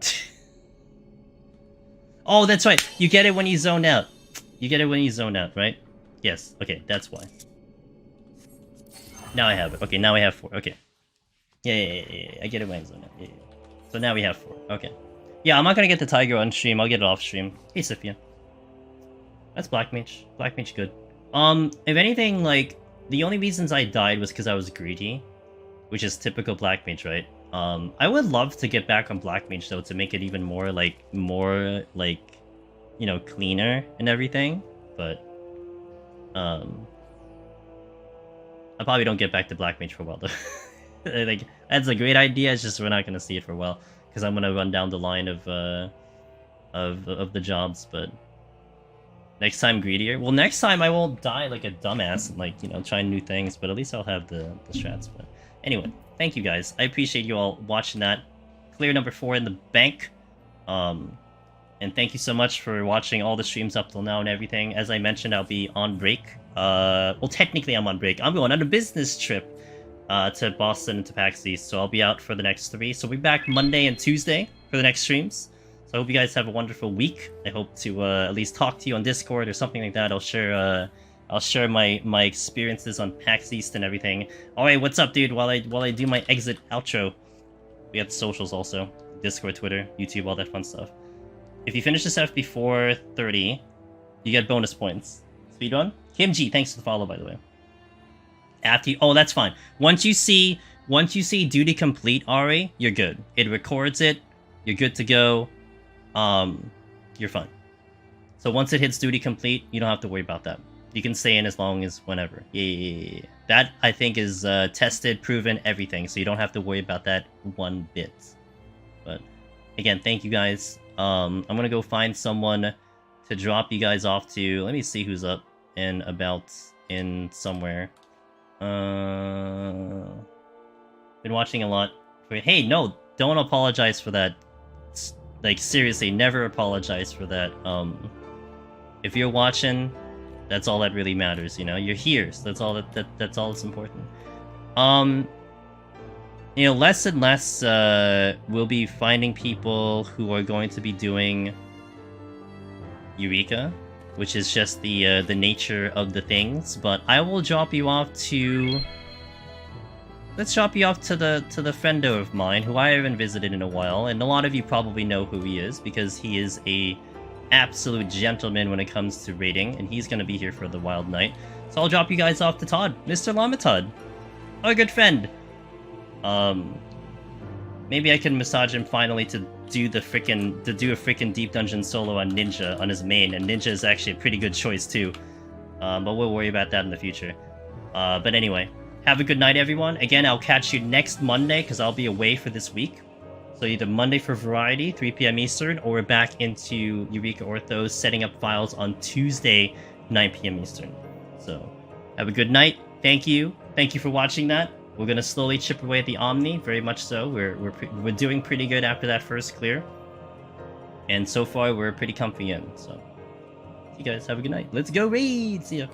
Oh, that's right. You get it when you zone out. You get it when you zone out, right? Yes. Okay, that's why. Now I have it. Okay, now I have 4. Okay. Yeah. I get it when I zone out. Yeah. So now we have 4. Okay. Yeah, I'm not gonna get the tiger on stream. I'll get it off stream. Hey, Sophia. That's Black Mage. Black Mage good. If anything, like, the only reasons I died was because I was greedy. Which is typical Black Mage, right? I would love to get back on Black Mage, though, to make it even more, you know, cleaner and everything. But, I probably don't get back to Black Mage for a while, though. Like, that's a great idea, it's just we're not gonna see it for a while. Because I'm gonna run down the line of the jobs, but... Next time, greedier. Well, next time I won't die like a dumbass and, like, you know, try new things, but at least I'll have the strats, but... Anyway, thank you guys. I appreciate you all watching that. Clear number 4 in the bank. And thank you so much for watching all the streams up till now and everything. As I mentioned, I'll be on break. Well, technically I'm on break. I'm going on a business trip to Boston and to PAX East, so I'll be out for the next 3. So we'll be back Monday and Tuesday for the next streams. So I hope you guys have a wonderful week. I hope to at least talk to you on Discord or something like that. I'll share my experiences on PAX East and everything. Alright, what's up, dude? While I do my exit outro, we have the socials also. Discord, Twitter, YouTube, all that fun stuff. If you finish the set before 30, you get bonus points. Speedrun? Kim G, thanks for the follow, by the way. After you... Oh, that's fine. Once you see duty complete, Ari, you're good. It records it. You're good to go. You're fine. So once it hits duty complete, you don't have to worry about that. You can stay in as long as whenever. Yeah. That, I think, is tested, proven, everything. So you don't have to worry about that one bit. But again, thank you guys. I'm gonna go find someone to drop you guys off to. Let me see who's up and about in somewhere. Been watching a lot. Hey, no, don't apologize for that. Like, seriously, never apologize for that. If you're watching, that's all that really matters, you know? You're here, so that's all that's all that's important. You know, less and less, we'll be finding people who are going to be doing Eureka, which is just the nature of the things, but I will drop you off to... Let's drop you off to the friendo of mine, who I haven't visited in a while, and a lot of you probably know who he is, because he is a absolute gentleman when it comes to raiding, and he's gonna be here for the Wild Night. So I'll drop you guys off to Todd, Mr. Llama Todd, our good friend. Maybe I can massage him finally to do a freaking deep dungeon solo on Ninja on his main, and Ninja is actually a pretty good choice too. But we'll worry about that in the future. But anyway, have a good night, everyone. Again, I'll catch you next Monday because I'll be away for this week. So either Monday for Variety, 3 p.m. Eastern, or we're back into Eureka Orthos setting up files on Tuesday, 9 p.m. Eastern. So have a good night. Thank you. Thank you for watching that. We're gonna slowly chip away at the Omni, very much so. We're doing pretty good after that first clear, and so far we're pretty comfy in. So, you guys have a good night. Let's go raid. See ya.